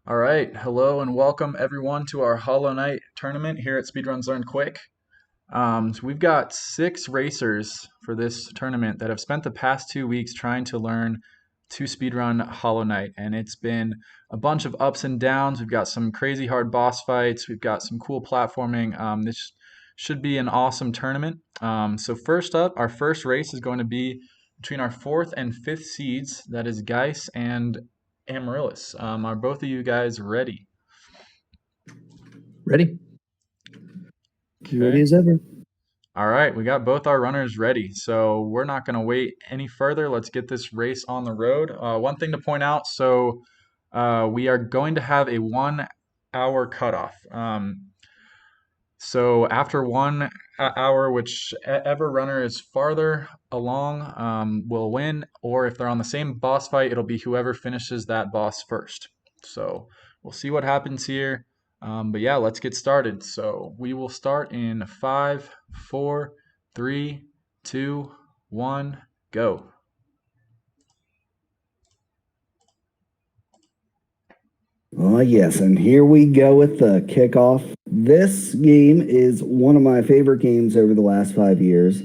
All right, hello and welcome everyone to our Hollow Knight tournament here at Speedruns Learn Quick. So we've got 6 racers for this tournament that have spent the past 2 weeks trying to learn to speedrun Hollow Knight, and it's been a bunch of ups and downs. We've got some crazy hard boss fights. We've got some cool platforming. This should be an awesome tournament. So first up, our first race is going to be between our 4th and 5th seeds. That is Geis and Amaryllis. Are both of you guys ready? Ready? Ready as ever. All right, we got both our runners ready, so we're not going to wait any further. Let's get this race on the road. One thing to point out, so we are going to have a 1 hour cutoff. So after 1 hour, whichever runner is farther along will win, or if they're on the same boss fight, it'll be whoever finishes that boss first. So we'll see what happens here. But yeah, let's get started. So we will start in 5, 4, 3, 2, 1, go. Oh, yes, and here we go with the kickoff. This game is one of my favorite games over the last 5 years.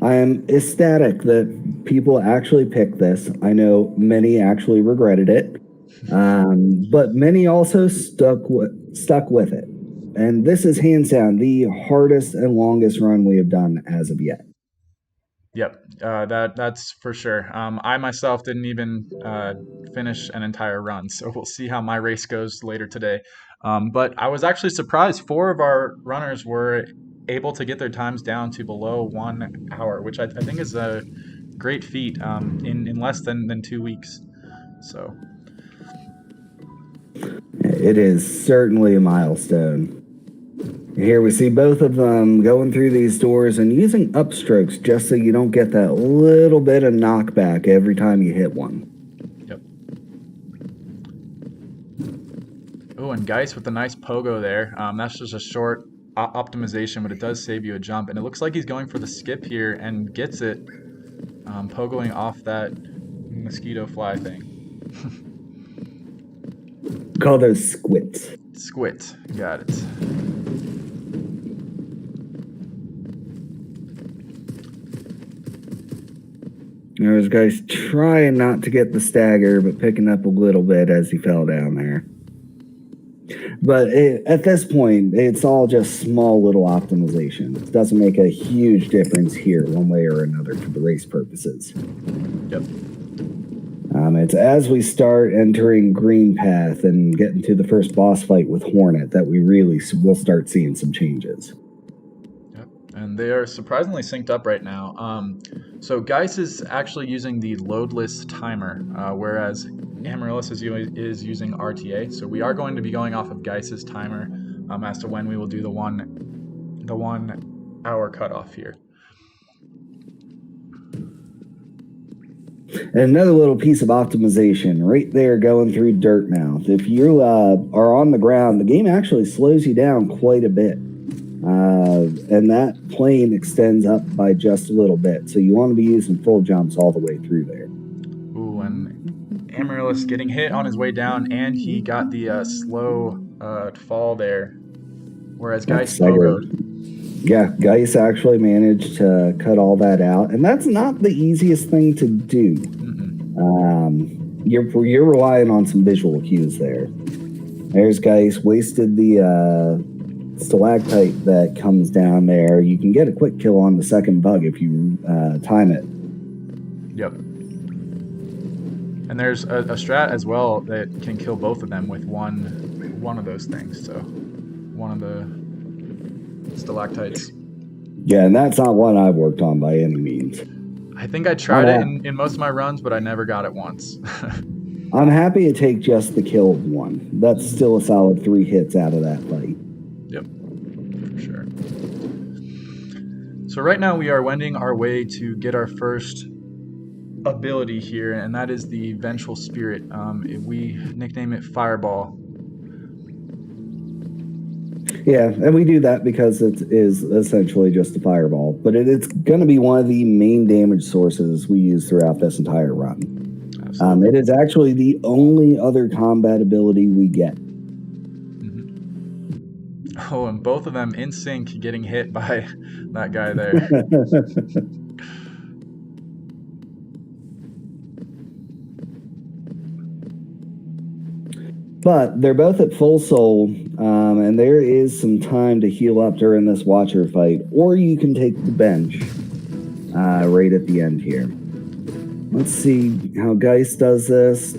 I am ecstatic that people actually picked this. I know many actually regretted it, but many also stuck with it. And this is hands down the hardest and longest run we have done as of yet. Yep, that's for sure. I myself didn't even finish an entire run, so we'll see how my race goes later today. But I was actually surprised. 4 of our runners were able to get their times down to below 1 hour, which I think is a great feat in less than 2 weeks. So it is certainly a milestone. Here we see both of them going through these doors and using upstrokes just so you don't get that little bit of knockback every time you hit one. Yep. Oh, and Geis with a nice pogo there. That's just a short optimization, but it does save you a jump. And it looks like he's going for the skip here and gets it, pogoing off that mosquito fly thing. Call those squits. Squit, got it. There's guys trying not to get the stagger, but picking up a little bit as he fell down there. But at this point, it's all just small little optimizations. It doesn't make a huge difference here one way or another for the race purposes. Yep. It's as we start entering Green Path and getting to the first boss fight with Hornet that we really will start seeing some changes. And they are surprisingly synced up right now. So Geis is actually using the loadless timer, whereas Amaryllis is using RTA. So we are going to be going off of Geis's timer as to when we will do the 1 hour cutoff here. And another little piece of optimization right there going through Dirt Mouth. If you are on the ground, the game actually slows you down quite a bit. And that plane extends up by just a little bit. So you want to be using full jumps all the way through there. Ooh, and Amaryllis getting hit on his way down, and he got the slow fall there, whereas Geis pogoed. Yeah, Geis actually managed to cut all that out, and that's not the easiest thing to do. You're relying on some visual cues there. There's Geis, wasted the stalactite that comes down there. You can get a quick kill on the second bug if you time it. Yep. And there's a strat as well that can kill both of them with one of those things. So one of the stalactites. Yeah, and that's not one I've worked on by any means. I think I tried it in most of my runs, but I never got it once. I'm happy to take just the kill of one. That's still a solid 3 hits out of that fight. Yep, for sure. So right now we are wending our way to get our first ability here, and that is the Vengeful Spirit. We nickname it Fireball. Yeah, and we do that because it is essentially just a fireball, but it's going to be one of the main damage sources we use throughout this entire run. It is actually the only other combat ability we get. Oh, and both of them in sync getting hit by that guy there. But they're both at full soul, and there is some time to heal up during this Watcher fight, or you can take the bench right at the end here. Let's see how Geist does this.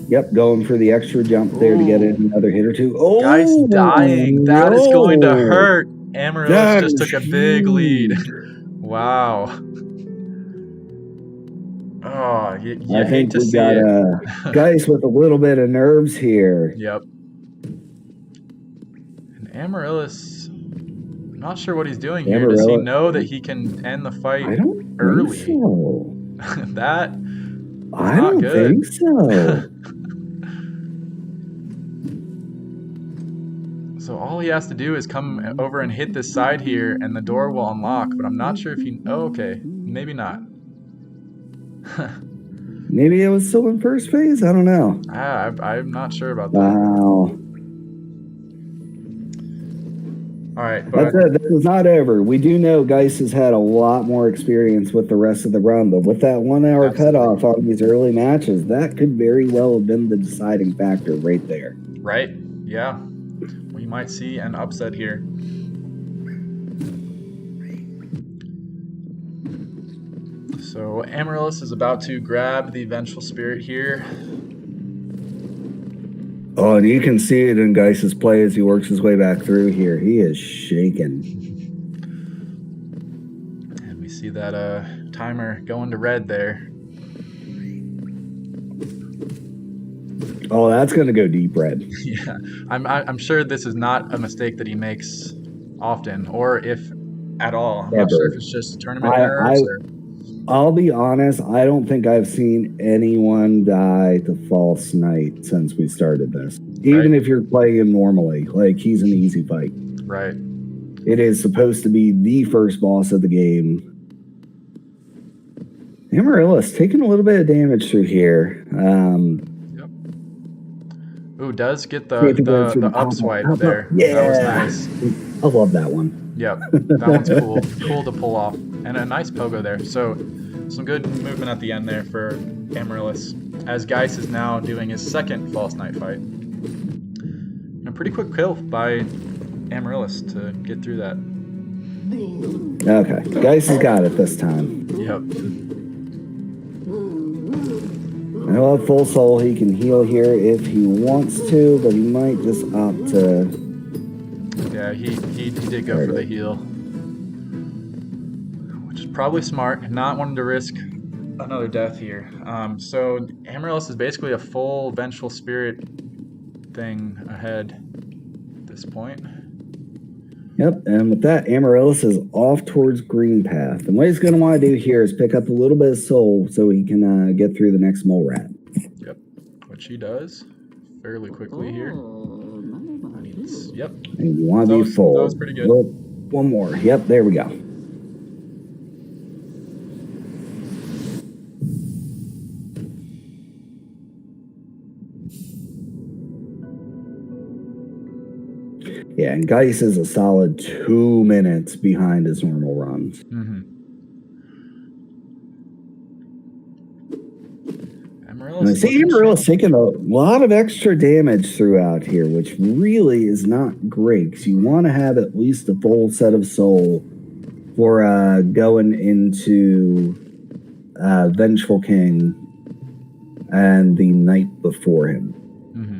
Yep, going for the extra jump there to get in another hit or two. Oh, Guy's dying. That is going to hurt. Amaryllis That just is took a big lead. huge. Wow. Oh, you I hate think to we see got it. Geist with a little bit of nerves here. Yep. And Amaryllis, I'm not sure what he's doing here. Does he know that he can end the fight I don't early? think so. That I not don't good. think so. So all he has to do is come over and hit this side here, and the door will unlock. But I'm not sure if he. Oh, okay, maybe not. Maybe it was still in first phase. I don't know. I'm not sure about that. Wow. All right, but That's it. This is not over. We do know Geist has had a lot more experience with the rest of the run, but with that 1 hour Absolutely. cutoff on these early matches, that could very well have been the deciding factor right there. Right? Yeah. We might see an upset here. So Amaryllis is about to grab the Vengeful Spirit here. Oh, and you can see it in Geist's play as he works his way back through here. He is shaking. And we see that timer going to red there. Oh, that's going to go deep red. Yeah, I'm sure this is not a mistake that he makes often, or if at all. I'm not sure if it's just tournament nerves. I'll be honest, I don't think I've seen anyone die to False Knight since we started this. Even if you're playing him normally, like he's an easy fight. Right. It is supposed to be the first boss of the game. Amaryllis taking a little bit of damage through here. Yep. Ooh, does get the up swipe there. Yeah. That was nice. I love that one. Yep. That one's cool. Cool to pull off. And a nice pogo there. So some good movement at the end there for Amaryllis, as Geist is now doing his second False Knight fight. And a pretty quick kill by Amaryllis to get through that. Okay, Geist has got it this time. Yep. I love Full Soul. He can heal here if he wants to, but he might just opt to. Yeah, he did go for the heal, which is probably smart. Not wanting to risk another death here. So Amaryllis is basically a full Vengeful Spirit thing ahead at this point. Yep, and with that, Amaryllis is off towards Green Path. And what he's going to want to do here is pick up a little bit of soul so he can get through the next mole rat. Yep, which he does fairly quickly here. Yep. And you want to be full. That was pretty good. Well, one more. Yep, there we go. Yeah, and Geist is a solid 2 minutes behind his normal runs. Mm-hmm. And I see Amaryllis taking a lot of extra damage throughout here, which really is not great, because you want to have at least a full set of soul for going into Vengeful King and the night before him. Mm-hmm.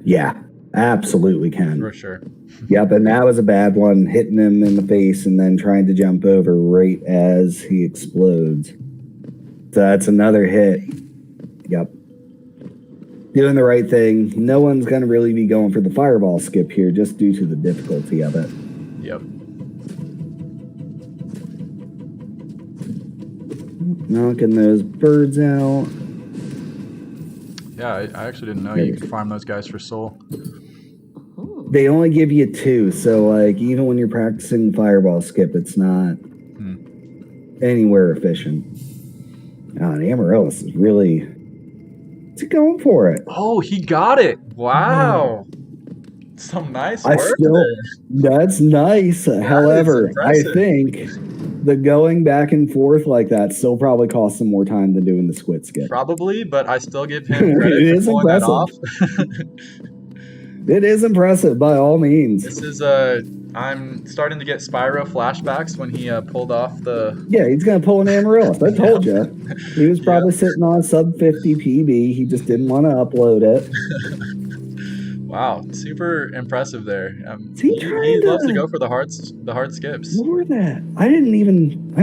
Yeah, absolutely can. For sure. Yep, and that was a bad one, hitting him in the face and then trying to jump over right as he explodes. So that's another hit. Yep. Doing the right thing. No one's going to really be going for the fireball skip here just due to the difficulty of it. Yep. Knocking those birds out. Yeah, I actually didn't know you could farm those guys for soul. They only give you 2, so like even when you're practicing fireball skip, it's not anywhere efficient. And Amaryllis is really What's he going for it? Oh, he got it. Wow. Some nice I work still, there. that's nice. That is However, I impressive. think the going back and forth like that still probably costs him more time than doing the squid skip. Probably, but I still give him credit It for is pulling that impressive. off. It is impressive by all means. This is I'm starting to get Spyro flashbacks when he pulled off the. Yeah, he's gonna pull an Amaryllis. I Yep, told you. He was yep. probably sitting on sub 50 PB. He just didn't want to upload it. Wow, super impressive there. Is he He trying loves to go to for the hard skips. lower that? I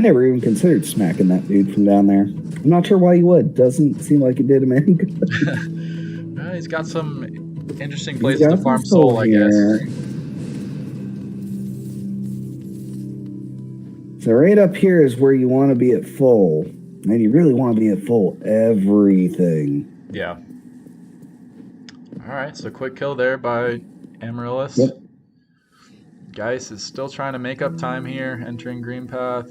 never even considered smacking that dude from down there. I'm not sure why you would. Doesn't seem like it did him any good. Well, he's got some interesting He's places to got some farm soul, soul I guess. here. So right up here is where you want to be at full. And you really want to be at full everything. Yeah. All right, so quick kill there by Amaryllis. Yep. Geis is still trying to make up time here, entering green path.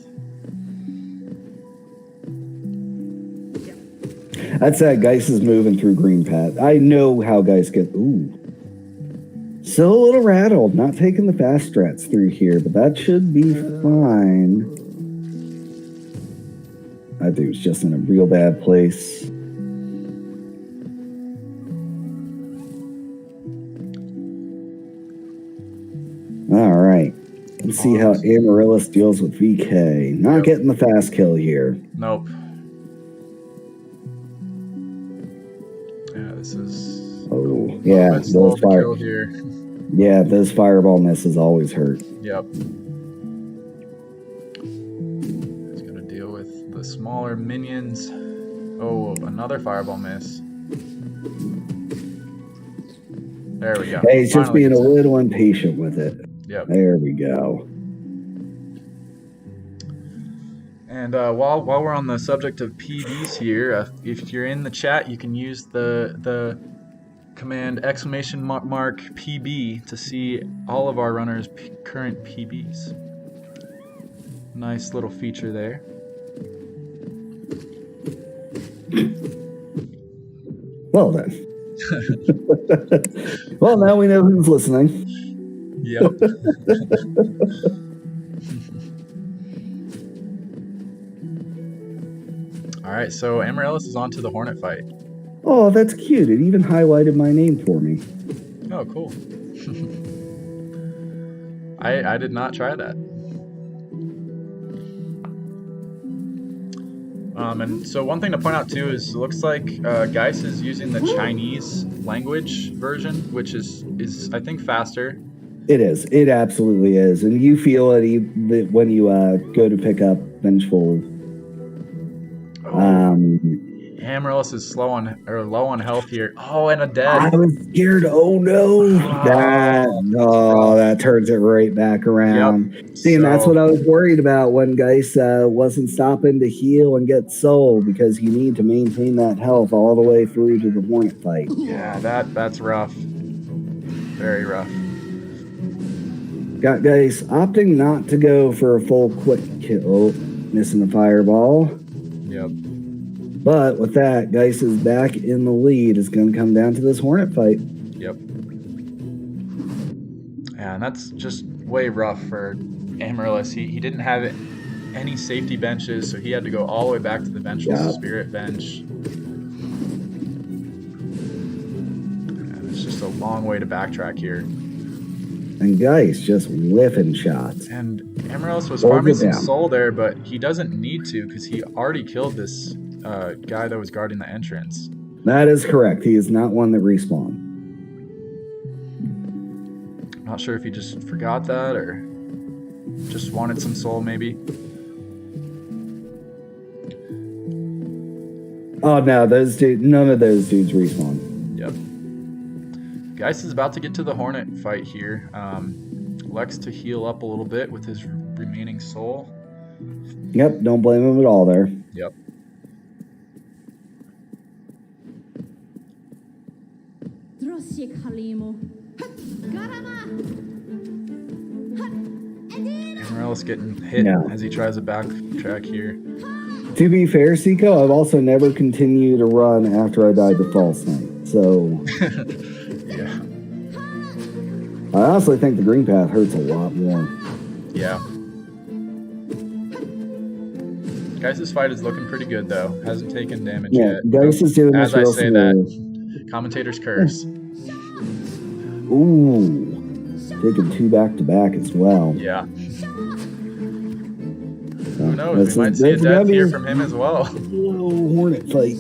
That's that Geis is moving through green path. I know how Geis get. Ooh. Still a little rattled, not taking the fast strats through here, but that should be fine. That dude's just in a real bad place. All right. Let's see how Amaryllis deals with VK. Not getting the fast kill here. Nope. Yeah, this is. Oh, yeah, those kill here. Yeah, those fireball misses always hurt. Yep. He's gonna deal with the smaller minions. Oh, another fireball miss. There we go. Hey, he's just being a little impatient with it. Yep. There we go. And while we're on the subject of PBs here, if you're in the chat, you can use the command !mark PB to see all of our runners' current PBs. Nice little feature there. Well then. Well, now we know who's listening. Yep. All right, so Amaryllis is on to the Hornet fight. Oh, that's cute. It even highlighted my name for me. Oh, cool. I did not try that. And so one thing to point out too is it looks like Geis is using the Chinese language version, which is I think faster. It is. It absolutely is. And you feel it when you go to pick up Vengeful. Amaryllis is low on health here. Oh, and a dead. I was scared. Oh no! That turns it right back around. Yep. See, and that's what I was worried about when Geis wasn't stopping to heal and get soul, because you need to maintain that health all the way through to the Hornet fight. Yeah, that's rough. Very rough. Got Geis opting not to go for a full quick kill, missing the fireball. Yep. But with that, Geis is back in the lead. It's going to come down to this Hornet fight. Yep. Yeah, and that's just way rough for Amaryllis. He didn't have any safety benches, so he had to go all the way back to the Vengeful Spirit bench. And it's just a long way to backtrack here. And Geis just whiffing shots. And Amaryllis was farming some soul there, but he doesn't need to because he already killed this guy that was guarding the entrance. That is correct. He is not one that respawned. Not sure if he just forgot that or just wanted some soul, maybe. Oh no, none of those dudes respawn. Yep. Geis is about to get to the Hornet fight here. Lex to heal up a little bit with his remaining soul. Yep, don't blame him at all there. Yep. Amaryllis getting hit as he tries to backtrack here. To be fair, Seiko, I've also never continued to run after I died to False Knight. So Yeah. I honestly think the green path hurts a lot more. Yeah. Geist's fight is looking pretty good, though. Hasn't taken damage Yeah, yet. Geist is doing As this I real say smooth. that, commentator's curse. Ooh, taking 2 back-to-back as well. Yeah. Who knows? This We might is- see a this is gonna death be here a from him as well. slow Hornet fight.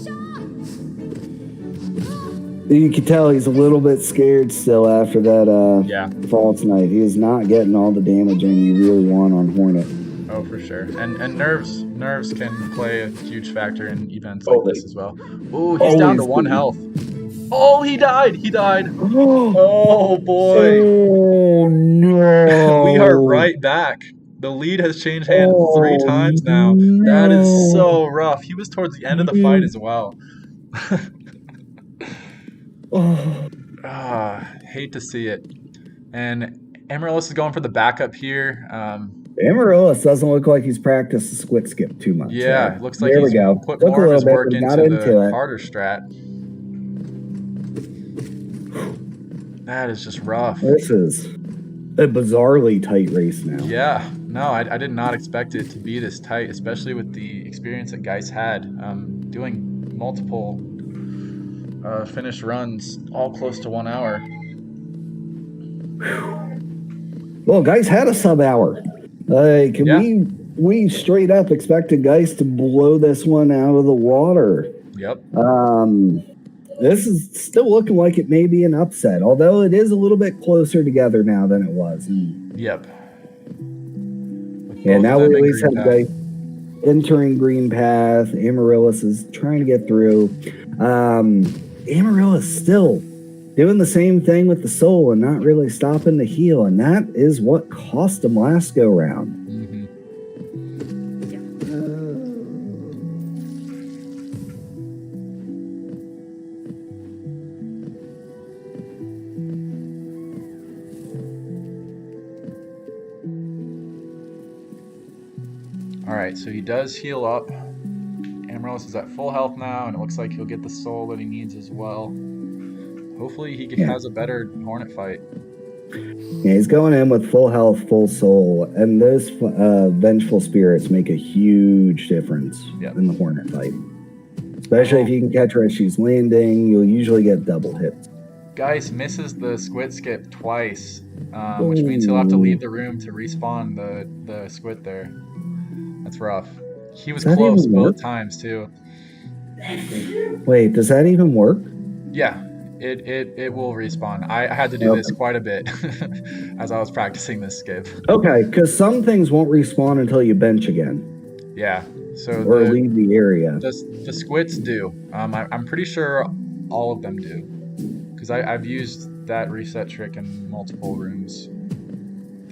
You can tell he's a little bit scared still after that Yeah. False Knight. He is not getting all the damage in you really want on Hornet. Oh, for sure. And nerves can play a huge factor in events like this as well. Ooh, he's down to 1 health. Oh, he died. He died. Oh boy. Oh no. We are right back. The lead has changed hands 3 times now. That is so rough. He was towards the end of the fight as well. Hate to see it. And Amaryllis is going for the backup here. Amaryllis doesn't look like he's practiced the squid skip too much. Yeah, there. it looks like There he's we go. put Took more a of his little bit, work but got into into the it. harder strat. That is just rough. This is a bizarrely tight race now. Yeah, no, I did not expect it to be this tight, especially with the experience that Geist had doing multiple finished runs, all close to 1 hour. Well, Geist had a sub-hour. Like, Yeah. we straight up expected Geist to blow this one out of the water. Yep. This is still looking like it may be an upset, although it is a little bit closer together now than it was. Yep. Yeah, now we at least have Geist entering green path. Amaryllis is trying to get through. Amaryllis still doing the same thing with the soul and not really stopping to heal, and that is what cost him last go round. Alright, so he does heal up. Amaryllis is at full health now, and it looks like he'll get the soul that he needs as well. Hopefully he has a better Hornet fight. Yeah, he's going in with full health, full soul, and those vengeful spirits make a huge difference in the Hornet fight. Especially if you can catch her as she's landing, you'll usually get double hits. Geist misses the squid skip twice, which means he'll have to leave the room to respawn the squid there. That's rough. He was close both times too. Wait, does that even work? Yeah, it will respawn. I had to do this quite a bit as I was practicing this skip. Okay, because some things won't respawn until you bench again. Yeah, so or leave the area. The squids do. I'm pretty sure all of them do, because I've used that reset trick in multiple rooms.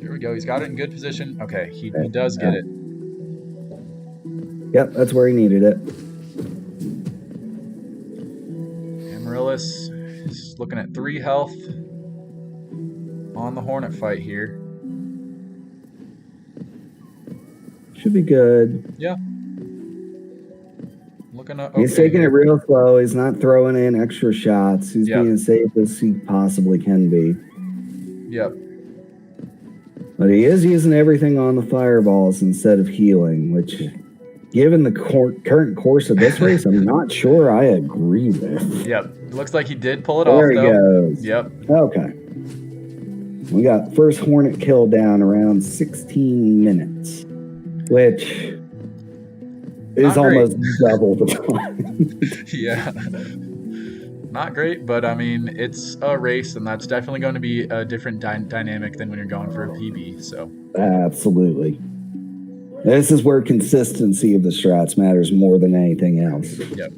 There we go. He's got it in good position. Okay, he does get it. Yep, that's where he needed it. Amaryllis is looking at 3 health on the Hornet fight here. Should be good. Yeah. Looking up. He's taking it real slow. He's not throwing in extra shots. He's being safe as he possibly can be. Yep. But he is using everything on the fireballs instead of healing, which, given the current course of this race, I'm not sure I agree with. Yep. Looks like he did pull it off, though. There he goes. Yep. Okay. We got first Hornet kill down around 16 minutes, which is almost double the time. Yeah. Not great, but I mean, it's a race, and that's definitely going to be a different dynamic than when you're going for a PB. So absolutely. This is where consistency of the strats matters more than anything else. Yep.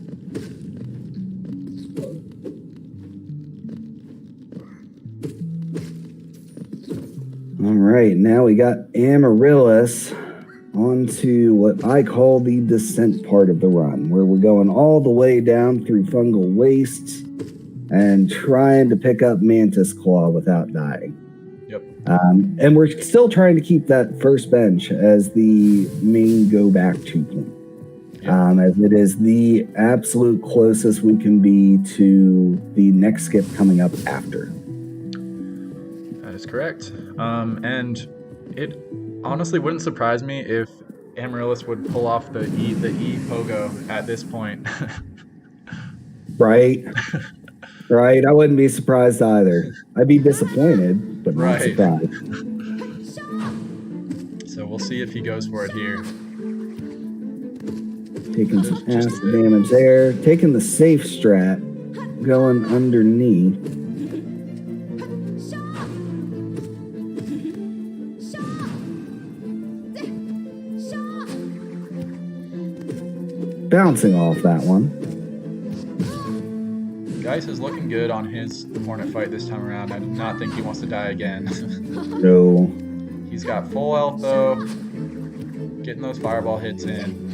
All right, now we got Amaryllis onto what I call the descent part of the run, where we're going all the way down through fungal wastes and trying to pick up Mantis Claw without dying. Yep. And we're still trying to keep that first bench as the main go-back to point. as it is the absolute closest we can be to the next skip coming up after. That is correct. And it honestly wouldn't surprise me if Amaryllis would pull off the E pogo at this point. Right? Right? I wouldn't be surprised either. I'd be disappointed, but not Right. surprised. So we'll see if he goes for it here. Taking some acid damage there. Taking the safe strat. Going underneath. Bouncing off that one. Geist is looking good on his Hornet fight this time around. I do not think he wants to die again. No. He's got full health though. Getting those fireball hits in.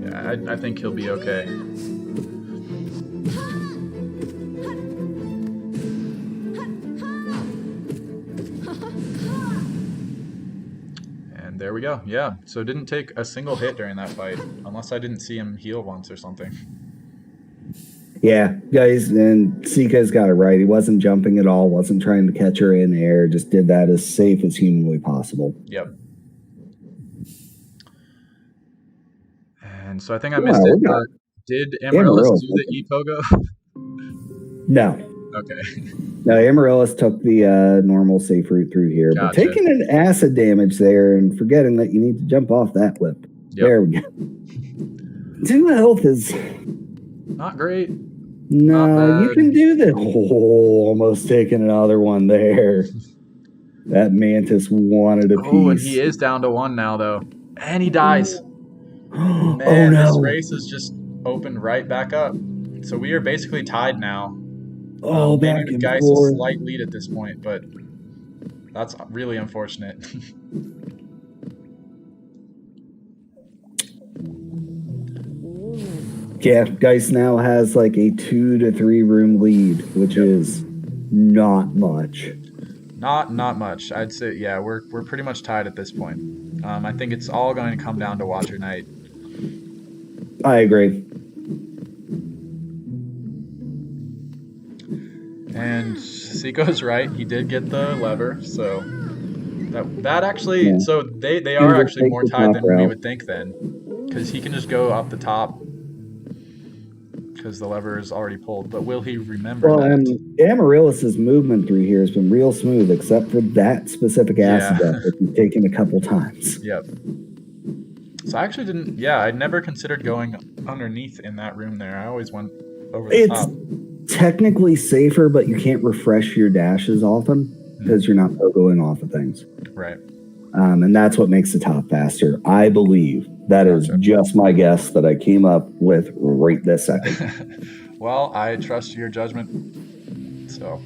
Yeah, I think he'll be okay. And there we go. Yeah, so didn't take a single hit during that fight, unless I didn't see him heal once or something. Yeah, guys, and Sika's got it right. He wasn't jumping at all, wasn't trying to catch her in air, just did that as safe as humanly possible. Yep. And so I think I missed it, but did Amaryllis do the E-Pogo? No. Okay. No, Amaryllis took the normal safe route through here, Gotcha. but taking an acid damage there and forgetting that you need to jump off that whip. Yep. There we go. 2 health is... not great. No, you can do that. Oh, almost taking another one there. That Mantis wanted a piece. Oh, and he is down to 1 now, though. And he dies. Man, oh, no. This race has just opened right back up. So we are basically tied now. Oh, maybe back with and Geist forth. a slight lead at this point, but that's really unfortunate. Yeah, Geist now has like a 2 to 3 room lead, which is not much. Not much. I'd say, yeah, we're pretty much tied at this point. I think it's all going to come down to Watcher Knight. I agree. And Seiko's right. He did get the lever, so that actually, yeah. So they are actually more tied than we would think then, because he can just go up the top because the lever is already pulled. But will he remember that? Amaryllis's movement through here has been real smooth, except for that specific acid death that he's taken a couple times. Yep. So I actually didn't. Yeah, I never considered going underneath in that room there. I always went over the top. It's technically safer, but you can't refresh your dashes often because you're not going off of things. Right. And that's what makes the top faster, I believe. That is just my guess that I came up with right this second. Well, I trust your judgment. So.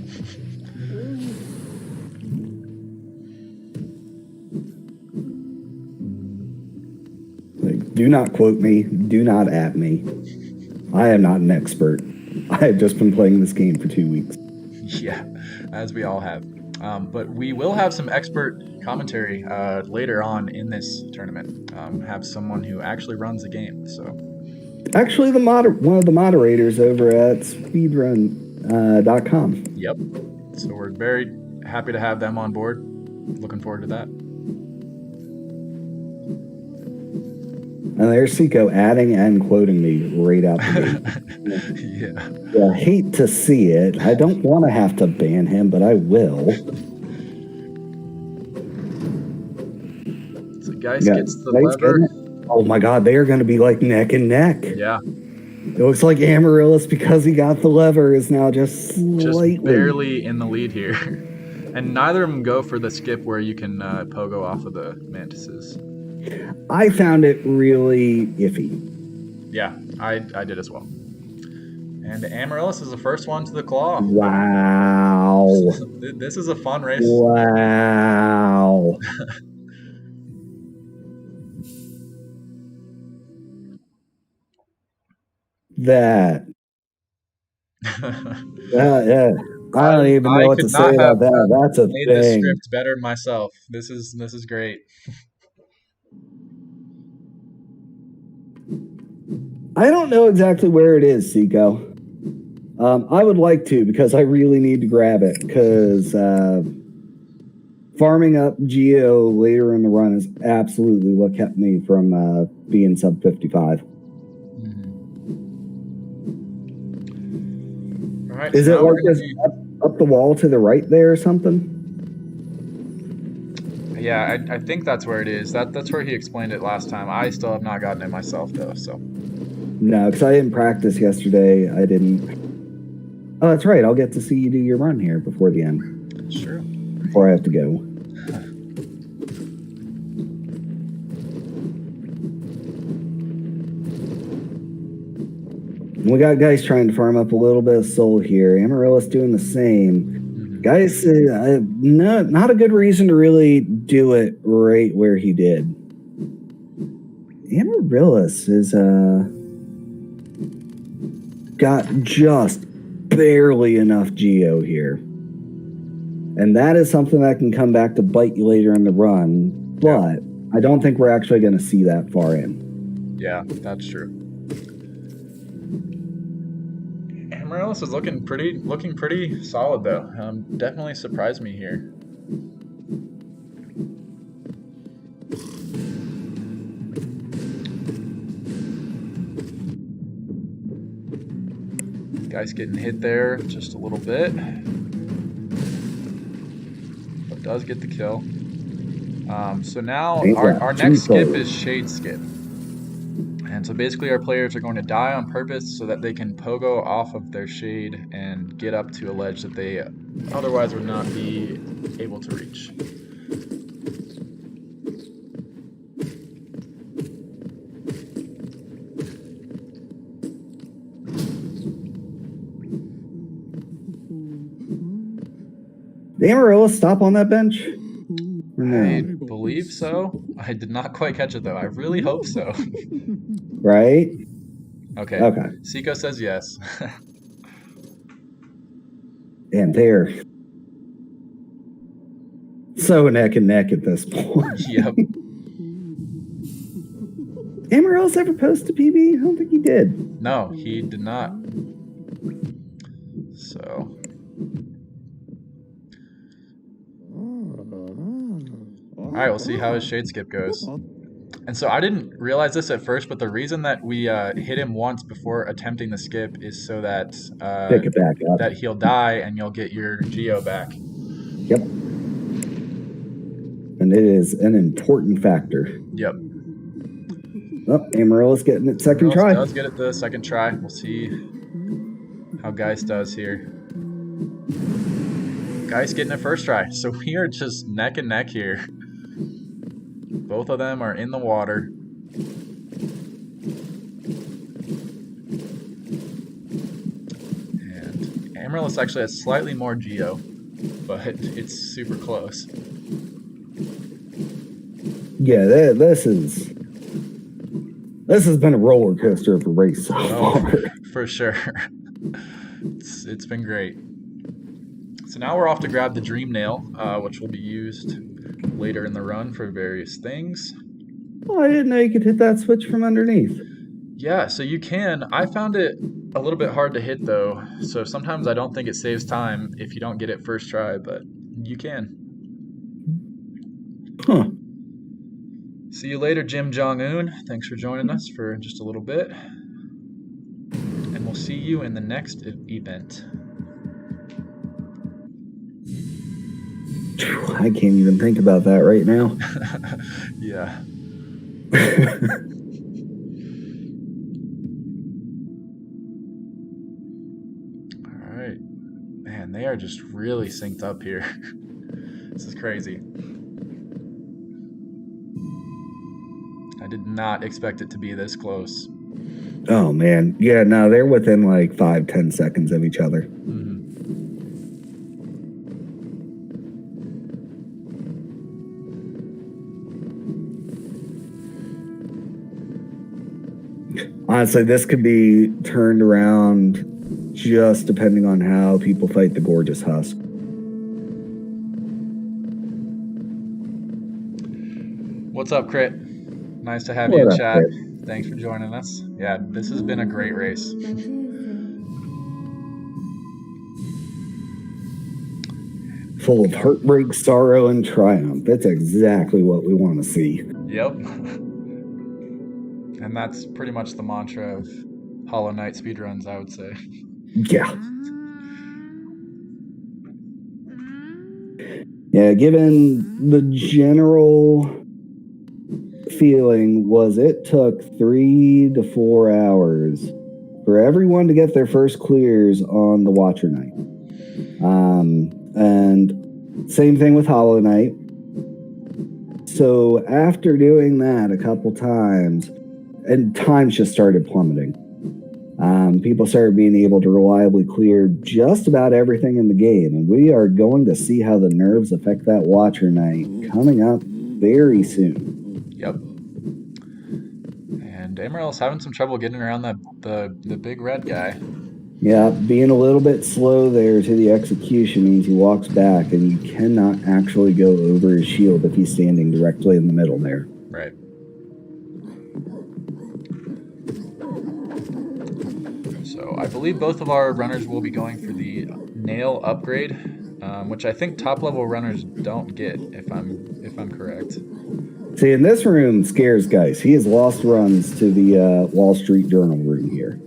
Like, do not quote me. Do not at me. I am not an expert. I have just been playing this game for 2 weeks. Yeah, as we all have. But we will have some expert commentary later on in this tournament. Have someone who actually runs the game. So, actually, one of the moderators over at speedrun.com. Yep. So we're very happy to have them on board. Looking forward to that. And there's Seiko adding and quoting me right out the gate. Yeah, I hate to see it. I don't want to have to ban him, but I will. So Geist gets the lever. Oh my god, they are going to be like neck and neck. Yeah. It looks like Amaryllis, because he got the lever, is now just slightly... Just barely in the lead here. And neither of them go for the skip where you can pogo off of the mantises. I found it really iffy. Yeah, I did as well. And Amaryllis is the first one to the claw. Wow. This is a fun race. Wow. That. Yeah. I don't even know I what could to say not have about that. That's a made this thing. script better myself. This is great. I don't know exactly where it is, Seiko. I would like to because I really need to grab it because farming up Geo later in the run is absolutely what kept me from being sub 55. All right, so Is it now we're like gonna this be. up the wall to the right there or something? Yeah, I think that's where it is. That's where he explained it last time. I still have not gotten it myself though. So No, because I didn't practice yesterday. I didn't. Oh, that's right. I'll get to see you do your run here before the end. sure. Before I have to go. We got guys trying to farm up a little bit of soul here. Amarillo's doing the same. Guys, not a good reason to really do it right where he did. Amaryllis is got just barely enough geo here. And that is something that can come back to bite you later in the run. But I don't think we're actually going to see that far in. Yeah, that's true. Amaryllis is looking pretty solid though. Definitely surprised me here. Guy's getting hit there just a little bit, but does get the kill. So now our next skip is Shade Skip. And so basically our players are going to die on purpose so that they can pogo off of their shade and get up to a ledge that they otherwise would not be able to reach. Did Amarillo stop on that bench? No. I believe so. I did not quite catch it though. I really hope so. Right? Okay. Okay. Seiko says yes. And they're so neck and neck at this point. Yep. Amarillo's ever posted PB? I don't think he did. No, he did not. So. All right, we'll see how his shade skip goes. And so I didn't realize this at first, but the reason that we hit him once before attempting the skip is so that pick it back up. That he'll die and you'll get your geo back. Yep. And it is an important factor. Yep. Oh, Amarillo's getting it second try. Does get it the second try. We'll see how Geist does here. Geist getting it first try. So we are just neck and neck here. Both of them are in the water. And Amaryllis actually has slightly more geo, but it's super close. Yeah, this has been a roller coaster of a race so far. For sure. It's been great. So now we're off to grab the Dream Nail, which will be used later in the run for various things. Oh, I didn't know you could hit that switch from underneath. Yeah, so you can. I found it a little bit hard to hit though, so sometimes I don't think it saves time if you don't get it first try, but you can. Huh. See you later, Jim Jong-un. Thanks for joining us for just a little bit. And we'll see you in the next event. I can't even think about that right now. Yeah. All right. Man, they are just really synced up here. This is crazy. I did not expect it to be this close. Oh, man. Yeah, no, they're within like 5-10 seconds of each other. Honestly, this could be turned around just depending on how people fight the Gorgeous Husk. What's up, Crit? Nice to have you What in up, chat. Crit? Thanks for joining us. Yeah, this has been a great race. Full of heartbreak, sorrow, and triumph. That's exactly what we want to see. Yep. And that's pretty much the mantra of Hollow Knight speedruns, I would say. Yeah. Yeah, given the general feeling was it took 3 to 4 hours for everyone to get their first clears on the Watcher Knight. And same thing with Hollow Knight. So after doing that a couple times, and times just started plummeting. People started being able to reliably clear just about everything in the game, and we are going to see how the nerves affect that Watcher Knight coming up very soon. Yep. And Amaryl's having some trouble getting around the big red guy. Yeah, being a little bit slow there to the execution means he walks back, and you cannot actually go over his shield if he's standing directly in the middle there. Right. So I believe both of our runners will be going for the nail upgrade, which I think top level runners don't get, if I'm correct. See, in this room scares guys. He has lost runs to the Wall Street Journal room here.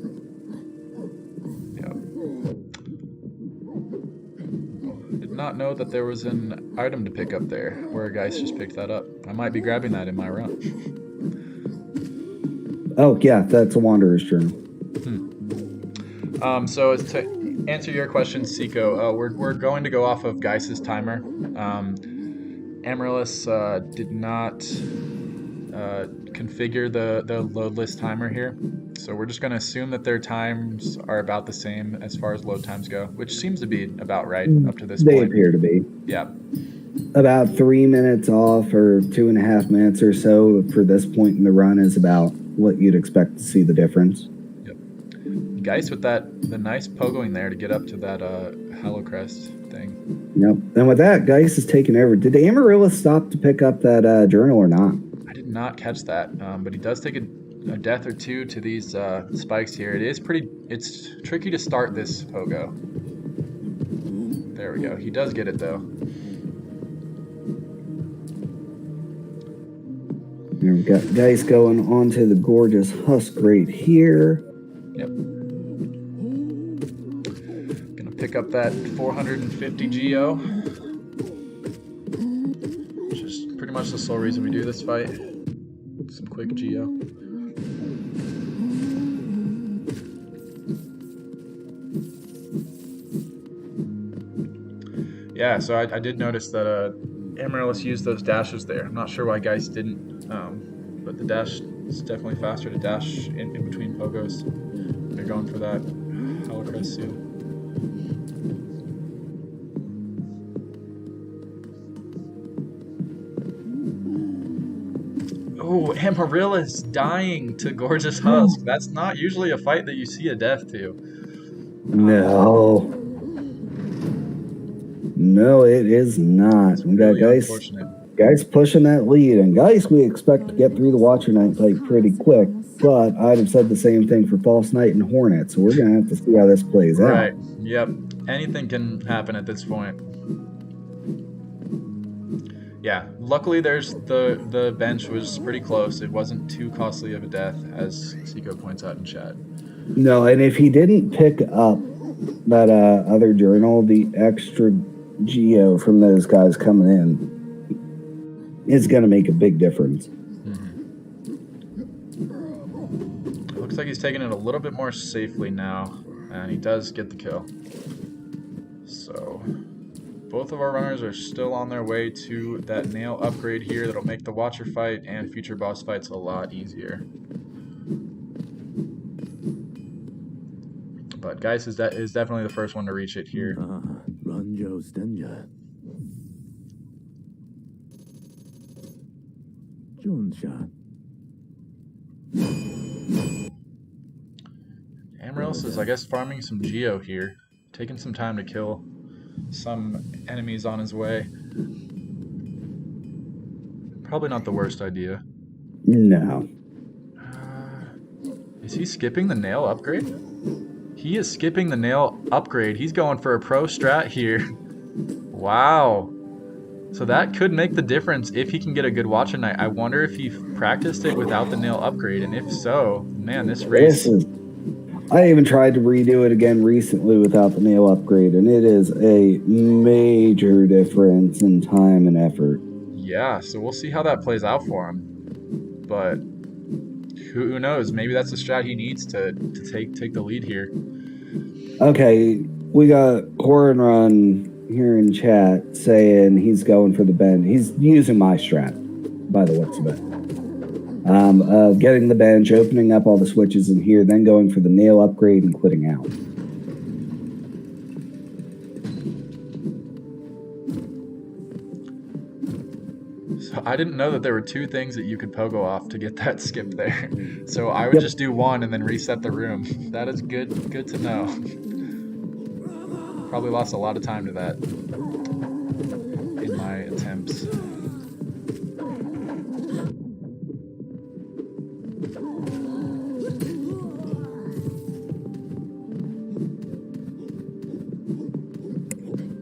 Yep. Did not know that there was an item to pick up there, where guys just picked that up. I might be grabbing that in my run. Oh yeah, that's a Wanderer's Journal. So to answer your question, Seiko, we're going to go off of Geiss's timer. Amaryllis did not configure the load list timer here, so we're just going to assume that their times are about the same as far as load times go, which seems to be about right up to this point. They appear to be. Yeah. About 3 minutes off, or 2.5 minutes or so for this point in the run is about what you'd expect to see the difference. Yep. Geiss with the nice pogoing there to get up to that Hollow Crest thing. Yep. And with that, Geiss is taking over. Did Amaryllis stop to pick up that journal or not? I did not catch that, but he does take a death or two to these spikes here. It's tricky to start this pogo. There we go. He does get it though. There we got Geiss going on to the Gorgeous Husk right here. Yep. Gonna pick up that 450 GO. Which is pretty much the sole reason we do this fight. Some quick GO. Yeah, so I did notice that Amaryllis used those dashes there. I'm not sure why Geiss didn't, but the dash is definitely faster to dash in between pogos. They're going for that Hollow Crest seal. Oh, Amaryllis dying to Gorgeous Husk. That's not usually a fight that you see a death to. No. No, it is not. We got Geiss pushing that lead, and Geiss we expect to get through the Watcher Knight fight pretty quick, but I'd have said the same thing for False Knight and Hornet, so we're going to have to see how this plays out. Right, yep. Anything can happen at this point. Yeah, luckily there's the bench was pretty close. It wasn't too costly of a death, as Seiko points out in chat. No, and if he didn't pick up that other journal, the extra geo from those guys coming in is going to make a big difference. Mm-hmm. Looks like he's taking it a little bit more safely now, and he does get the kill. So both of our runners are still on their way to that nail upgrade here that'll make the Watcher fight and future boss fights a lot easier. But Geiss is definitely the first one to reach it here. Amaryllis is, I guess, farming some Geo here, taking some time to kill some enemies on his way. Probably not the worst idea. No. Is he skipping the nail upgrade? He is skipping the nail upgrade. He's going for a pro strat here. Wow. So that could make the difference if he can get a good Watcher Knight. I wonder if he practiced it without the nail upgrade, and if so, man, this race... I even tried to redo it again recently without the nail upgrade, and it is a major difference in time and effort. Yeah, so we'll see how that plays out for him. But who knows? Maybe that's the strat he needs to take the lead here. Okay, we got Horn Run here in chat saying he's going for the bend. He's using my strat, by the looks of it. Getting the bench, opening up all the switches in here, then going for the nail upgrade and quitting out. So I didn't know that there were two things that you could pogo off to get that skip there. So I would just do one and then reset the room. That is good to know. Probably lost a lot of time to that in my attempts.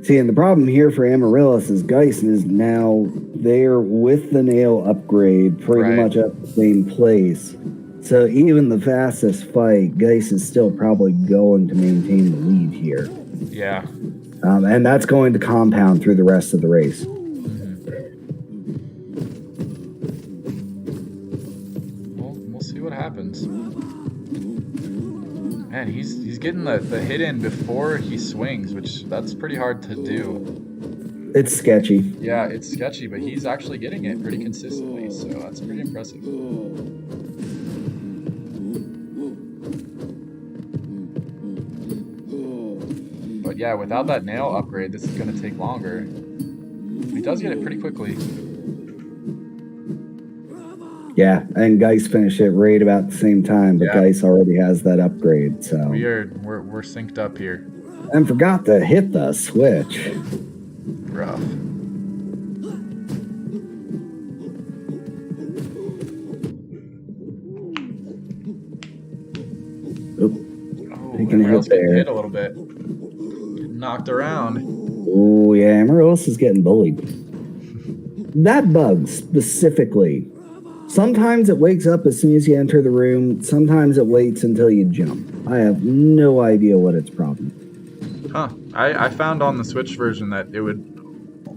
See, and the problem here for Amaryllis is Geist is now there with the nail upgrade pretty much at the same place. So even the fastest fight, Geist is still probably going to maintain the lead here. Yeah. And that's going to compound through the rest of the race. Well, we'll see what happens. Man, he's getting the hit in before he swings, which that's pretty hard to do. It's sketchy. Yeah, it's sketchy, but he's actually getting it pretty consistently, so that's pretty impressive. But yeah, without that nail upgrade, this is going to take longer. He does get it pretty quickly. Yeah, and Geist finished it right about the same time, but Geist already has that upgrade, so we're synced up here. And forgot to hit the switch. Rough. Taking a hit there. Hit a little bit. Knocked around. Oh yeah, Amaryllis is getting bullied. That bug specifically. Sometimes it wakes up as soon as you enter the room. Sometimes it waits until you jump. I have no idea what its problem is. Huh. I found on the Switch version that it would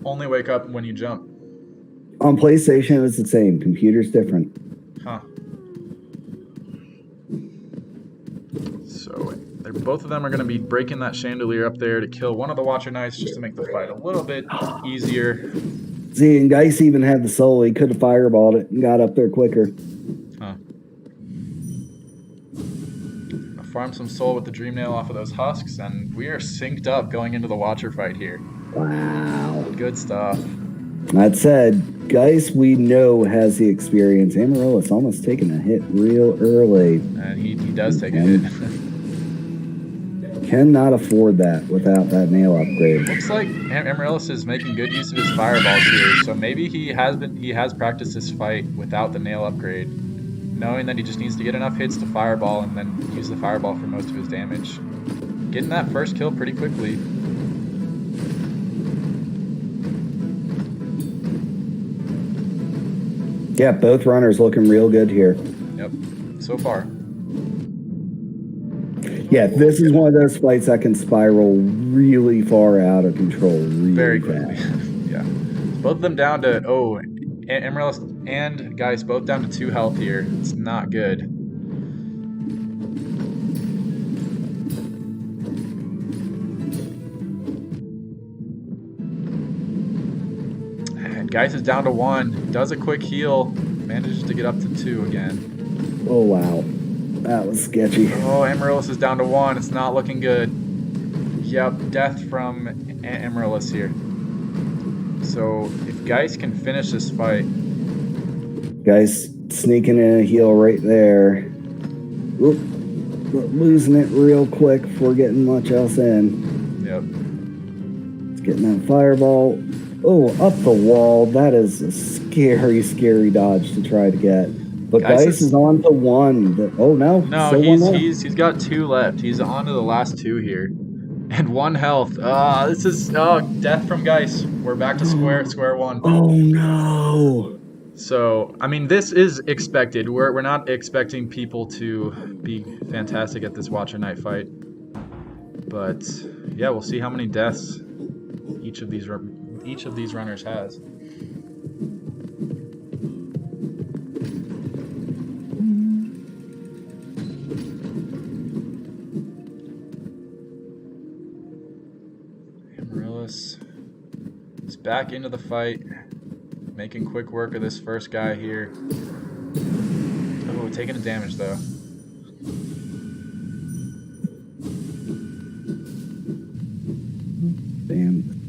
only wake up when you jump. On PlayStation, it was the same. Computer's different. Huh. So both of them are going to be breaking that chandelier up there to kill one of the Watcher Knights just to make the fight a little bit easier. See, and Geist even had the soul. He could have fireballed it and got up there quicker. Huh. I'll farm some soul with the Dream Nail off of those husks, and we are synced up going into the Watcher fight here. Wow. Good stuff. That said, Geist we know has the experience. Amaryllis almost taking a hit real early. And he does take a hit. Cannot afford that without that nail upgrade. Looks like Amaryllis is making good use of his fireballs here, so maybe he has practiced this fight without the nail upgrade, knowing that he just needs to get enough hits to fireball and then use the fireball for most of his damage. Getting that first kill pretty quickly. Yeah, both runners looking real good here. Yep, so far. Yeah, this is one of those fights that can spiral really far out of control very quickly. Yeah. Both of them down to, Amaryllis and Geist both down to 2 health here. It's not good. And Geist is down to 1. Does a quick heal. Manages to get up to 2 again. Oh, wow. That was sketchy. Oh, Amaryllis is down to 1. It's not looking good. Yep, death from Amaryllis here. So if Geist can finish this fight. Geist sneaking in a heal right there. Oop. losing it real quick before getting much else in. Yep. It's getting that fireball. Oh, up the wall. That is a scary, scary dodge to try to get. But Geis is on to one. Oh no! No, he's got 2 left. He's on to the last 2 here, and 1 health. This is death from Geis. We're back to square one. Oh no! So I mean, this is expected. We're not expecting people to be fantastic at this Watcher Night fight, but yeah, we'll see how many deaths each of these runners has. Amaryllis is back into the fight, making quick work of this first guy here. Oh, taking a damage though.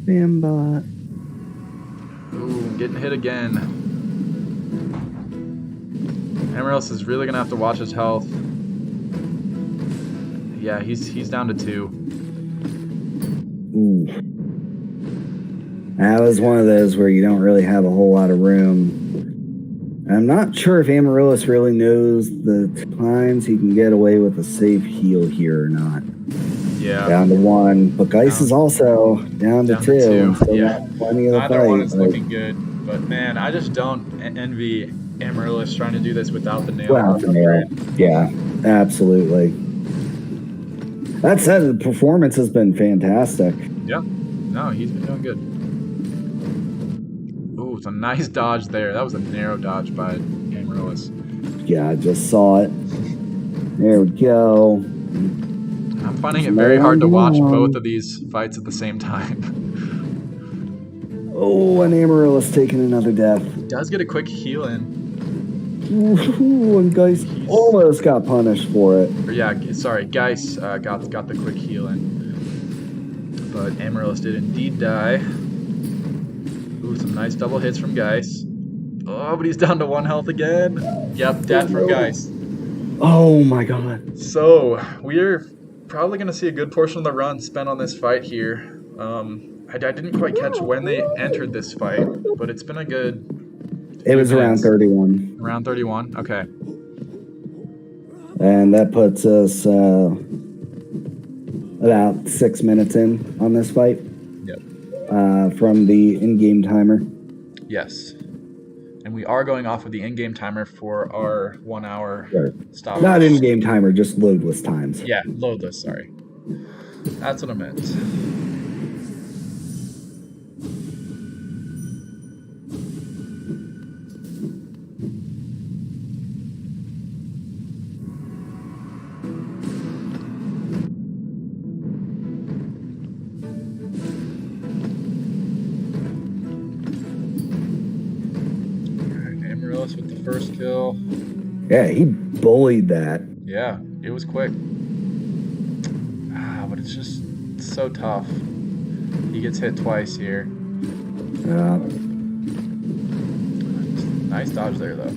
Bam bot. Ooh, getting hit again. Amaryllis is really gonna have to watch his health. Yeah, he's down to 2. Ooh. That was one of those where you don't really have a whole lot of room. I'm not sure if Amaryllis really knows the times he can get away with a safe heal here or not. Yeah. Down to 1, but Geis is also down to 2. So yeah. Plenty of the Neither fight, one is looking good, but man, I just don't envy Amaryllis trying to do this without the nail. Without the nail. Yeah, absolutely. That said, the performance has been fantastic. Yeah. No, he's been doing good. Ooh, it's a nice dodge there. That was a narrow dodge by Amaryllis. Yeah, I just saw it. There we go. I'm finding it very hard to watch both of these fights at the same time. Oh, and Amaryllis taking another death. He does get a quick heal in. Ooh, and Geis almost got punished for it. Or yeah, sorry, Geis got the quick heal in. But Amaryllis did indeed die. Ooh, some nice double hits from Geis. Oh, but he's down to 1 health again. Yep, death from Geis. Oh my god. So, we're probably going to see a good portion of the run spent on this fight here. I didn't quite catch when they entered this fight, but it's been a good... It was around 31. Around 31? Okay. And that puts us about 6 minutes in on this fight. Yep. From the in-game timer. Yes. And we are going off of the in-game timer for our 1 hour stop. Not in-game timer, just loadless times. Yeah, loadless, sorry. That's what I meant. Amaryllis with the first kill. Yeah, he bullied that. Yeah, it was quick. But it's just so tough. He gets hit twice here. Nice dodge there, though.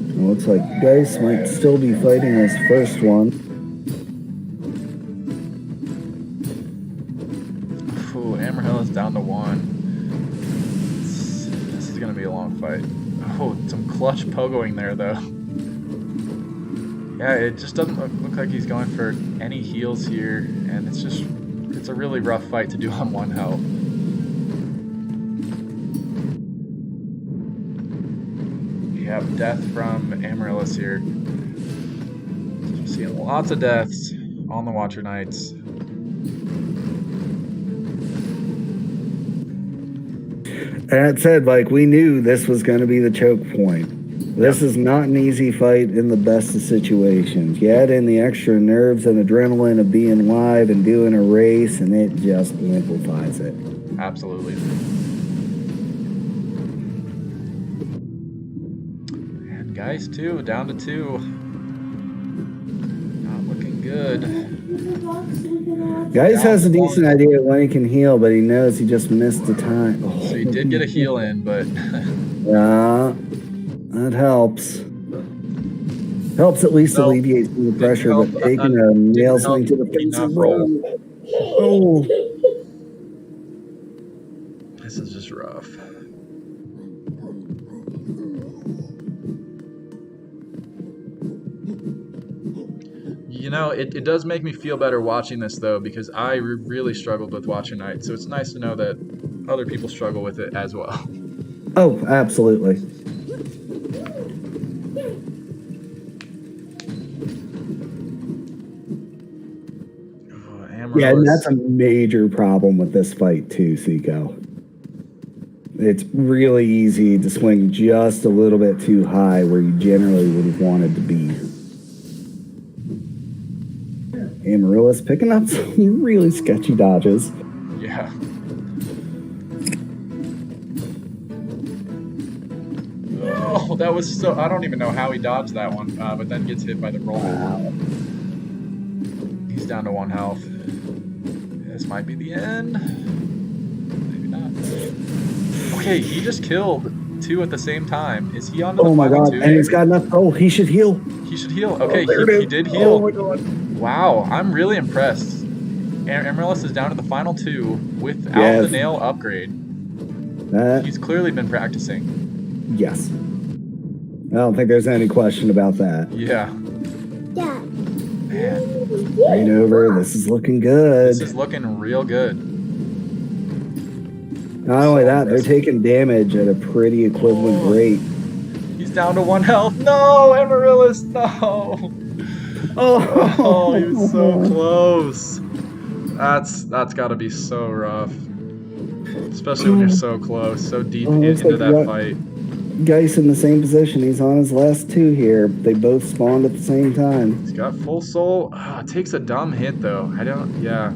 It looks like Geis might still be fighting his first one. Ooh, Amaryllis down to 1. This is going to be a long fight. Oh, some clutch pogoing there, though. Yeah, it just doesn't look like he's going for any heals here, and it's a really rough fight to do on 1 health. We have death from Amaryllis here. We're seeing lots of deaths on the Watcher Nights. That said, like, we knew this was going to be the choke point. This is not an easy fight in the best of situations. You add in the extra nerves and adrenaline of being live and doing a race, and it just amplifies it. Absolutely. And Geis, too, down to 2. Not looking good. Geis has a decent idea of when he can heal, but he knows he just missed the time. Oh. So he did get a heal in, but... Yeah, that helps. Helps at least No, alleviate some of the didn't pressure, help. but taking a Didn't nail help. swing to the face Enough, and bro. roll. Oh, This is just rough. It does make me feel better watching this, though, because I really struggled with Watcher Night. So it's nice to know that other people struggle with it as well. oh, absolutely. Oh, Yeah, and that's Amaryllis. a major problem with this fight too, Seiko. It's really easy to swing just a little bit too high where you generally would have wanted to be. Amaryllis picking up some really sketchy dodges. Yeah. Oh, that was so. I don't even know how he dodged that one, but then gets hit by the roll. Wow. He's down to 1 health. This might be the end. Maybe not. Okay, he just killed 2 at the same time. Is he on to the Oh my final god, 2 and here? he's got enough. Oh, he should heal. He should heal. Okay, there it he is. did Oh heal. my god. Wow, I'm really impressed. Amaryllis is down to the final 2 without Yes. the nail upgrade. He's clearly been practicing. Yes. I don't think there's any question about that. Yeah. Yeah. Man, Right over. This is looking good. this is looking real good. Not only that, they're taking damage at a pretty equivalent rate. He's down to 1 health. No, Amaryllis, no. Oh, he was so close. That's got to be so rough. Especially when you're so close, so deep into that fight. Geis in the same position. He's on his last 2 here. They both spawned at the same time. He's got full soul. Takes a dumb hit, though. Yeah.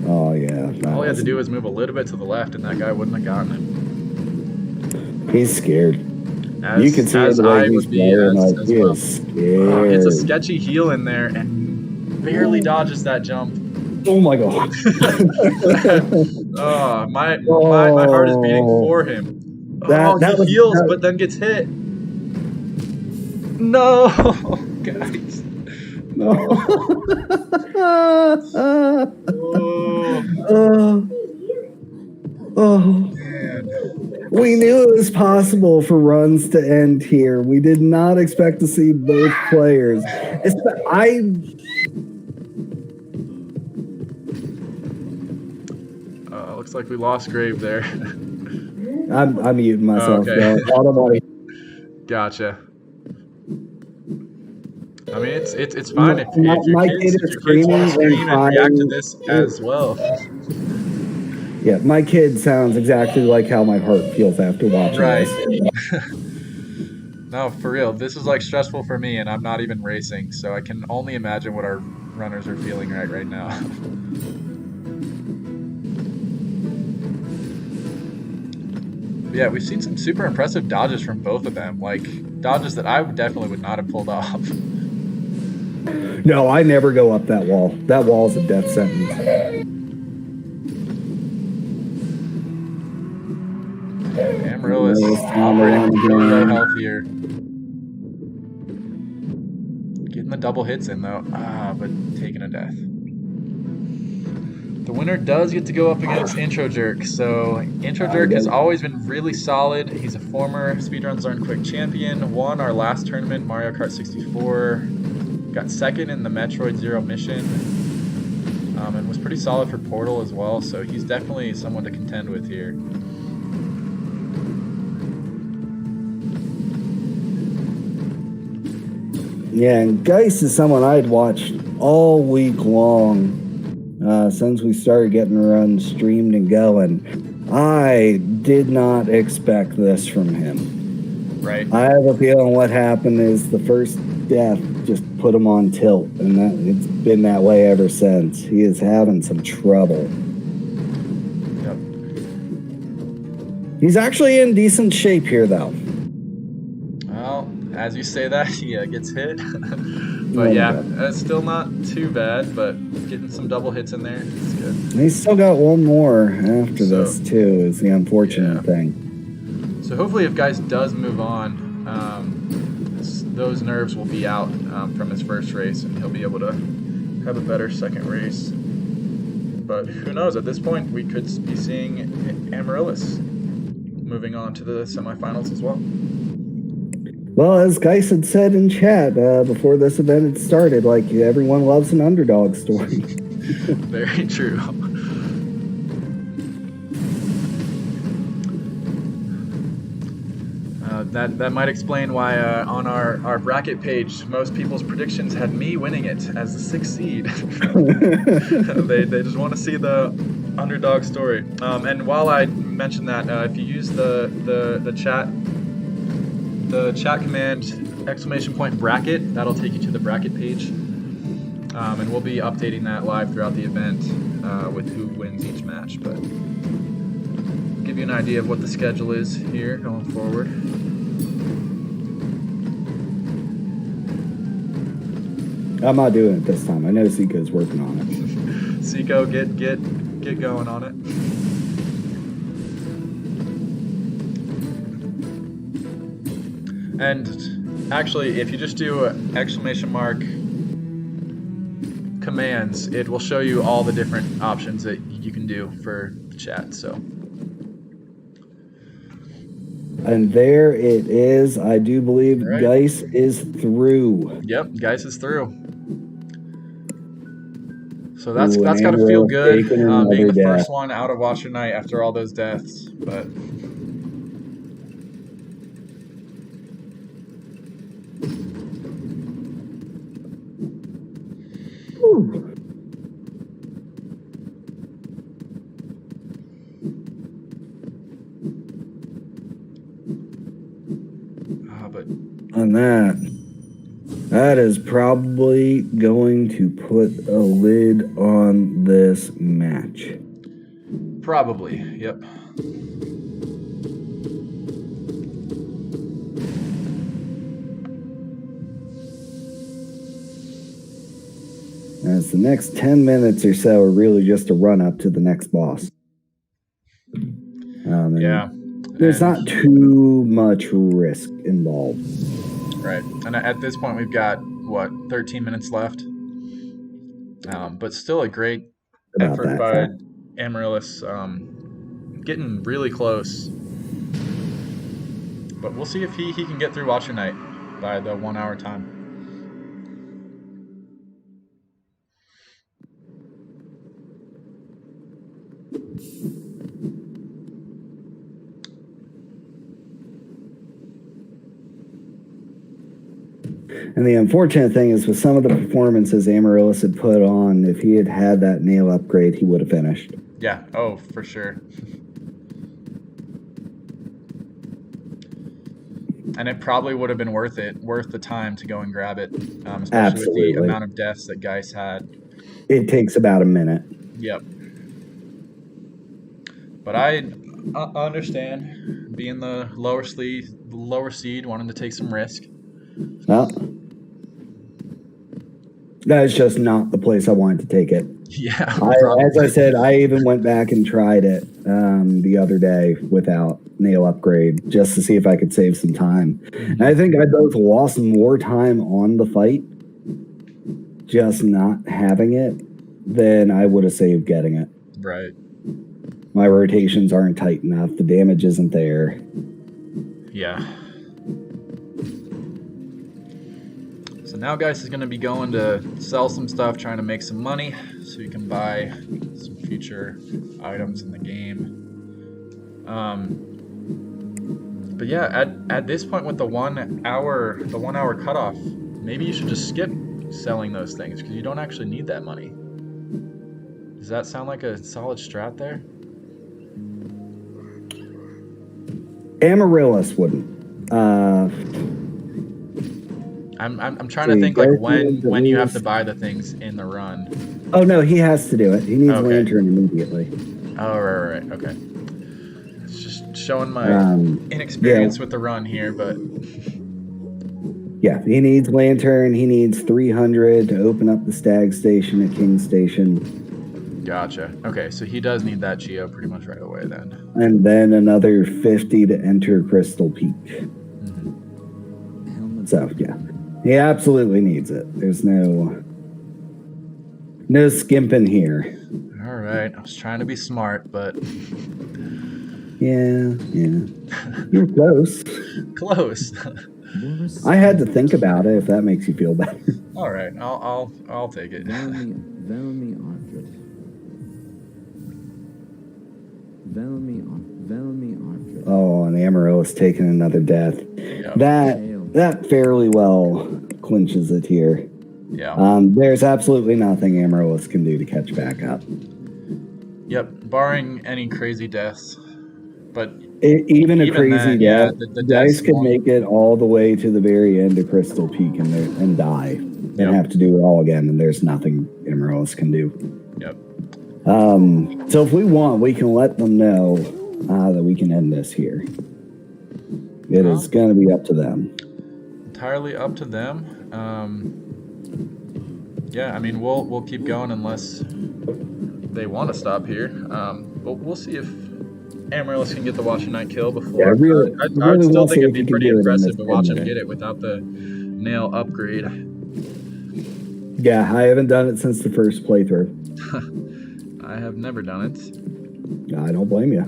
Oh yeah. All he had to do was move a little bit to the left, and that guy wouldn't have gotten him. He's scared. You can see as the way I he's would be playing, as, like, as he well. is scared. Gets a sketchy heal in there and barely dodges that jump. Oh my god. My heart is beating for him. He heals, but then gets hit. No, guys. No. Man. We knew it was possible for runs to end here. We did not expect to see both players. Looks like we lost Grave there. I'm muting myself. Okay. Gotcha. I mean, it's fine if your kids want to scream and react to this as well. Yeah, my kid sounds exactly like how my heart feels after watching this. No, for real. This is like stressful for me, and I'm not even racing, so I can only imagine what our runners are feeling right now. Yeah, we've seen some super impressive dodges from both of them, like dodges that I definitely would not have pulled off. No, I never go up that wall. That wall's a death sentence. Amaryllis operating really low health here. Getting the double hits in though, but taking a death. The winner does get to go up against Intro Jerk. So Intro Jerk has always been really solid. He's a former Speedruns Learn Quick champion, won our last tournament, Mario Kart 64, got second in the Metroid Zero mission, and was pretty solid for Portal as well. So he's definitely someone to contend with here. Yeah, and Geis is someone I'd watched all week long since we started getting runs streamed and going. I did not expect this from him. Right. I have a feeling what happened is the first death just put him on tilt, and it's been that way ever since. He is having some trouble. Yep. He's actually in decent shape here, though. Well, as you say that, he gets hit. But yeah, it's still not too bad, but getting some double hits in there is good. He's still got one more after this, too, is the unfortunate thing. So hopefully if Geis does move on, those nerves will be out from his first race, and he'll be able to have a better second race. But who knows? At this point, we could be seeing Amaryllis moving on to the semifinals as well. Well, as Geis had said in chat before this event had started, like, everyone loves an underdog story. Very true. That might explain why on our bracket page, most people's predictions had me winning it as the 6th seed. They just want to see the underdog story. And while I mentioned that, if you use the chat command ! Bracket, that'll take you to the bracket page. And we'll be updating that live throughout the event with who wins each match. But give you an idea of what the schedule is here going forward. I'm not doing it this time. I know Seiko's working on it. Seiko, get going on it. And actually, if you just do ! Commands, it will show you all the different options that you can do for the chat. So. And there it is. I do believe Right. Geis is through. Yep, Geis is through. So that's got to feel good, being the first one out of Watcher Night after all those deaths. But on that is probably going to put a lid on this match. Probably, yep. As the next 10 minutes or so are really just a run up to the next boss. Yeah. There's not too much risk involved. Right. And at this point, we've got, 13 minutes left? But still a great effort by Amaryllis, getting really close. But we'll see if he can get through Watcher Night by the 1 hour time. And the unfortunate thing is, with some of the performances Amaryllis had put on, if he had had that nail upgrade, he would have finished. Yeah, oh, for sure. And it probably would have been worth the time to go and grab it, especially Absolutely. with the amount of deaths that Geis had. It takes about a minute. Yep. But I understand being the lower seed, wanting to take some risk. Well, that is just not the place I wanted to take it. Yeah. As I said, I even went back and tried it the other day without nail upgrade just to see if I could save some time. And I think I both lost more time on the fight just not having it than I would have saved getting it. Right. My rotations aren't tight enough. The damage isn't there. Yeah. So now Geis is going to be going to sell some stuff, trying to make some money so he can buy some future items in the game. But yeah, at this point with the 1 hour cutoff, maybe you should just skip selling those things because you don't actually need that money. Does that sound like a solid strat there? Amaryllis wouldn't. I'm trying to think like when you have to buy the things in the run. Oh no, he has to do it. He needs Lantern immediately. Oh right, okay. It's just showing my inexperience with the run here, but yeah, he needs Lantern. He needs 300 to open up the Stag Station at King Station. Gotcha. Okay, so he does need that Geo pretty much right away then. And then another 50 to enter Crystal Peak. So yeah, he absolutely needs it. There's no skimping here. All right, I was trying to be smart, but Yeah. You're close. close. I had to think about it. If that makes you feel better. All right, I'll take it. Oh, and Amarillo's taking another death. Yep. That fairly well clinches it here. Yeah. There's absolutely nothing Amarillo can do to catch back up. Yep, barring any crazy deaths. But Even a crazy then, death, yeah, the Dice deaths could won't. make it all the way to the very end of Crystal Peak and die, and Yep. have to do it all again, and there's nothing Amarillo can do. Yep. So if we want, we can let them know that we can end this here. It is going to be up to them. Entirely up to them. Yeah, I mean, we'll keep going unless they want to stop here. But we'll see if Amaryllis can get the Watch and Night kill before. Yeah, I would still think see it'd if be you can pretty do it in impressive this to watch him minute. get it without the nail upgrade. Yeah, I haven't done it since the first playthrough. I have never done it. I don't blame you.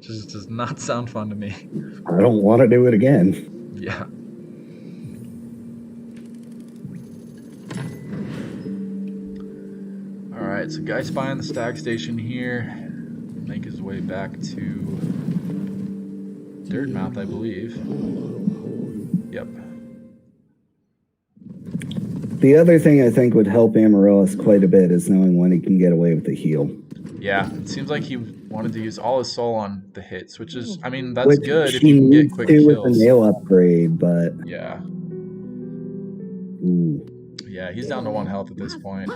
Just does not sound fun to me. I don't want to do it again. Yeah. Alright, so Guy Spy on the stag station here. Make his way back to Dirtmouth, I believe. Yep. The other thing I think would help Amaryllis quite a bit is knowing when he can get away with the heal. Yeah, it seems like he wanted to use all his soul on the hits, which is, I mean, that's good if he you can get needs quick to kills. with the nail upgrade, but Yeah. ooh. Yeah, he's down to 1 health at this point.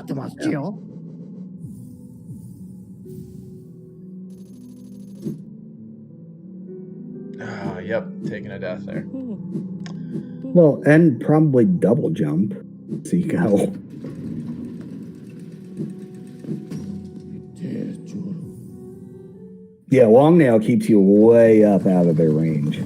Yep, taking a death there. Well, and probably double jump. So you go. Yeah, long nail keeps you way up out of their range.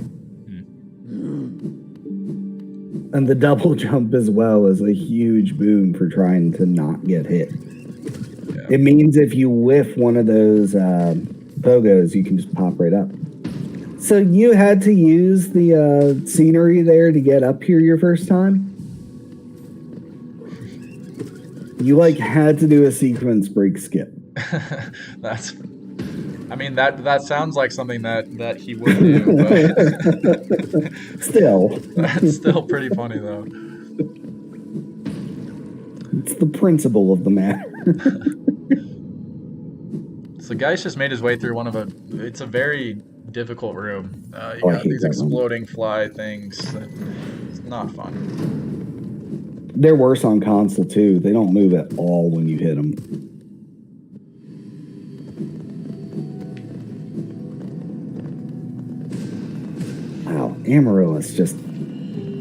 And the double jump as well is a huge boon for trying to not get hit. Yeah. It means if you whiff one of those pogos, you can just pop right up. So you had to use the scenery there to get up here your first time? You had to do a sequence break skip. That's, I mean, that sounds like something that he would do, but Still. That's still pretty funny though. It's the principle of the matter. So Geist just made his way through it's a very difficult room. You got these exploding fly things. It's not fun. They're worse on console too. They don't move at all when you hit them. Wow, Amaryllis just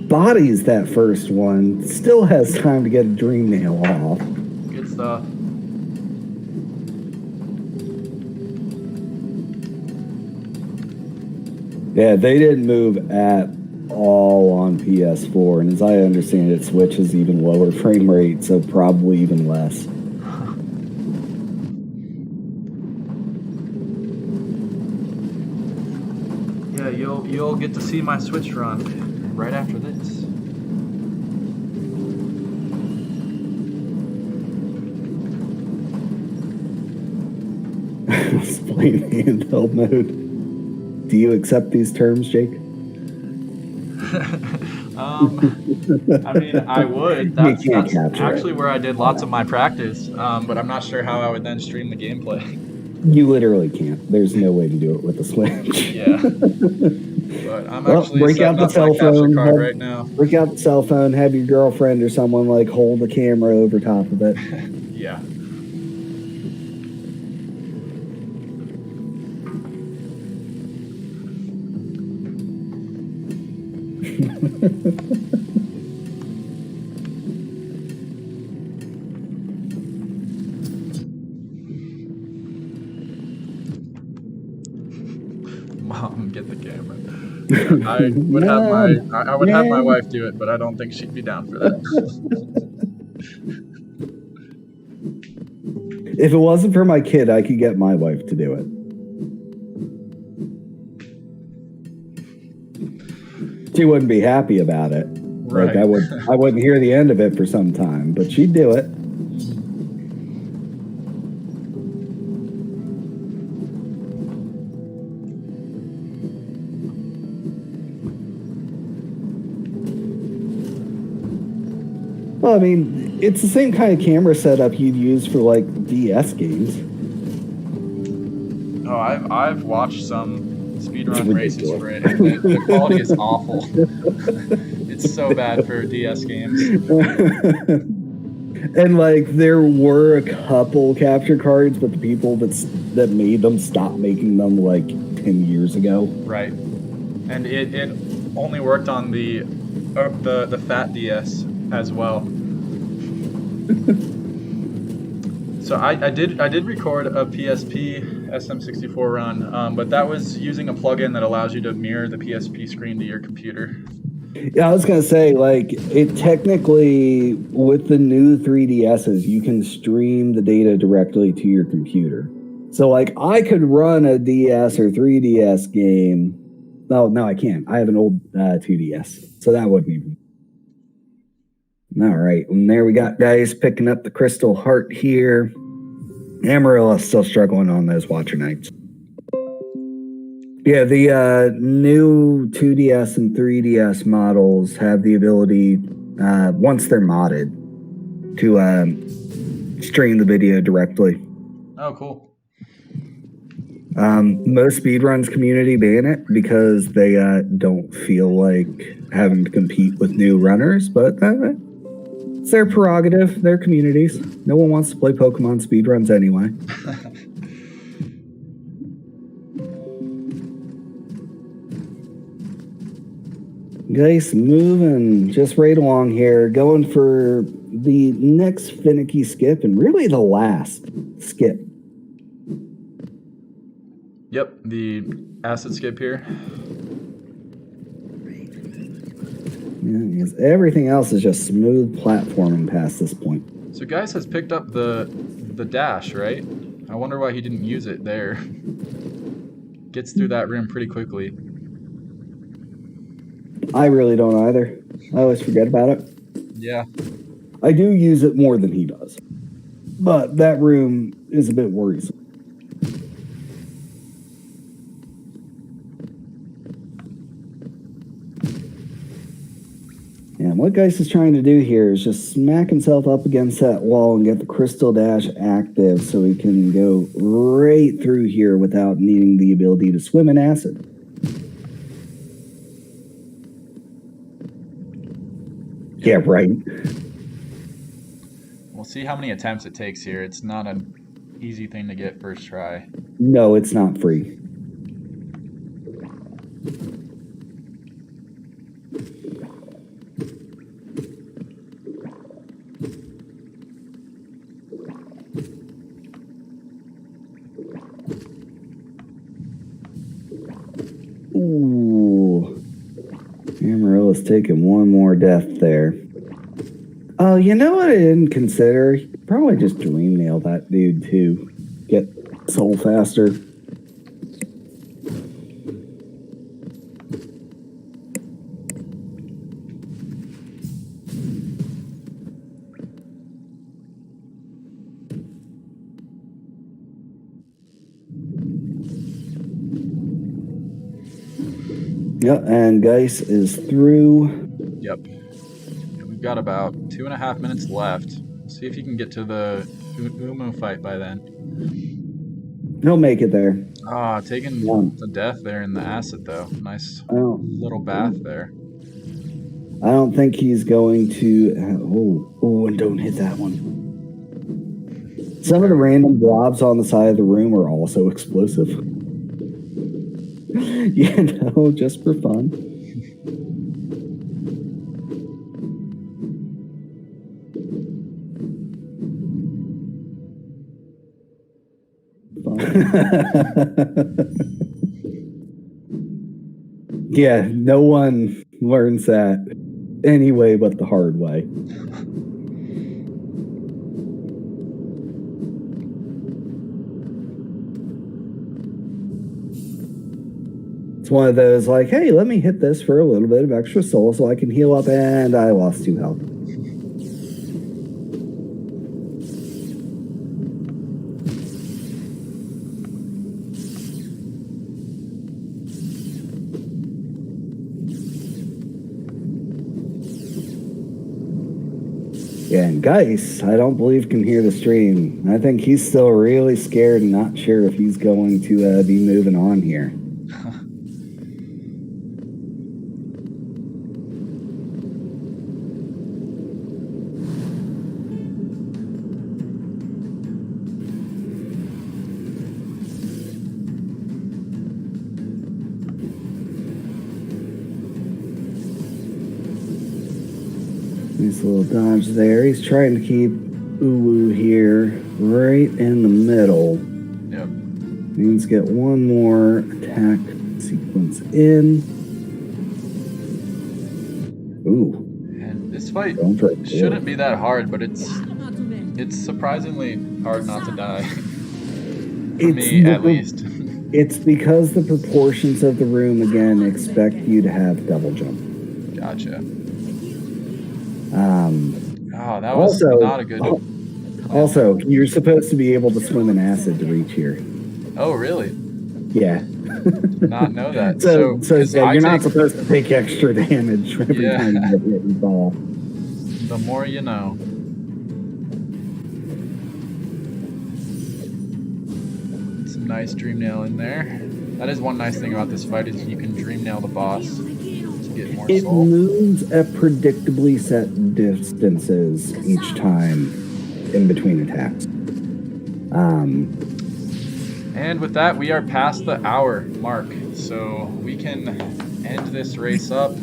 bodies that first one. Still has time to get a dream nail off. Good stuff. Yeah, they didn't move at all on PS4, and as I understand it, Switch is even lower frame rate, so probably even less. Yeah, you'll get to see my Switch run right after this. Explain handheld mode. Do you accept these terms, Jake? I mean, I would. That's actually where I did lots of my practice, but I'm not sure how I would then stream the gameplay. You literally can't. There's no way to do it with a Switch. Yeah. But I'm actually break out the cell phone right now. Break out the cell phone, have your girlfriend or someone hold the camera over top of it. Yeah. Mom, get the camera. I would have Mom, I would have my Dad. wife do it, but I don't think she'd be down for that. If it wasn't for my kid, I could get my wife to do it. She wouldn't be happy about it. Right. Like I wouldn't hear the end of it for some time, but she'd do it. Well, I mean, it's the same kind of camera setup you'd use for like DS games. Oh, I've watched some speedrun races ridiculous. for it, and the quality is awful. It's so bad for DS games. And like there were a couple capture cards, but the people that made them stopped making them like 10 years ago. Right. And it only worked on the fat DS as well. So I did record a PSP SM64 run, but that was using a plugin that allows you to mirror the PSP screen to your computer. Yeah, I was gonna say, like, it technically with the new 3DSs, you can stream the data directly to your computer. So, like, I could run a DS or 3DS game. No, I can't. I have an old 2DS, so that wouldn't even. All right, and there we got guys picking up the Crystal Heart here. Amarillo's still struggling on those Watcher Nights. Yeah, the new 2DS and 3DS models have the ability, once they're modded, to stream the video directly. Oh, cool. Most speedruns community ban it because they don't feel like having to compete with new runners, but it's their prerogative, their communities. No one wants to play Pokemon speedruns anyway. Guys, moving just right along here, going for the next finicky skip and really the last skip. Yep, the acid skip here. Yeah, because everything else is just smooth platforming past this point. So Geis has picked up the dash, right? I wonder why he didn't use it there. Gets through that room pretty quickly. I really don't either. I always forget about it. Yeah. I do use it more than he does. But that room is a bit worrisome. And what Geis is trying to do here is just smack himself up against that wall and get the Crystal Dash active so he can go right through here without needing the ability to swim in acid. Yeah, right. We'll see how many attempts it takes here. It's not an easy thing to get first try. No, it's not free. Ooh. Amarilla's taking one more death there. Oh, you know what I didn't consider? He probably just dream nail that dude too. Get soul faster. Yep, and Geis is through. Yep. We've got about 2.5 minutes left. See if you can get to the Umu fight by then. He'll make it there. Ah, taking the death there in the acid though. Nice little bath there. I don't think he's going to. And don't hit that one. Some of the random blobs on the side of the room are also explosive. You know, just for fun. Yeah, no one learns that anyway but the hard way. It's one of those like, hey, let me hit this for a little bit of extra soul so I can heal up, and I lost 2 health. Yeah, and Geis, I don't believe can hear the stream. I think he's still really scared and not sure if he's going to be moving on here. Nice little dodge there. He's trying to keep Uwu here right in the middle. Yep. Needs to get one more attack sequence in. Ooh. And this fight shouldn't be that hard, but it's surprisingly hard not to die. For me, at least. It's because the proportions of the room, again, expect you to have double jump. Gotcha. Oh, that was also not a good. Also, you're supposed to be able to swim in acid to reach here. Oh, really? Yeah. Not know that. So yeah, you're not supposed to take extra damage every time you get hit and fall. The more you know. Some nice dream nail in there. That is one nice thing about this fight is you can dream nail the boss. Get more it soul. Moves at predictably set distances each time in between attacks. And with that, we are past the hour mark, so we can end this race up.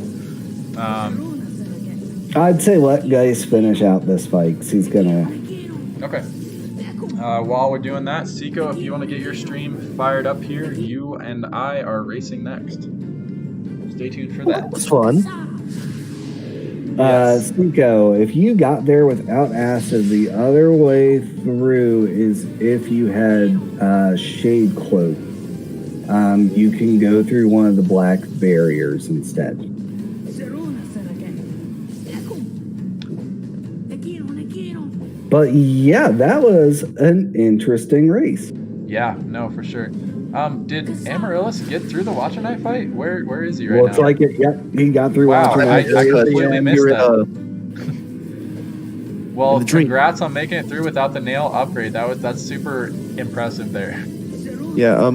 I'd say let Geis finish out this fight, because he's gonna. Okay. While we're doing that, Seiko, if you want to get your stream fired up here, you and I are racing next. Stay tuned for that. That's fun. Yes. Seiko, if you got there without acid, the other way through is if you had Shade Cloak. You can go through one of the black barriers instead. But yeah, that was an interesting race. Yeah, no, for sure. Did Amaryllis get through the Watcher Knight fight? Where is he right now? Well, it's like it. Yep, he got through. Wow, Watcher I Knight. completely missed that. Well, dream. Congrats on making it through without the nail upgrade. That's super impressive there. Yeah.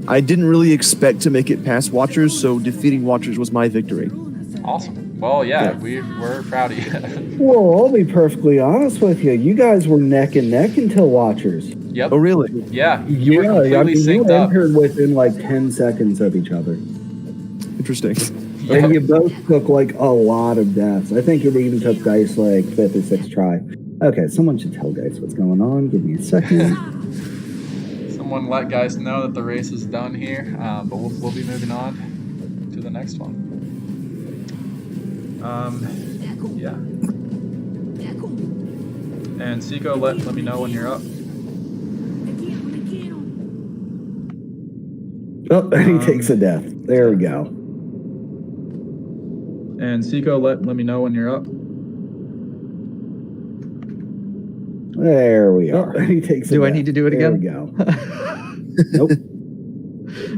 I didn't really expect to make it past Watchers, so defeating Watchers was my victory. Awesome. Well, yeah. We're proud of you. Well, I'll be perfectly honest with you. You guys were neck and neck until Watchers. Yep. Oh, really? Yeah. You were completely synced you up. entered within like 10 seconds of each other. Interesting. Yep. And you both took like a lot of deaths. I think it even took Geis like 5th or 6th try. Okay, someone should tell Geis what's going on. Give me a second. Someone let guys know that the race is done here, but we'll be moving on to the next one. Yeah. And Seiko, let me know when you're up. Oh, he takes a death. There we go. And Seiko, let me know when you're up. There we are. He takes a Do death. I need to do it there again? There we go. Nope.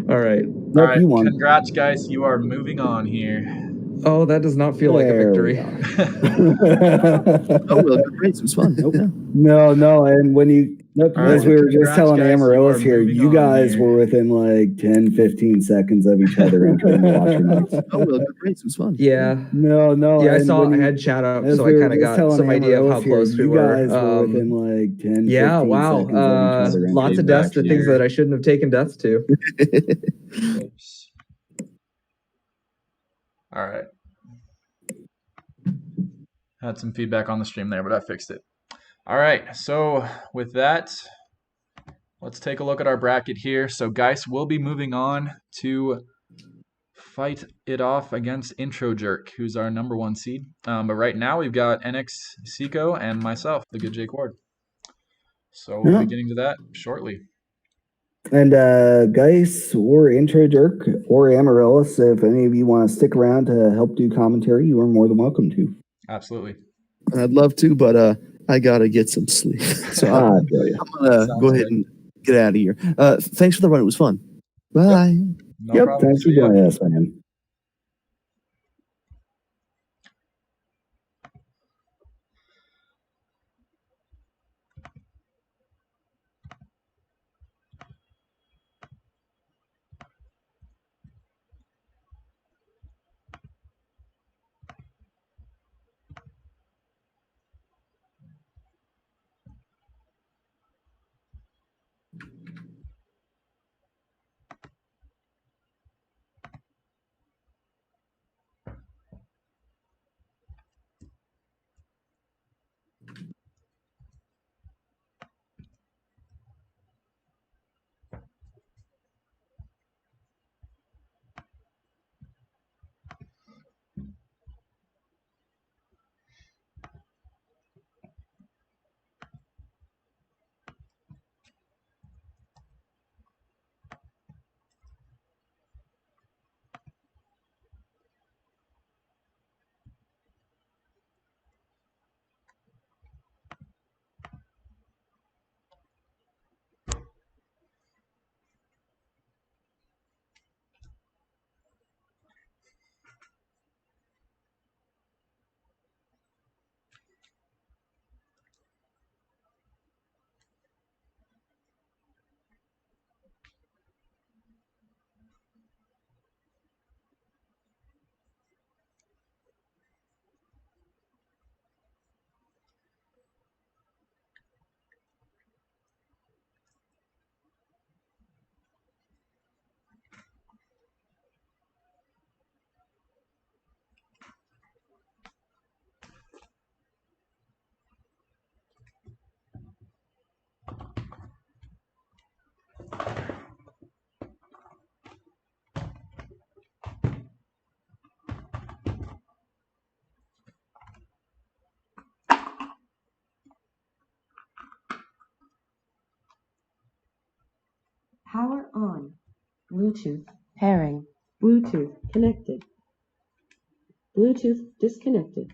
All right. Nope, All right, you won. Congrats, guys. You are moving on here. Oh, that does not feel like a victory. Oh, well, good race. It was fun. Nope. Yeah. No, and when you, All as right, we were just congrats, telling guys, Amaryllis you are here, moving you on guys here. were within like 10, 15 seconds of each other entering the Watcher Knights. Oh, well, good race. It was fun. Yeah. No. Yeah, I and saw when I you- had chat up, as so we I were kind of just got telling some idea of how Amaryllis close here, we you were. guys were within like 10, Yeah, 15 wow. seconds of each other Lots entering of the deaths to Watcher things Knights. that I shouldn't have taken deaths to. Oops. All right. Had some feedback on the stream there, but I fixed it. All right, so with that, let's take a look at our bracket here. So Geis will be moving on to fight it off against Intro Jerk, who's our number 1 seed. But right now we've got NX Seco and myself, the good Jake Ward. So we'll be getting to that shortly. And Geis or Intro Jerk or Amaryllis, if any of you want to stick around to help do commentary, you are more than welcome to. Absolutely. I'd love to, but I gotta get some sleep. So I'm gonna go ahead and get out of here. Thanks for the run. It was fun. Bye. Yep. No problem. Thanks for See ya. joining us, man. Power on. Bluetooth pairing. Bluetooth connected. Bluetooth disconnected.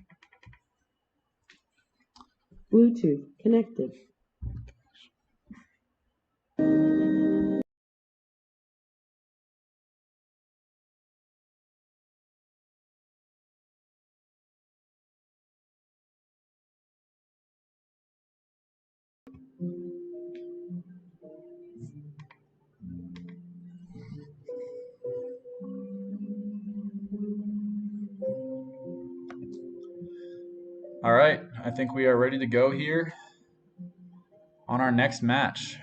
Bluetooth connected. All right. I think we are ready to go here on our next match.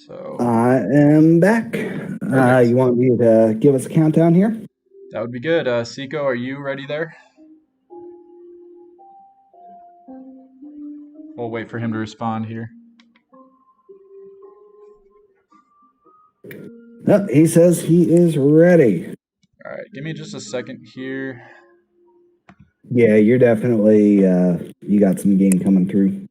So I am back. You want me to give us a countdown here? that would be good. Seco, are you ready there? We'll wait for him to respond here. No, he says he is ready. All right. Give me just a second here. Yeah, you're definitely you got some game coming through.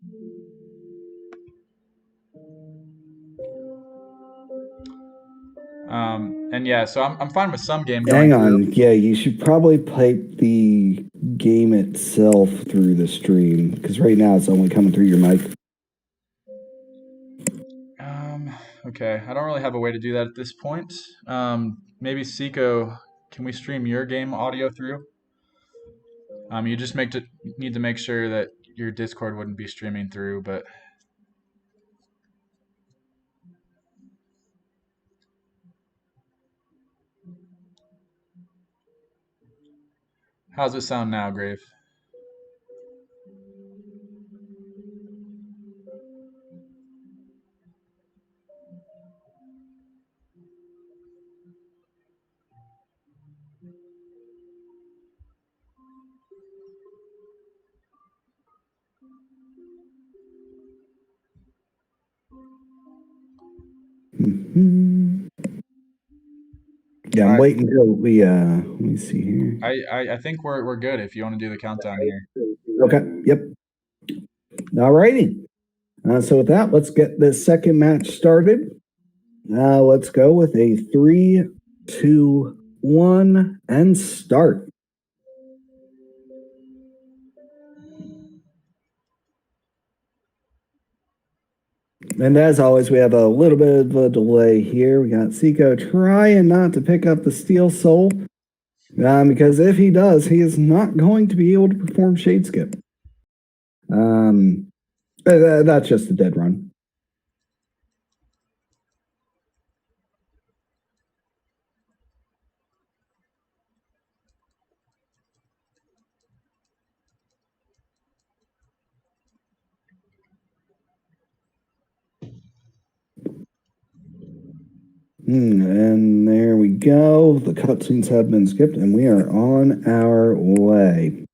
And yeah, so I'm fine with some game going Hang on. through. Yeah, you should probably pipe the game itself through the stream because right now it's only coming through your mic. Okay. I don't really have a way to do that at this point. Maybe Seco, can we stream your game audio through? You just need to make sure that your Discord wouldn't be streaming through, but how's it sound now, Grave? Yeah, I'm All right. waiting until we let me see here. I think we're good if you want to do the countdown here. Okay, yep. All righty. So with that, let's get this second match started. Let's go with a 3, 2, 1, and start. And as always, we have a little bit of a delay here. We got Seiko trying not to pick up the Steel Soul. Because if he does, he is not going to be able to perform Shade Skip. That's just a dead run. And there we go. The cutscenes have been skipped, and we are on our way.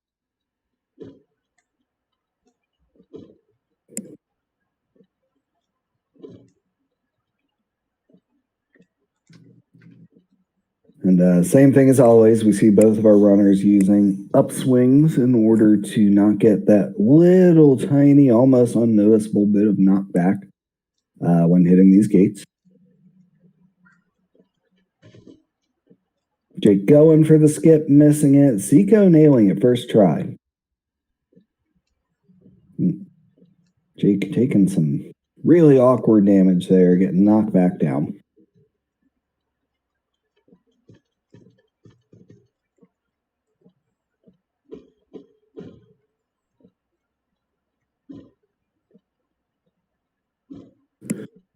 And same thing as always, we see both of our runners using upswings in order to not get that little tiny, almost unnoticeable bit of knockback when hitting these gates. Jake going for the skip, missing it. Seiko nailing it first try. Jake taking some really awkward damage there, getting knocked back down.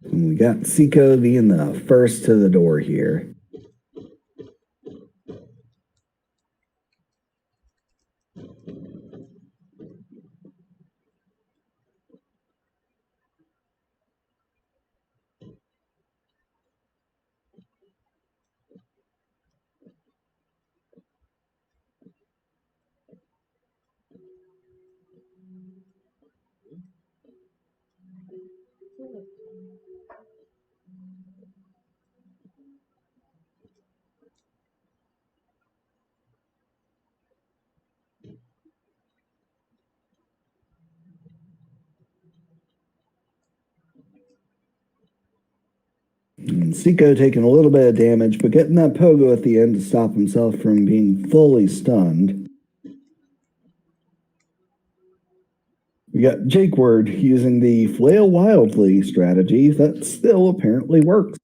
And we got Seiko being the first to the door here. And Seiko taking a little bit of damage, but getting that pogo at the end to stop himself from being fully stunned. We got Jake Word using the flail wildly strategy that still apparently works.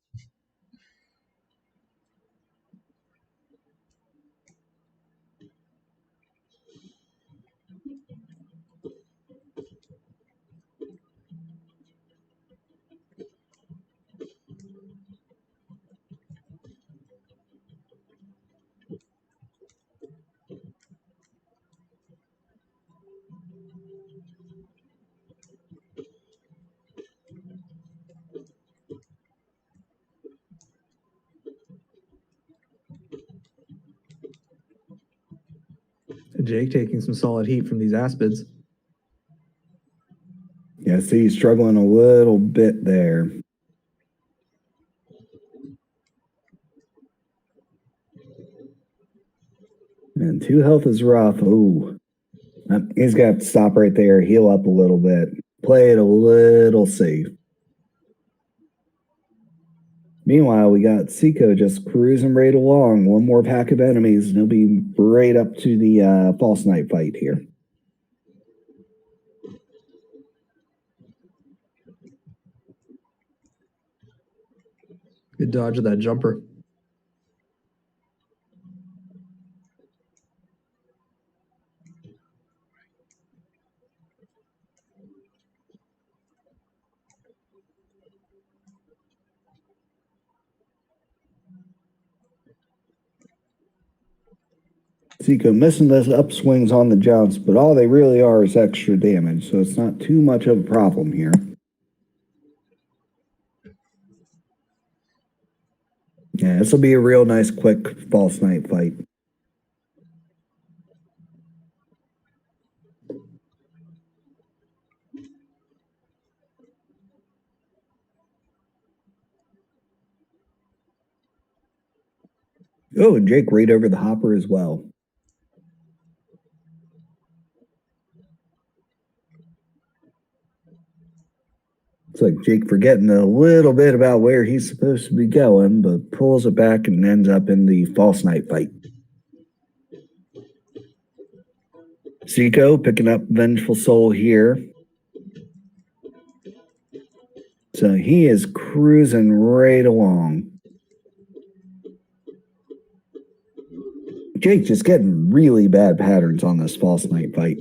Jake taking some solid heat from these aspids. Yeah, see, he's struggling a little bit there. And 2 health is rough. Ooh. He's got to stop right there, heal up a little bit, play it a little safe. Meanwhile, we got Seiko just cruising right along. One more pack of enemies, and he'll be right up to the false knight fight here. Good dodge of that jumper. Seiko missing those upswings on the jumps, but all they really are is extra damage, so it's not too much of a problem here. Yeah, this will be a real nice, quick false knight fight. Oh, and Jake right over the hopper as well. It's like Jake forgetting a little bit about where he's supposed to be going, but pulls it back and ends up in the false knight fight. Seiko picking up Vengeful Soul here. So he is cruising right along. Jake just getting really bad patterns on this false knight fight.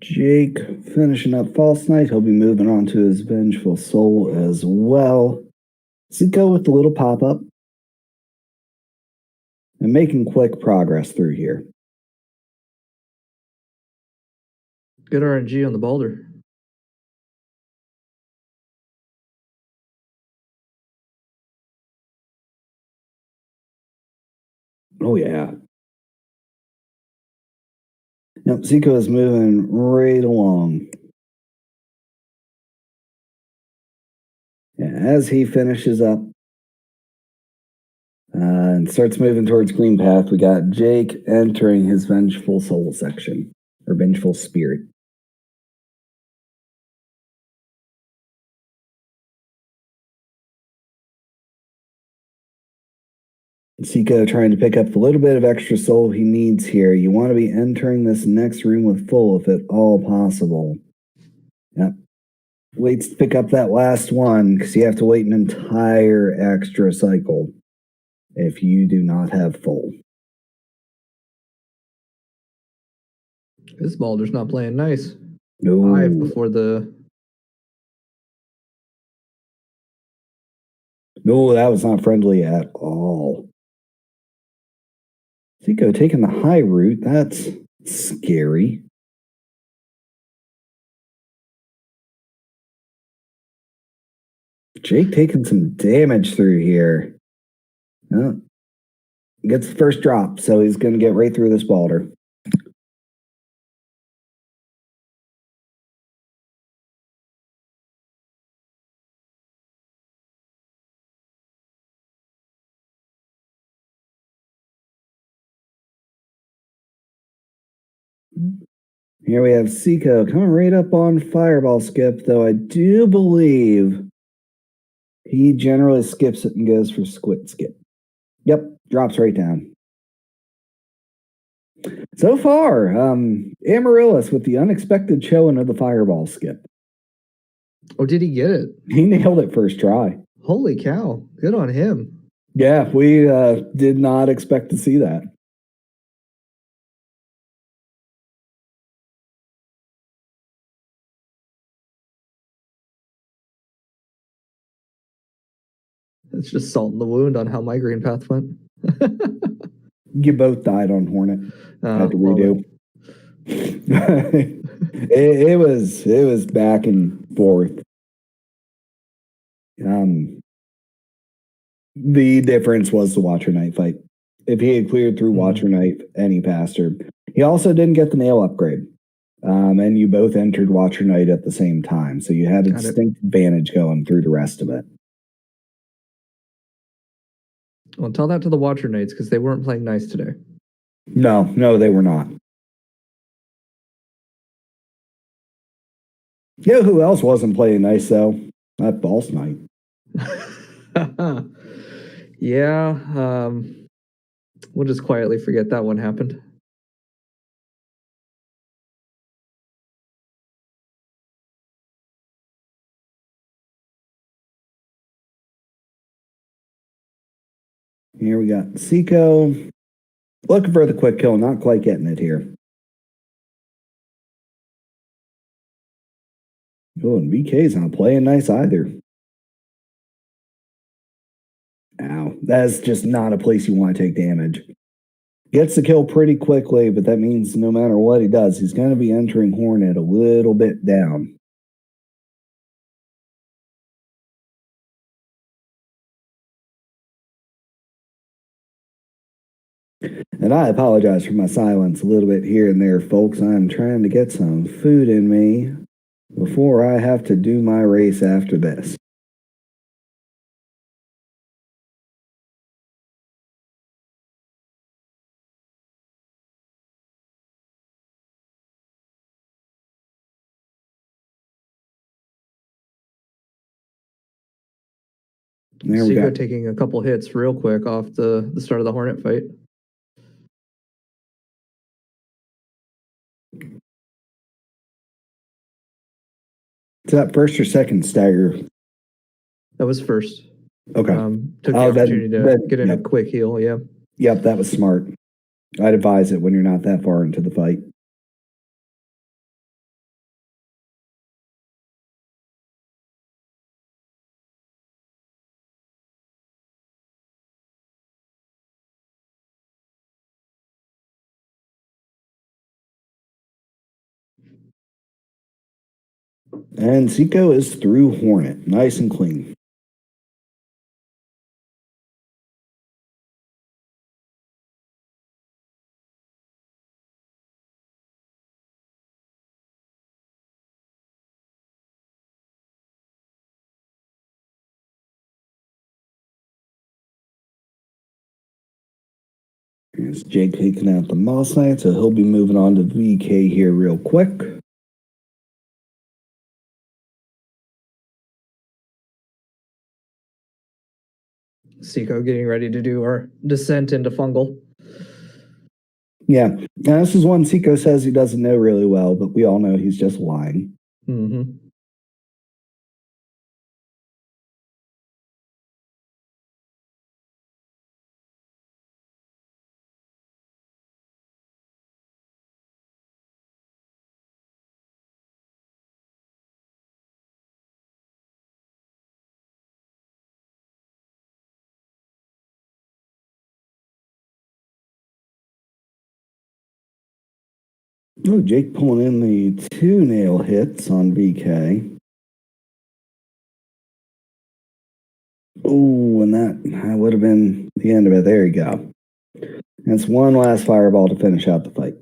Jake finishing up False Knight. He'll be moving on to his Vengeful Soul as well. Seiko with the little pop-up. And making quick progress through here. Good RNG on the Balder. Oh, yeah. Yep, Seiko is moving right along. As he finishes up and starts moving towards Green Path, we got Jake entering his Vengeful Soul section, or Vengeful Spirit. Seiko trying to pick up the little bit of extra soul he needs here. You want to be entering this next room with full if at all possible. Yep. Waits to pick up that last one because you have to wait an entire extra cycle if you do not have full. This Balder's not playing nice. No. 5 before the... No, that was not friendly at all. Seiko taking the high route. That's scary. Jake taking some damage through here. Oh, gets the first drop, so he's going to get right through this Balder. Here we have Seiko coming right up on Fireball Skip, though I do believe he generally skips it and goes for Squid Skip. Yep, drops right down. So far, Amaryllis with the unexpected showing of the Fireball Skip. Oh, did he get it? He nailed it first try. Holy cow. Good on him. Yeah, we did not expect to see that. It's just salt in the wound on how my Green Path went. You both died on Hornet. Had to redo. it was back and forth. The difference was the Watcher Knight fight. If he had cleared through Watcher Knight any faster, he also didn't get the nail upgrade. And you both entered Watcher Knight at the same time, so you had a distinct advantage going through the rest of it. Well, tell that to the Watcher Knights because they weren't playing nice today. No, they were not. You know who else wasn't playing nice, though? That False Knight. Yeah, we'll just quietly forget that one happened. Here we got Seiko looking for the quick kill, not quite getting it here. Oh, and VK's not playing nice either. Ow, that's just not a place you want to take damage. Gets the kill pretty quickly, but that means no matter what he does, he's going to be entering Hornet a little bit down. And I apologize for my silence a little bit here and there, folks. I'm trying to get some food in me before I have to do my race after this. There we Seiko go. taking a couple hits real quick off the start of the Hornet fight. Is that first or second stagger? That was first. Okay. Took the opportunity to get in a quick heal. Yeah. Yep, that was smart. I'd advise it when you're not that far into the fight. And Zico is through Hornet, nice and clean. Here's Jake taking out the Moss Knight, so he'll be moving on to VK here real quick. Seiko getting ready to do our descent into fungal. Yeah, now this is one Seiko says he doesn't know really well, but we all know he's just lying. Mm-hmm. Oh, Jake pulling in the 2 nail hits on VK. Oh, and that would have been the end of it. There you go. That's one last fireball to finish out the fight.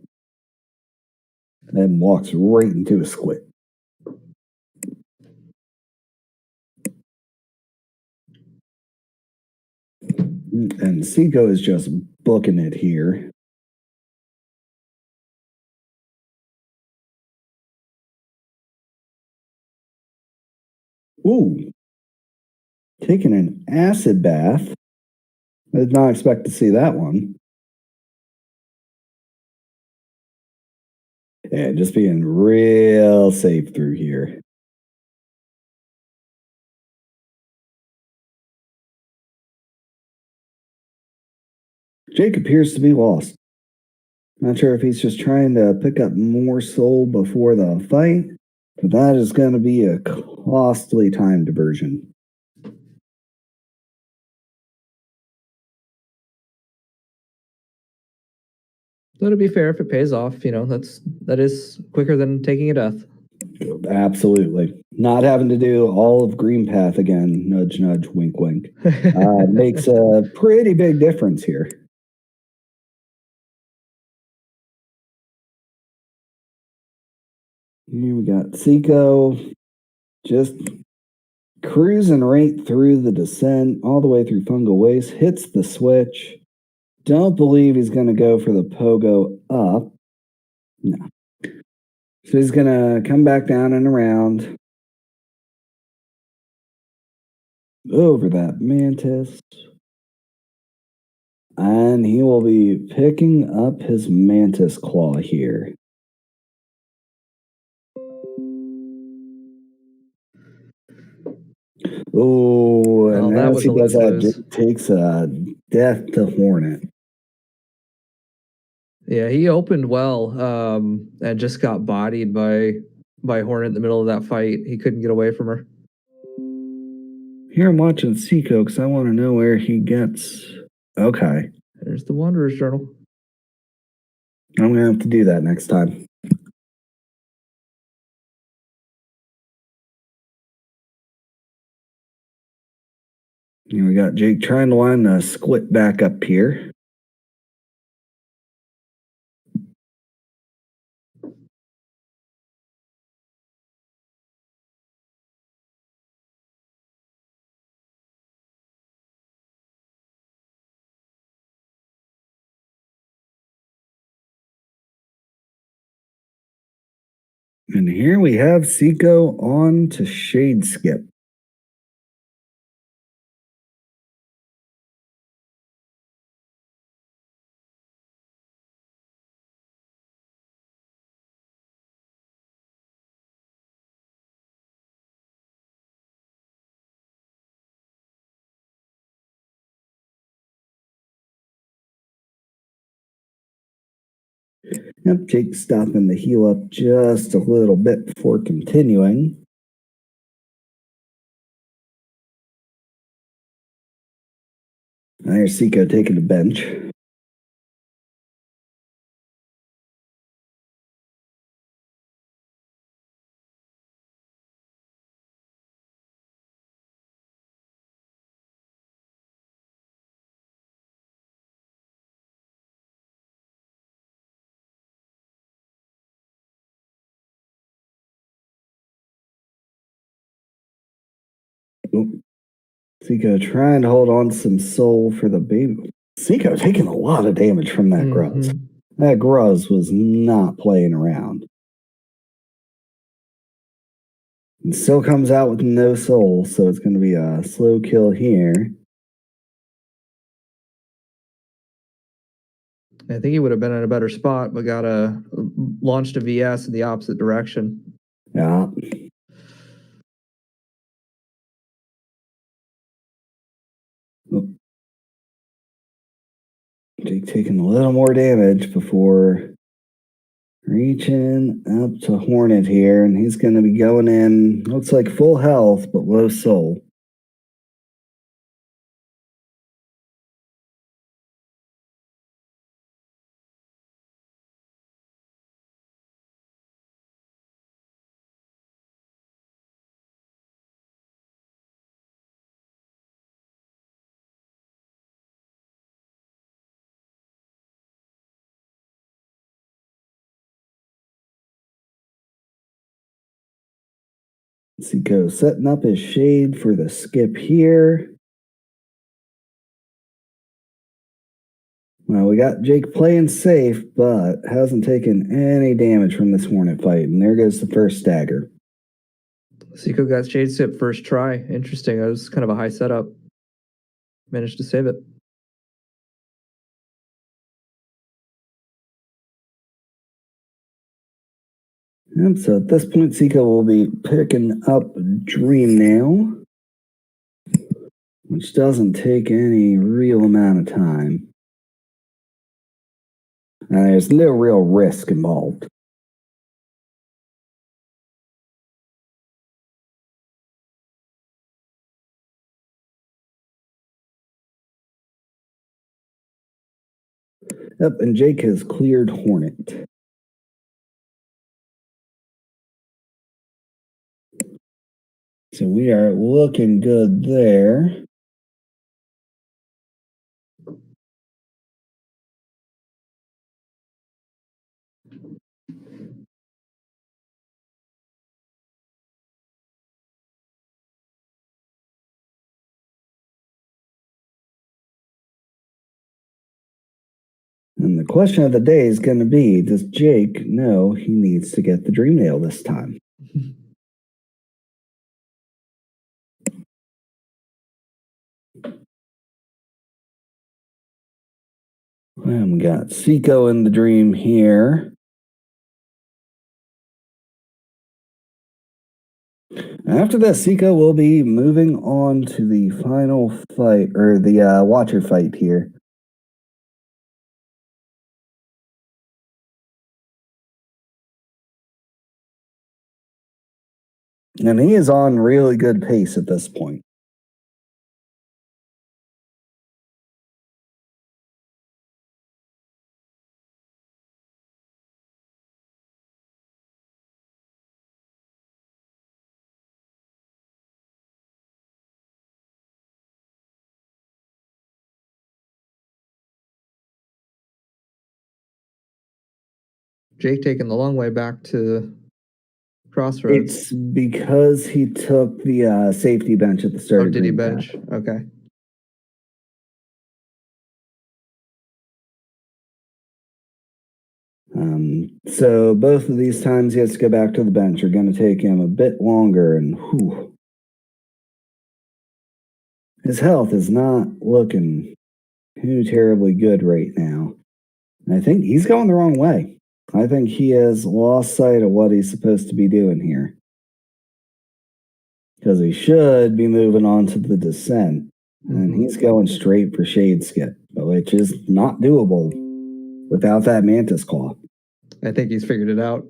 And walks right into a squid. And Seiko is just booking it here. Ooh, taking an acid bath. I did not expect to see that one. Yeah, just being real safe through here. Jake appears to be lost. Not sure if he's just trying to pick up more soul before the fight, but that is going to be a costly time diversion. So to be fair, if it pays off, that is quicker than taking a death. Absolutely. Not having to do all of Green Path again, nudge, nudge, wink, wink, makes a pretty big difference here. Here we got Seiko just cruising right through the descent, all the way through Fungal Waste, hits the switch. Don't believe he's going to go for the pogo up. No. So he's going to come back down and around. Over that mantis. And he will be picking up his mantis claw here. Oh, and that as was he a does that, lose-lose. Jake takes a death to Hornet. Yeah, he opened well, and just got bodied by Hornet in the middle of that fight. He couldn't get away from her. Here I'm watching Seiko because I want to know where he gets. Okay. There's the Wanderer's Journal. I'm going to have to do that next time. Here we got Jake trying to line the split back up here. And here we have Seiko on to Shade Skip. Yep, Jake stopping the heel up just a little bit before continuing. There's Seiko taking the bench. Seiko trying to hold on to some soul for the baby. Seiko taking a lot of damage from that Gruz. That Gruz was not playing around. And still comes out with no soul, so it's going to be a slow kill here. I think he would have been in a better spot, but launched a VS in the opposite direction. Yeah. Jake taking a little more damage before reaching up to Hornet here, and he's going to be going in, looks like full health, but low soul. Seiko setting up his shade for the skip here. Well, we got Jake playing safe, but hasn't taken any damage from this Hornet fight. And there goes the first stagger. Seiko got Shade Sip first try. Interesting. It was kind of a high setup. Managed to save it. Yep, so at this point, Seiko will be picking up Dream now, which doesn't take any real amount of time. There's no real risk involved. Yep, and Jake has cleared Hornet. So we are looking good there. And the question of the day is going to be, does Jake know he needs to get the Dream Nail this time? And we got Seiko in the Dream here. After that, Seiko will be moving on to the final fight, or the Watcher fight here. And he is on really good pace at this point. Jake taking the long way back to Crossroads. It's because he took the safety bench at the start of did he Green bench? Path. Okay. So both of these times he has to go back to the bench are going to take him a bit longer, and whew, his health is not looking too terribly good right now. And I think he's going the wrong way. I think he has lost sight of what he's supposed to be doing here. Because he should be moving on to the descent. And he's going straight for Shade Skip, which is not doable without that Mantis Claw. I think he's figured it out.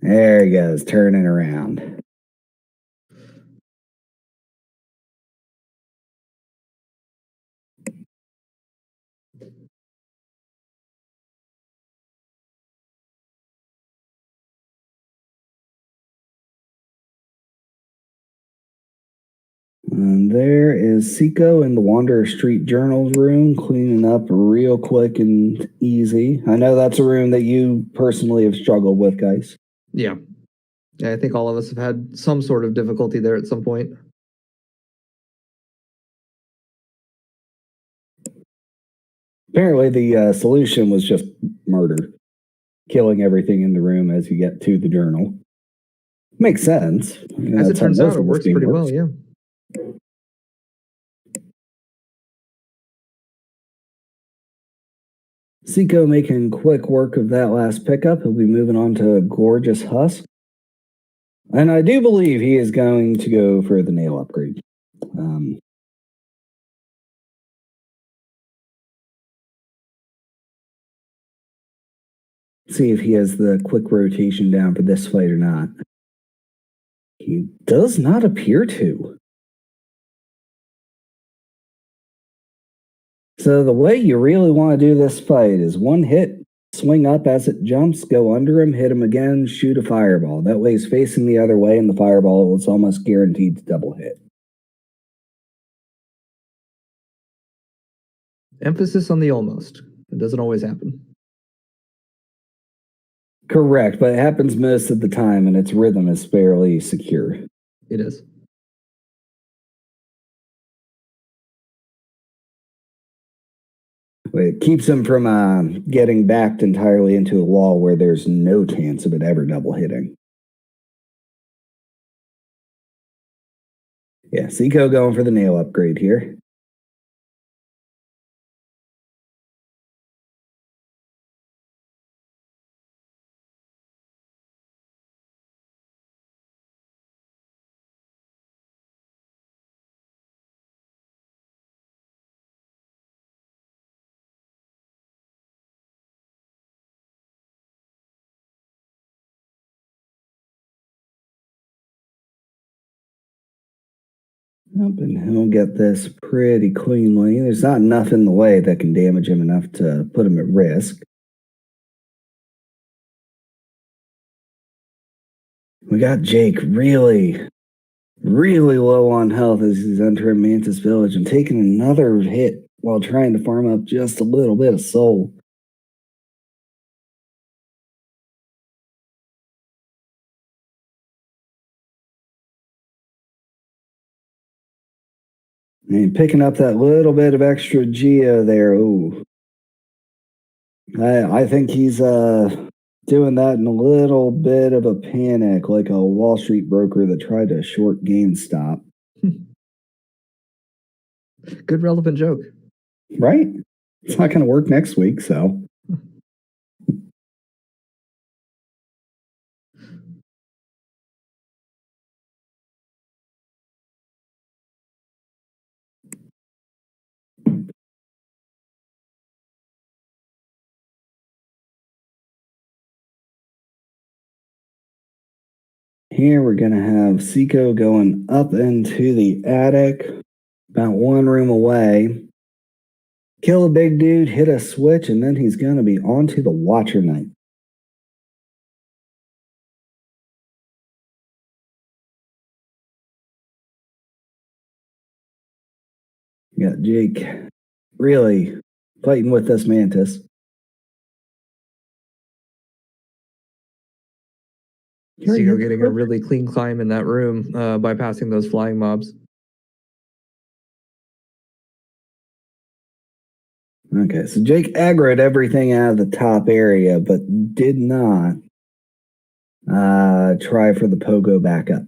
There he goes, turning around. And there is Seiko in the Wanderer Street Journals room, cleaning up real quick and easy. I know that's a room that you personally have struggled with, guys. Yeah. I think all of us have had some sort of difficulty there at some point. Apparently, the solution was just murder, killing everything in the room as you get to the journal. Makes sense. As it turns out, it works pretty well, yeah. Seiko making quick work of that last pickup. He'll be moving on to Gorgeous Husk. And I do believe he is going to go for the nail upgrade. See if he has the quick rotation down for this fight or not. He does not appear to. So the way you really want to do this fight is one hit, swing up as it jumps, go under him, hit him again, shoot a fireball. That way he's facing the other way, and the fireball is almost guaranteed to double hit. Emphasis on the almost. It doesn't always happen. Correct, but it happens most of the time, and its rhythm is fairly secure. It is. It keeps him from getting backed entirely into a wall where there's no chance of it ever double hitting. Yeah, Seiko going for the nail upgrade here. Up and he'll get this pretty cleanly. There's not enough in the way that can damage him enough to put him at risk. We got Jake really low on health as he's entering Mantis Village and taking another hit while trying to farm up just a little bit of soul. And picking up that little bit of extra geo there. Ooh. I think he's doing that in a little bit of a panic, like a Wall Street broker that tried to short GameStop. Good relevant joke. Right? It's not going to work next week, so. Here we're going to have Seiko going up into the attic, about one room away. Kill a big dude, hit a switch, and then he's going to be onto the Watcher Knight. You got Jake really fighting with this Mantis. Seiko getting a really clean climb in that room, bypassing those flying mobs. Okay, so Jake aggroed everything out of the top area, but did not try for the pogo backup.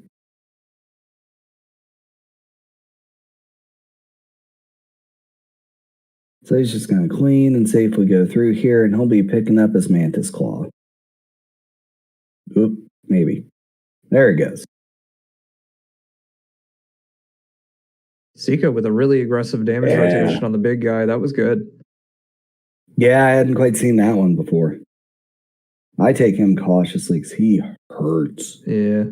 So he's just going to clean and safely go through here, and he'll be picking up his Mantis Claw. Oop, maybe. There it goes. Sika with a really aggressive damage rotation on the big guy. That was good. Yeah, I hadn't quite seen that one before. I take him cautiously because he hurts. Yeah.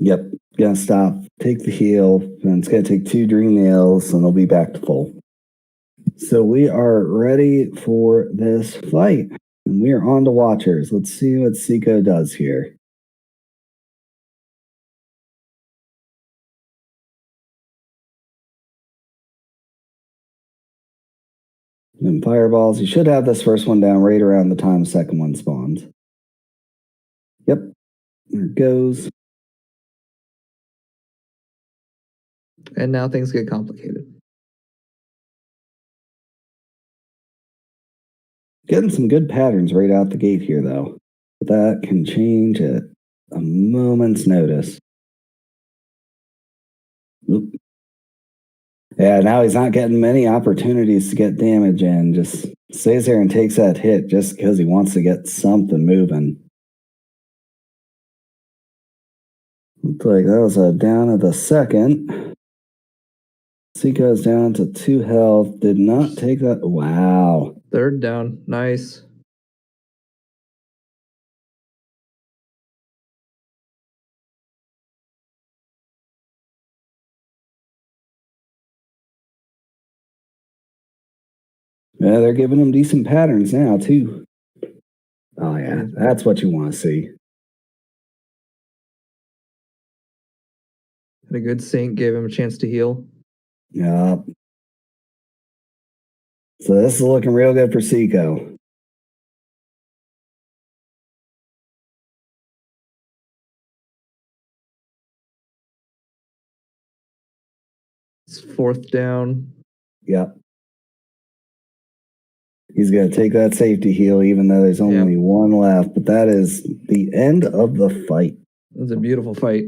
Yep, gonna stop, take the heal, and it's gonna take 2 dream nails, and they'll be back to full. So we are ready for this fight. And we are on to Watchers. Let's see what Seiko does here. And fireballs, you should have this first one down right around the time the second one spawns. Yep, there it goes. And now things get complicated. Getting some good patterns right out the gate here, though. But that can change at a moment's notice. Oop. Yeah, now he's not getting many opportunities to get damage in. Just stays there and takes that hit just because he wants to get something moving. Looks like that was a down of the second. Seiko's down to 2 health. Did not take that. Wow. Third down. Nice. Yeah, they're giving him decent patterns now, too. Oh, yeah. That's what you want to see. Had a good sync, gave him a chance to heal. Yeah. So this is looking real good for Seiko. It's fourth down. Yep. He's going to take that safety heal, even though there's only one left. But that is the end of the fight. It was a beautiful fight.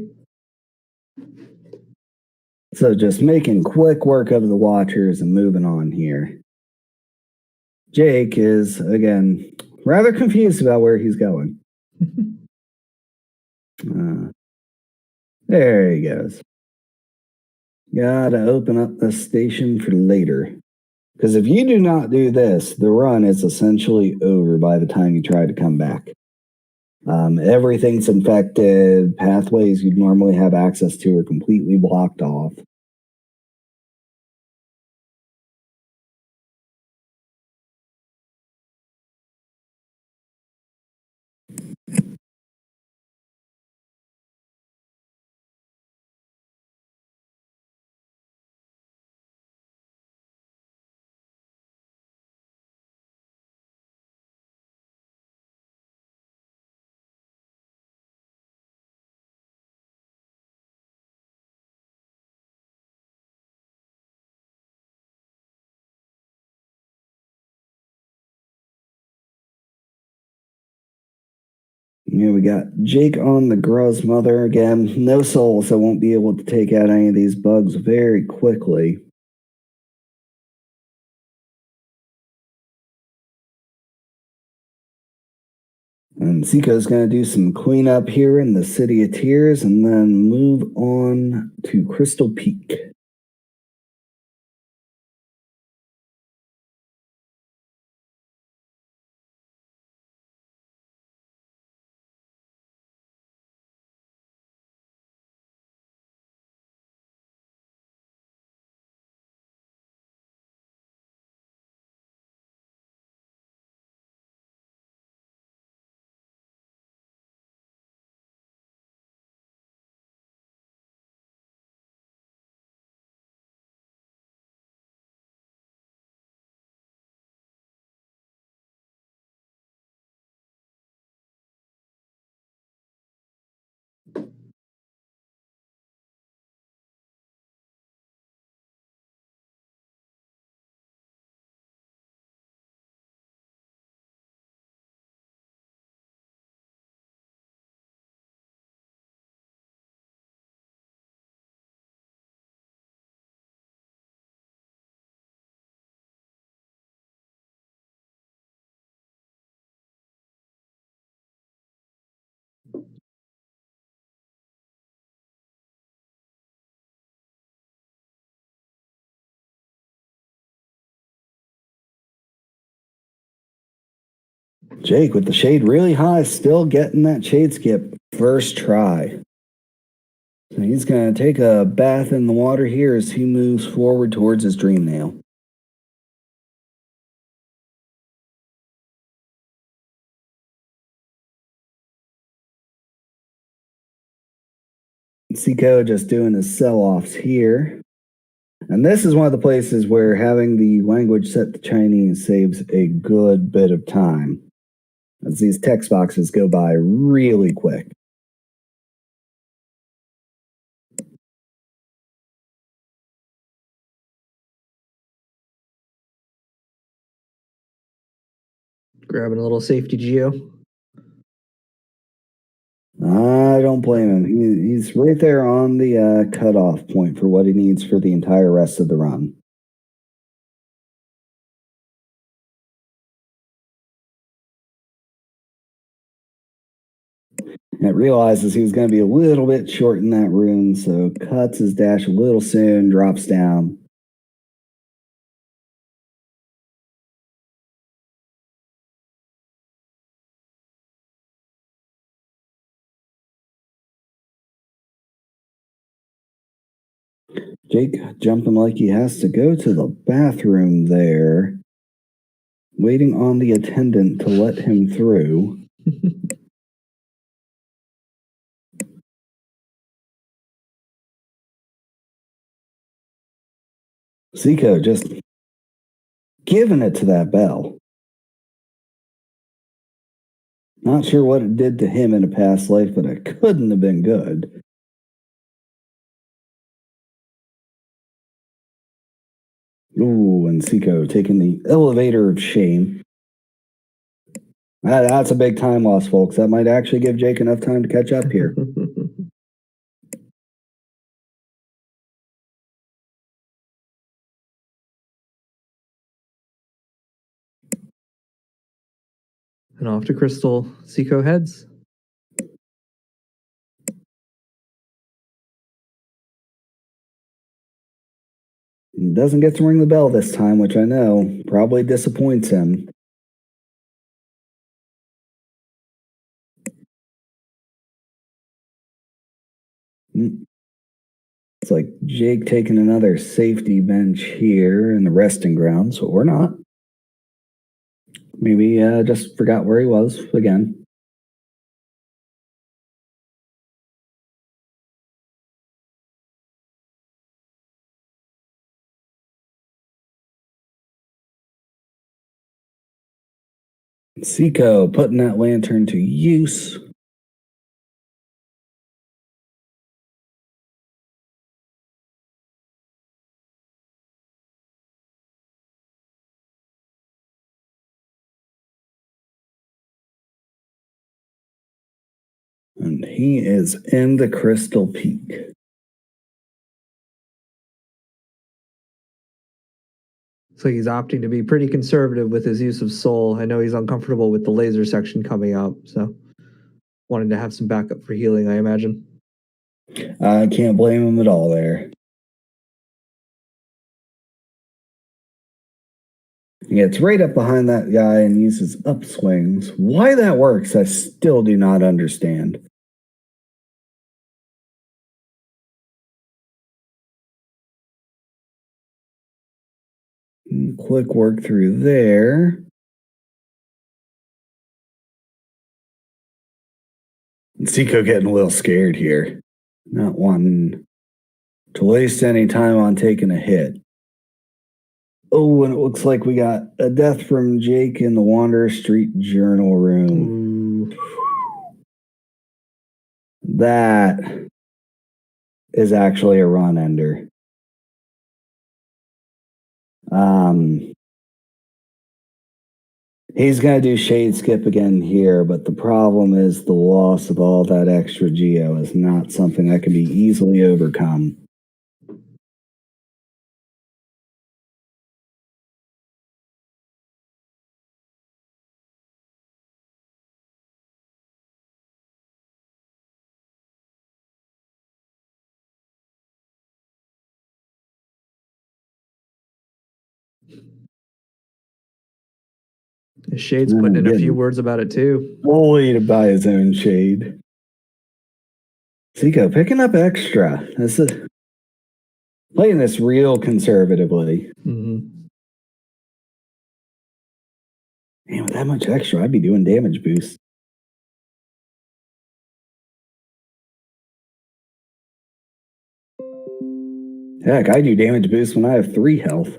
So just making quick work of the Watchers and moving on here. Jake is, again, rather confused about where he's going. There he goes. Gotta open up the station for later. Because if you do not do this, the run is essentially over by the time you try to come back. Everything's infected. Pathways you'd normally have access to are completely blocked off. Yeah, we got Jake on the Gruz Mother again. No soul, so won't be able to take out any of these bugs very quickly. And Seiko's going to do some cleanup here in the City of Tears and then move on to Crystal Peak. Jake with the shade really high, still getting that shade skip first try. So he's going to take a bath in the water here as he moves forward towards his dream nail. Seiko just doing his sell-offs here. And this is one of the places where having the language set to Chinese saves a good bit of time, as these text boxes go by really quick. Grabbing a little safety geo. I don't blame him. He's right there on the cutoff point for what he needs for the entire rest of the run. And it realizes he was going to be a little bit short in that room, so cuts his dash a little soon, drops down. Jake jumping like he has to go to the bathroom there, waiting on the attendant to let him through. Zico just giving it to that bell. Not sure what it did to him in a past life, but it couldn't have been good. Ooh, and Zico taking the elevator of shame. That's a big time loss, folks. That might actually give Jake enough time to catch up here. And off to Crystal, Seiko heads. He doesn't get to ring the bell this time, which I know probably disappoints him. It's like Jake taking another safety bench here in the resting grounds, or not. Maybe just forgot where he was again. Seiko putting that lantern to use. And he is in the Crystal Peak. So he's opting to be pretty conservative with his use of soul. I know he's uncomfortable with the laser section coming up, so wanting to have some backup for healing, I imagine. I can't blame him at all there. He gets right up behind that guy and uses upswings. Why that works, I still do not understand. Quick work through there. Zico getting a little scared here. Not wanting to waste any time on taking a hit. Oh, and it looks like we got a death from Jake in the Wanderer Street Journal room. Ooh. That is actually a run ender. He's going to do shade skip again here, but the problem is the loss of all that extra geo is not something that can be easily overcome. Shade's putting in a few words about it too. Bullied by his own Shade. Seiko picking up extra. This is playing this real conservatively. Mm-hmm. Man, with that much extra, I'd be doing damage boost. Heck, I do damage boost when I have 3 health.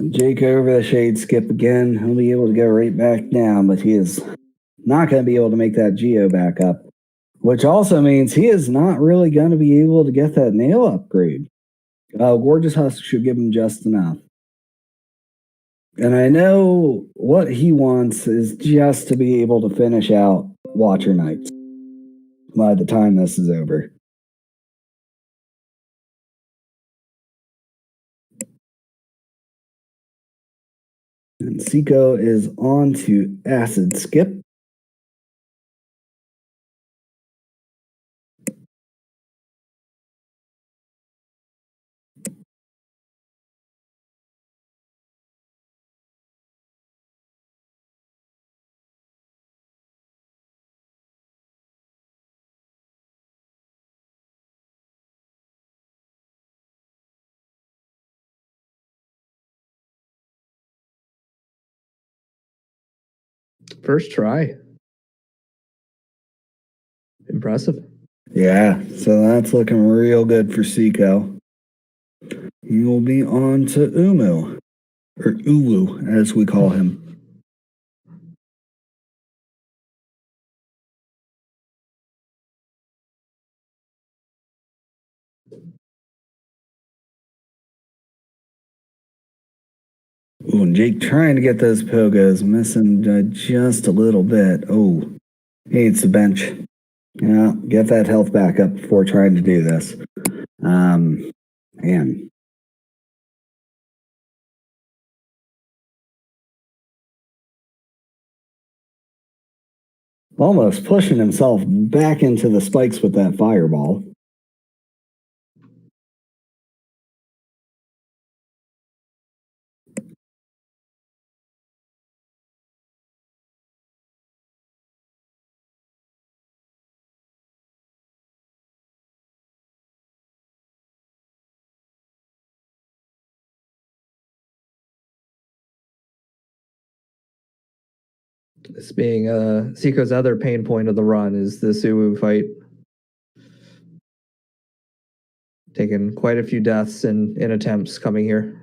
Jake over the Shade skip again. He'll be able to go right back down, but he is not going to be able to make that Geo back up, which also means he is not really going to be able to get that nail upgrade. Gorgeous Husk should give him just enough. And I know what he wants is just to be able to finish out Watcher Knights by the time this is over. And Seiko is on to Acid Skip. First try. Impressive. Yeah, so that's looking real good for Seiko. He will be on to Umu, or Ulu, as we call him. Ooh, and Jake trying to get those pogos, missing just a little bit. Oh, he needs to bench. Yeah, get that health back up before trying to do this. Man. Almost pushing himself back into the spikes with that fireball. This being Seiko's other pain point of the run is the Suwu fight. Taking quite a few deaths in attempts coming here.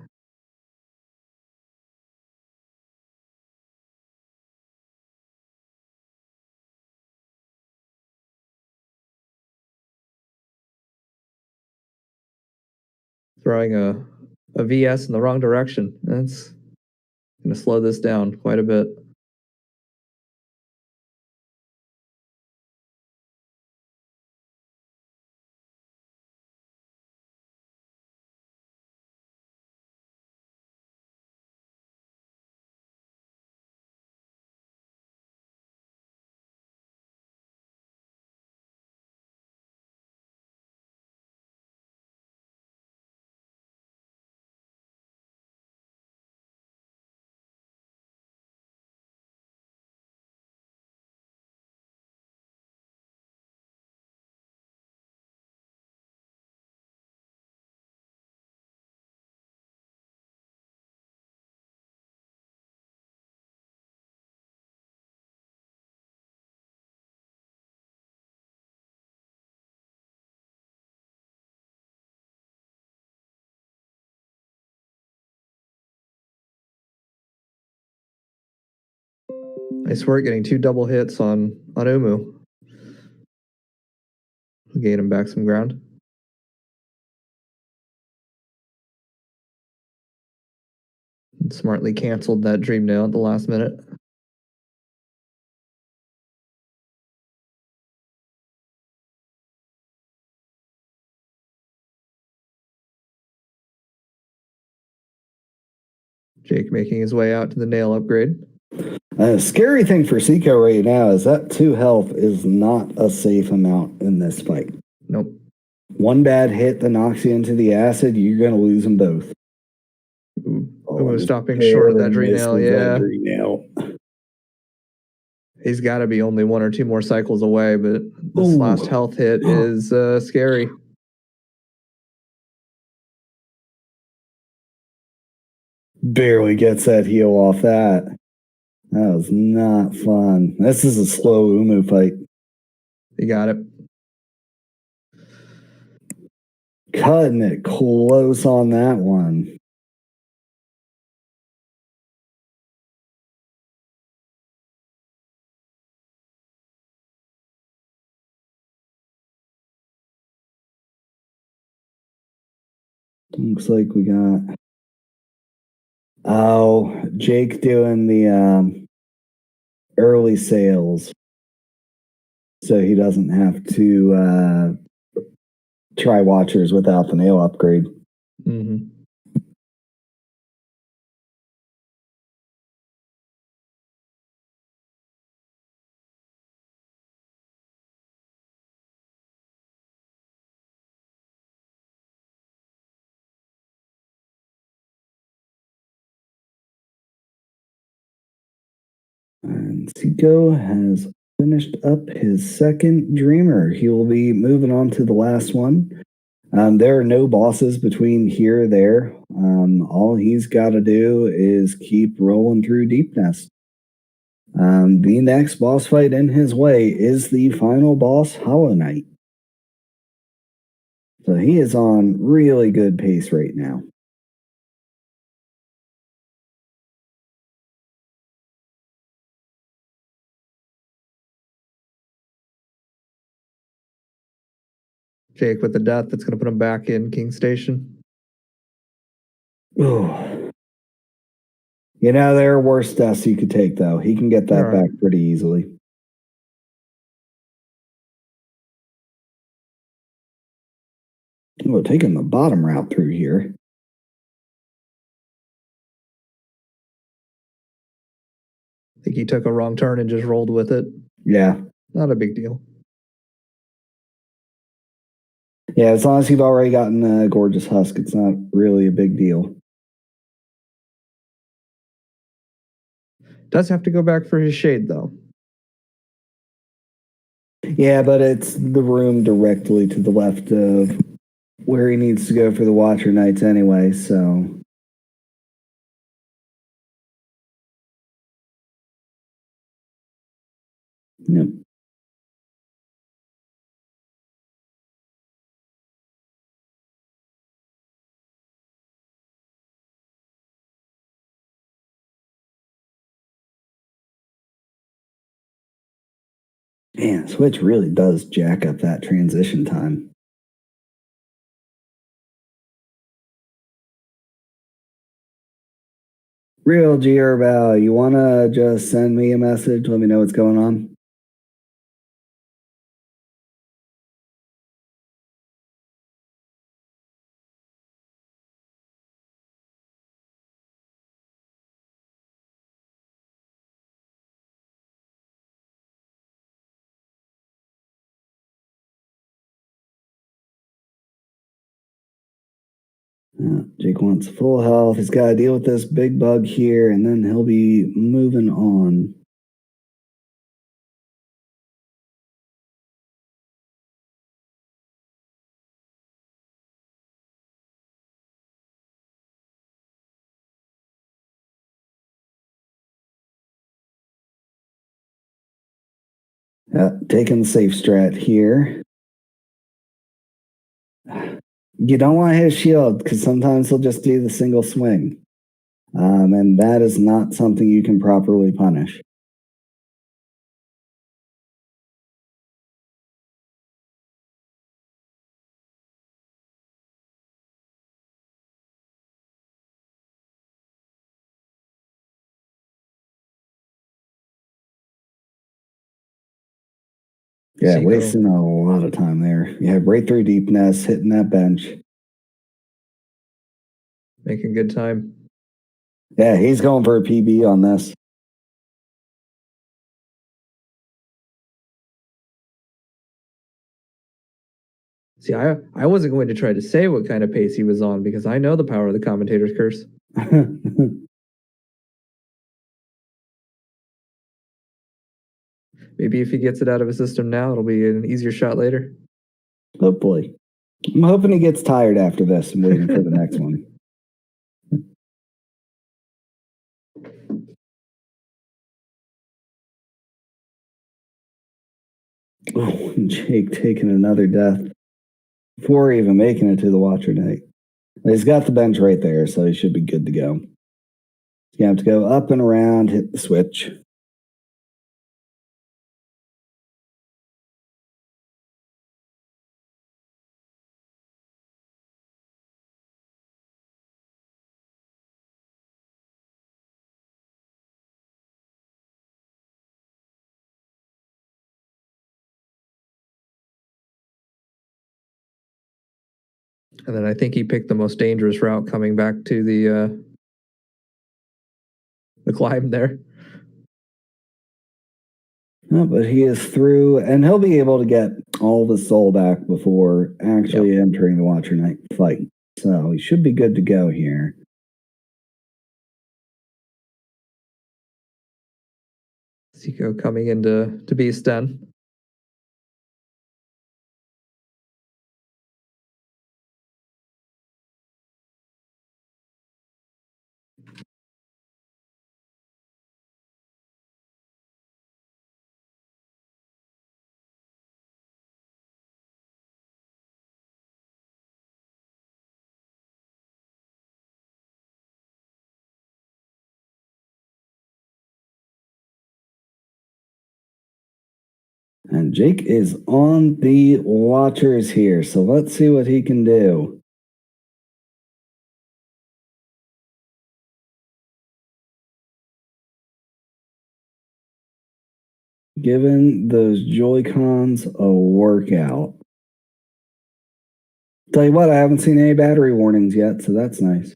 Throwing a VS in the wrong direction. That's going to slow this down quite a bit. Nice work getting 2 double hits on Umu. Gain him back some ground. And smartly canceled that Dream Nail at the last minute. Jake making his way out to the nail upgrade. The scary thing for Seiko right now is that 2 health is not a safe amount in this fight. Nope. One bad hit that knocks you into the acid, you're going to lose them both. Almost stopping short of that dream nail, yeah. Dream nail. He's got to be only 1 or 2 more cycles away, but this last health hit is scary. Barely gets that heal off that. That was not fun. This is a slow Umu fight. You got it. Cutting it close on that one. Looks like we got... Oh, Jake doing the early sales. So he doesn't have to try watchers without the nail upgrade. Mm-hmm. And Seiko has finished up his second Dreamer. He will be moving on to the last one. There are no bosses between here or there. All he's got to do is keep rolling through Deep Nest. The next boss fight in his way is the final boss, Hollow Knight. So he is on really good pace right now. Jake with the death, that's going to put him back in King Station. Oh. You know, there are worse deaths you could take, though. He can get that back pretty easily. Well, taking the bottom route through here. I think he took a wrong turn and just rolled with it. Yeah. Not a big deal. Yeah, as long as you've already gotten a gorgeous husk, it's not really a big deal. Does have to go back for his shade, though. Yeah, but it's the room directly to the left of where he needs to go for the Watcher Knights anyway, so... Yep. Man, Switch really does jack up that transition time. Real G-Herbal, you want to just send me a message? Let me know what's going on. Jake wants full health. He's got to deal with this big bug here, and then he'll be moving on. Taking the safe strat here. You don't want to hit a shield because sometimes he'll just do the single swing. And that is not something you can properly punish. Yeah, wasting a lot of time there. Yeah, right through Deep Nest, hitting that bench. Making good time. Yeah, he's going for a PB on this. See, I wasn't going to try to say what kind of pace he was on because I know the power of the commentator's curse. Maybe if he gets it out of his system now, it'll be an easier shot later. Hopefully. I'm hoping he gets tired after this and waiting for the next one. Oh, Jake taking another death before even making it to the Watcher Night. He's got the bench right there, so he should be good to go. You have to go up and around, hit the switch. And then I think he picked the most dangerous route coming back to the climb there. No, but he is through, and he'll be able to get all the soul back before actually entering the Watcher Night fight. So he should be good to go here. Zico coming into Beast Den. And Jake is on the Watchers here, so let's see what he can do. Giving those Joy-Cons a workout. Tell you what, I haven't seen any battery warnings yet, so that's nice.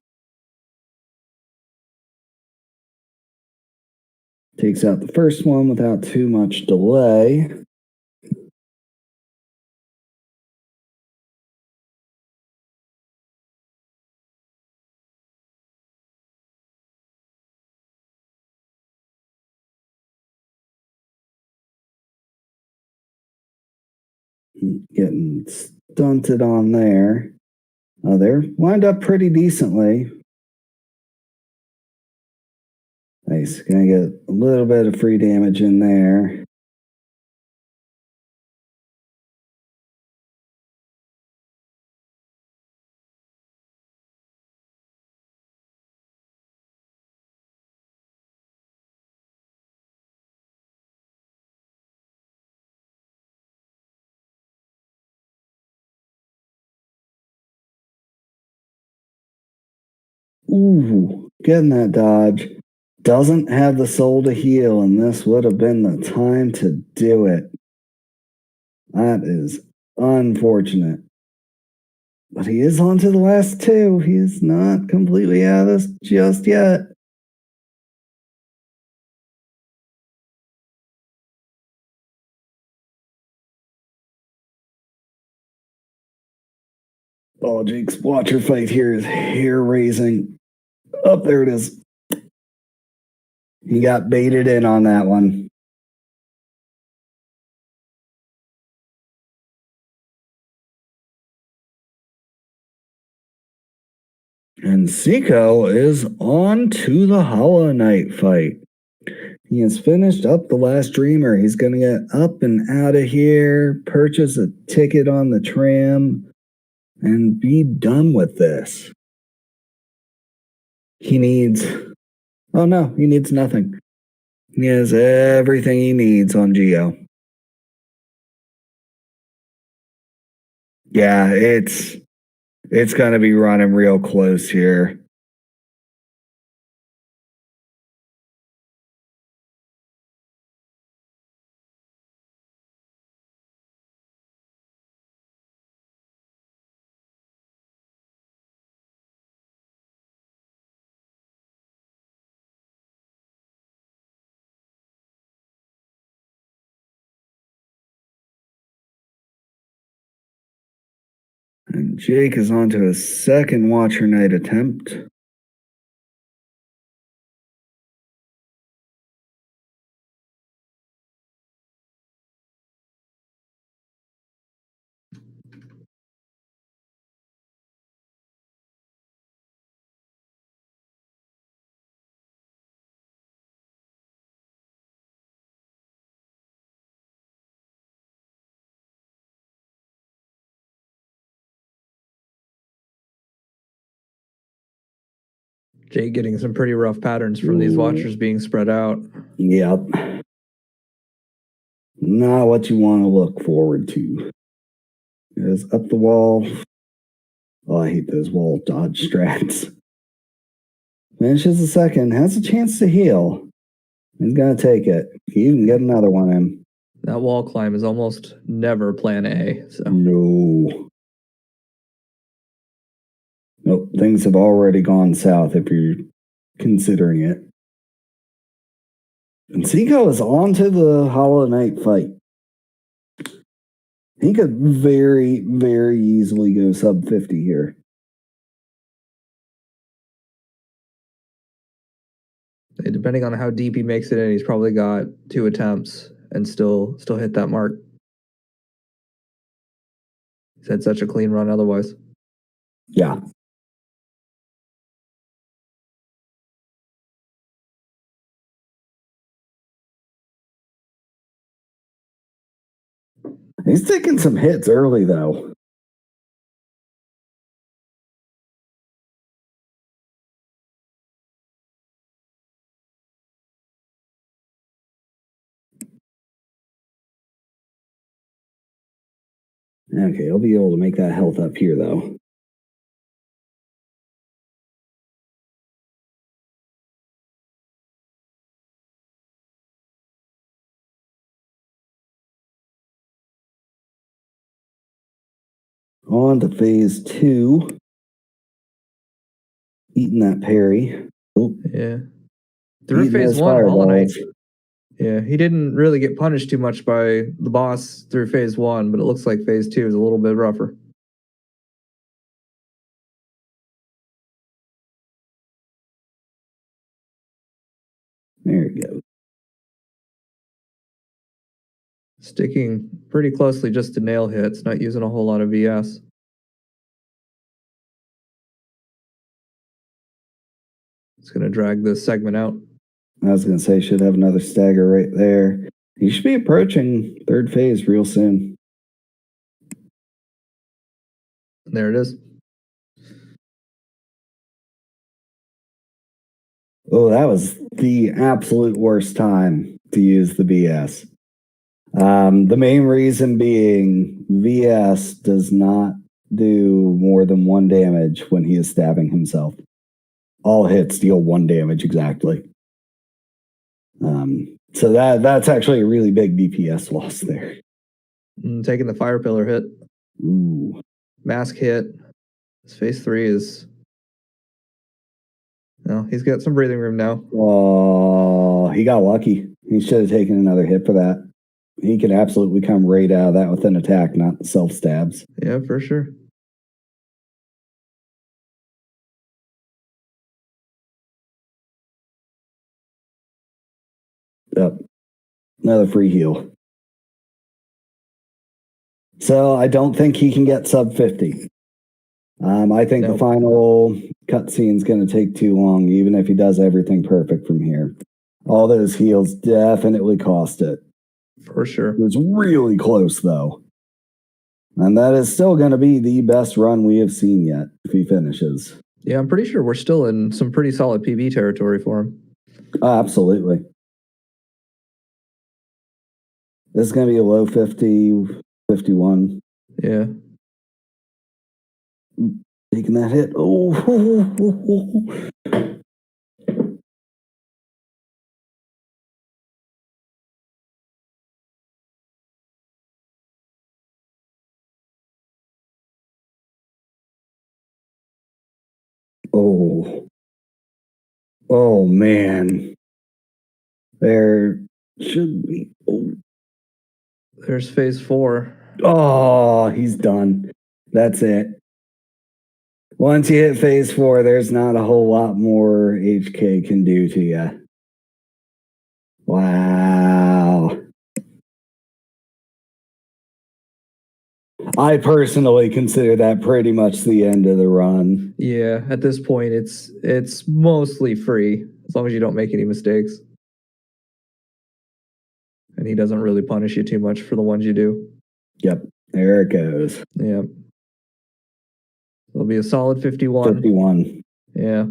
Takes out the first one without too much delay. Getting stunted on there. Oh, they're lined up pretty decently. Nice. Gonna get a little bit of free damage in there. Ooh, getting that dodge. Doesn't have the soul to heal, and this would have been the time to do it. That is unfortunate. But he is on to the last two. He is not completely out of this just yet. Oh, Jake's Watcher fight here is hair raising. Oh, there it is. He got baited in on that one. And Zico is on to the Hollow Knight fight. He has finished up the last Dreamer. He's going to get up and out of here, purchase a ticket on the tram, and be done with this. He needs... Oh no, he needs nothing. He has everything he needs on Geo. Yeah, it's going to be running real close here. Jake is on to his second Watcher Night attempt. Jay getting some pretty rough patterns from these watchers being spread out. Yep. Not what you want to look forward to. Goes up the wall. Oh, I hate those wall dodge strats. Finishes the second. Has a chance to heal. He's going to take it. He can get another one in. That wall climb is almost never plan A. So. No. Nope. Things have already gone south if you're considering it. And Seiko is on to the Hollow Knight fight. He could very, very easily go sub 50 here. Depending on how deep he makes it in, he's probably got 2 attempts and still hit that mark. He's had such a clean run otherwise. Yeah. He's taking some hits early, though. Okay, he'll be able to make that health up here, though. On to phase 2. Eating that parry. Oh, yeah. Through phase 1, Hollow Knight. Yeah, he didn't really get punished too much by the boss through phase 1, but it looks like phase 2 is a little bit rougher. There you go. Sticking pretty closely just to nail hits, not using a whole lot of VS. It's going to drag this segment out. I was going to say, should have another stagger right there. You should be approaching third phase real soon. There it is. Oh, that was the absolute worst time to use the VS. The main reason being VS does not do more than 1 damage when he is stabbing himself. All hits deal 1 damage exactly. So that's actually a really big DPS loss there. Taking the fire pillar hit. Ooh. Mask hit. His phase 3 is... No, he's got some breathing room now. Oh, he got lucky. He should have taken another hit for that. He could absolutely come right out of that with an attack, not self-stabs. Yeah, for sure. Yep. Another free heal. So I don't think he can get sub 50. I think the final cutscene is going to take too long, even if he does everything perfect from here. All those heals definitely cost it. For sure. It was really close, though. And that is still going to be the best run we have seen yet, if he finishes. Yeah, I'm pretty sure we're still in some pretty solid PB territory for him. Absolutely. This is going to be a low 50, 51. Yeah. Taking that hit. Oh. Oh. Oh, man. There should be. Oh. There's phase 4. Oh, he's done. That's it. Once you hit phase 4, there's not a whole lot more HK can do to you. Wow. I personally consider that pretty much the end of the run. Yeah, at this point, it's mostly free as long as you don't make any mistakes, and he doesn't really punish you too much for the ones you do. Yep, there it goes. Yeah, it'll be a solid 51. 51. Yeah.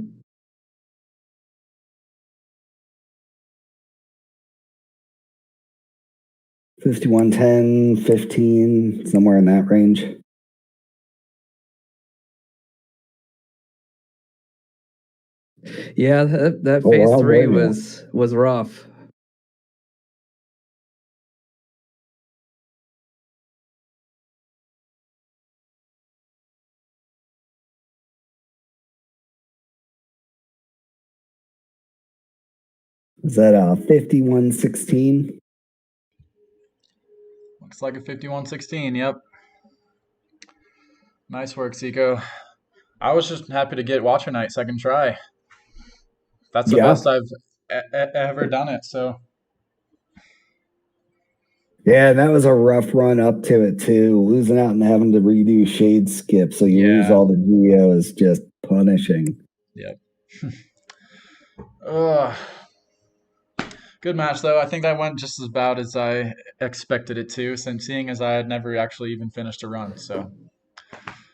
$51, $10, $15, somewhere in that range. Yeah, that Oh, phase well, 3 well. was rough. Is that a 51-16? Looks like a 51-16. Yep. Nice work, Zico. I was just happy to get Watcher Night second try. That's the Yeah. best I've ever done it. So Yeah, that was a rough run up to it too. Losing out and having to redo shade skip, so you lose yeah, all the geo is just punishing. yep. Ugh. Good match though. I think that went just as about as I expected it to, since seeing as I had never actually even finished a run. So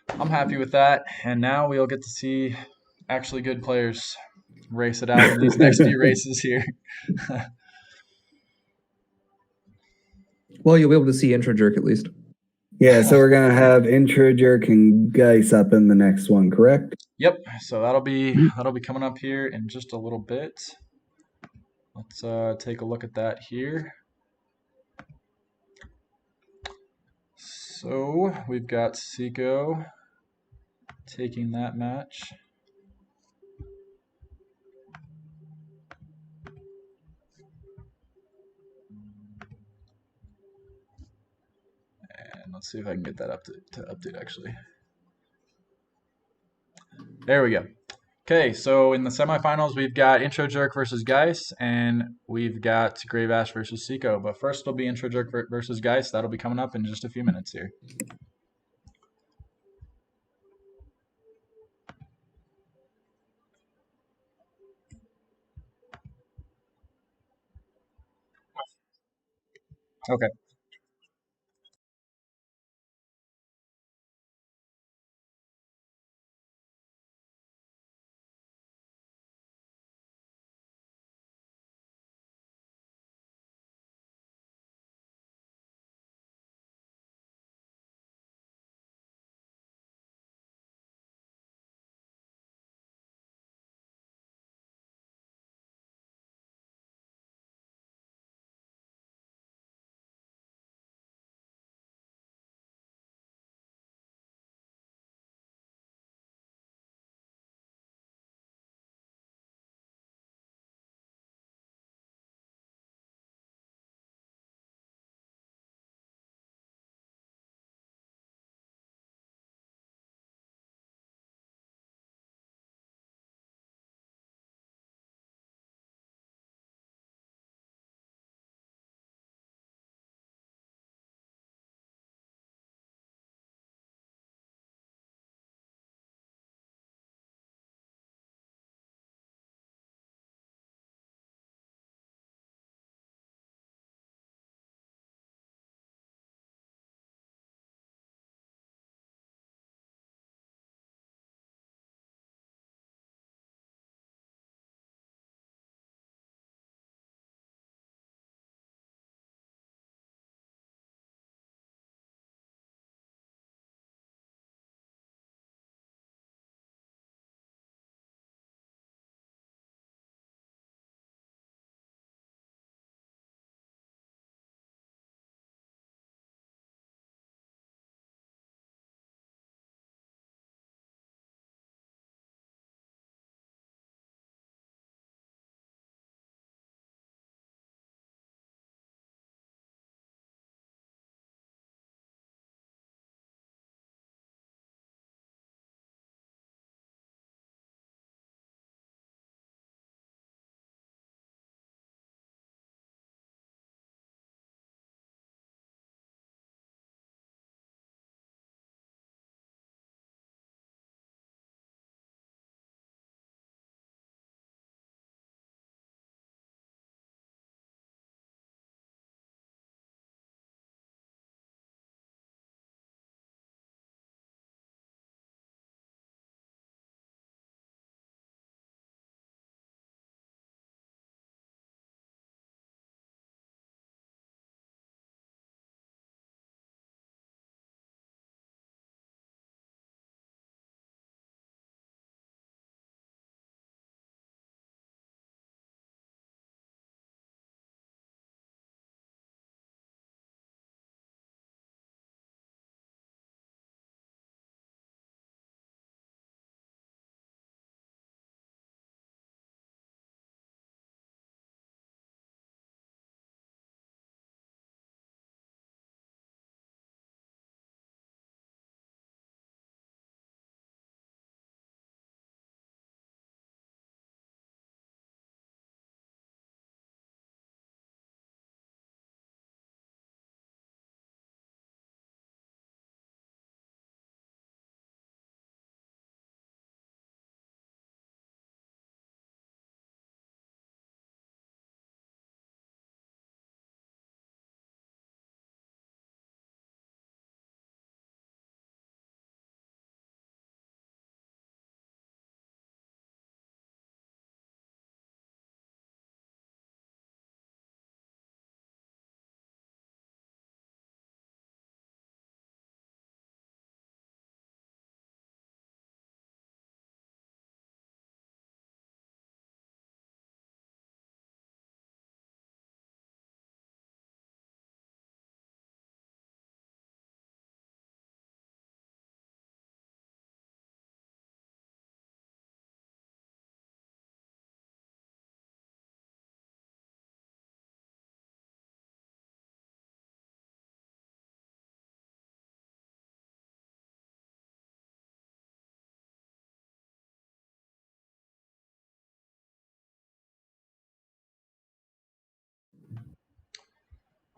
I'm happy with that. And now we'll get to see actually good players race it out in these next few races here. Well, you'll be able to see intro jerk at least. Yeah, so we're gonna have intro jerk and Geis up in the next one, correct? Yep. So that'll be coming up here in just a little bit. Let's take a look at that here. So we've got Seiko taking that match. And let's see if I can get that up to update actually. There we go. Okay, so in the semifinals, we've got Intro Jerk versus Geis, and we've got Grave Ash versus Seiko. But first, it'll be Intro Jerk versus Geis. That'll be coming up in just a few minutes here. Okay.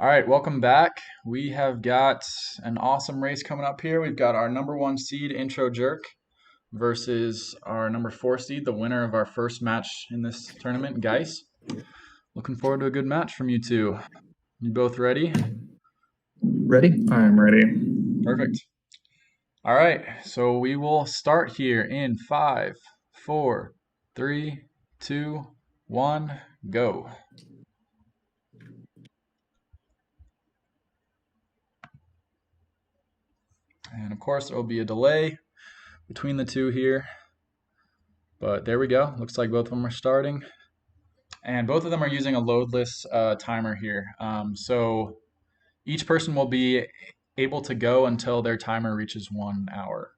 All right, welcome back. We have got an awesome race coming up here. We've got our number 1 seed, Intro Jerk, versus our number 4 seed, the winner of our first match in this tournament, Geis. Looking forward to a good match from you two. You both ready? Ready? I'm ready. Perfect. All right, so we will start here in 5, 4, 3, 2, 1, go. And of course, there will be a delay between the two here. But there we go. Looks like both of them are starting. And both of them are using a loadless timer here. So each person will be able to go until their timer reaches 1 hour,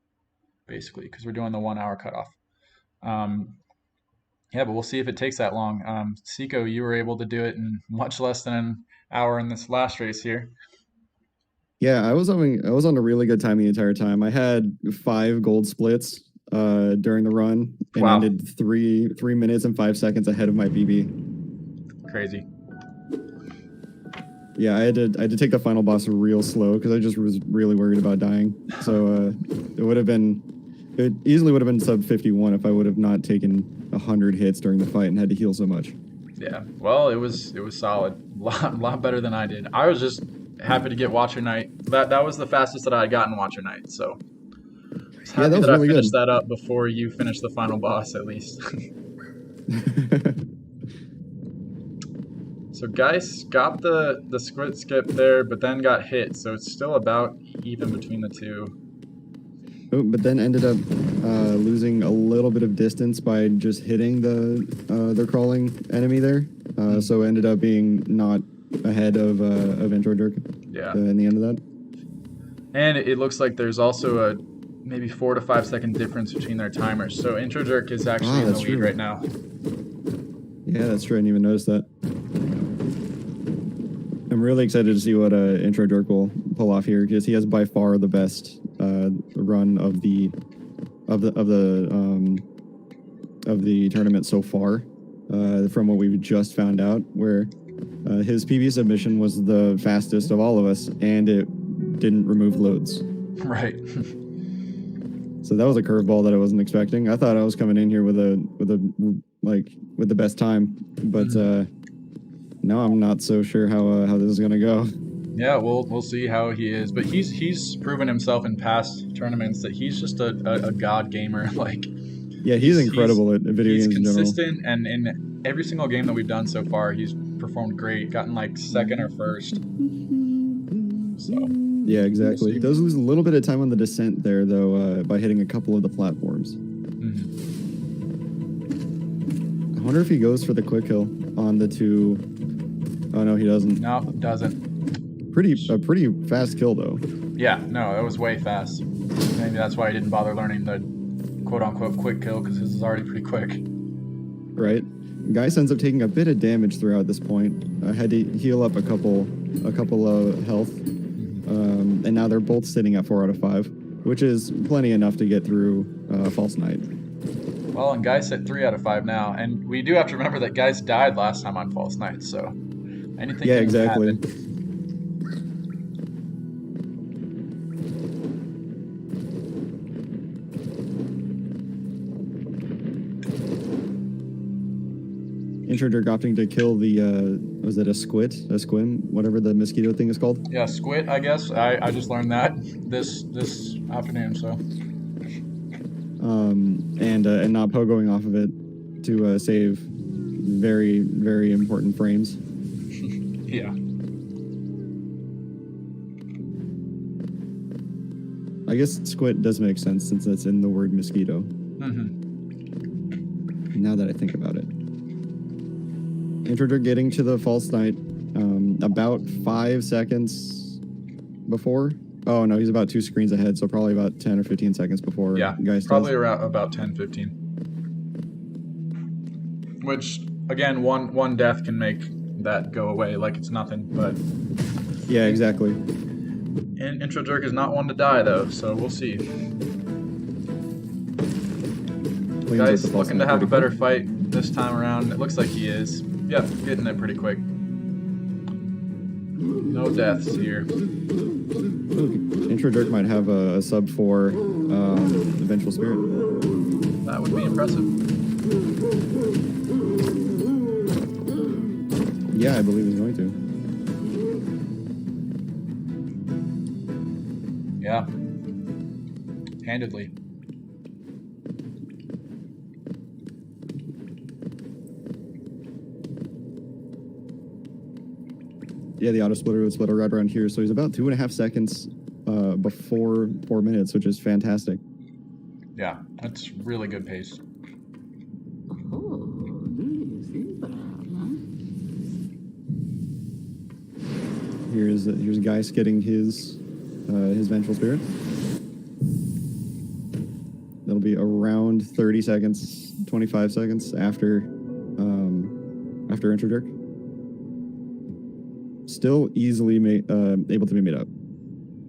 basically, because we're doing the 1 hour cutoff. Yeah, but we'll see if it takes that long. Seiko, you were able to do it in much less than an hour in this last race here. Yeah, I was on a really good time the entire time. I had 5 gold splits during the run and Wow. ended 3 minutes and 5 seconds ahead of my PB. Crazy. Yeah, I had to take the final boss real slow because I just was really worried about dying. So it easily would have been sub 51 if I would have not taken 100 hits during the fight and had to heal so much. Yeah, well, it was solid. A lot better than I did. I was just happy to get Watcher Night. That was the fastest that I had gotten Watcher Night, so I was happy that was that really I finished good. that up before you finished the final boss, at least. So Geis got the squid skip there, but then got hit, so it's still about even between the two. Oh, but then ended up losing a little bit of distance by just hitting their crawling enemy there. So ended up being not ahead of Intro Jerk. Yeah. In the end of that. And it looks like there's also a maybe 4 to 5 second difference between their timers. So Intro Jerk is actually in the lead right now. Yeah, that's true. I didn't even notice that. I'm really excited to see what Intro Jerk will pull off here because he has by far the best run of the tournament so far. From what we just found out, where his PB submission was the fastest of all of us, and it didn't remove loads. Right. So that was a curveball that I wasn't expecting. I thought I was coming in here with the best time, but now I'm not so sure how this is gonna go. Yeah, we'll see how he is, but he's proven himself in past tournaments that he's just a god gamer. Like, yeah, he's incredible at video games in general. He's consistent, and in every single game that we've done so far, he's performed great, gotten like second or first. So yeah, exactly. He does lose a little bit of time on the descent there, though, by hitting a couple of the platforms. I wonder if he goes for the quick kill on the 2. Oh no, he doesn't. No, doesn't. A pretty fast kill though. Yeah, no, that was way fast. Maybe that's why he didn't bother learning the quote-unquote quick kill, because his is already pretty quick. Right. Geis ends up taking a bit of damage throughout this point. Had to heal up a couple of health, and now they're both sitting at 4 out of 5, which is plenty enough to get through False Night. Well, and Geis at 3 out of 5 now, and we do have to remember that Geis died last time on False Night, so anything. Yeah, exactly. Happen. Intro Jerk opting to kill the, was it a squim, whatever the mosquito thing is called? Yeah, squid, I guess. I just learned that this afternoon, so. And not pogoing off of it to save very, very important frames. Yeah. I guess squid does make sense since that's in the word mosquito. Now that I think about it. Intro Jerk getting to the false night about 5 seconds before. Oh no, he's about 2 screens ahead, so probably about 10 or 15 seconds before. Yeah, Geis probably does. around about 10, 15. Which, again, one death can make that go away like it's nothing, but... Yeah, exactly. And Intro Jerk is not one to die, though, so we'll see. Guys looking to have a better fight this time around. It looks like he is. Yep, getting it pretty quick. No deaths here. Intro Dirk might have a sub 4 Vengeful Spirit. That would be impressive. Yeah, I believe he's going to. Yeah. Handedly. Yeah, the auto splitter would splitter right around here, so he's about 2.5 seconds before 4 minutes, which is fantastic. Yeah, that's really good pace. Here's Geist getting his Vengeful Spirit. That'll be around 30 seconds, 25 seconds after Intro Dirk. Still easily able to be made up.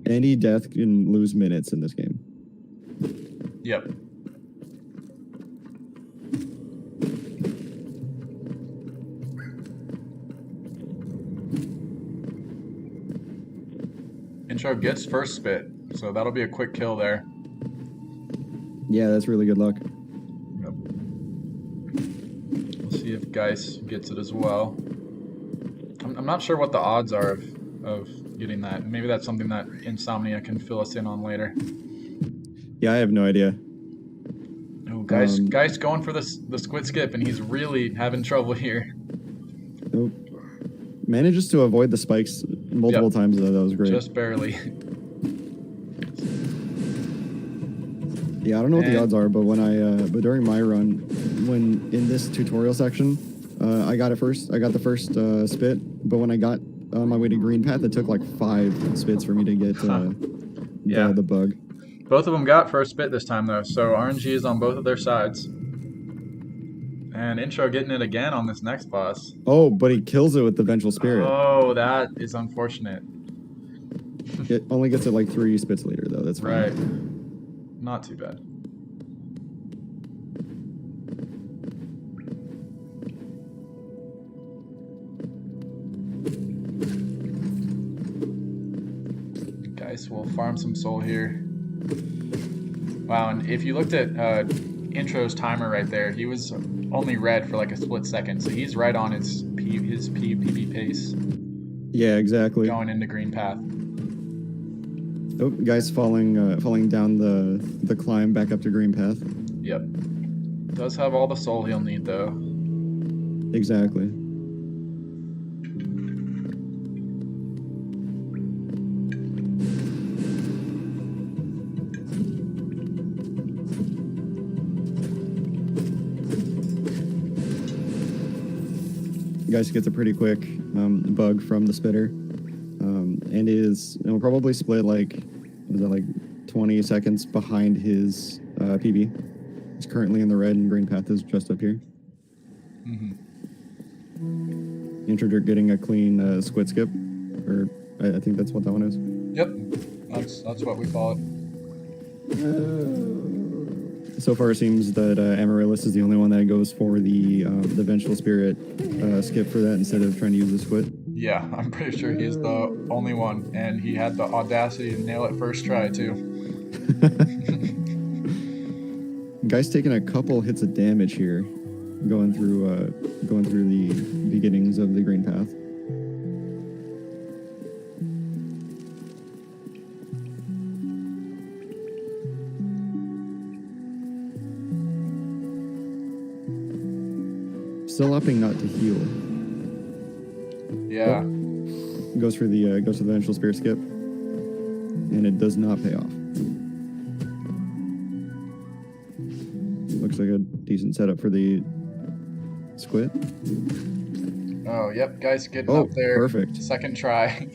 Any death can lose minutes in this game. Yep. Intro gets first spit, so that'll be a quick kill there. Yeah, that's really good luck. Yep. We'll see if Geist gets it as well. I'm not sure what the odds are of getting that. Maybe that's something that Insomnia can fill us in on later. Yeah, I have no idea. Oh, Geist going for the squid skip, and he's really having trouble here. Nope. Manages to avoid the spikes multiple times, though. That was great. Just barely. Yeah, I don't know what the odds are, but but during my run, when in this tutorial section, I got it first. I got the first spit, but when I got on my way to green path, it took like 5 spits for me to get the bug. Both of them got first spit this time, though, so RNG is on both of their sides. And Intro getting it again on this next boss. Oh, but he kills it with the Vengeful Spirit. Oh, that is unfortunate. It only gets it like 3 spits later, though. That's fine. Right. Not too bad. Guys, we'll farm some soul here. Wow, and if you looked at Intro's timer right there, he was only red for like a split second, so he's right on his PB pace. Yeah, exactly. Going into green path. Oh, guy's falling down the climb back up to green path. Yep. Does have all the soul he'll need, though. Exactly. Guys gets a pretty quick bug from the spitter, and will probably split like 20 seconds behind his PB. He's currently in the red, and green path is just up here. Intro Dirk getting a clean squid skip, or I think that's what that one is. Yep, that's what we call it. So far, it seems that Amaryllis is the only one that goes for the Vengeful Spirit skip for that instead of trying to use the squid. Yeah, I'm pretty sure he's the only one, and he had the audacity to nail it first try too. Guy's taking a couple hits of damage here, going through the beginnings of the green path. Still opting not to heal. Yeah. Goes for the Vengeful Spirit skip, and it does not pay off. Looks like a decent setup for the squid. Oh, yep. Guys getting up there. Perfect. Second try.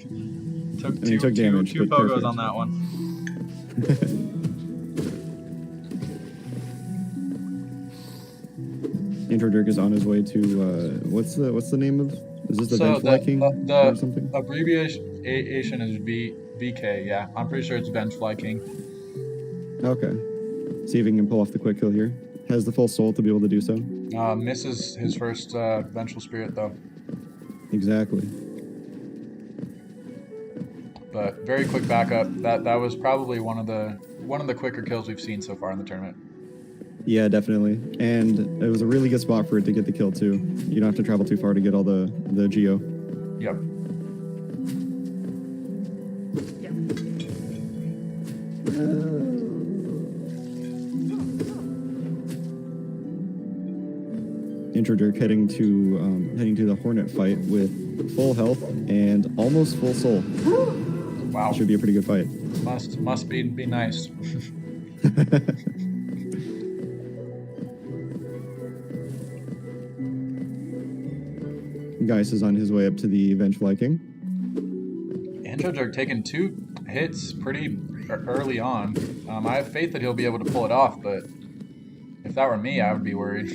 took two damage, two but pogos perfect. on that one. Intro Dirk is on his way to what's the name of? Is this the Venge Fly-King or something? The abbreviation is VK. Yeah, I'm pretty sure it's Venge Fly-King. Okay. See if he can pull off the quick kill here. Has the full soul to be able to do so. Misses his first Vengeful Spirit though. Exactly. but very quick backup. That was probably one of the quicker kills we've seen so far in the tournament. Yeah, definitely. And it was a really good spot for it to get the kill too. You don't have to travel too far to get all the geo. Yep. Introdirk heading to the Hornet fight with full health and almost full soul. Wow. Should be a pretty good fight. Must be nice. Geist is on his way up to the Vengefly King. Introdirk taking 2 hits pretty early on. I have faith that he'll be able to pull it off, but if that were me, I would be worried.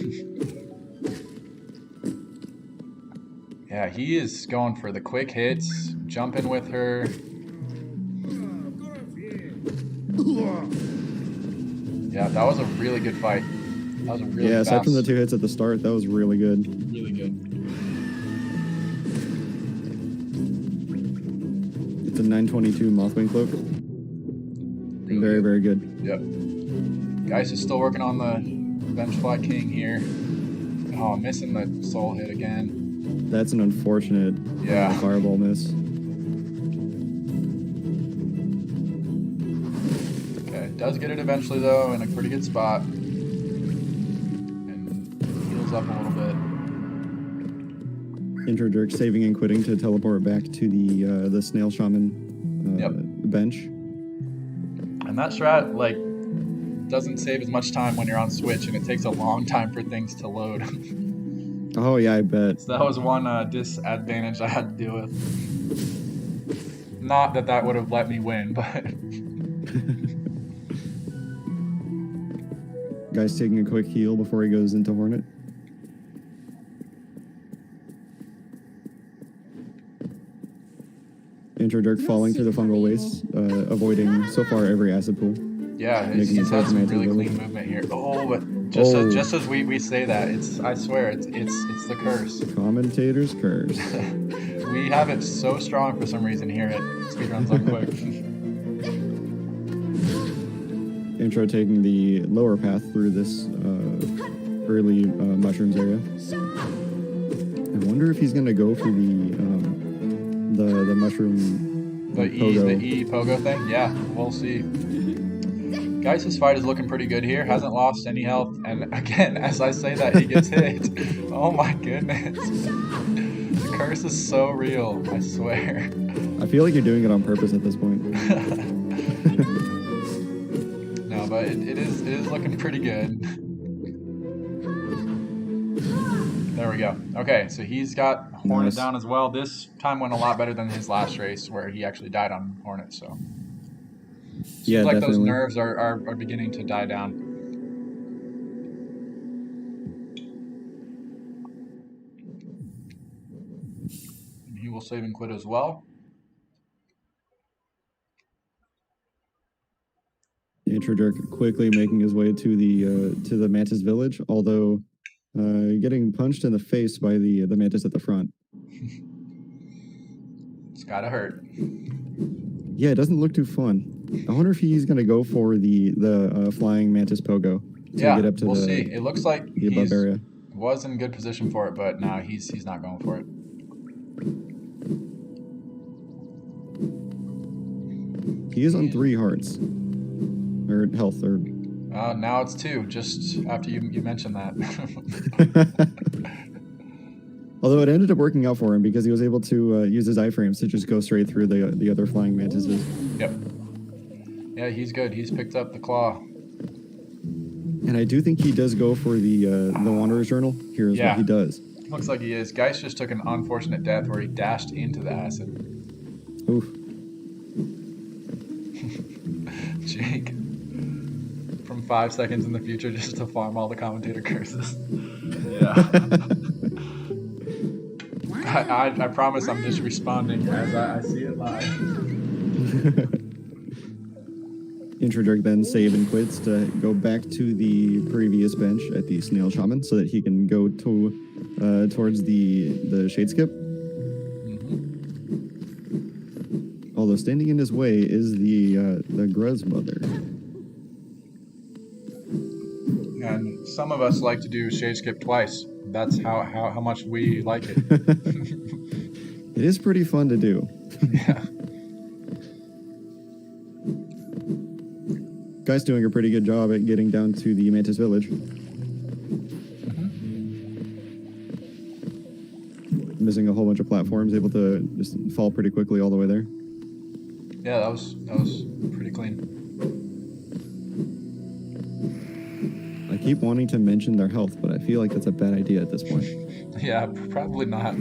Yeah, he is going for the quick hits, jumping with her. Yeah, that was a really good fight. That was a really fast. Aside from the 2 hits at the start, that was really good. Really good. It's a 922 Mothwing Cloak. Really very, very good. Yep. Geist is still working on the Vengefly King here. Oh, missing the soul hit again. That's an unfortunate fireball miss. Okay, does get it eventually though, in a pretty good spot. And heals up a little bit. Introdirk saving and quitting to teleport back to the Snail Shaman bench. And that strat, like, doesn't save as much time when you're on Switch, and it takes a long time for things to load. Oh yeah, I bet. So that was one disadvantage I had to deal with. Not that would have let me win, but... Guy's taking a quick heal before he goes into Hornet. Introdirk falling through the fungal waste, avoiding so far every acid pool. Yeah, he's had some really clean movement here. Oh, but just as we say that, I swear it's the curse. Commentator's curse. We have it so strong for some reason here at Speedruns Learn Quick. Intro taking the lower path through this early mushrooms area. I wonder if he's gonna go for the mushroom. The E pogo thing. Yeah, we'll see. Geist's fight is looking pretty good here. Hasn't lost any health. And again, as I say that, he gets hit. Oh my goodness. The curse is so real, I swear. I feel like you're doing it on purpose at this point. No, but it is looking pretty good. There we go. Okay, so he's got Hornet down as well. This time went a lot better than his last race where he actually died on Hornet, so... Seems like definitely. those nerves are beginning to die down. And he will save and quit as well. Introdirk quickly making his way to the Mantis village, although getting punched in the face by the Mantis at the front. It's gotta hurt. Yeah, it doesn't look too fun. I wonder if he's gonna go for the flying Mantis pogo to get up to we'll see. It looks like the above area. Was in good position for it, but now he's not going for it. He is on 3 hearts. Or health, or... Now it's 2, just after you mentioned that. Although it ended up working out for him because he was able to use his iframes to just go straight through the other flying mantises. Yep. Yeah, he's good. He's picked up the claw. And I do think he does go for the Wanderer's Journal. Here is what he does. Looks like he is. Geist just took an unfortunate death where he dashed into the acid. Oof. Jake. From 5 seconds in the future just to farm all the commentator curses. Yeah. I promise I'm just responding as I see it live. Introdirk then save and quits to go back to the previous bench at the Snail Shaman so that he can go towards the Shade Skip. Mm-hmm. Although although standing in his way is the Gruz mother. And some of us like to do shade skip twice. That's how much we like it. It is pretty fun to do. Yeah. Guy's doing a pretty good job at getting down to the Mantis village. Missing a whole bunch of platforms, able to just fall pretty quickly all the way there. Yeah, that was pretty clean. I keep wanting to mention their health, but I feel like that's a bad idea at this point. Yeah, probably not.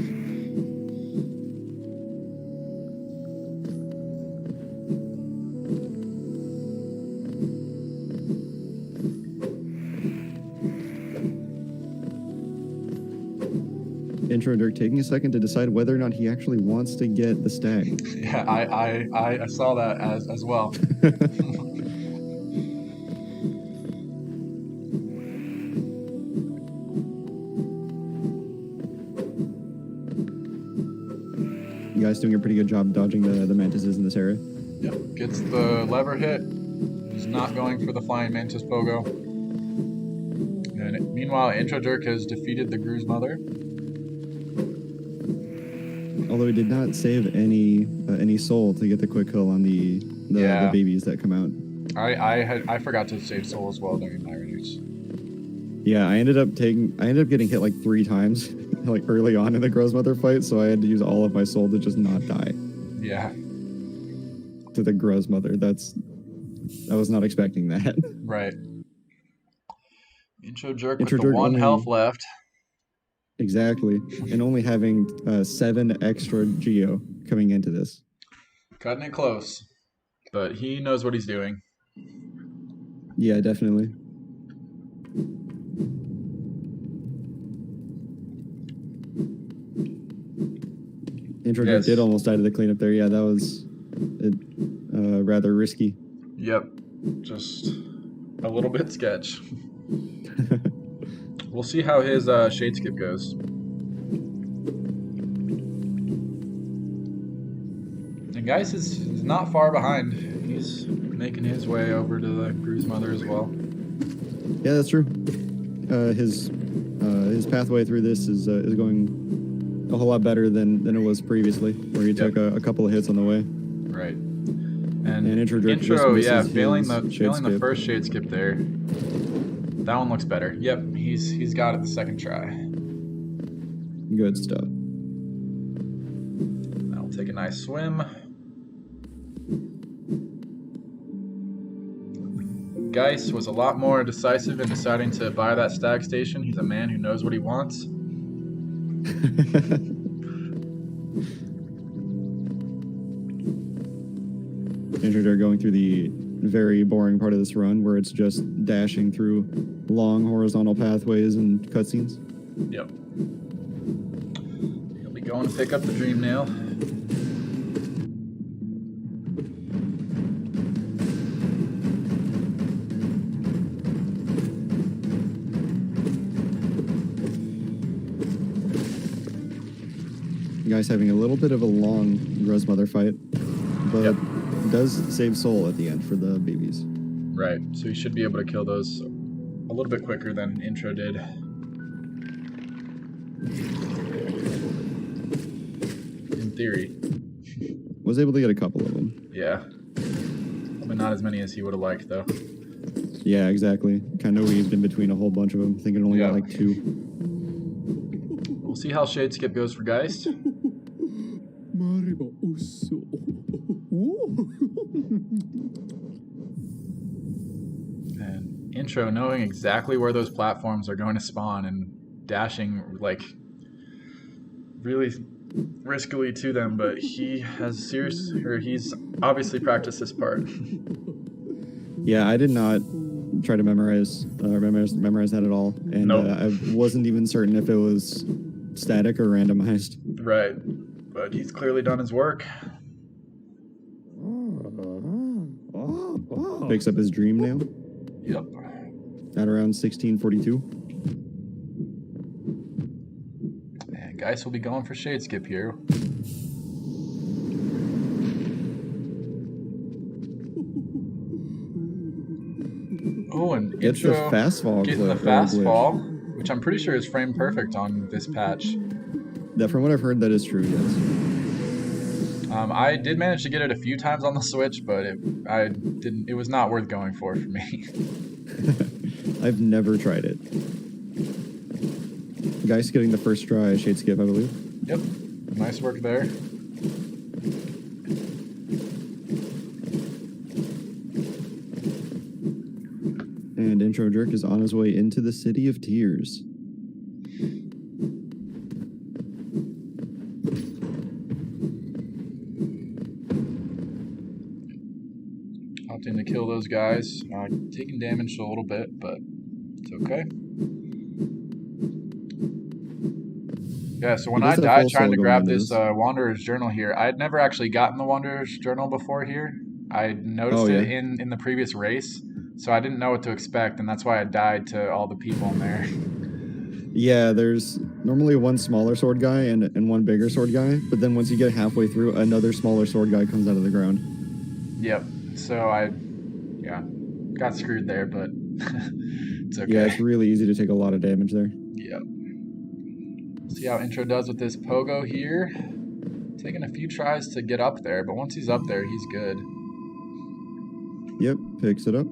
Intro Dirk taking a second to decide whether or not he actually wants to get the stag. Yeah, I saw that as well. You guys doing a pretty good job dodging the mantises in this area. Yep, gets the lever hit. He's not going for the flying mantis pogo. And meanwhile, Intro Dirk has defeated the Gruz mother. Although he did not save any soul to get the quick kill on the babies that come out. I forgot to save soul as well during my race. Yeah, I ended up getting hit like 3 times, like early on in the Gruz mother fight, so I had to use all of my soul to just not die. Yeah. To the Gruz mother. I was not expecting that. Right. Intro Jerk Intro with the Jerk 1 only- health left. Exactly. And only having 7 extra Geo coming into this. Cutting it close. But he knows what he's doing. Yeah, definitely. Intro Dirk Yes. did almost die to the cleanup there. Yeah, that was rather risky. Yep. Just a little bit sketch. We'll see how his shade skip goes. And Geis is not far behind. He's making his way over to the Gruz mother as well. Yeah, that's true. His pathway through this is going a whole lot better than it was previously, where he took a couple of hits on the way. Right. And Intro Dirk just intro, misses yeah, his failing shade the skip. first shade skip there. That one looks better. Yep, he's got it the second try. Good stuff. I'll take a nice swim. Geis was a lot more decisive in deciding to buy that stag station. He's a man who knows what he wants. Intro Dirk going through the very boring part of this run where it's just dashing through long horizontal pathways and cutscenes. Yep. He'll be going to pick up the dream nail. You guys having a little bit of a long Gruz mother fight, but does save soul at the end for the babies. Right, so he should be able to kill those a little bit quicker than Intro did. In theory. Was able to get a couple of them. Yeah. But not as many as he would have liked, though. Yeah, exactly. Kind of weaved in between a whole bunch of them. I think it only got Yeah. like 2. We'll see how Shade Skip goes for Geist. And Intro knowing exactly where those platforms are going to spawn and dashing like really riskily to them, but he's obviously practiced this part. Yeah, I did not try to memorize that at all, and Nope. I wasn't even certain if it was static or randomized. Right. But he's clearly done his work. Picks up his dream nail Yep. at around 1642. And Geist will be going for Shade Skip here. Oh, and Gets the intro fast fall getting the glitch. fast fall, which I'm pretty sure is frame perfect on this patch. That, from what I've heard, that is true. Yes. I did manage to get it a few times on the Switch, but I didn't. It was not worth going for me. I've never tried it. Guy's getting the first try. Shade skip, I believe. Yep, nice work there. And Intro Jerk is on his way into the City of Tears. Opting to kill those guys. Taking damage a little bit, but it's okay. Yeah, so when He I does have died full trying soul to going grab into this this. Wanderer's Journal here, I had never actually gotten the Wanderer's Journal before here. I noticed Oh, it yeah? in the previous race, so I didn't know what to expect, and that's why I died to all the people in there. Yeah, there's normally one smaller sword guy and one bigger sword guy, but then once you get halfway through, another smaller sword guy comes out of the ground. Yep, so yeah, got screwed there, but it's okay. Yeah, it's really easy to take a lot of damage there. Yep. See how Intro does with this pogo here. Taking a few tries to get up there, but once he's up there, he's good. Yep, picks it up.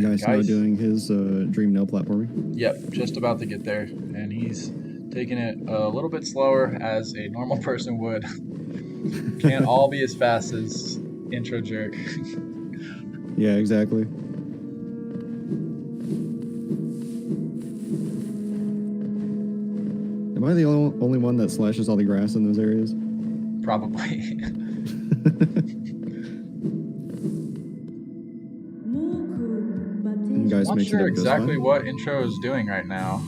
Guy's now doing his Dream Nail platforming. Yep, just about to get there, and he's taking it a little bit slower as a normal person would. Can't all be as fast as Intro Jerk. Yeah, exactly. Am I the only one that slashes all the grass in those areas? Probably. Guys Not makes sure it up just exactly fine. what Intro is doing right now.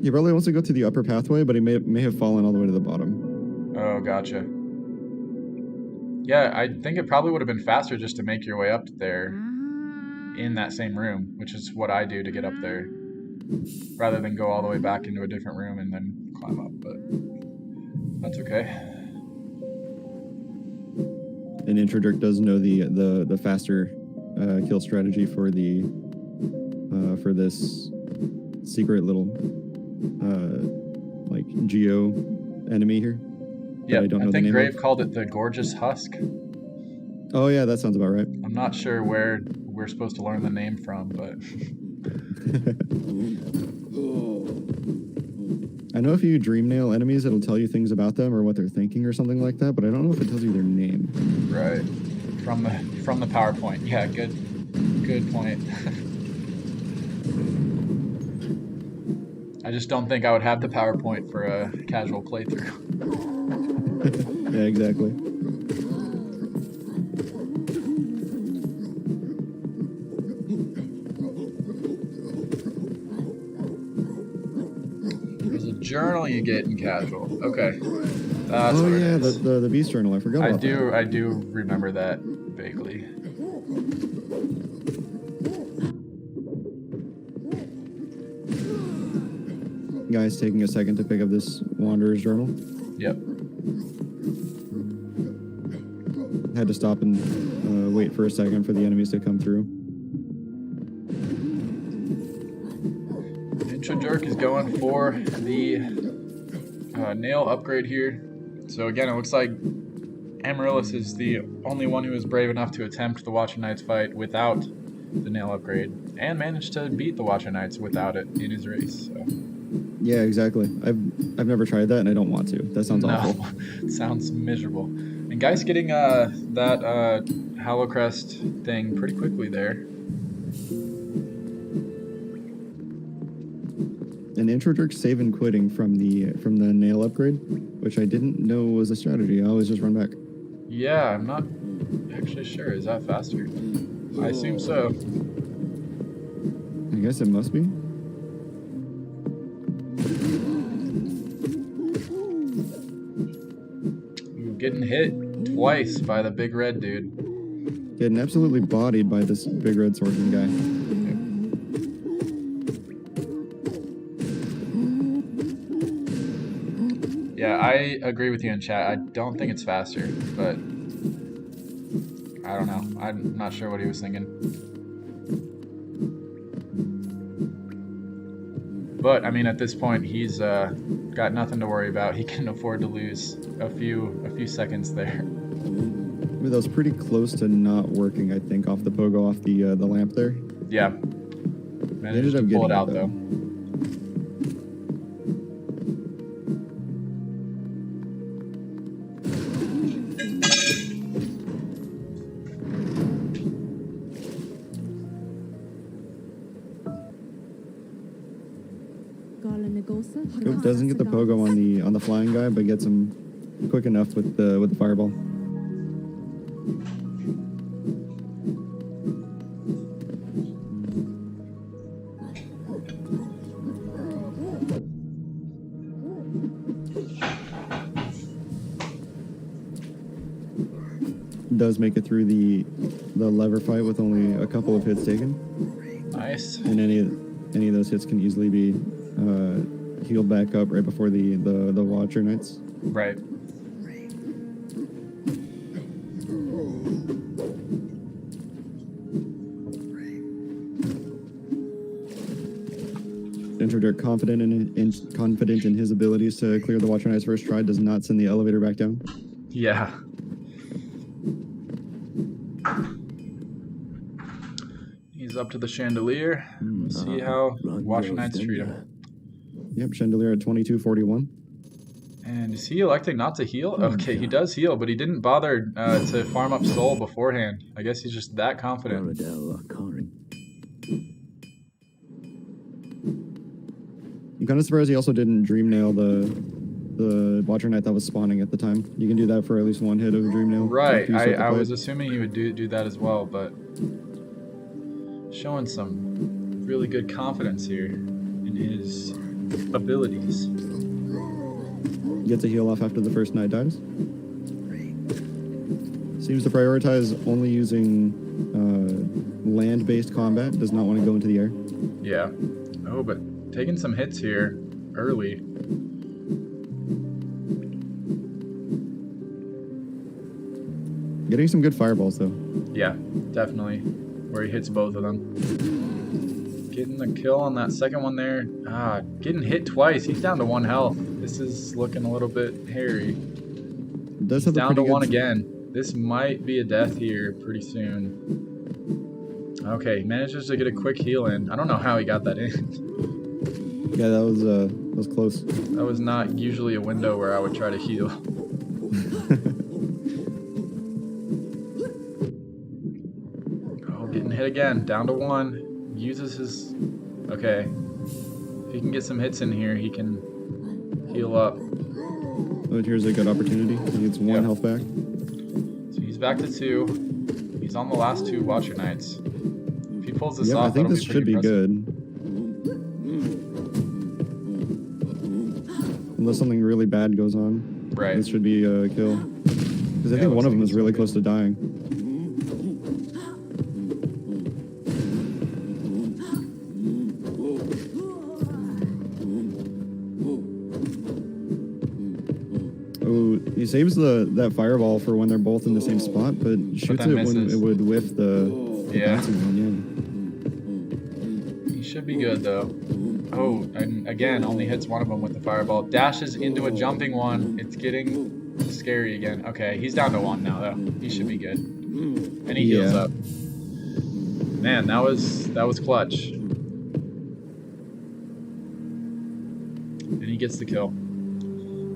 He probably wants to go to the upper pathway, but he may have fallen all the way to the bottom. Oh, gotcha. Yeah, I think it probably would have been faster just to make your way up there in that same room, which is what I do to get up there, rather than go all the way back into a different room and then climb up, but that's okay. And Intro Jerk does know the faster kill strategy for this secret little like geo enemy here. Yeah, I the think name Grave of. called it the Gorgeous Husk. Oh yeah, that sounds about right. I'm not sure where we're supposed to learn the name from, but I know if you dream nail enemies, it'll tell you things about them or what they're thinking or something like that, but I don't know if it tells you their name. right from the PowerPoint. Yeah, good point. I just don't think I would have the PowerPoint for a casual playthrough. Yeah, exactly. There's a journal you get in casual. Okay. That's oh what yeah, it is. the beast journal. I forgot about that. I do remember that vaguely. Guys taking a second to pick up this Wanderer's Journal. Yep. Had to stop and wait for a second for the enemies to come through. Intro Jerk is going for the nail upgrade here. So again, it looks like Amaryllis is the only one who is brave enough to attempt the Watcher Knights fight without the nail upgrade, and managed to beat the Watcher Knights without it in his race. So. Yeah, exactly. I've never tried that, and I don't want to. That sounds awful. It sounds miserable. And Guy's getting that Hollow Crest thing pretty quickly there. And Intro Jerk save and quitting from the nail upgrade, which I didn't know was a strategy. I always just run back. Yeah, I'm not actually sure. Is that faster? I assume so. I guess it must be. Ooh, getting hit twice by the big red dude. Getting absolutely bodied by this big red swordsman guy. Yeah, I agree with you in chat. I don't think it's faster, but I don't know. I'm not sure what he was thinking. But I mean, at this point, he's got nothing to worry about. He can afford to lose a few seconds there. I mean, that was pretty close to not working, I think, off the pogo, off the lamp there. Yeah. Managed to pull it out though. Coop doesn't get the pogo on the flying guy, but gets him quick enough with the fireball. Does make it through the lever fight with only a couple of hits taken. Nice. And any of those hits can easily be healed back up right before the Watcher Knights. Right. Intruder confident in his abilities to clear the Watcher Knight's first try, does not send the elevator back down. Yeah. He's up to the chandelier. See how Watcher Knights treat him. Yep, chandelier at 2241. And is he electing not to heal? Okay, he does heal, but he didn't bother to farm up soul beforehand. I guess he's just that confident. I'm kind of surprised he also didn't dream nail the Watcher Knight that was spawning at the time. You can do that for at least one hit of dream nail. Right, I was assuming he would do that as well, but showing some really good confidence here in his abilities. Gets a heal off after the first knight dies. Seems to prioritize only using land-based combat. Does not want to go into the air. Yeah. Oh, but taking some hits here early. Getting some good fireballs though. Yeah, definitely. Where he hits both of them. Getting the kill on that second one there. Getting hit twice. He's down to 1 health. This is looking a little bit hairy. Does He's have down to good 1 again. This might be a death here pretty soon. Okay, he manages to get a quick heal in. I don't know how he got that in. Yeah, that was close. That was not usually a window where I would try to heal. Oh, getting hit again. Down to 1. Uses his... Okay. If he can get some hits in here, he can heal up. Oh, here's a good opportunity. He gets 1 health back. So he's back to 2. He's on the last 2 Watcher Knights. If he pulls this off, I think this should be impressive. good. Unless something really bad goes on. Right. This should be a kill. Because I think one of them is really close to dying. Oh, he saves that fireball for when they're both in the same spot, but shoots it when it would whiff the bouncing one, yeah. He should be good though. Oh, and again, only hits one of them with the fireball. Dashes into a jumping one. It's getting scary again. Okay, he's down to 1 now though. He should be good. And he heals up. Man, that was clutch. And he gets the kill.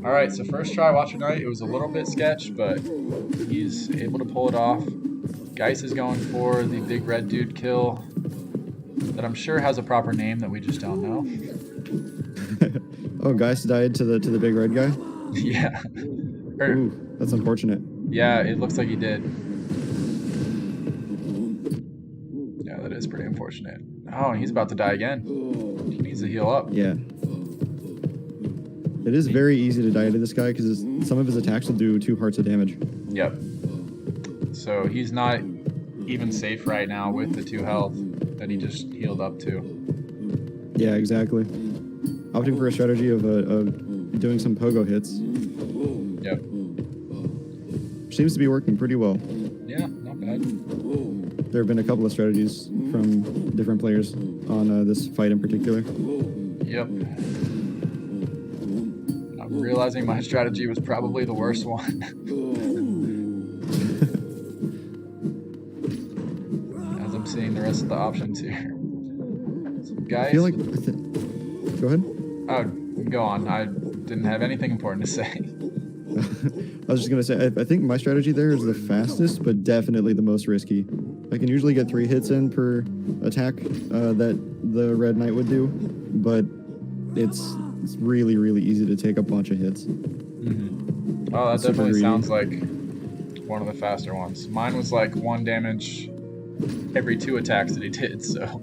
Alright, so first try Watcher Knight, it was a little bit sketch, but he's able to pull it off. Geist is going for the big red dude kill that I'm sure has a proper name that we just don't know. Oh, Geist died to the big red guy? Yeah. Ooh, that's unfortunate. Yeah, it looks like he did. Yeah, that is pretty unfortunate. Oh, he's about to die again. He needs to heal up. Yeah. It is very easy to die to this guy because some of his attacks will do 2 hearts of damage. Yep. So he's not even safe right now with the 2 health that he just healed up to. Yeah, exactly. Opting for a strategy of doing some pogo hits. Yep. Seems to be working pretty well. Yeah, not ahead. There have been a couple of strategies from different players on this fight in particular. Yep. I'm realizing my strategy was probably the worst one. As I'm seeing the rest of the options here. So guys, I feel like... Go ahead. Oh, go on. I didn't have anything important to say. I was just going to say, I think my strategy there is the fastest, but definitely the most risky. I can usually get 3 hits in per attack that the Red Knight would do, but it's really, really easy to take a bunch of hits. Mm-hmm. Oh, that It's super definitely greedy. sounds like one of the faster ones. Mine was like 1 damage every 2 attacks that he did, so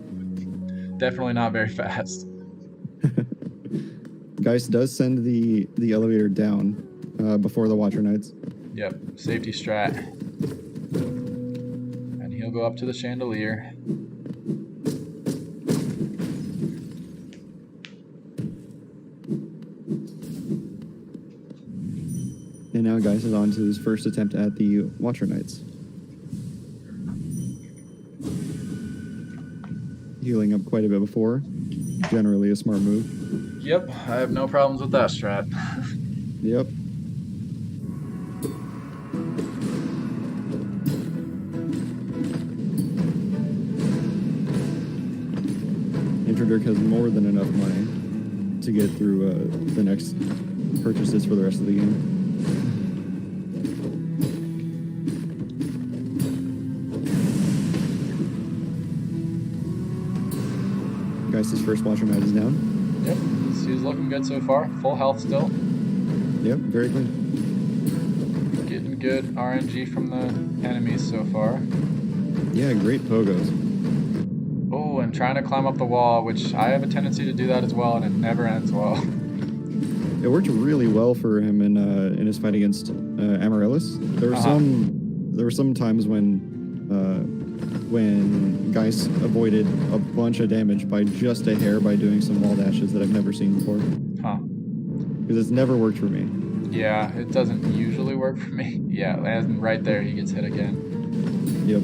definitely not very fast. Geist does send the elevator down before the Watcher Knights. Yep, safety strat. And he'll go up to the chandelier. And now Geist is on to his first attempt at the Watcher Knights. Healing up quite a bit before. Generally a smart move. Yep, I have no problems with that strat. Yep. Introdirk has more than enough money to get through the next purchases for the rest of the game. Geist's first Watcher Knight is down. Yep, he's looking good so far. Full health still. Yep, very clean. Getting good RNG from the enemies so far. Yeah, great pogos. Oh, and trying to climb up the wall, which I have a tendency to do that as well, and it never ends well. It worked really well for him in his fight against Amaryllis. There were some times when Geist avoided a bunch of damage by just a hair by doing some wall dashes that I've never seen before. Huh. Because it's never worked for me. Yeah, it doesn't usually work for me. Yeah, and right there he gets hit again. Yep.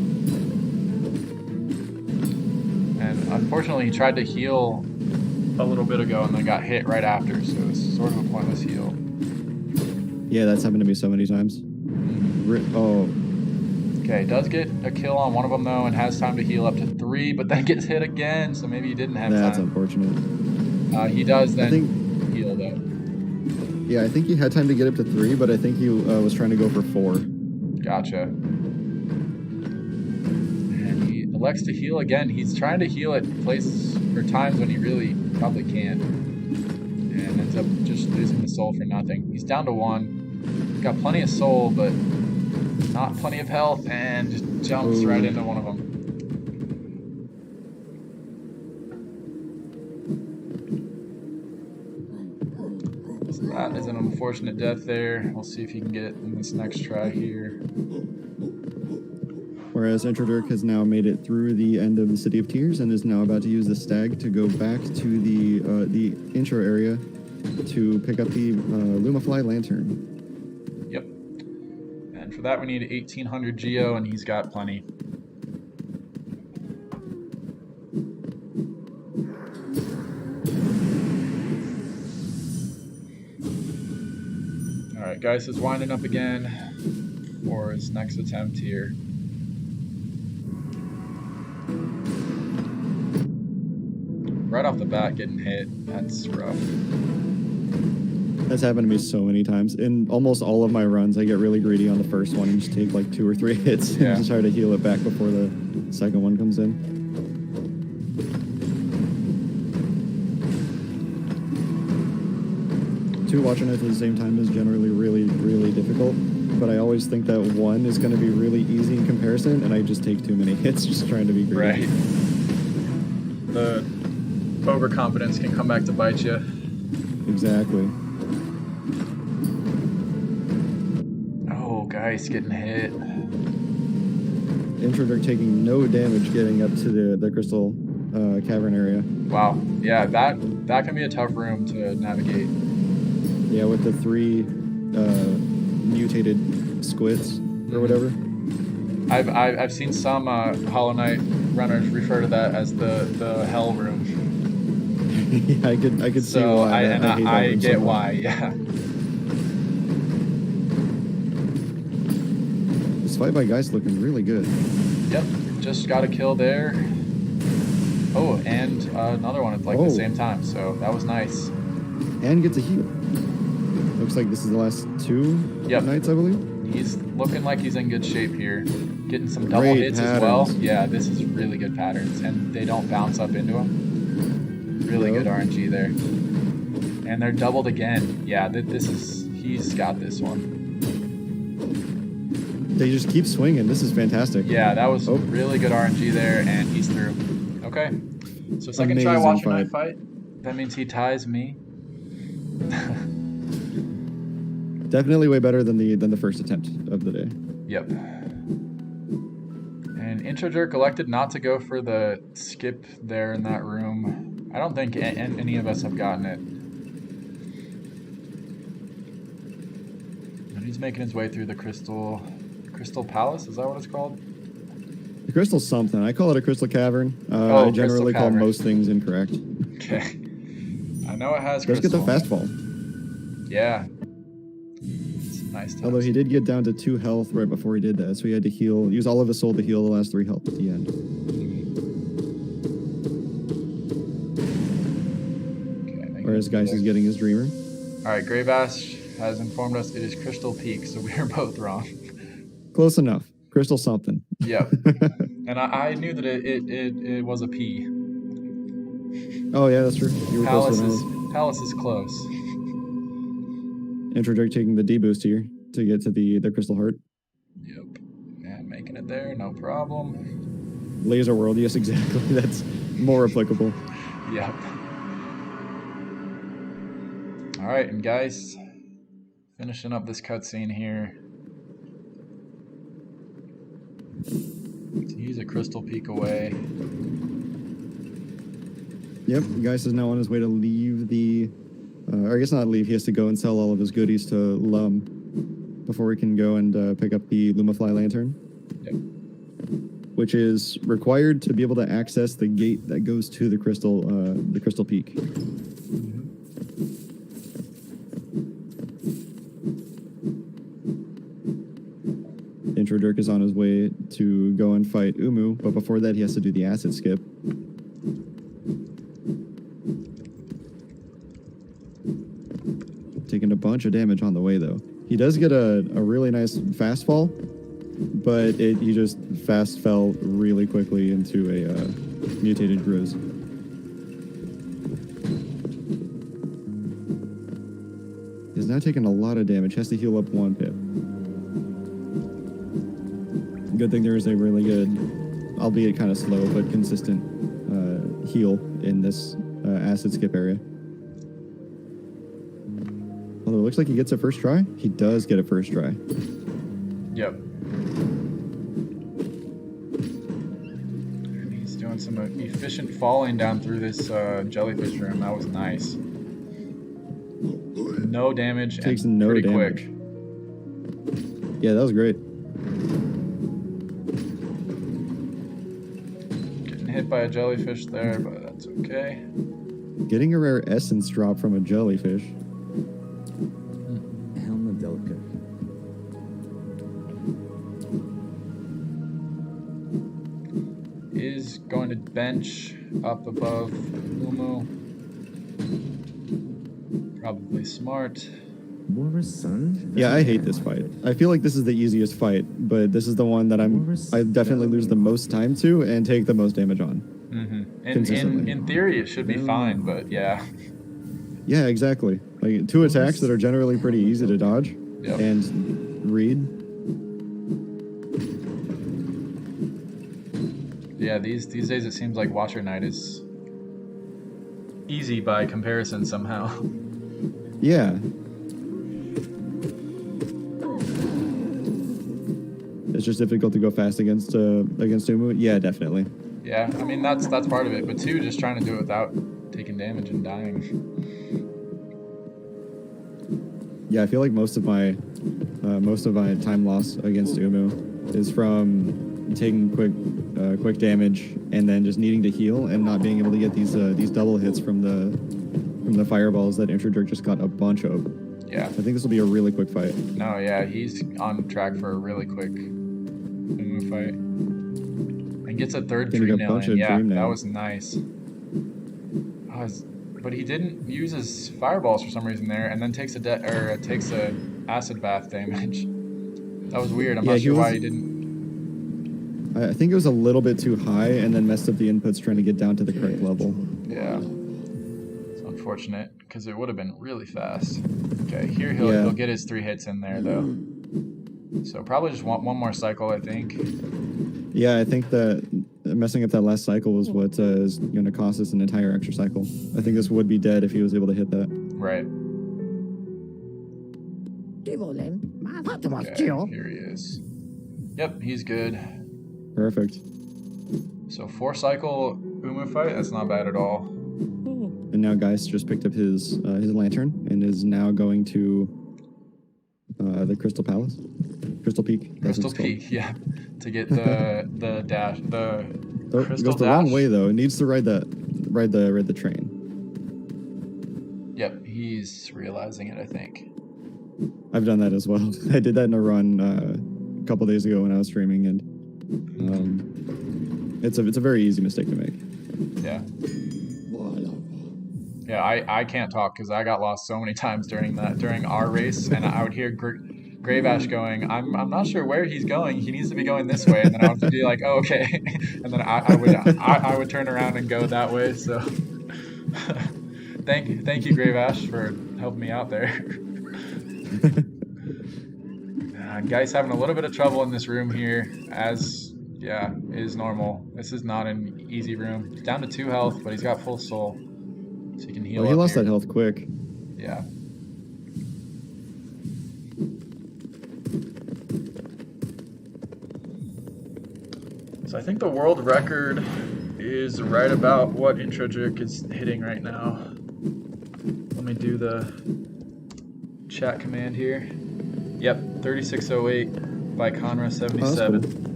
And unfortunately he tried to heal a little bit ago and then got hit right after, so it's sort of a pointless heal. Yeah, that's happened to me so many times. Oh, Okay, does get a kill on one of them though and has time to heal up to 3, but then gets hit again, so maybe he didn't have that's time. unfortunate. He does then I think, heal though. yeah, I think he had time to get up to 3, but I think he was trying to go for 4. Gotcha. And he elects to heal again. He's trying to heal at places or times when he really probably can't. And ends up just losing the soul for nothing. He's down to 1. Got plenty of soul, but not plenty of health, and just jumps right into one of them. So that is an unfortunate death there. We'll see if he can get it in this next try here. Whereas Introdirk has now made it through the end of the City of Tears and is now about to use the stag to go back to the intro area to pick up the Lumafly Lantern. Yep. And for that we need 1800 Geo, and he's got plenty. Alright, Geist is winding up again for his next attempt here. Right off the bat getting hit, that's rough. That's happened to me so many times. In almost all of my runs, I get really greedy on the first one and just take like 2 or 3 hits Yeah. and just try to heal it back before the second one comes in. Two Watcher Knights at the same time is generally really, really difficult, but I always think that one is going to be really easy in comparison, and I just take too many hits just trying to be greedy. Right. The overconfidence can come back to bite you. Exactly. Oh, Geist getting hit. Introdirk taking no damage getting up to the crystal cavern area. Wow. Yeah, that can be a tough room to navigate. Yeah, with the 3 mutated squids or whatever. I've seen some Hollow Knight runners refer to that as the hell room. Yeah, I could see So why. I hate I that room so get much. why. Yeah. This fight by Guy's looking really good. Yep. Just got a kill there. Oh, and another one at like the same time. So that was nice. And gets a heal. Looks like this is the last 2 Yep. nights, I believe. He's looking like he's in good shape here. Getting some double Great hits as well. patterns. Yeah, this is really good patterns, and they don't bounce up into him. Really good RNG there. And they're doubled again. Yeah, he's got this one. They just keep swinging. This is fantastic. Yeah, that was really good RNG there, and he's through. Okay, so second try Amazing watching fight. that fight. That means he ties me. Definitely way better than the first attempt of the day. Yep. And Intro Jerk elected not to go for the skip there in that room. I don't think any of us have gotten it. And he's making his way through the Crystal Palace. Is that what it's called? The crystal's something. I call it a crystal cavern. I generally call most things incorrect. Okay. I know it has Let's crystal. get the fast fall. Yeah. Nice times. Although he did get down to 2 health right before he did that, so he had to use all of his soul to heal the last 3 health at the end. Okay, Whereas Geist is getting his dreamer. Alright, Grey Bash has informed us it is Crystal Peak, so we are both wrong. Close enough. Crystal something. Yep. And I knew that it was a P. Oh yeah, that's true. You were Palace is close. Intro Drake taking the D boost here to get to the crystal heart. Yep. And making it there, no problem. Laser world, yes, exactly. That's more applicable. Yep. Alright, and guys, finishing up this cutscene here. He's a crystal peak away. Yep, Geist is now on his way to leave the... or I guess not leave, he has to go and sell all of his goodies to Lum before he can go and pick up the Lumafly lantern. Yep. Which is required to be able to access the gate that goes to the crystal peak. Intro Dirk is on his way to go and fight Umu, but before that he has to do the acid skip. Taking a bunch of damage on the way though. He does get a really nice fast fall, but he just fast fell really quickly into a mutated Grizz. He's now taking a lot of damage, has to heal up 1 pip. Good thing there is a really good, albeit kind of slow, but consistent heal in this acid skip area. Although it looks like he gets a first try. He does get a first try. Yep. And he's doing some efficient falling down through this jellyfish room. That was nice. No damage. Takes and no pretty damage. quick. Yeah, that was great. Getting hit by a jellyfish there, but that's okay. Getting a rare essence drop from a jellyfish. Is going to bench up above Umu. Probably smart. Yeah, I hate this fight. I feel like this is the easiest fight, but this is the one that I definitely lose the most time to and take the most damage on. Mm-hmm. In theory, it should be fine, but yeah. Yeah, exactly. Like 2 attacks that are generally pretty easy to dodge and read. Yeah, these days it seems like Watcher Knight is easy by comparison somehow. Yeah. It's just difficult to go fast against Umu. Yeah, definitely. Yeah, I mean that's part of it, but 2, just trying to do it without taking damage and dying. Yeah, I feel like most of my most of my time loss against Umu is from taking quick damage and then just needing to heal and not being able to get these double hits from the fireballs that Introjerk just got a bunch of. Yeah. I think this will be a really quick fight. No, yeah, he's on track for a really quick Umu fight. And gets a third Getting dream a nail bunch in. of Yeah, dream that nails. was nice. But he didn't use his fireballs for some reason there, and then takes a acid bath damage. That was weird. I'm not sure why he didn't. I think it was a little bit too high and then messed up the inputs trying to get down to the correct level. Yeah. It's unfortunate because it would have been really fast. Okay, here he'll get his 3 hits in there though. So probably just want one more cycle, I think. Yeah, I think that messing up that last cycle was what is going to cost us an entire extra cycle. I think this would be dead if he was able to hit that. Right. Okay, here he is. Yep, he's good. Perfect. So 4 cycle Umu fight, that's not bad at all. And now Geist just picked up his lantern and is now going to the Crystal Palace. Crystal Peak. Crystal Peak, yeah. To get the dash, the crystal goes the dash. wrong way though. It needs to ride the train. Yep, he's realizing it, I think. I've done that as well. I did that in a run a couple days ago when I was streaming, and it's a very easy mistake to make. Yeah. Yeah, I can't talk because I got lost so many times during our race, and I would hear Grave Ash going, I'm not sure where he's going. He needs to be going this way, and then I would be like, oh, okay, and then I would turn around and go that way. So thank you, Grave Ash, for helping me out there. Guy's having a little bit of trouble in this room here, as is normal. This is not an easy room. He's down to 2 health, but he's got full soul, so he can heal. Well, he lost here. that health quick. Yeah. So I think the world record is right about what Introjerk is hitting right now. Let me do the chat command here. Yep, 3608 by Conra 77.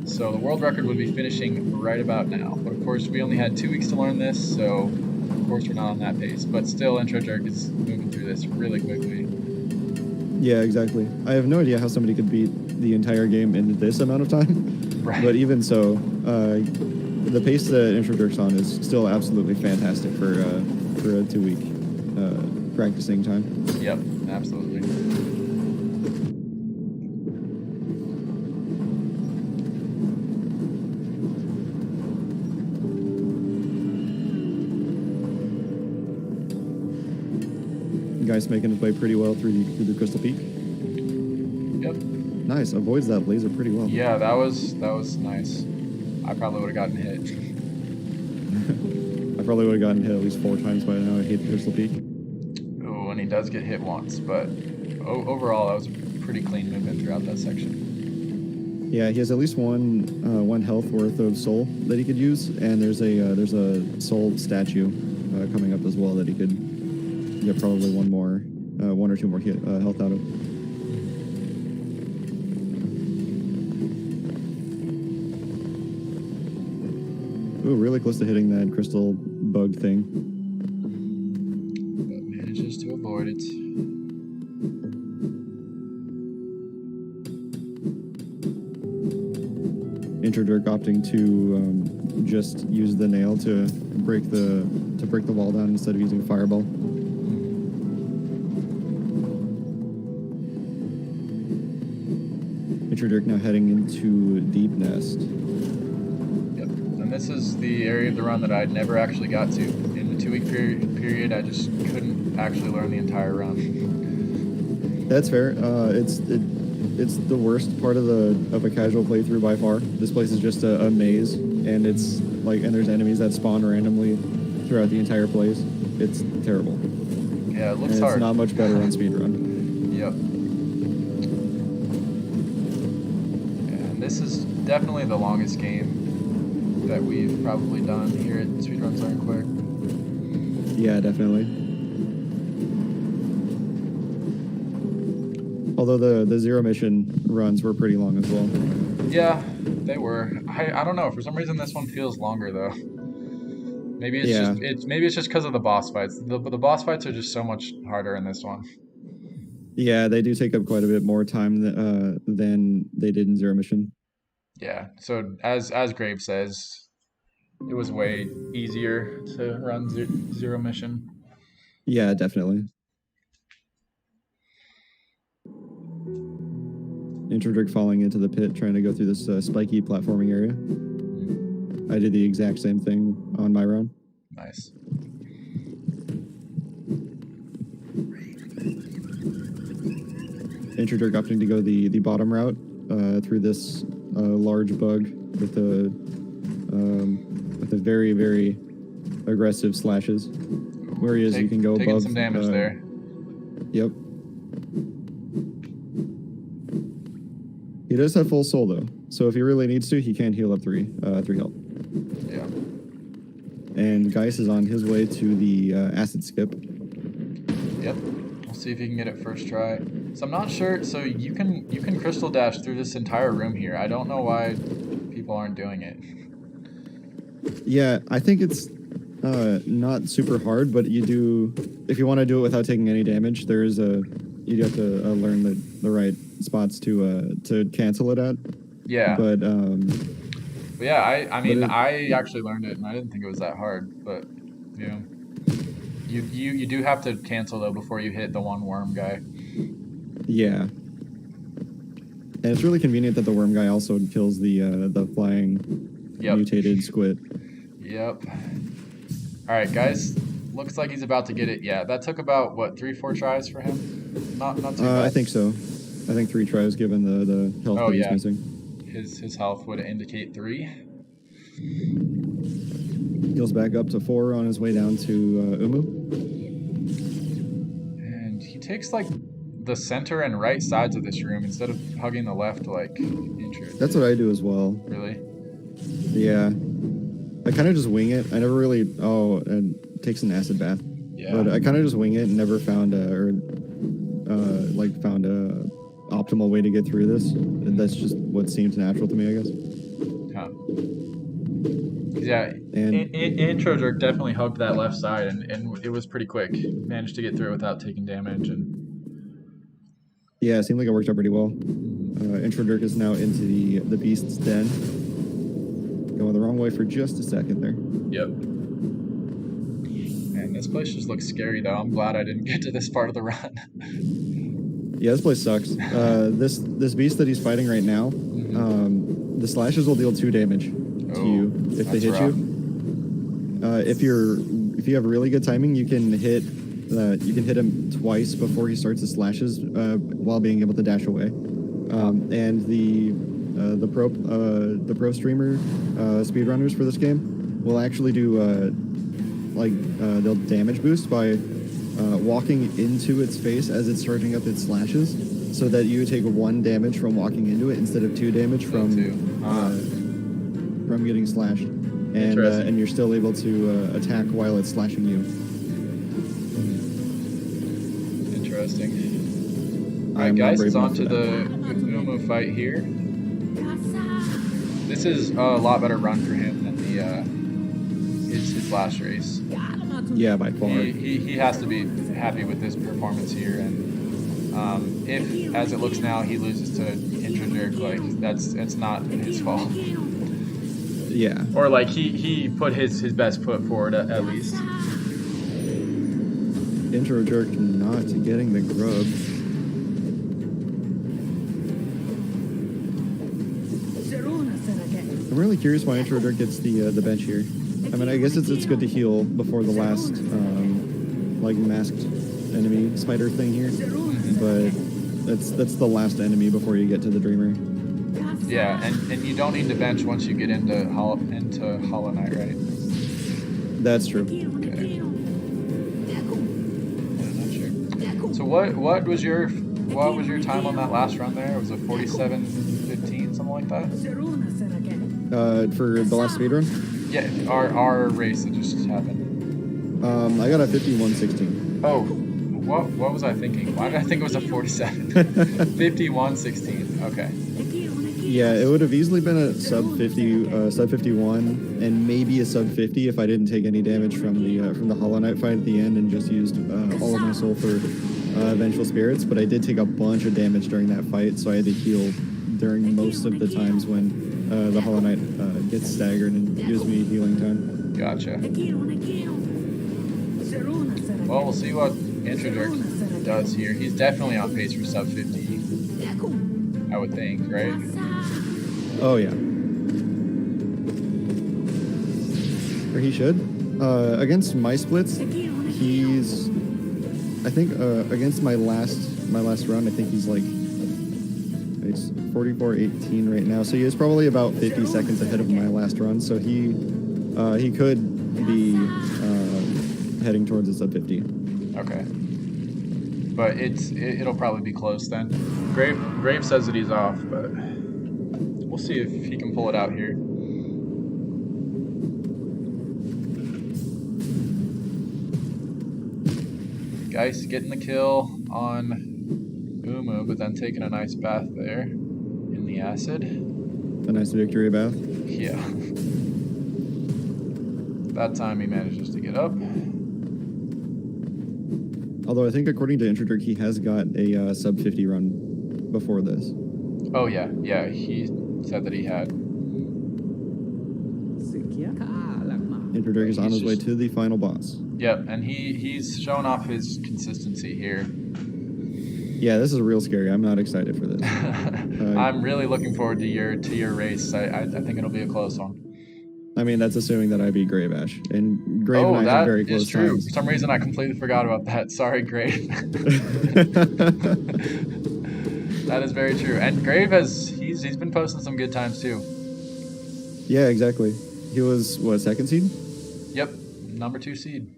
So the world record would be finishing right about now. But of course, we only had 2 weeks to learn this, so of course we're not on that pace. But still, Introjerk is moving through this really quickly. Yeah, exactly. I have no idea how somebody could beat the entire game in this amount of time. Right. But even so, the pace that Introjerk's on is still absolutely fantastic for a 2-week practicing time. Yep, absolutely. Guy's making his way pretty well through the Crystal Peak. Yep. Nice, avoids that laser pretty well. Yeah, that was nice. I probably would have gotten hit. I probably would have gotten hit at least 4 times by now. I hate the Crystal Peak. Oh, and he does get hit once, but overall that was a pretty clean movement throughout that section. Yeah, he has at least one health worth of soul that he could use, and there's a soul statue coming up as well that he could get probably one or 2 more health out of. Ooh, really close to hitting that crystal bug thing. But manages to avoid it. Introjerk opting to just use the nail to break the wall down instead of using fireball. Introjerk now heading into Deep Nest. Yep. And this is the area of the run that I'd never actually got to. In the 2-week period, I just couldn't actually learn the entire run. That's fair. It's the worst part of a casual playthrough by far. This place is just a maze, and it's like, and there's enemies that spawn randomly throughout the entire place. It's terrible. Yeah, it looks and hard. It's not much better on speedrun. Yep. And this is definitely the longest game that we've probably done here at Speedruns Learn Quick. Yeah, definitely. Although the zero mission runs were pretty long as well. Yeah, they were. I don't know. For some reason, this one feels longer though. Maybe it's Yeah. just because of the boss fights. The boss fights are just so much harder in this one. Yeah, they do take up quite a bit more time than they did in Zero Mission. Yeah. So as Grave says, it was way easier to run zero mission. Yeah, definitely. Introdrick falling into the pit, trying to go through this spiky platforming area. I did the exact same thing on my run. Nice. Introdrick opting to go the bottom route through this large bug with a very, very aggressive slashes. Where he is, you can go taking above. Some damage there. Yep. He does have full soul though, so if he really needs to, he can heal up three health. Yeah. And Geis is on his way to the acid skip. Yep. We'll see if he can get it first try. So I'm not sure. So you can crystal dash through this entire room here. I don't know why people aren't doing it. Yeah, I think it's not super hard, but you do, if you want to do it without taking any damage, you have to learn the right spots to cancel it at. Yeah. But yeah, I actually learned it and I didn't think it was that hard, but you know, you do have to cancel though before you hit the one worm guy. Yeah. And it's really convenient that the worm guy also kills the flying mutated squid. Yep. All right, guys. Looks like he's about to get it. Yeah, that took about what 3-4 tries for him. Not too bad. I think so. I think 3 tries given the health that he's missing. His health would indicate 3. Heals back up to 4 on his way down to Umu. And he takes like the center and right sides of this room instead of hugging the left like Intro. That's what I do as well. Really? Yeah. I kind of just wing it. I never really... Oh, and takes an acid bath. Yeah. But I kind of just wing it and never found a optimal way to get through this. And that's just what seems natural to me, I guess. Huh. Yeah. And Intro Jerk definitely hugged that left side and it was pretty quick. Managed to get through it without taking damage. And yeah, it seemed like it worked out pretty well. Intro Dirk is now into the Beast's Den. Going the wrong way for just a second there. Yep. And this place just looks scary, though. I'm glad I didn't get to this part of the run. Yeah, this place sucks. This beast that he's fighting right now, the slashes will deal 2 damage to you if they hit rough. you. If you have really good timing, you can hit him twice before he starts his slashes while being able to dash away. And the pro streamer speedrunners for this game will actually do they'll damage boost by walking into its face as it's charging up its slashes, so that you take 1 damage from walking into it instead of 2 damage from getting slashed, and you're still able to attack while it's slashing you. Interesting. All right, guys, it's on to the Umu fight here. This is a lot better run for him than his last race. Yeah, by far. He has to be happy with this performance here, and if, as it looks now, he loses to Intro Jerk, like it's not his fault. Yeah. Or like he put his best foot forward at least. Intro Jerk not getting the grub. I'm really curious why Intro Jerk gets the bench here. I mean, I guess it's good to heal before the last masked enemy spider thing here, but that's the last enemy before you get to the Dreamer. Yeah, and you don't need to bench once you get into Hollow Knight, right? That's true. Okay. I'm not sure. So what was your time on that last run there? Was it 47:15, something like that? For the last speedrun? Yeah, our race that just happened. I got a 51:16. Oh, What was I thinking? Why did I think it was a 47? 51, 16. Okay. Yeah, it would have easily been a sub 50, sub 51, and maybe a sub 50 if I didn't take any damage from the Hollow Knight fight at the end and just used all of my soul for Vengeful Spirits. But I did take a bunch of damage during that fight, so I had to heal during most of the times when the Hollow Knight gets staggered and gives me healing time. Gotcha. Well, we'll see what Introdirk does here. He's definitely on pace for sub 50, I would think, right? Oh yeah. Or he should. Against my splits, he's. I think against my last run, I think he's like. It's 44-18 right now, so he is probably about 50 seconds ahead of my last run. So he could be heading towards a sub 50. Okay. But it'll probably be close then. Grave says that he's off, but we'll see if he can pull it out here. Geist getting the kill on Umu, but then taking a nice bath there in the acid. A nice victory bath. Yeah. That time he manages to get up. Although I think according to Introdirk, he has got a sub 50 run before this. Oh yeah, he said that he had. Introdirk is on his way to the final boss. Yep, and he's showing off his consistency here. Yeah, this is real scary. I'm not excited for this. I'm really looking forward to your race. I think it'll be a close one. I mean, that's assuming that I beat Grave Ash. And Grave and I have very close is true. times. For some reason, I completely forgot about that. Sorry, Grave. That is very true. And Grave he's been posting some good times too. Yeah, exactly. He was, what, second seed? Yep, number 2 seed.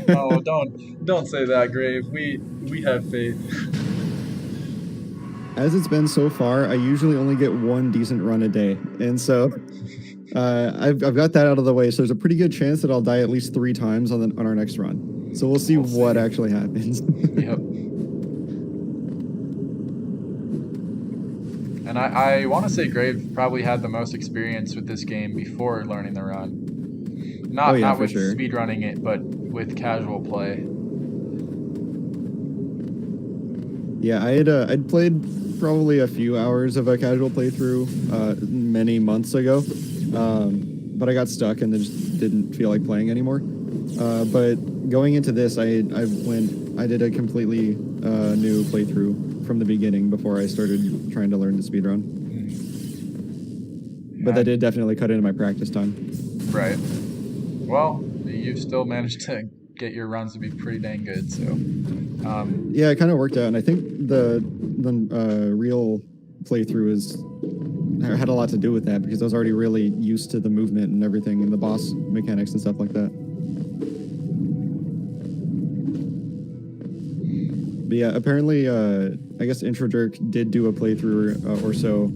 Oh, don't say that, Grave. We have faith. As it's been so far, I usually only get one decent run a day. And so I've got that out of the way. So there's a pretty good chance that I'll die at least 3 times on our next run. So we'll see what actually happens. Yep. And I want to say Grave probably had the most experience with this game before learning the run. Not with speedrunning it, but with casual play. Yeah, I'd played probably a few hours of a casual playthrough many months ago, but I got stuck and then just didn't feel like playing anymore. But going into this, I did a completely new playthrough from the beginning before I started trying to learn to speedrun. But that did definitely cut into my practice time. Right. Well, you've still managed to get your runs to be pretty dang good, so. Yeah, it kind of worked out, and I think the real playthrough had a lot to do with that because I was already really used to the movement and everything and the boss mechanics and stuff like that. But yeah, apparently, I guess Introdirk did do a playthrough or so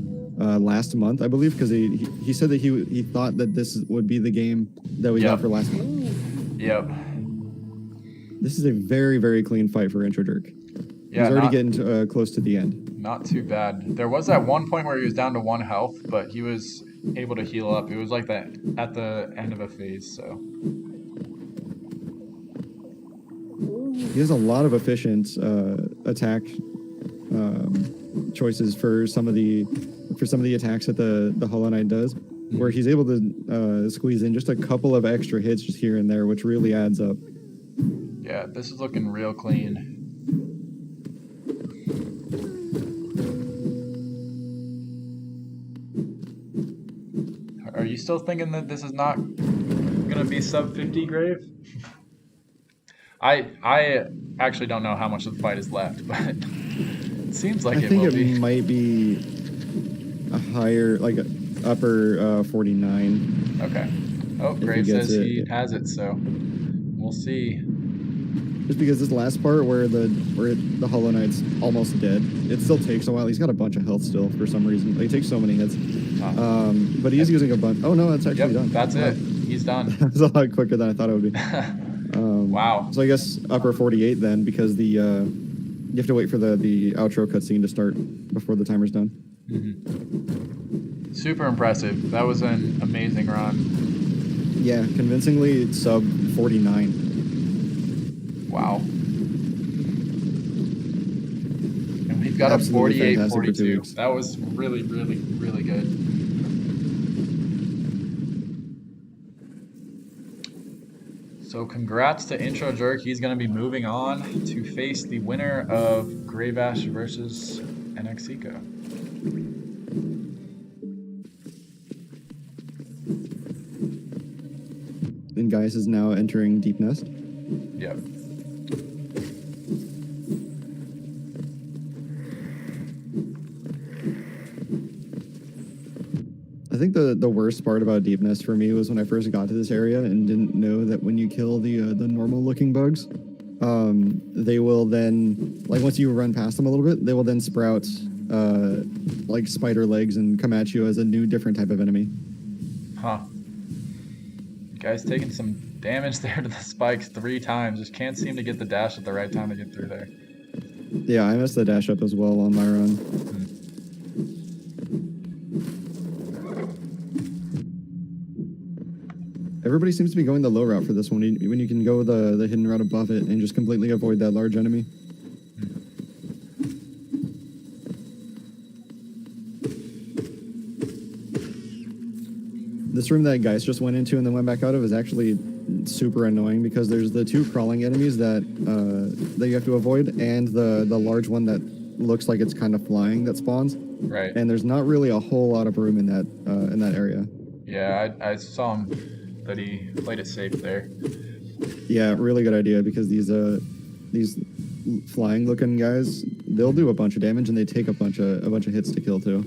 last month, I believe, because he said that he thought that this would be the game that we got for last month. Yep. This is a very, very clean fight for Introdirk. Yeah, he's already getting close to the end. Not too bad. There was that one point where he was down to 1 health, but he was able to heal up. It was like that at the end of a phase, so. He has a lot of efficient attack choices for some of the attacks that the Hollow Knight does, where he's able to squeeze in just a couple of extra hits just here and there, which really adds up. Yeah, this is looking real clean. Are you still thinking that this is not gonna be sub 50, Grave? I actually don't know how much of the fight is left, but it seems like it will be. I think it might be a higher, like upper 49. Okay. Oh, Grave says he has it, so we'll see. Just because this last part where the Hollow Knight's almost dead, it still takes a while. He's got a bunch of health still for some reason. Like, he takes so many hits. But he is using a bunch. Oh no, that's actually done. That's it. He's done. That's a lot quicker than I thought it would be. Wow. So I guess upper 48 then, because the you have to wait for the outro cutscene to start before the timer's done. Super impressive. That was an amazing run. Yeah, convincingly sub 49. Wow. And we've got Absolutely a 48 fantastic for 2 42. weeks. That was really, really, really good. So congrats to Intro Jerk. He's going to be moving on to face the winner of Grave Ash versus NXeco. And Gaius is now entering Deep Nest. Yep. I think the worst part about Deep Nest for me was when I first got to this area and didn't know that when you kill the normal looking bugs, they will then, like, once you run past them a little bit, they will then sprout like spider legs and come at you as a new different type of enemy. Huh. Guy's taking some damage there to the spikes 3 times. Just can't seem to get the dash at the right time to get through there. Yeah, I messed the dash up as well on my run. Everybody seems to be going the low route for this one, when you can go the hidden route above it and just completely avoid that large enemy. This room that Geist just went into and then went back out of is actually super annoying because there's the 2 crawling enemies that you have to avoid, and the large one that looks like it's kind of flying that spawns. Right. And there's not really a whole lot of room in that area. Yeah, I saw him that he played it safe there. Yeah, really good idea, because these flying looking guys, they'll do a bunch of damage and they take a bunch of hits to kill too.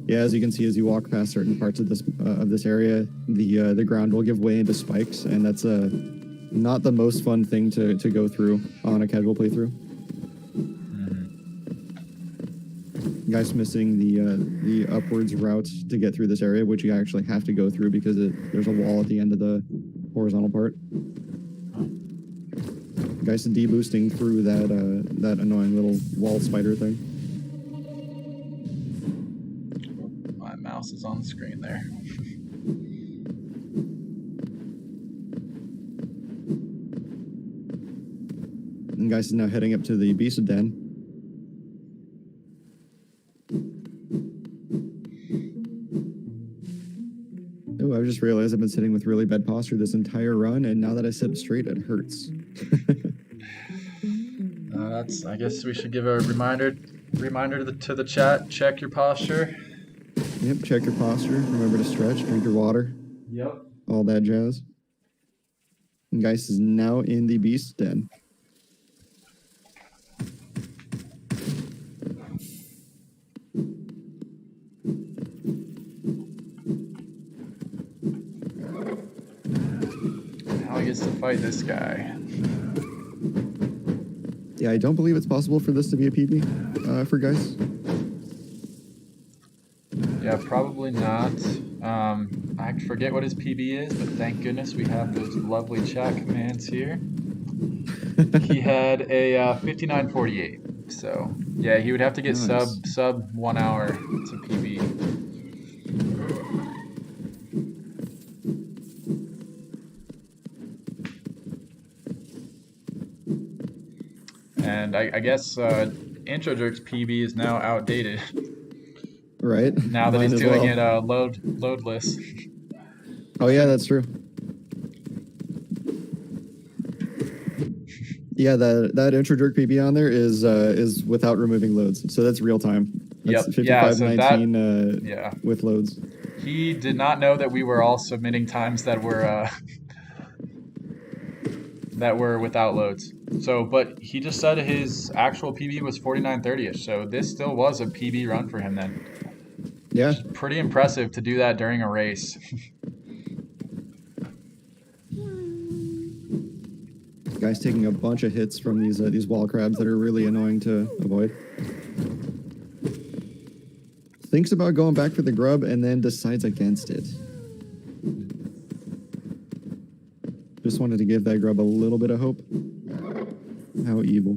Yeah, as you can see, as you walk past certain parts of this area, the ground will give way into spikes, and that's not the most fun thing to go through on a casual playthrough. Guy's missing the upwards route to get through this area, which you actually have to go through because there's a wall at the end of the horizontal part. Guy's de-boosting through that annoying little wall spider thing. My mouse is on the screen there. And Guy's is now heading up to the Beast Den. Oh, I just realized I've been sitting with really bad posture this entire run, and now that I sit straight, it hurts. I guess we should give a reminder to the chat. Check your posture. Yep, check your posture. Remember to stretch, drink your water. Yep. All that jazz. And Geist is now in the Beast Den. Now he gets to fight this guy. Yeah, I don't believe it's possible for this to be a PB for Geist. Yeah, probably not. I forget what his PB is, but thank goodness we have those lovely chat commands here. He had a 59:48, so yeah, he would have to get Nice. sub 1 hour to PB. And I guess Intro Jerk's PB is now outdated. Right. Now that Mine he's as doing well. it loadless. Oh yeah, that's true. Yeah, that intro jerk PB on there is without removing loads, so that's real time. That's Yep. Yeah, so 55:19 yeah. with loads. He did not know that we were all submitting times that were without loads. So, but he just said his actual PB was 49:30ish. So this still was a PB run for him then. Yeah, Pretty impressive to do that during a race. guy's taking a bunch of hits from these wall crabs that are really annoying to avoid. Thinks about going back for the grub and then decides against it. Just wanted to give that grub a little bit of hope. How evil.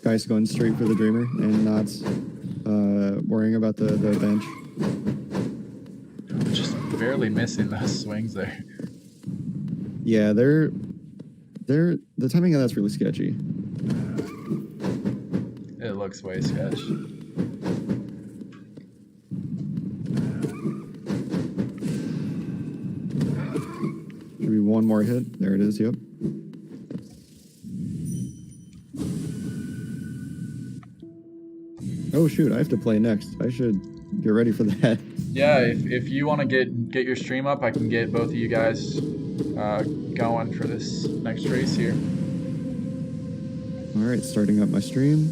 Guy's going straight for the dreamer and not worrying about the bench. Just barely missing those swings there. Yeah, the timing of that's really sketchy. It looks way sketch. Should be one more hit. There it is, yep. Oh shoot, I have to play next. I should get ready for that. Yeah, if you want to get your stream up, I can get both of you guys going for this next race here. All right, starting up my stream.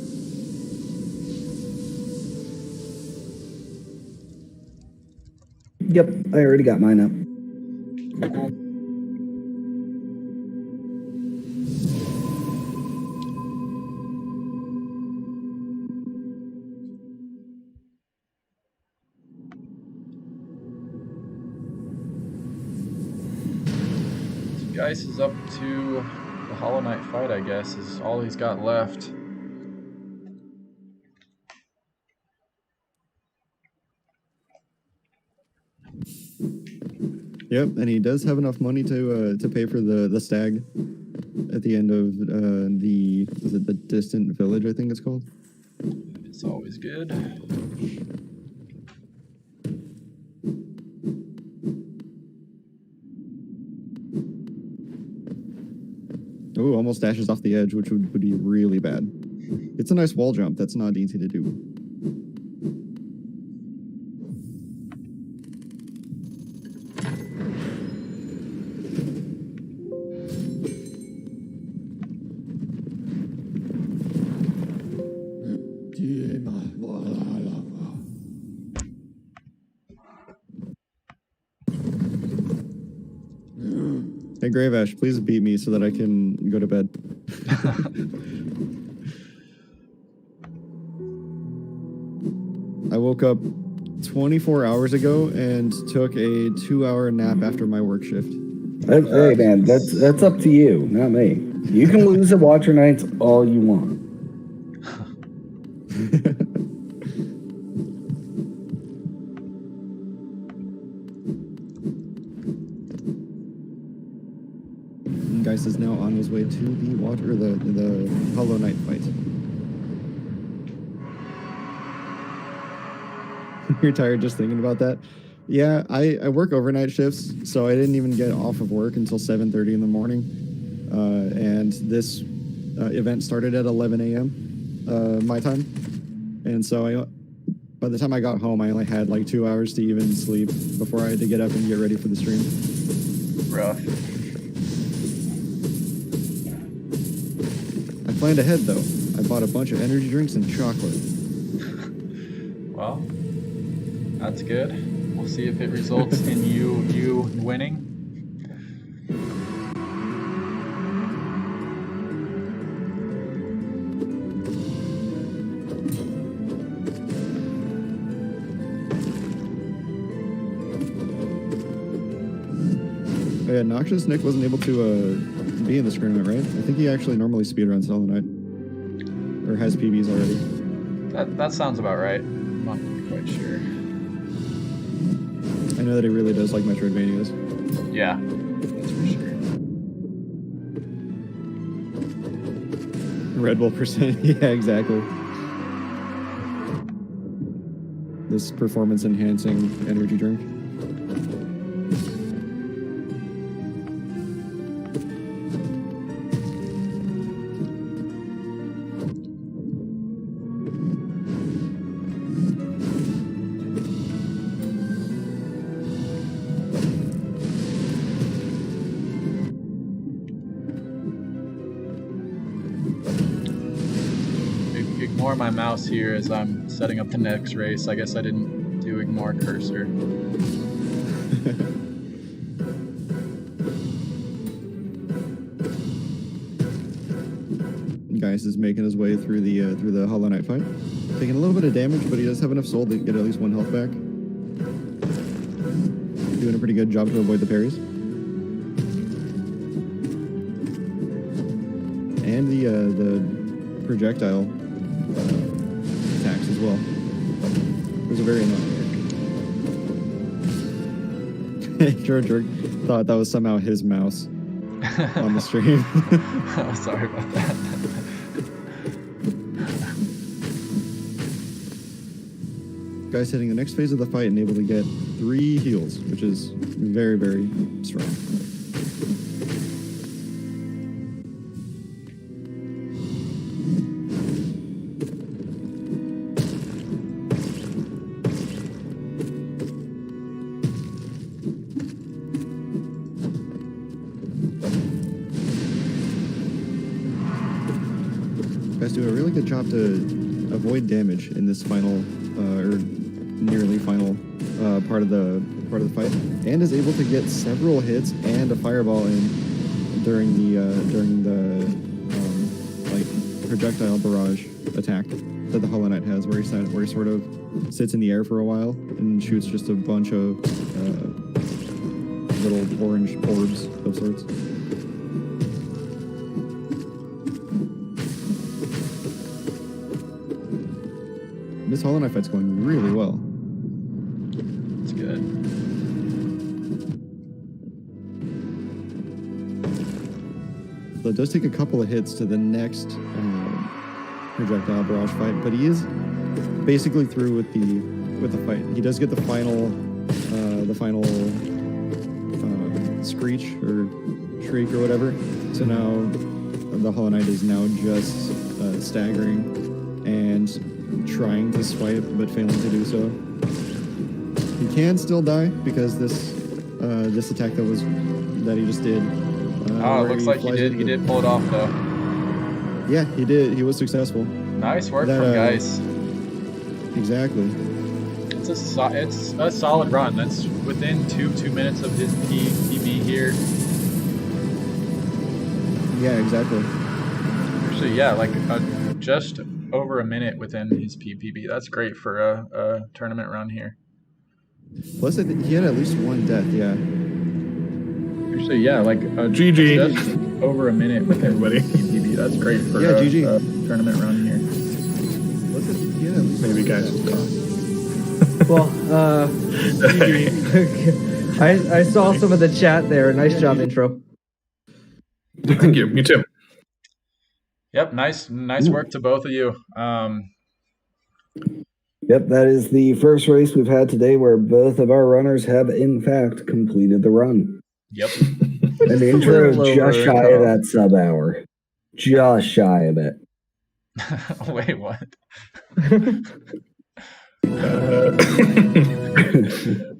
Yep, I already got mine up. Cool. Geist is up to the Hollow Knight fight, I guess, is all he's got left. Yep, and he does have enough money to pay for the stag at the end of was it the Distant Village, I think it's called. It's always good. Oh, almost dashes off the edge, which would be really bad. It's a nice wall jump. That's not easy to do. Hey, Grave Ash, please beat me so that I can go to bed. I woke up 24 hours ago and took a 2-hour nap after my work shift. Hey man, that's up to you, not me. You can lose at Watcher Nights all you want. Geist is now on his way to the Hollow Knight fight. You're tired just thinking about that? Yeah, I work overnight shifts, so I didn't even get off of work until 7:30 in the morning. And this event started at 11 a.m. My time. And so by the time I got home, I only had like 2 hours to even sleep before I had to get up and get ready for the stream. Rough. I planned ahead though. I bought a bunch of energy drinks and chocolate. Well, that's good. We'll see if it results in you winning. Oh, yeah, Noxious Nick wasn't able to be in this tournament, right? I think he actually normally speedruns Hollow Knight. Or has PBs already. That sounds about right. I'm not quite sure. I know that he really does like Metroidvanias. Yeah, that's for sure. Red Bull percent. Yeah, exactly. This performance enhancing energy drink. ignore my mouse here as I'm setting up the next race. I guess I didn't do ignore cursor. Geist is making his way through the Hollow Knight fight, taking a little bit of damage, but he does have enough soul to get at least 1 health back. Doing a pretty good job to avoid the parries. And the projectile attacks as well. Those are very annoying. George thought that was somehow his mouse on the stream. Oh, sorry about that. Guy's hitting the next phase of the fight and able to get 3 heals, which is very, very strong. Guys do a really good job to avoid damage in this final or nearly final part of the fight, and is able to get several hits and a fireball in during the like projectile barrage attack that the Hollow Knight has, where he sort of sits in the air for a while and shoots just a bunch of little orange orbs of sorts. This Hollow Knight fight's going really well. It's good. So it does take a couple of hits to the next projectile barrage fight, but he is basically through with the fight. He does get the final screech or shriek or whatever. So now the Hollow Knight is now just staggering and trying to swipe, but failing to do so. He can still die because this attack that he just did. Oh, it looks like he did pull it off though. Yeah, he did. He was successful. Nice work from Geist. Exactly. It's a solid run. That's within two minutes of his PB here. Yeah, exactly. Actually, yeah, like just over a minute within his PB. That's great for a tournament run here. Plus, I think he had at least 1 death. Yeah. Actually, yeah, like GG. just over a minute with everybody. PB. That's great for a tournament run here. Plus, he had at least Maybe guys will talk. Well, I saw some of the chat there. Nice job, intro. Thank you. Me too. Yep, nice work to both of you. Yep, that is the first race we've had today where both of our runners have, in fact, completed the run. Yep. An intro just shy of that sub hour. Just shy of it. Wait, what?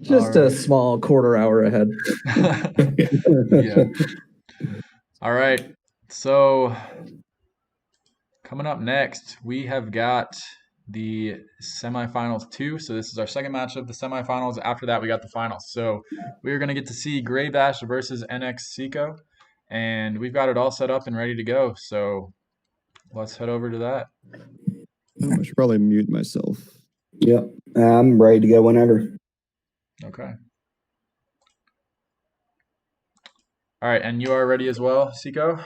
Just a small quarter hour ahead. Yeah. All right. So coming up next, we have got the semifinals 2. So this is our second match of the semifinals. After that, we got the finals. So we are going to get to see Gray Bash versus NX Seco, and we've got it all set up and ready to go. So let's head over to that. Oh, I should probably mute myself. Yep, I'm ready to go whenever. Okay. All right, and you are ready as well, Seco?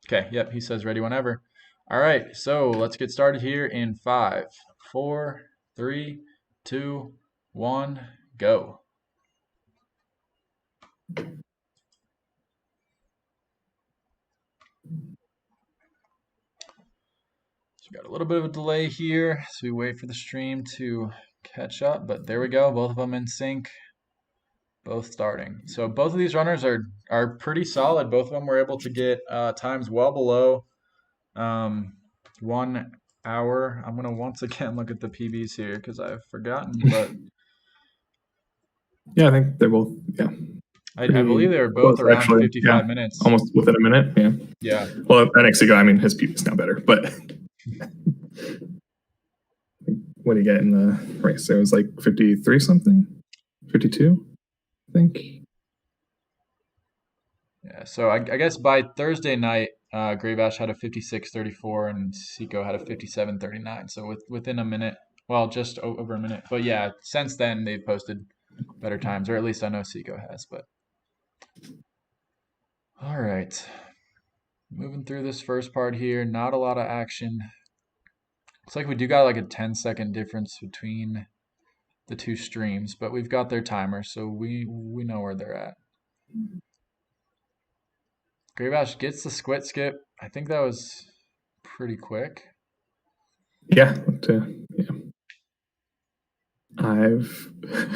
Okay, yep, he says ready whenever. All right, so let's get started here in 5, 4, 3, 2, 1, go. So we got a little bit of a delay here, so we wait for the stream to catch up, but there we go, both of them in sync. Both starting. So both of these runners are pretty solid. Both of them were able to get times well below 1 hour. I'm going to once again look at the PBs here because I've forgotten. But yeah, I think they're both, yeah. I believe they were both close, around actually. 55 Yeah, minutes. almost within a minute. Yeah. Yeah. Well, that next ago, I mean, his speed is now better, but what did he get in the race? It was like 53 something, 52, I think. Yeah. So I guess by Thursday night, Gravash had a 56:34 and Seco had a 57:39. So within a minute, well, just over a minute. But yeah, since then they've posted better times, or at least I know Seco has. But all right, moving through this first part here, not a lot of action. Looks like we do got like a 10-second difference between the two streams, but we've got their timer, so we know where they're at. Gravash gets the squid skip. I think that was pretty quick. Yeah. Yeah. I've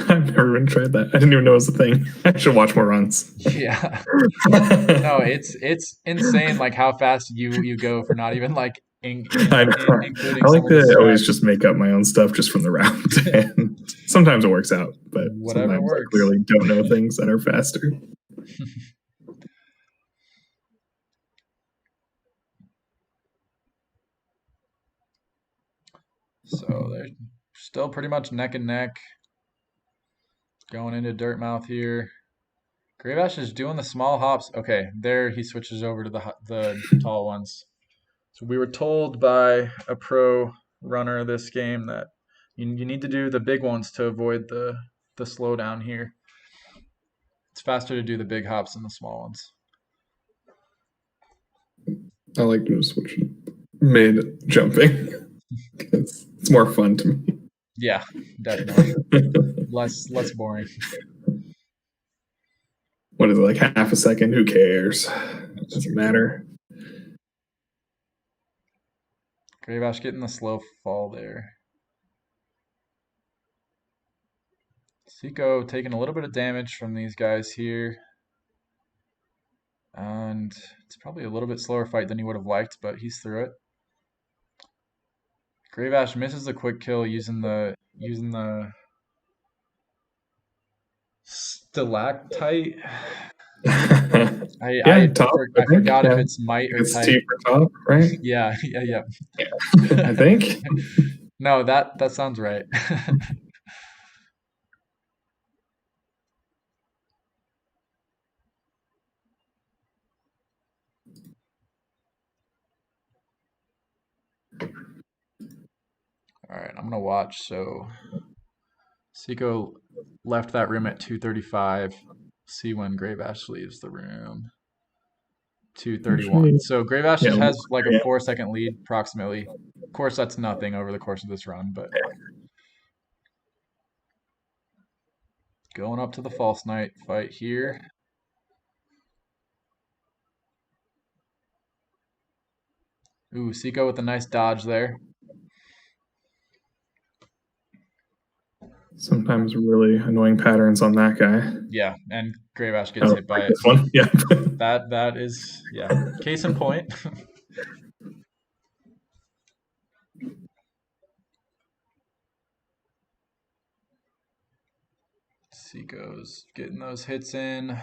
never even tried that. I didn't even know it was a thing. I should watch more runs. Yeah. No, it's insane like how fast you go for not even like I know. including I some like of the to always strats. just make up my own stuff just from the route, and sometimes it works out, but Whatever sometimes I works. clearly don't know things that are faster. So they're still pretty much neck and neck going into Dirtmouth here. Gravash is doing the small hops. Okay, there he switches over to the tall ones. So we were told by a pro runner this game that you need to do the big ones to avoid the slowdown here. It's faster to do the big hops than the small ones. I like to switch mid jumping. It's more fun to me. Yeah, definitely. Less boring. What is it, like half a second? Who cares? Doesn't matter. Gravash getting the slow fall there. Seco taking a little bit of damage from these guys here. And it's probably a little bit slower fight than he would have liked, but he's through it. Gravash misses the quick kill using the stalactite. Yeah, top. I forgot if Yeah. it's might or It's tight. T for top, right? Yeah. I think. No, that sounds right. All right, I'm gonna watch. So Seco left that room at 2:35. See when Gravash leaves the room. 2:31. So Gravash Yeah, has like a yeah. 4-second lead approximately. Of course, that's nothing over the course of this run, but going up to the false night fight here. Ooh, Seco with a nice dodge there. Sometimes really annoying patterns on that guy. Yeah, and Gravash gets hit by like it. this one. Yeah. That is, yeah, case in point. Seco's getting those hits in.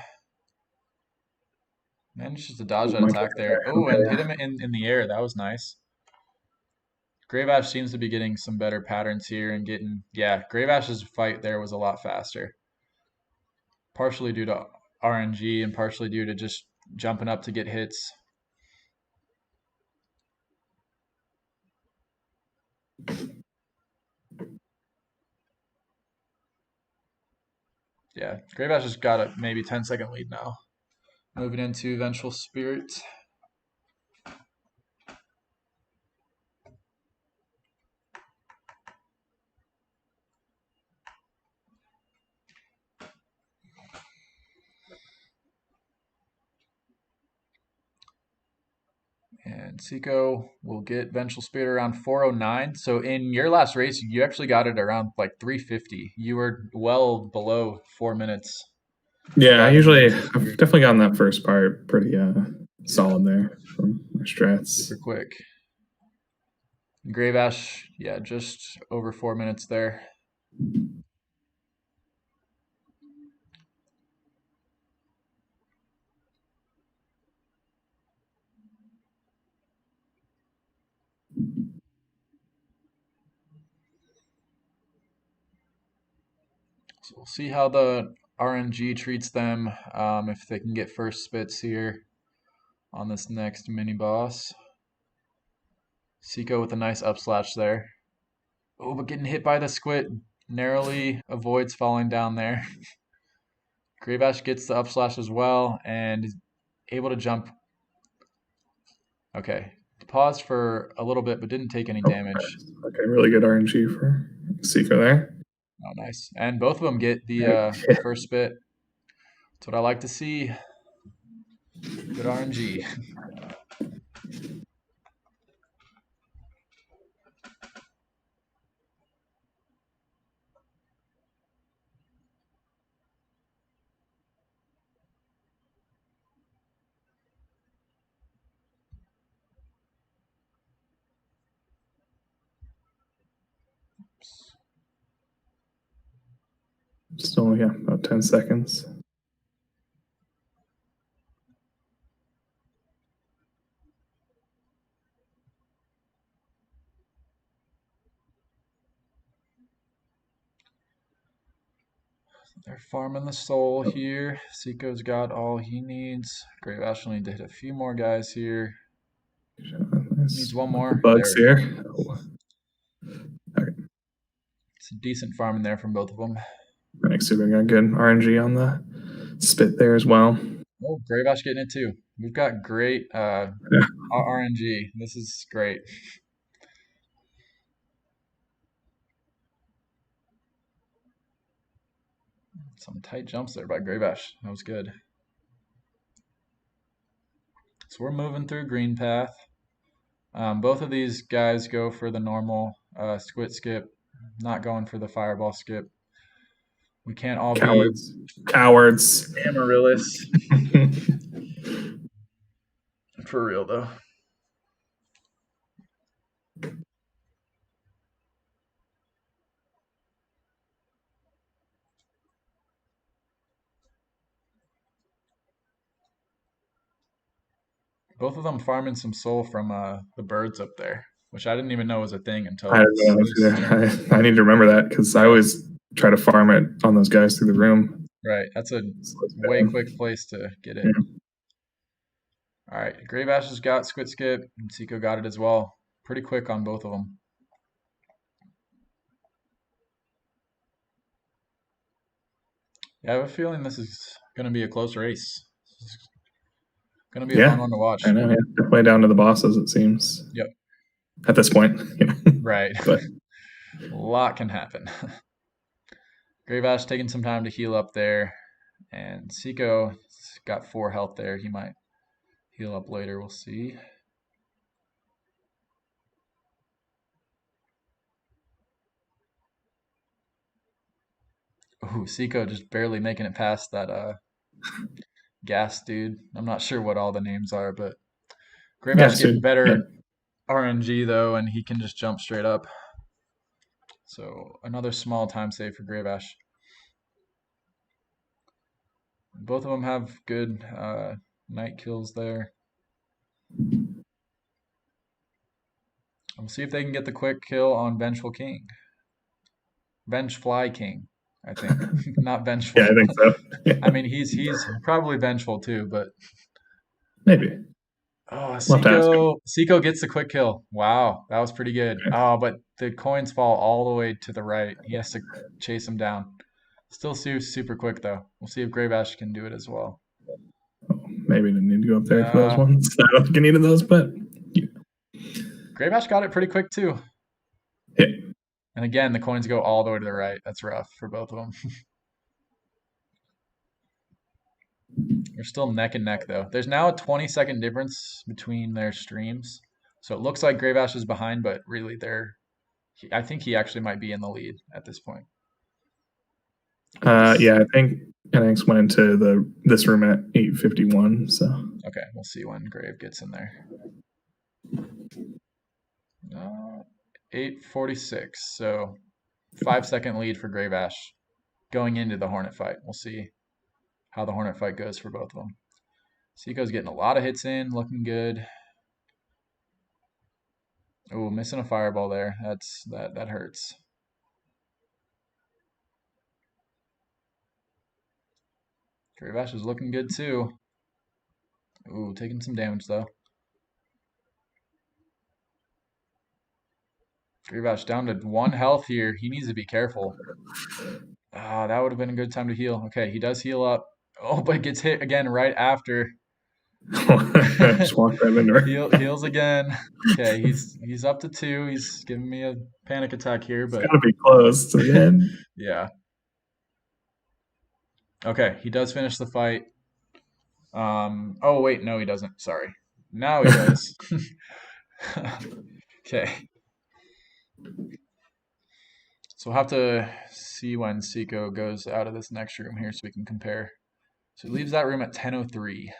Manages to dodge that attack there. Oh, and hit him in the air. That was nice. Gravash seems to be getting some better patterns here and getting, yeah, Gravash's fight there was a lot faster. Partially due to RNG and partially due to just jumping up to get hits. Yeah, Gravash has got a maybe 10-second lead now. Moving into Vengeful Spirit. And Seco will get Vengeful Spirit around 409. So in your last race, you actually got it around like 350. You were well below 4 minutes. Yeah, I've definitely gotten that first part pretty solid there from my strats. Super quick. Gravash, yeah, just over 4 minutes there. So we'll see how the RNG treats them, if they can get first spits here on this next mini boss. Seiko with a nice up slash there. Oh, but getting hit by the squid. Narrowly avoids falling down there. Gravash gets the up slash as well and is able to jump. Okay. Paused for a little bit but didn't take any Oh, damage. okay, really good RNG for Seiko there. Oh, nice. And both of them get the Yeah. first spit. That's what I like to see. Good RNG. Still, yeah, about 10 seconds. They're farming the soul here. Seiko's got all he needs. Gravash will need to hit a few more guys here. Needs one With more. the bugs There. here. Oh. Okay. It's a decent farm in there from both of them. Next, see if we got good RNG on the spit there as well. Oh, Gravash getting it too. We've got great Yeah. RNG. This is great. Some tight jumps there by Gravash. That was good. So we're moving through green path. Both of these guys go for the normal squid skip, not going for the fireball skip. We can't all be Cowards. Cowards. Amaryllis. For real though. Both of them farming some soul from the birds up there, which I didn't even know was a thing until I don't know. I need to remember that because I always try to farm it on those guys through the room. Right. That's a Slows me way down. quick place to get it. Yeah. All right. Gravash has got Squid Skip, and Seiko got it as well. Pretty quick on both of them. Yeah, I have a feeling this is going to be a close race. This is going to be a fun Yeah, one to watch. I know. Yeah. Definitely down to the bosses, it seems. Yep. At this point. Right. But A lot can happen. Gravash taking some time to heal up there, and Seiko's got 4 health there. He might heal up later. We'll see. Ooh, Seiko just barely making it past that gas dude. I'm not sure what all the names are, but yeah, Gravash so getting yeah. better RNG though, and he can just jump straight up. So another small time save for Gravash. Both of them have good night kills there. We'll see if they can get the quick kill on Vengeful King. Vengefly King, I think. Not vengeful. Yeah, I think so. I mean, he's probably vengeful too, but Maybe. oh, We'll have to ask him. Seiko gets the quick kill. Wow, that was pretty good. Okay. Oh, but the coins fall all the way to the right. He has to chase him down. Still super quick though. We'll see if Gravash can do it as well. Oh, maybe didn't need to go up there for those ones. I don't think I needed those, but yeah. Gravash got it pretty quick too. Yeah. And again, the coins go all the way to the right. That's rough for both of them. They're still neck and neck though. There's now a 20-second difference between their streams. So it looks like Gravash is behind, but really I think he actually might be in the lead at this point. Yeah, I think NX went into this room at 8:51. So Okay, we'll see when Grave gets in there. 8:46. So 5-second lead for Gravash going into the Hornet fight. We'll see how the Hornet fight goes for both of them. Seiko's getting a lot of hits in, looking good. Oh, missing a fireball there. That hurts. Gravash is looking good too. Ooh, taking some damage though. Gravash down to 1 health here. He needs to be careful. Ah, that would have been a good time to heal. Okay, he does heal up. Oh, but gets hit again right after. Just walk right into her. Heals again. Okay, he's up to 2. He's giving me a panic attack here, It's but gotta be close to the end. yeah. Okay, he does finish the fight. Oh wait, no, he doesn't. Sorry. Now he does. Okay. So we'll have to see when Seiko goes out of this next room here so we can compare. So he leaves that room at 10:03. We'll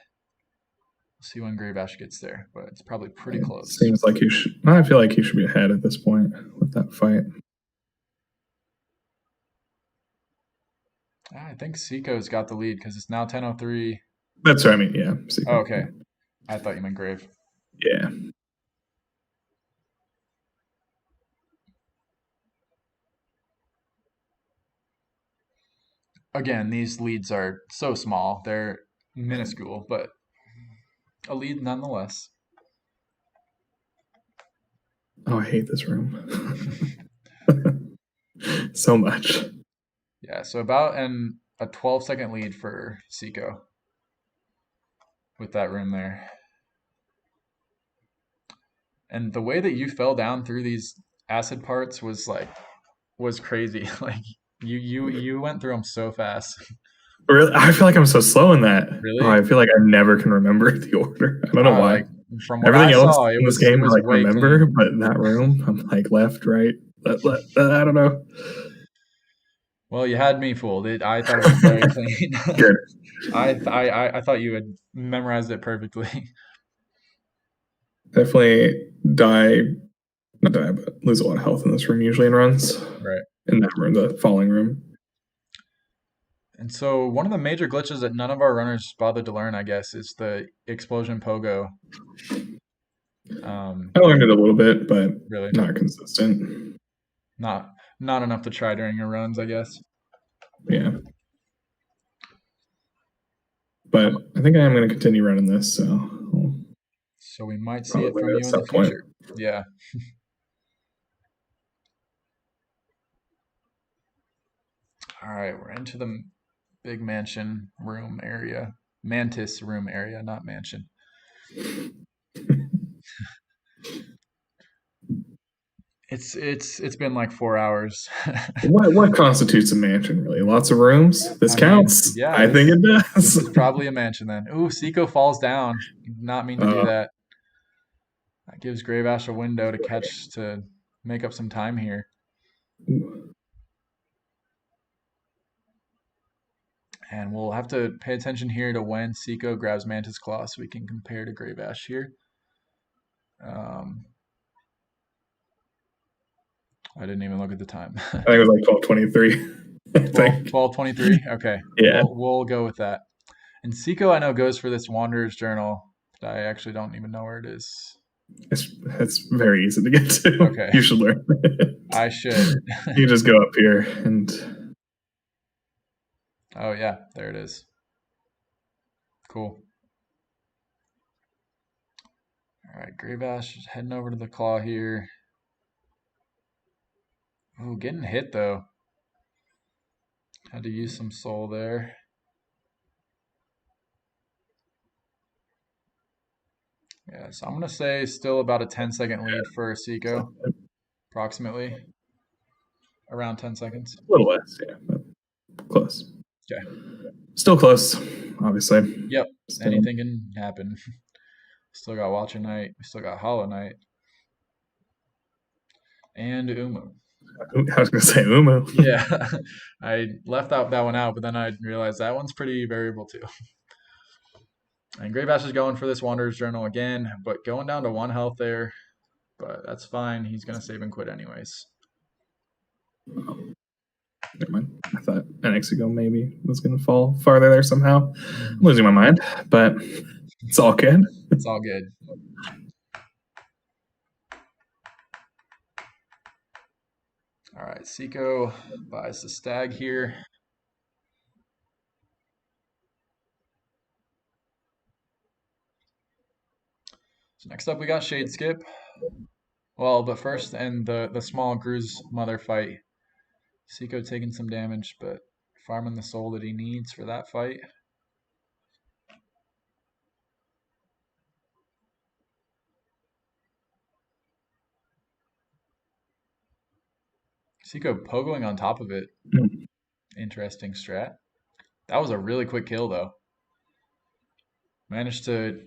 see when Gravash gets there, but it's probably pretty It close. seems like you should. I feel like he should be ahead at this point with that fight. I think Seiko's got the lead because it's now 10:03. That's what I mean. Yeah. Oh, okay. I thought you meant Grave. Yeah. Again, these leads are so small. They're minuscule, but a lead nonetheless. Oh, I hate this room so much. Yeah, so about a 12-second lead for Seiko with that room there. And the way that you fell down through these acid parts was crazy. Like you went through them so fast. Really, I feel like I'm so slow in that. Really? Oh, I feel like I never can remember the order. I don't know why. Like from what Everything I else saw, in this it game I was like way remember, clean. but in that room, I'm like left, right. I don't know. Well, you had me fooled. I thought it was very clean. Good. I thought you had memorized it perfectly. Definitely not die, but lose a lot of health in this room usually in runs. Right. In that room, the falling room. And so one of the major glitches that none of our runners bothered to learn, I guess, is the explosion pogo. I learned it a little bit, but Really not consistent. not enough to try during your runs, I guess. Yeah. But I think I am going to continue running this, so So we might see it probably from at you in the some point. future. Yeah. All right, we're into the big mansion room area. Mantis room area, not mansion. It's been like 4 hours. What constitutes a mansion, really? Lots of rooms? This I mean, counts? yeah, I think it this does. is probably a mansion then. Ooh, Seiko falls down. Did not mean to do that. That gives Gravash a window to make up some time here. And we'll have to pay attention here to when Seiko grabs Mantis Claw so we can compare to Gravash here. I didn't even look at the time. I think it was like 12:23. 12:23? Okay. Yeah. We'll go with that. And Seiko, I know, goes for this Wanderer's Journal, but I actually don't even know where it is. It's very easy to get to. Okay. You should learn it. I should. You just go up here and... Oh, yeah. There it is. Cool. All right. Gravash is heading over to the claw here. Ooh, getting hit, though. Had to use some soul there. Yeah, so I'm going to say still about a 10-second lead for Seiko, approximately. Around 10 seconds. A little less, yeah, but close. Okay. Still close, obviously. Yep. Still. Anything can happen. Still got Watcher Knight. We still got Hollow Knight. And Umu. I was going to say Umu. Yeah. I left that one out, but then I realized that one's pretty variable too. And Gravash is going for this Wanderer's Journal again, but going down to 1 health there. But that's fine. He's going to save and quit anyways. Never mind. I thought an Exigo maybe was going to fall farther there somehow. I'm losing my mind, but it's all good. It's all good. All right, Seiko buys the stag here. So next up we got Shade Skip. Well, but first, and the small Gru's mother fight. Seiko taking some damage, but farming the soul that he needs for that fight. Seiko pogoing on top of it. Mm. Interesting strat. That was a really quick kill, though. Managed to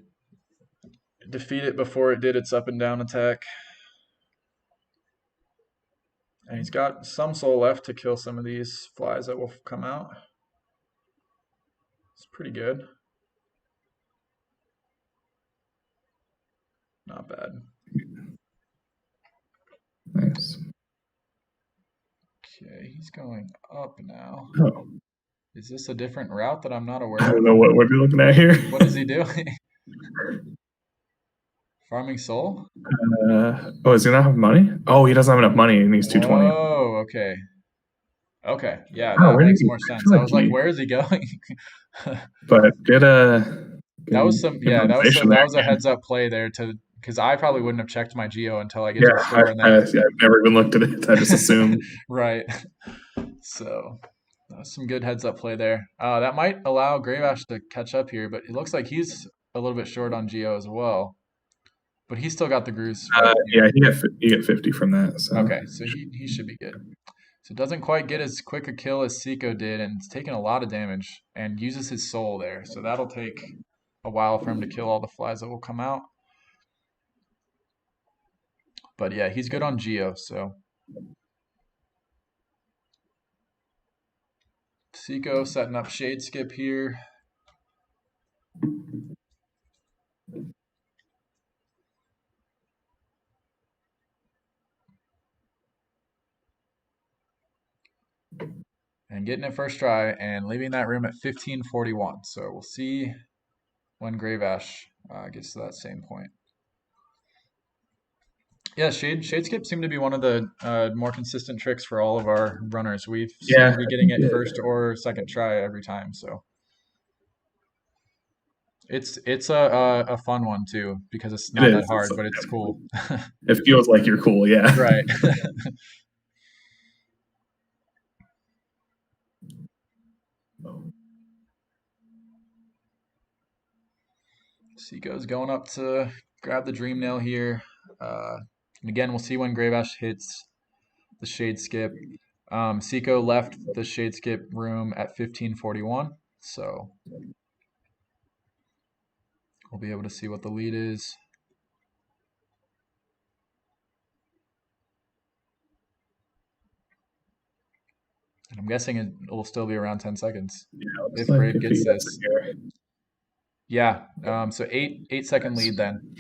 defeat it before it did its up and down attack. And he's got some soul left to kill some of these flies that will come out. It's pretty good. Not bad. Nice. Okay, he's going up now. Oh, Is this a different route that I'm not I aware don't of? know what you're looking at here. What is he doing? Farming soul? Oh, does he not have money? Oh, he doesn't have enough money. He needs 220. Oh, okay. Okay, yeah, Oh, that where did makes he? more I sense. feel I like was like, he. where is he going? But good. That was some, Good yeah, motivation that there. was a heads up play there to, because I probably wouldn't have checked my geo until I get Yeah, to the store and then, yeah, I've never even looked at it. I just assumed. right. So that was some good heads up play there. That might allow Gravash to catch up here, but it looks like he's a little bit short on geo as well. But he's still got the Grooves right here. Yeah, you get 50 from that. So Okay, so he should be good. So it doesn't quite get as quick a kill as Seiko did, and it's taking a lot of damage and uses his soul there. So that'll take a while for him to kill all the flies that will come out. But yeah, he's good on Geo, so. Seiko setting up Shade Skip here. And getting it first try and leaving that room at 1541. So we'll see when Gravash gets to that same point. Yeah, Shade Skip seemed to be one of the more consistent tricks for all of our runners. We've seemed yeah, to be getting it first or second try every time. So it's a fun one too because it's not that hard, but it's cool. It feels like you're cool. Yeah. Right. Seiko's going up to grab the Dream Nail here. And again, we'll see when Gravash hits the Shade Skip. Seiko left the Shade Skip room at 1541, so we'll be able to see what the lead is. And I'm guessing it will still be around 10 seconds if Grave gets this. Yeah, so 8-second lead then.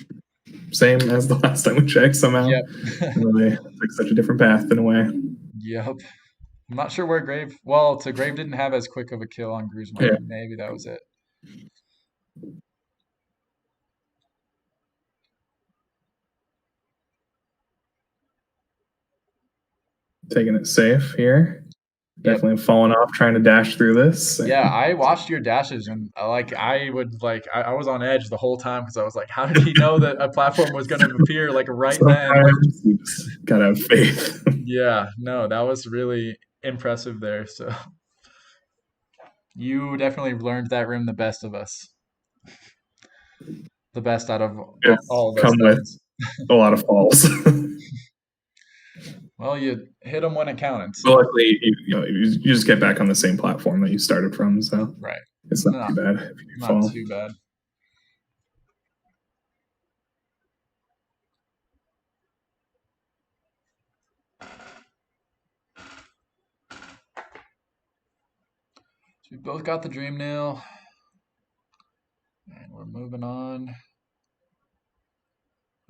Same as the last time we checked somehow. Yep. Really, it's like such a different path in a way. Yep. I'm not sure where Grave. Well, so Grave didn't have as quick of a kill on Gruzma. Yeah. Maybe that was it. Taking it safe here. Definitely falling off trying to dash through this. Yeah, I watched your dashes and I was on edge the whole time because I was like, how did he know that a platform was going to appear like right then? You just gotta have faith. Yeah, no, that was really impressive there. So you definitely learned that room the best of us. The best out of all of us. Come with a lot of falls. Well, you hit them when it counted. So. Well, luckily, you just get back on the same platform that you started from, so right. It's not too bad if you fall. Not too bad. So we both got the Dream Nail, and we're moving on.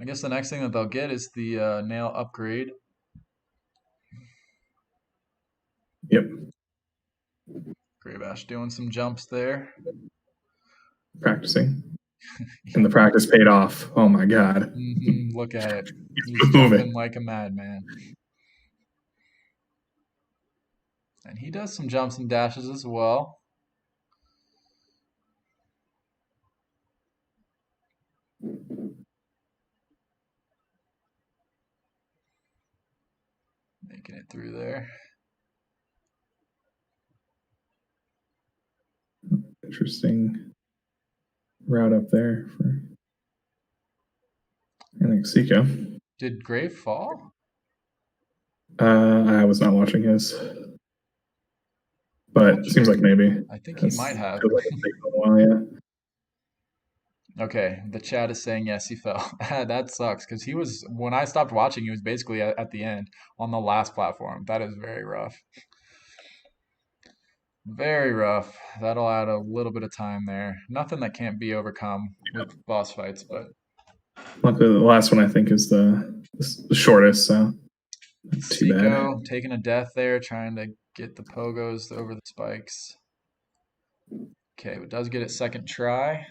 I guess the next thing that they'll get is the nail upgrade. Yep. Gravash doing some jumps there. Practicing. And the practice paid off. Oh my God. Look at it. He's jumping like a madman. And he does some jumps and dashes as well. Making it through there. Interesting route up there for NXG. Did Grave fall? I was not watching his, but it seems like maybe. I think he might have. Feels like it's taken a while, yeah. Okay, the chat is saying yes, he fell. That sucks because he was, when I stopped watching, he was basically at the end on the last platform. That is very rough. Very rough. That'll add a little bit of time there. Nothing that can't be overcome with boss fights, but Luckily, the last one I think is the shortest, so not too bad. Seiko taking a death there, trying to get the pogos over the spikes. Okay, it does get it second try.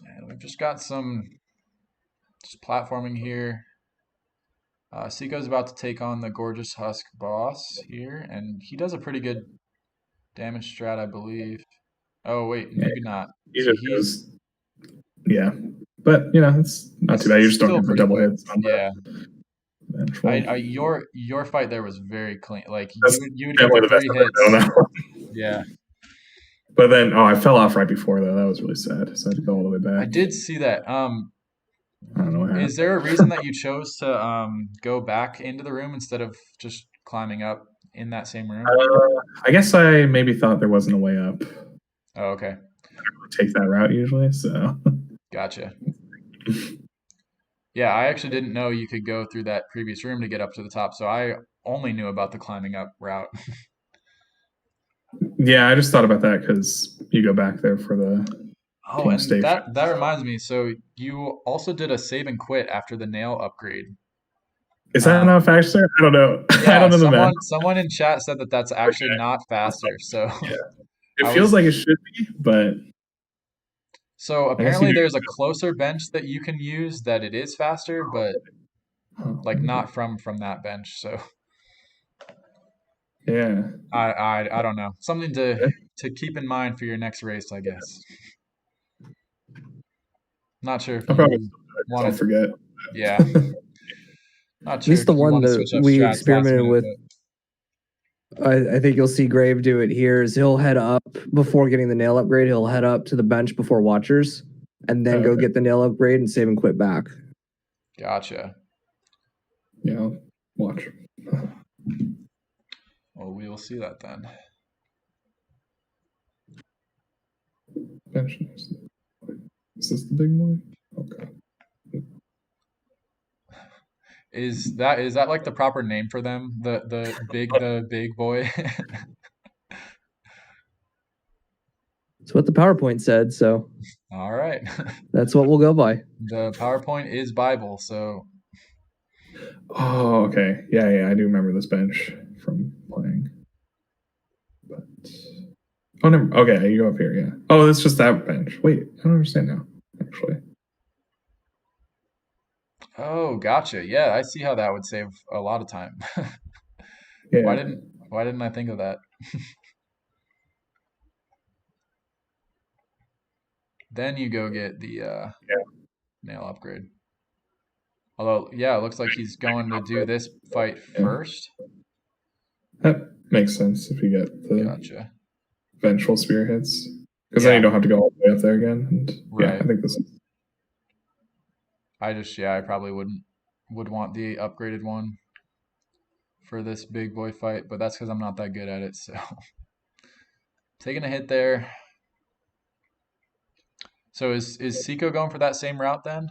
And we've just got some just platforming here. Seiko's about to take on the Gorgeous Husk boss here, and he does a pretty good damage strat, I believe. Oh, wait, maybe not. He See, just goes, yeah. But, it's not too bad. You just don't still get the pretty double quick. hits on Yeah. the vengeful. Your fight there was very clean. Like That's you would get definitely the the best 3 I've ever done on hits. that one. Yeah. But then, I fell off right before, though. That was really sad. So I had to go all the way back. I did see that. I don't know what happened. Is there a reason that you chose to go back into the room instead of just climbing up in that same room? I guess I maybe thought there wasn't a way up. Oh, okay. Take that route usually, so. Gotcha. Yeah, I actually didn't know you could go through that previous room to get up to the top, so I only knew about the climbing up route. Yeah, I just thought about that because you go back there for the Oh, team and station. that reminds me. So you also did a save and quit after the nail upgrade. Is that not faster? I don't know. I Yeah, don't know the math. someone in chat said that that's actually Okay. not faster. So Yeah. It I feels was like it should be, but so I guess you apparently do. there's a closer bench that you can use that it is faster, but like not from that bench. So Yeah. I don't know. Something to keep in mind for your next race, I guess. Not sure if I'll probably you don't want to. forget. Yeah, not At sure least if the you one want to that switch up we strats last experimented minute, with, but I think you'll see Grave do it here, is he'll head up before getting the nail upgrade. He'll head up to the bench before Watchers and then go Okay. get the nail upgrade and save and quit back. gotcha. Yeah, I'll watch. Well, we will see that then. Is this the big boy? Okay. Is that like the proper name for them? The big boy. It's what the PowerPoint said, so All right. that's what we'll go by. The PowerPoint is Bible, so Oh, okay. Yeah, I do remember this bench from playing. But never. Okay, you go up here. Yeah. Oh, it's just that bench. Wait, I don't understand now. Actually. oh, gotcha. Yeah, I see how that would save a lot of time. Yeah. Why didn't I think of that? Then you go get the nail upgrade. Although, yeah, it looks like he's going to do this fight Yeah. first. That makes sense if you get the Gotcha. vengeful spear hits. Because then you don't have to go all the way up there again. And yeah, Right. I think this is. I probably would want the upgraded one for this big boy fight, but that's because I'm not that good at it. So taking a hit there. So is Seiko going for that same route then?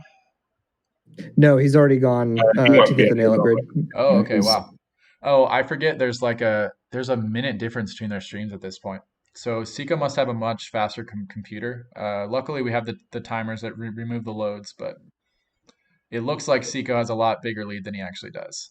No, he's already gone to get the nail upgrade. Oh, okay, wow. Oh, I forget there's there's a minute difference between their streams at this point. So Seiko must have a much faster computer. Luckily, we have the timers that remove the loads, but it looks like Seiko has a lot bigger lead than he actually does.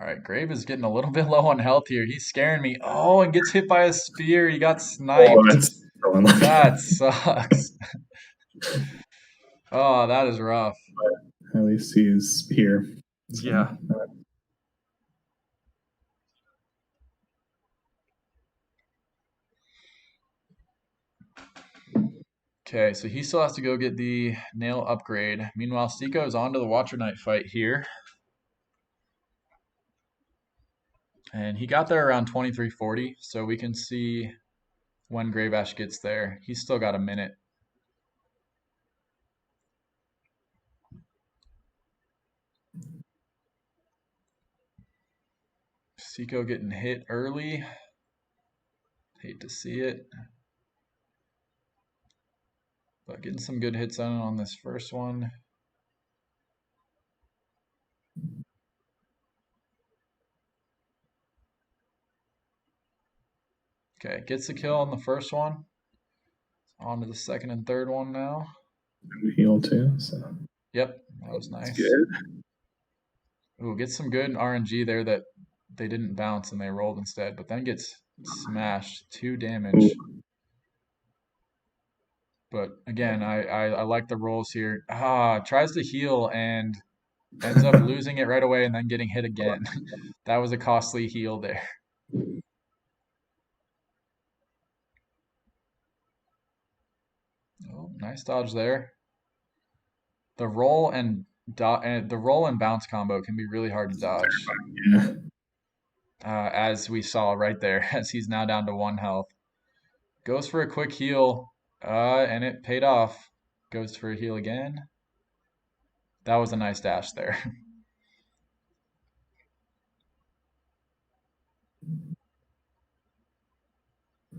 right, Grave is getting a little bit low on health here. He's scaring me. Oh, and gets hit by a spear. He got sniped. that's so unlucky. That sucks. Oh, that is rough. At least he's here. So, Yeah. Okay, so he still has to go get the nail upgrade. Meanwhile, Seiko is on to the Watcher Knight fight here. And he got there around 2340, so we can see when Grave Ash gets there. He's still got a minute. Seiko getting hit early. Hate to see it. But getting some good hits on this first one. Okay, gets the kill on the first one. On to the second and third one now. Heal too. So Yep, that was that's nice. good. Ooh, gets some good RNG there that they didn't bounce and they rolled instead, but then gets smashed. 2 damage. Ooh. But again, I like the rolls here. Tries to heal and ends up losing it right away and then getting hit again. That was a costly heal there. Oh, nice dodge there. The roll and bounce combo can be really hard to dodge, Yeah. as we saw right there, as he's now down to 1 health. Goes for a quick heal, and it paid off. Goes for a heal again. That was a nice dash there.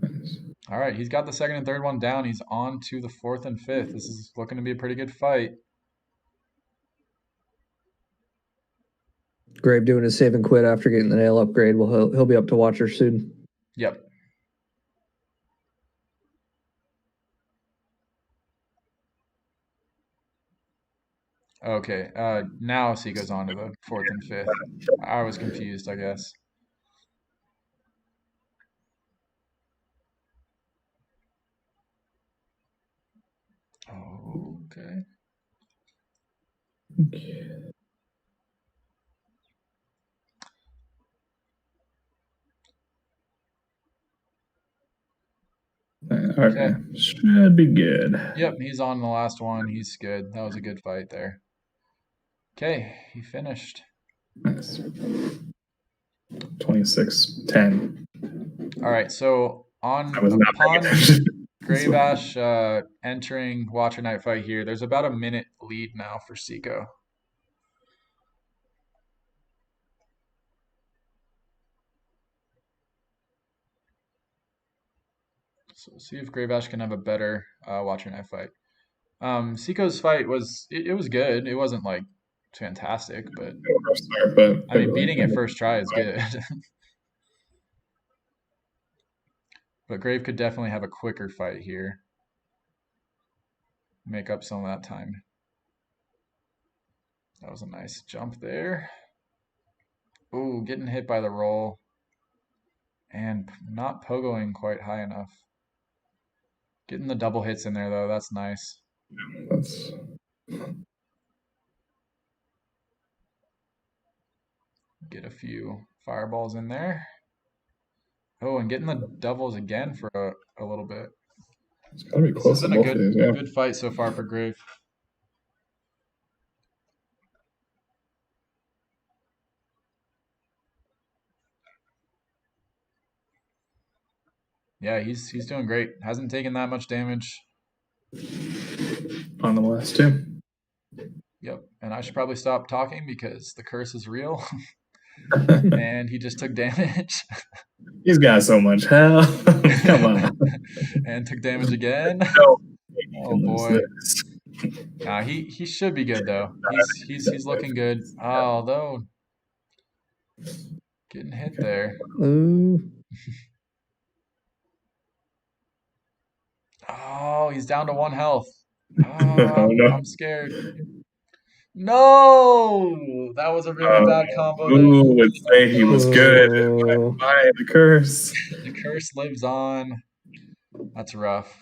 Nice. All right, he's got the second and third one down. He's on to the fourth and fifth. This is looking to be a pretty good fight. Grave doing his save and quit after getting the nail upgrade. Well, he'll be up to Watcher soon. Yep. Okay, now he goes on to the fourth and fifth. I was confused, I guess. Okay. Okay. Should be good. Yep, he's on the last one. He's good. That was a good fight there. Okay, he finished. Nice. 26-10. All right, so I was not paying upon attention. Grave Ash entering Watcher Knight fight here, there's about a minute lead now for Seiko. So we'll see if Grave Ash can have a better Watcher Knight fight. Seiko's fight was it was good. It wasn't like fantastic, but I mean beating it first try is good. But Grave could definitely have a quicker fight here. Make up some of that time. That was a nice jump there. Ooh, getting hit by the roll. And not pogoing quite high enough. Getting the double hits in there though, that's nice. That's Get a few fireballs in there. Oh, and getting the doubles again for a little bit. it's gotta be This close has to been a both of these, yeah. good fight so far for Grave. Yeah, he's doing great. Hasn't taken that much damage. On the last two. Yep, and I should probably stop talking because the curse is real. And he just took damage. He's got so much health. Come on. And took damage again. No, Oh boy. Nah, he should be good though. He's looking good. Although getting hit there. Ooh. Oh, he's down to 1 health. Oh, no. I'm scared. No, that was a really bad combo there. Who would say he was good? Oh. Why the curse? The curse lives on. That's rough.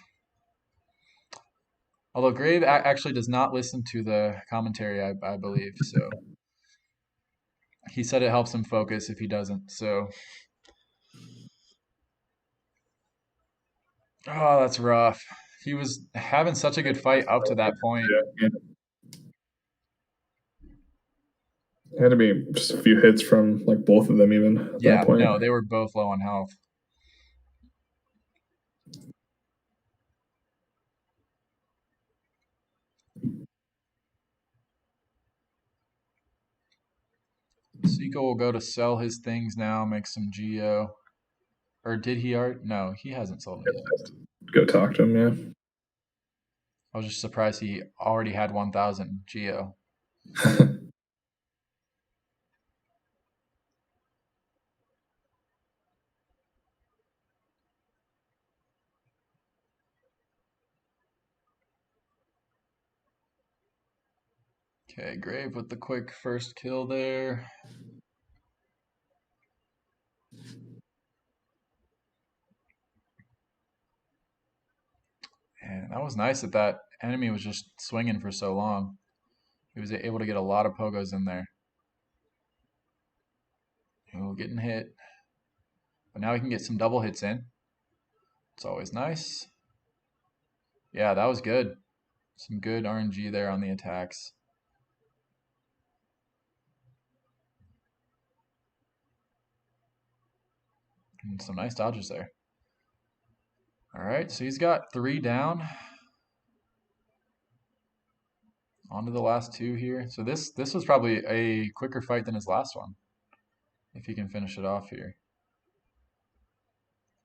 Although Grave actually does not listen to the commentary, I believe. So he said it helps him focus if he doesn't. So, oh, that's rough. He was having such a good fight up to that point. Yeah. It had to be just a few hits from like both of them even at Yeah, that point. no, they were both low on health. Seiko will go to sell his things now, make some geo. Or did he already? No, he hasn't sold them yet. Go talk to him, yeah. I was just surprised he already had 1,000 geo. Okay, Grave with the quick first kill there. And that was nice that that enemy was just swinging for so long. He was able to get a lot of pogos in there. Oh, getting hit. But now he can get some double hits in. It's always nice. Yeah, that was good. Some good RNG there on the attacks. And some nice dodges there. All right, so he's got 3 down. On to the last 2 here. So this was probably a quicker fight than his last one. If he can finish it off here.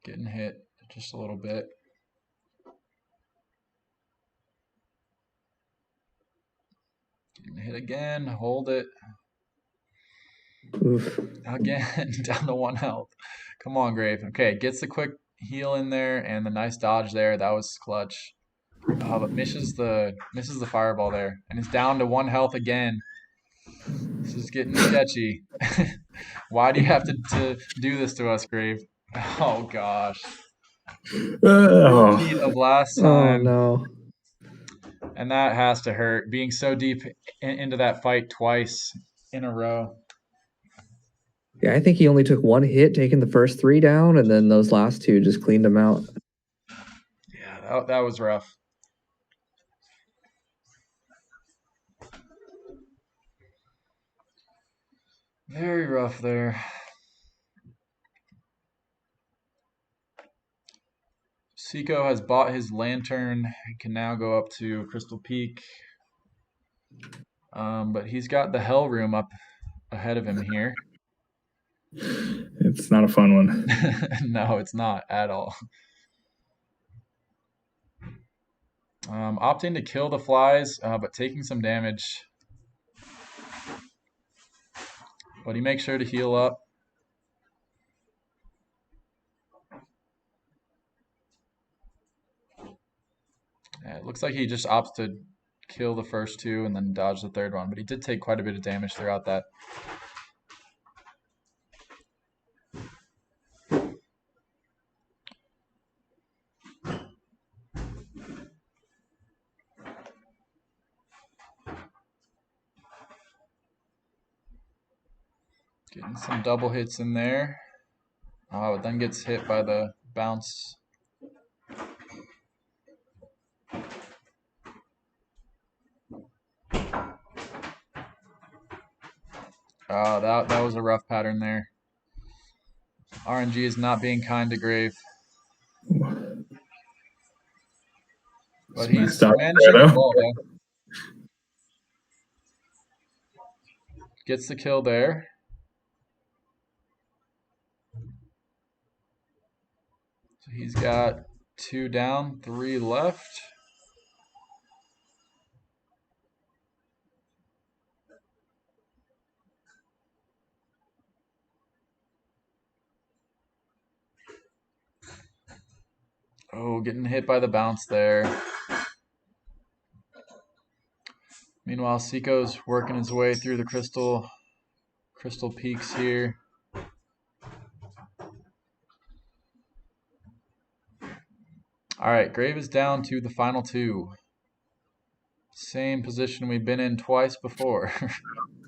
Getting hit just a little bit. Getting hit again. Hold it. Oof. Again, down to 1 health. Come on, Grave. Okay, gets the quick heal in there and the nice dodge there. That was clutch. Oh, but misses the fireball there. And is down to 1 health again. This is getting sketchy. Why do you have to do this to us, Grave? Oh gosh. Repeat of last Oh time. no. And that has to hurt. Being so deep into that fight twice in a row. Yeah, I think he only took 1 hit, taking the first 3 down, and then those last 2 just cleaned him out. Yeah, that was rough. Very rough there. Seiko has bought his lantern. He can now go up to Crystal Peak. But he's got the Hell Room up ahead of him here. It's not a fun one. No, it's not at all. Opting to kill the flies, but taking some damage. But he makes sure to heal up. Yeah, it looks like he just opts to kill the first 2 and then dodge the 3rd one, but he did take quite a bit of damage throughout that. Getting some double hits in there. Oh, but then gets hit by the bounce. Oh, that was a rough pattern there. RNG is not being kind to Grave. But he's managing it well, though. Gets the kill there. So he's got 2 down, 3 left. Oh, getting hit by the bounce there. Meanwhile, Seiko's working his way through the crystal. Crystal Peaks here. All right, Grave is down to the final two. Same position we've been in twice before.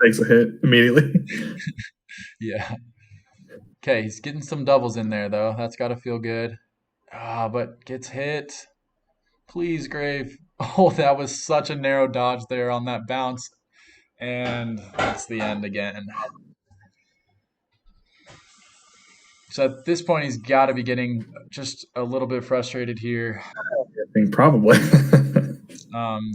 Takes a hit immediately. Yeah. Okay, he's getting some doubles in there though. That's got to feel good. But gets hit. Please, Grave. Oh, that was such a narrow dodge there on that bounce. And that's the end again. So at this point, he's got to be getting just a little bit frustrated here. I think probably.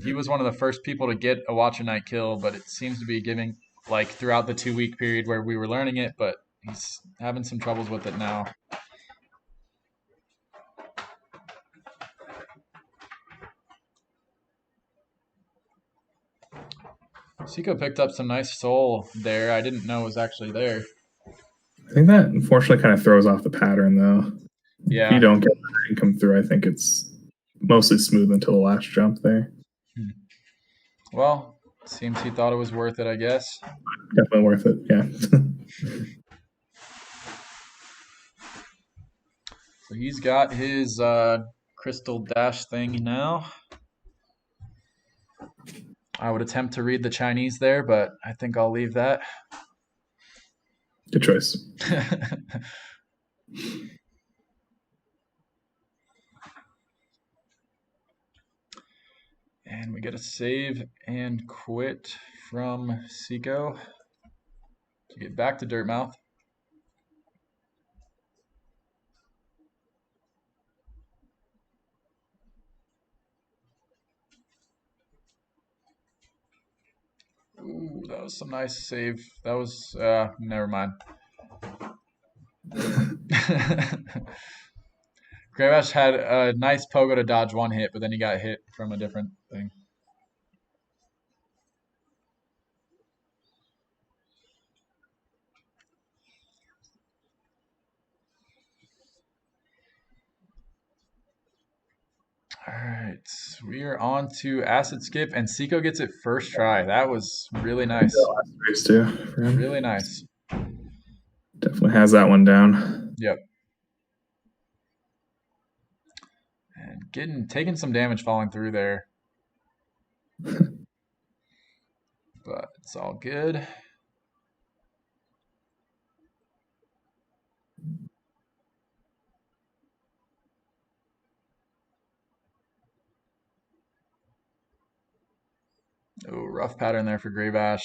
He was one of the first people to get a Watcher Knight kill, but it seems to be giving like throughout the 2 week period where we were learning it, but he's having some troubles with it now. Seiko picked up some nice soul there. I didn't know it was actually there. I think that unfortunately kind of throws off the pattern, though. Yeah. If you don't get that come through, I think it's mostly smooth until the last jump there. Well, seems he thought it was worth it, I guess. Definitely worth it, yeah. So he's got his crystal dash thing now. I would attempt to read the Chinese there, but I think I'll leave that. Good choice. And we get a save and quit from Seiko to get back to Dirtmouth. Ooh, that was some nice save. That was, never mind. Gravash had a nice pogo to dodge one hit, but then he got hit from a different thing. All right, we are on to Acid Skip, and Seiko gets it first try. That was really nice. Race too, for him. Really nice. Definitely has that one down. Yep. And taking some damage falling through there. But it's all good. Oh, rough pattern there for Gravash.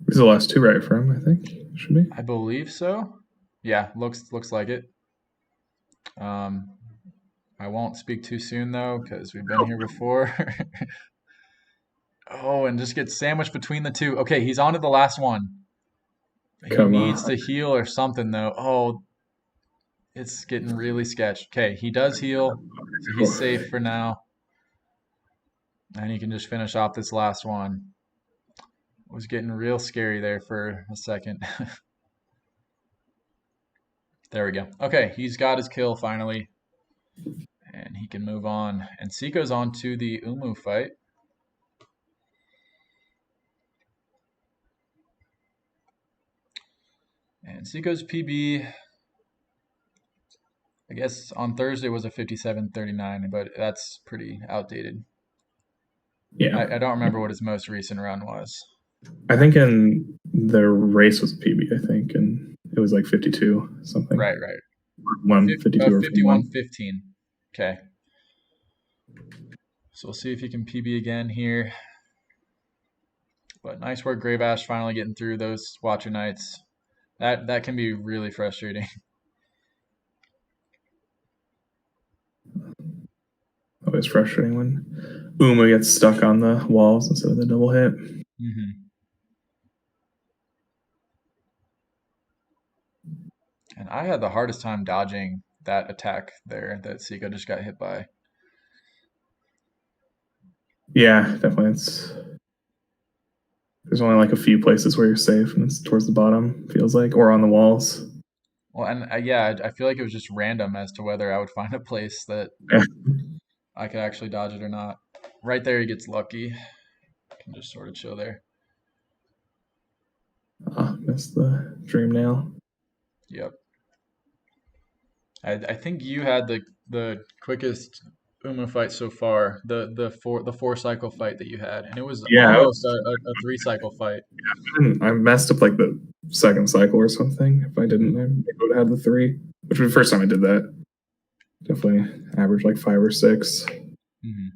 These are the last two right for him, I think. Should be. I believe so. Yeah, looks like it. I won't speak too soon though, because we've been here before. Oh, and just gets sandwiched between the two. Okay, he's on to the last one. He needs to heal or something though. Oh, it's getting really sketched. Okay, he does heal, so he's safe for now. And he can just finish off this last one. It was getting real scary there for a second. There we go. Okay, he's got his kill finally. And he can move on. And Seiko's on to the Umu fight. And Seiko's PB, I guess on Thursday was a 57:39, but that's pretty outdated. Yeah. I don't remember what his most recent run was. I think in the race was PB, I think, and it was like 52 something. Right. 152 or 51:15. Okay. So we'll see if he can PB again here. But nice work, Gravash, finally getting through those Watcher Knights. That can be really frustrating. Always frustrating when Uma gets stuck on the walls instead of the double hit. Mm-hmm. And I had the hardest time dodging that attack there that Seiko just got hit by. Yeah, definitely. There's only like a few places where you're safe, and it's towards the bottom, feels like, or on the walls. Well, and yeah, I feel like it was just random as to whether I would find a place that I could actually dodge it or not. Right there, he gets lucky. Can just sort of chill there. Missed the dream nail. Yep. I think you had the quickest Uma fight so far, the four cycle fight that you had, and it was Yeah, almost a 3 cycle fight. I messed up like the second cycle or something. If I didn't, I would have had the 3, which was the first time I did that. Definitely average like 5 or 6. Mm-hmm.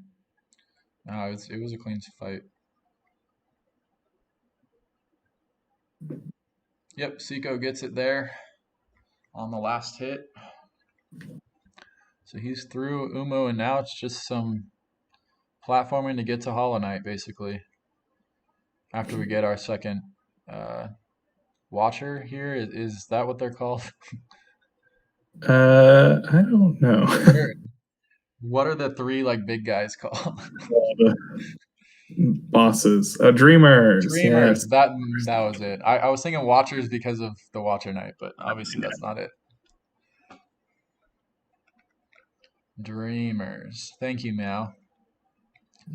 No, it was a clean fight. Yep, Seiko gets it there on the last hit. So he's through Umo, and now it's just some platforming to get to Hollow Knight, basically. After we get our second Watcher here, is that what they're called? I don't know. What are the 3 like big guys called? The bosses, dreamers. Dreamers. Yes. That was it. I was thinking Watchers because of the Watcher Knight, but obviously that's not it. Dreamers. Thank you, Meow.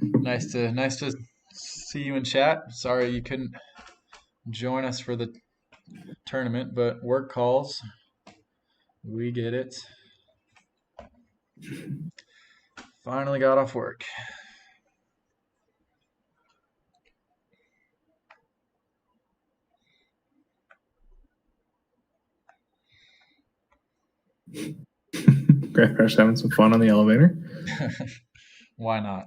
Nice to see you in chat. Sorry you couldn't join us for the tournament, but work calls. We get it. Finally got off work. Great Crush having some fun on the elevator. Why not?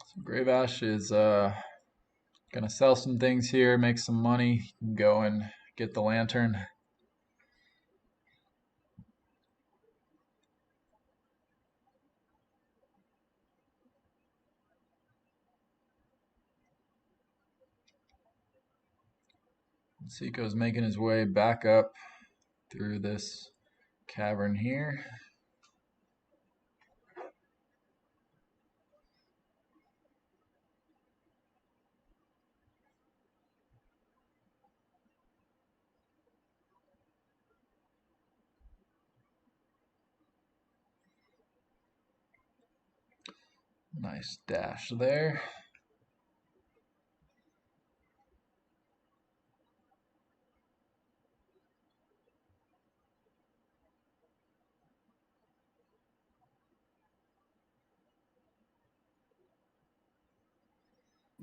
So Grave Ash is gonna sell some things here, make some money, go and get the lantern. Seiko's making his way back up through this cavern here. Nice dash there.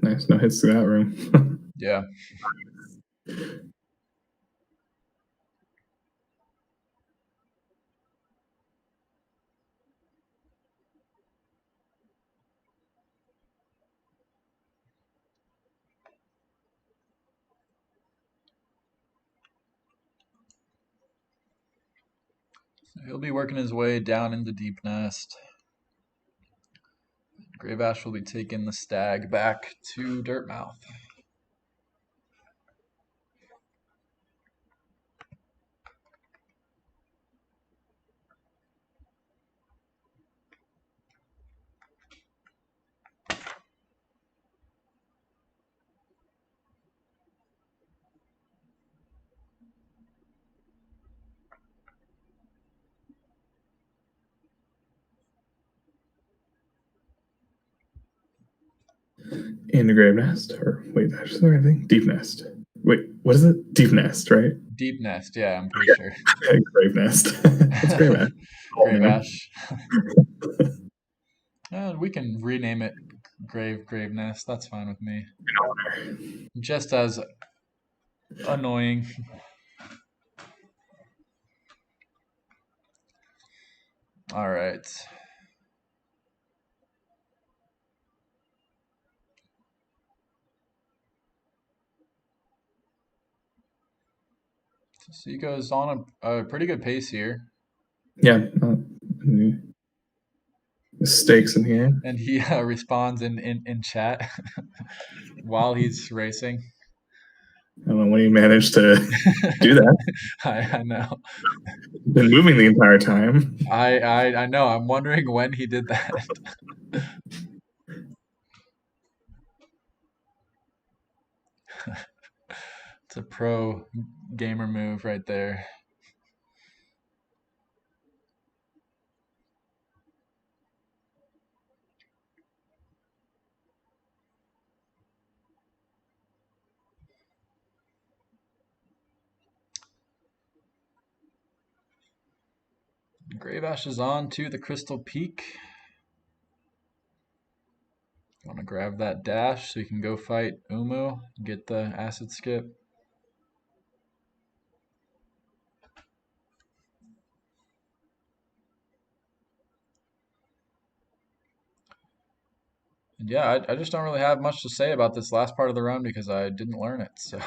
Nice, no hits to that room. Yeah. So he'll be working his way down into Deep Nest. Grave Ash will be taking the stag back to Dirtmouth. In the Grave Nest, or wait, that's the right thing. Deep Nest. Wait, what is it? Deep Nest, right? Deep Nest, yeah, I'm pretty sure. Grave Nest. It's Grave Ash. Grave Ash. We can rename it Grave Nest. That's fine with me. Just as annoying. All right. Seiko's on a pretty good pace here. Yeah. Mistakes in here. And he responds in chat while he's racing. I don't know when he managed to do that. I know. Been moving the entire time. I know. I'm wondering when he did that. It's a pro gamer move right there. Grave Ash is on to the Crystal Peak. Want to grab that dash so you can go fight Umu, get the acid skip. And yeah, I just don't really have much to say about this last part of the run because I didn't learn it. So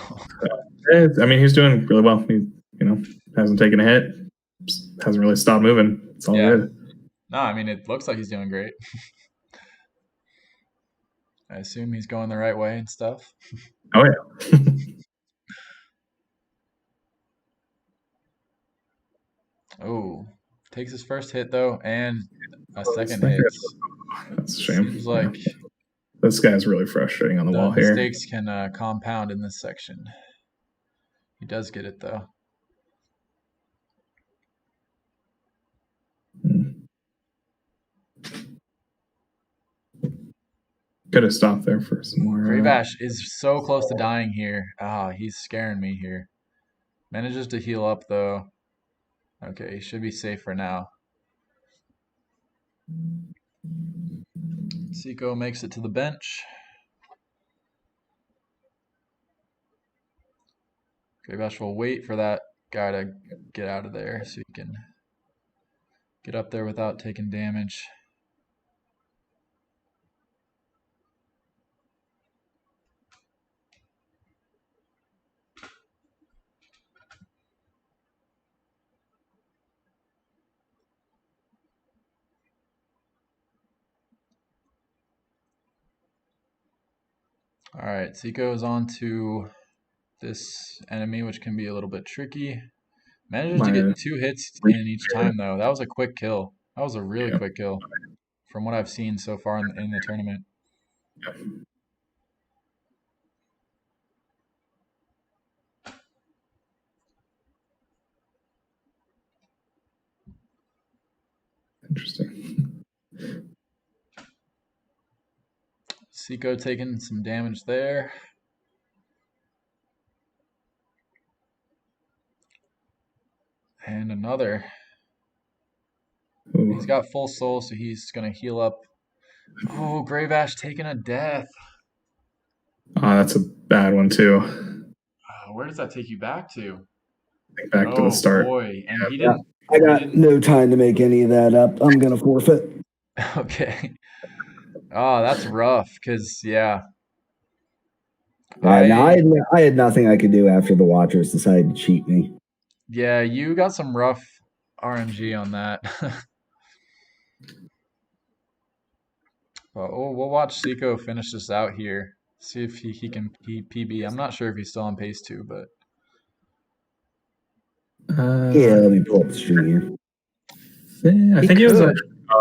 I mean, he's doing really well. He, hasn't taken a hit, hasn't really stopped moving. It's all yeah, good. no, I mean it looks like he's doing great. I assume he's going the right way and stuff. Oh yeah. Oh, takes his first hit though, and a second Second, hit. that's a shame. Seems like This guy's really frustrating on the the wall here. mistakes can compound in this section. He does get it though. Could have stopped there for some more. Grave Ash is so close to dying here. Ah, he's scaring me here. Manages to heal up though. Okay, he should be safe for now. Seiko makes it to the bench. Grave Ash will wait for that guy to get out of there so he can get up there without taking damage. All right, Seiko is on to this enemy, which can be a little bit tricky. Manages to get 2 hits in each time, though. That was a quick kill. That was a really quick kill from what I've seen so far in the tournament. Interesting. Seiko taking some damage there. And another. Ooh. He's got full soul, so he's going to heal up. Oh, Grave Ash taking a death. That's a bad one too. Where does that take you back to? Back to the start. Boy, and he Yeah, didn't. I got no time to make any of that up. I'm gonna forfeit. Okay. Oh, that's rough. Cause yeah, No, I had nothing I could do after the Watchers decided to cheat me. yeah, you got some rough RNG on that. But we'll watch Seiko finish this out here. See if he can PB. I'm not sure if he's still on pace 2, but Yeah, let me pull up the stream here. I think he was.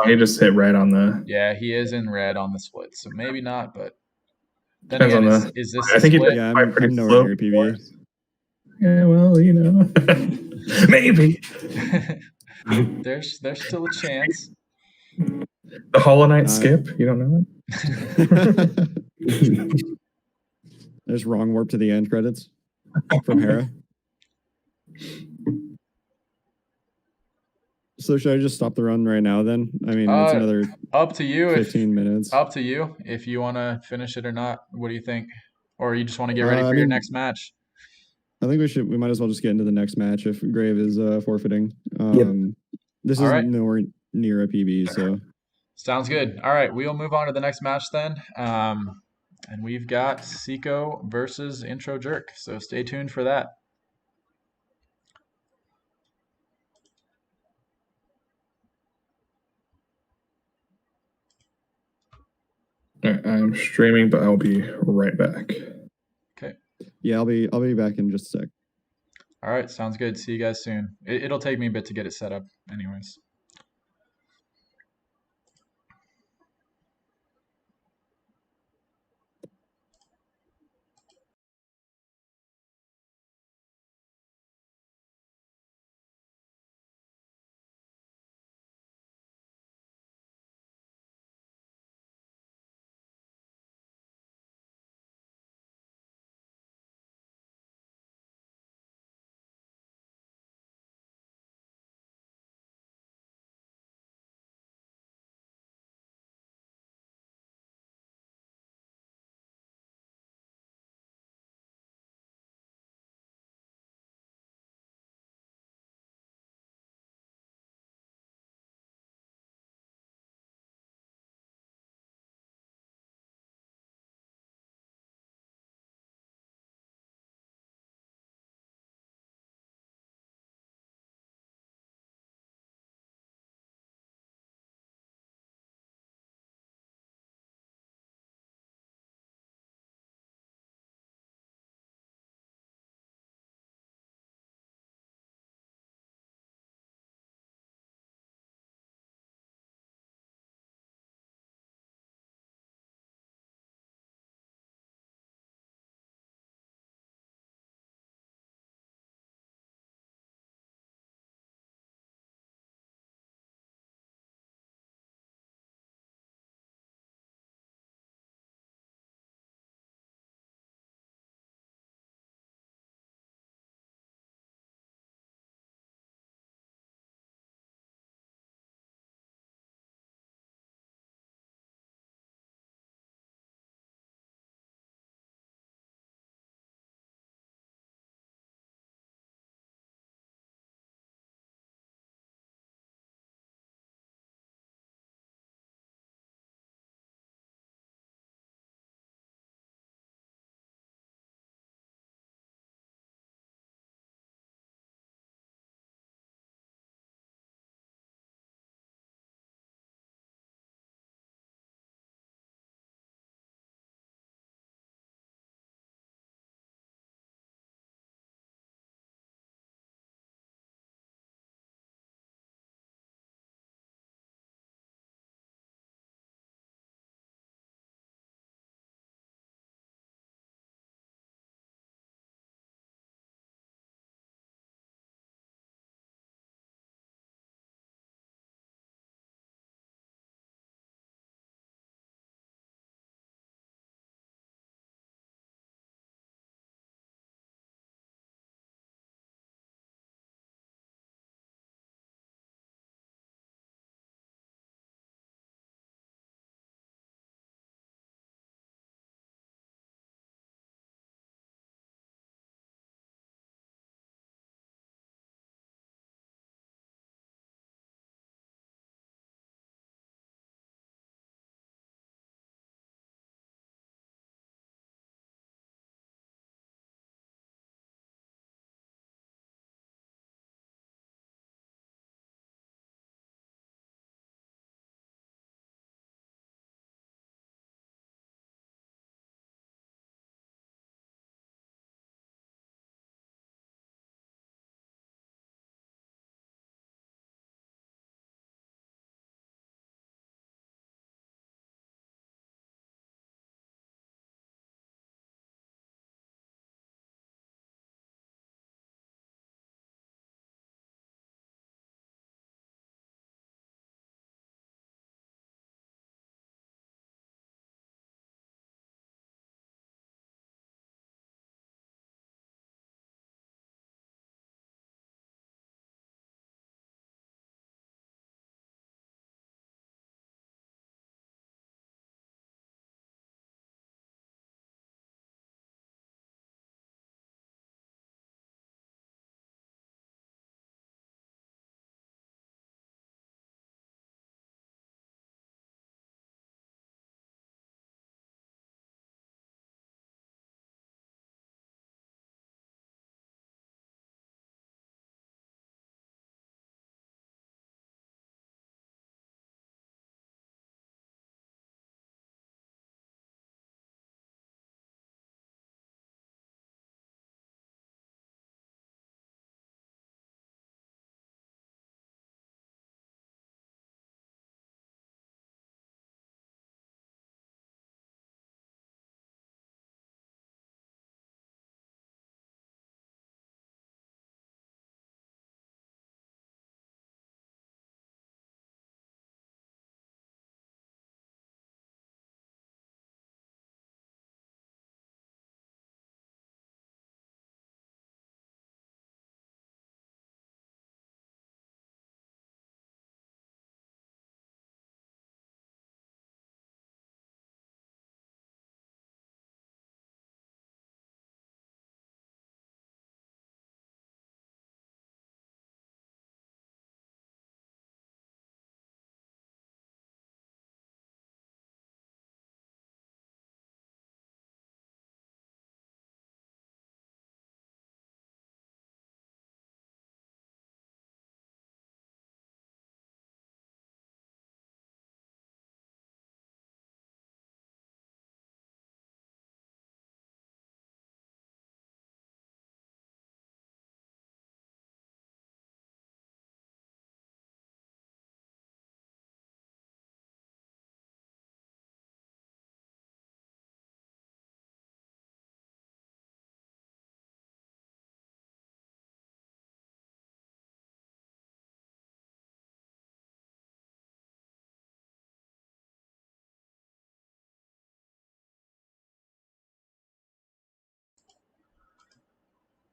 He just hit right on the. yeah, he is in red on the split, so maybe not. But then Depends again, on the. is this I a think split? Yeah, pretty I'm slow nowhere near PB. Yeah, well, maybe. There's still a chance. The Hollow Knight skip. You don't know that? There's wrong warp to the end credits from Hera. So should I just stop the run right now then? I mean, it's another up to you 15 minutes. Up to you if you want to finish it or not. What do you think? Or you just want to get ready for your next match? I think we might as well just get into the next match if Grave is forfeiting. This is nowhere near a PB, so. Sounds good. All right, we'll move on to the next match then. And we've got Seiko versus Intro Jerk, so stay tuned for that. I'm streaming, but I'll be right back. Okay. Yeah, I'll be back in just a sec. All right, sounds good. See you guys soon. It'll take me a bit to get it set up anyways.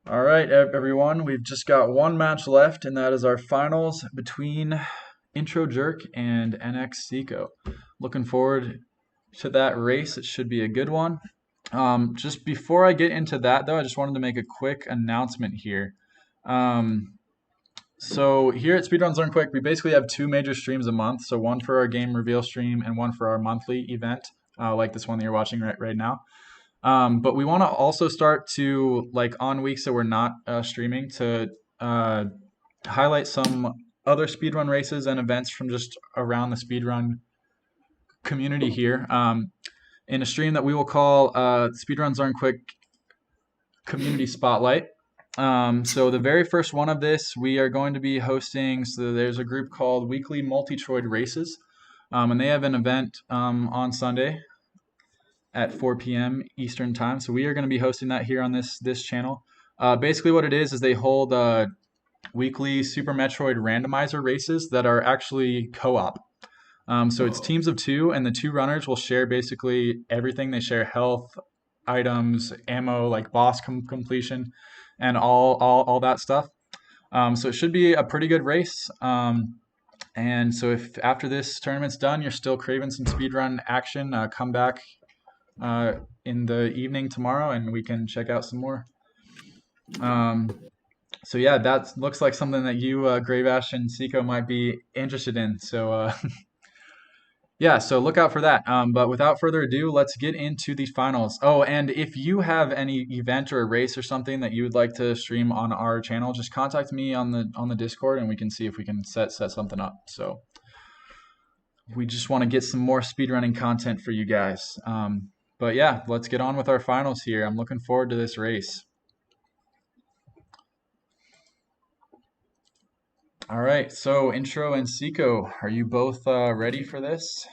All right, everyone. We've just got one match left, and that is our finals between Intro Jerk and NX Seco. Looking forward to that race. It should be a good one. Just before I get into that, though, I just wanted to make a quick announcement here. So here at Speedruns Learn Quick, we basically have two major streams a month. So one for our game reveal stream and one for our monthly event, like this one that you're watching right now. But we want to also start to, like, on weeks that we're not streaming, to highlight some other speedrun races and events from just around the speedrun community here, in a stream that we will call Speedruns Learn Quick Community Spotlight. So the very first one of this, we are going to be hosting. So there's a group called Weekly Multitroid Races, and they have an event on Sunday at 4 p.m. Eastern time. So we are going to be hosting that here on this channel. Basically, what it is they hold weekly Super Metroid randomizer races that are actually co-op. So it's teams of two, and the two runners will share basically everything. They share health, items, ammo, like boss completion, and all that stuff. So it should be a pretty good race. And so if after this tournament's done, you're still craving some speedrun action, come back in the evening tomorrow, and we can check out some more. So yeah, that looks like something that you, Gravash and Seco, might be interested in. So yeah, so look out for that. But without further ado, let's get into the finals. Oh, and if you have any event or a race or something that you would like to stream on our channel, just contact me on the Discord, and we can see if we can set something up. So we just want to get some more speedrunning content for you guys. But yeah, let's get on with our finals here. I'm looking forward to this race. All right, so Intro and Seco, are you both ready for this?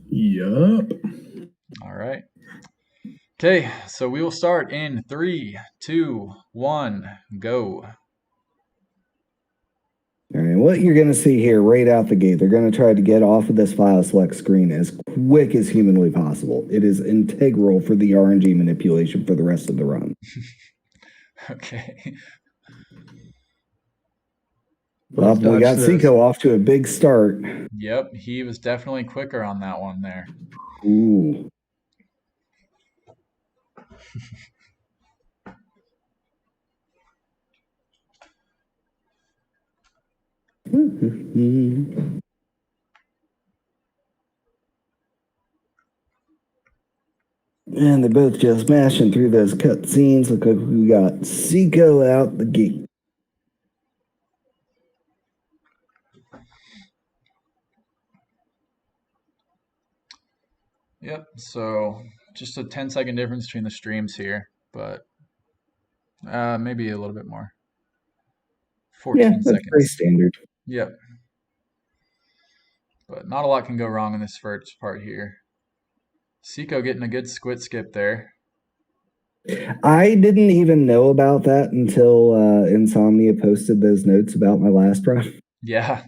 Yup. All right. Okay, so we will start in 3, 2, 1, go. All right, what you're going to see here right out the gate, they're going to try to get off of this file select screen as quick as humanly possible. It is integral for the RNG manipulation for the rest of the run. Okay. Well, we got Seco off to a big start. Yep, he was definitely quicker on that one there. Ooh. And they're both just mashing through those cut scenes. Look like we got Seco out the gate. Yep, so just a 10-second difference between the streams here, but maybe a little bit more. 14 that's seconds. pretty standard. Yep. But not a lot can go wrong in this first part here. Seco getting a good squid skip there. I didn't even know about that until Insomnia posted those notes about my last run. Yeah.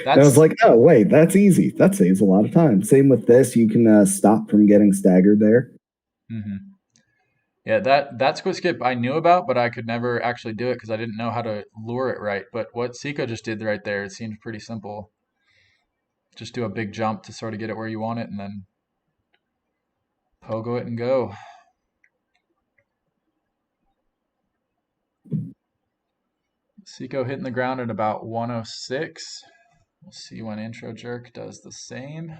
I was like, oh, wait, that's easy. That saves a lot of time. Same with this. You can stop from getting staggered there. Mm-hmm. Yeah, that squid skip I knew about, but I could never actually do it because I didn't know how to lure it right. But what Seco just did right there, it seemed pretty simple. Just do a big jump to sort of get it where you want it, and then pogo it and go. Seco hitting the ground at about 106. We'll see when Intro Jerk does the same.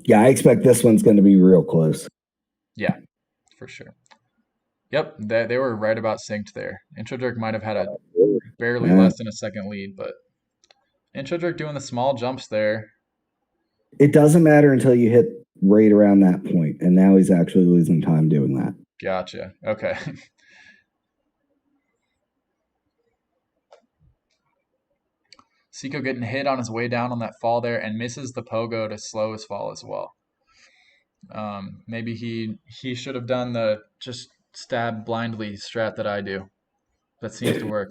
Yeah, I expect this one's going to be real close. Yeah, for sure. Yep, they were right about synced there. Intro Jerk might have had a barely less than a second lead, but Intro Jerk doing the small jumps there. It doesn't matter until you hit right around that point, and now he's actually losing time doing that. Gotcha. Okay. Seco getting hit on his way down on that fall there and misses the pogo to slow his fall as well. Maybe he should have done the just stab blindly strat that I do. That seems to work.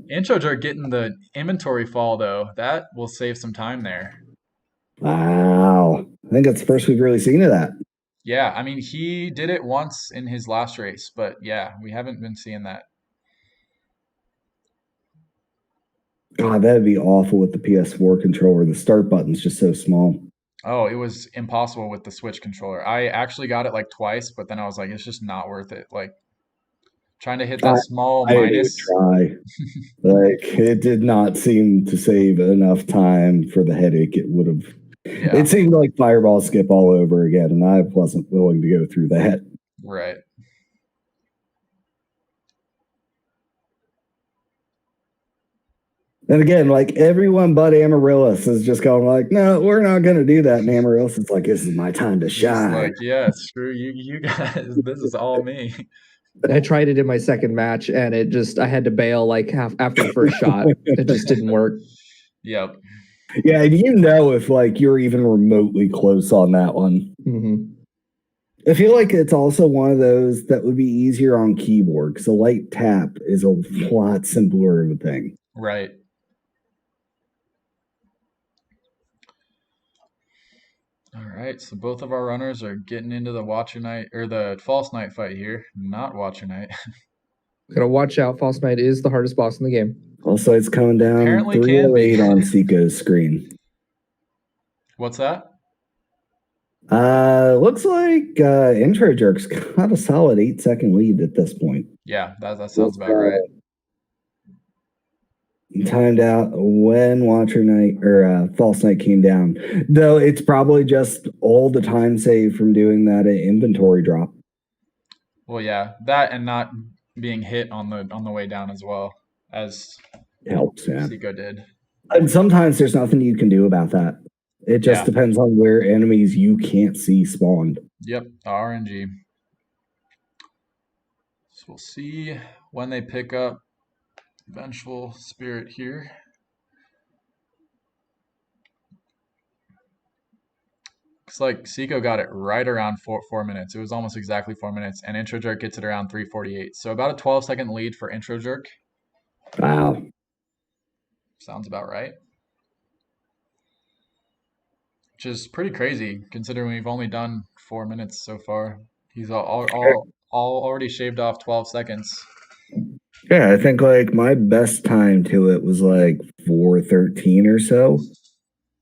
Intro Jerk getting the inventory fall though. That will save some time there. Wow. I think that's the first we've really seen of that. Yeah, I mean, he did it once in his last race, but yeah, we haven't been seeing that. God, that'd be awful with the PS4 controller. The start button's just so small. Oh, it was impossible with the Switch controller. I actually got it like twice, but then I was like, it's just not worth it. Like trying to hit I, that small I didn't even minus. try. Like, it did not seem to save enough time for the headache it would have. Yeah, It seemed like Fireball Skip all over again, and I wasn't willing to go through that. right. And again, like everyone but Amaryllis is just going like, no, we're not going to do that. And Amaryllis is like, this is my time to He's shine. like, yeah, screw you, you guys. This is all me. I tried it in my second match, and I had to bail like half after the first shot. It just didn't work. Yep. Yeah, and you know if like you're even remotely close on that one. Mm-hmm. I feel like it's also one of those that would be easier on keyboard because a light tap is a lot simpler of a thing. Right. All right, so both of our runners are getting into the Watcher Knight or the False Knight fight here. Not Watcher Knight. Gotta watch out. False Knight is the hardest boss in the game. Also, it's coming down Apparently can be. 308 on Seiko's screen. What's that? Looks like Intro Jerk's got a solid 8-second lead at this point. Yeah, that sounds about right. Timed out when Watcher Knight or False Knight came down. Though it's probably just all the time saved from doing that inventory drop. Well, yeah, that and not being hit on the way down as well as Helps, yeah. Seiko did. And sometimes there's nothing you can do about that. It just Yeah. depends on where enemies you can't see spawned. Yep, RNG. So we'll see when they pick up Vengeful Spirit here. Looks like Seiko got it right around 4 minutes. It was almost exactly 4 minutes, and Intro Jerk gets it around 3:48. So about a 12-second lead for Intro Jerk. Wow. Sounds about right. Which is pretty crazy considering we've only done 4 minutes so far. He's all already shaved off 12 seconds. Yeah, I think like my best time to it was like 4:13 or so.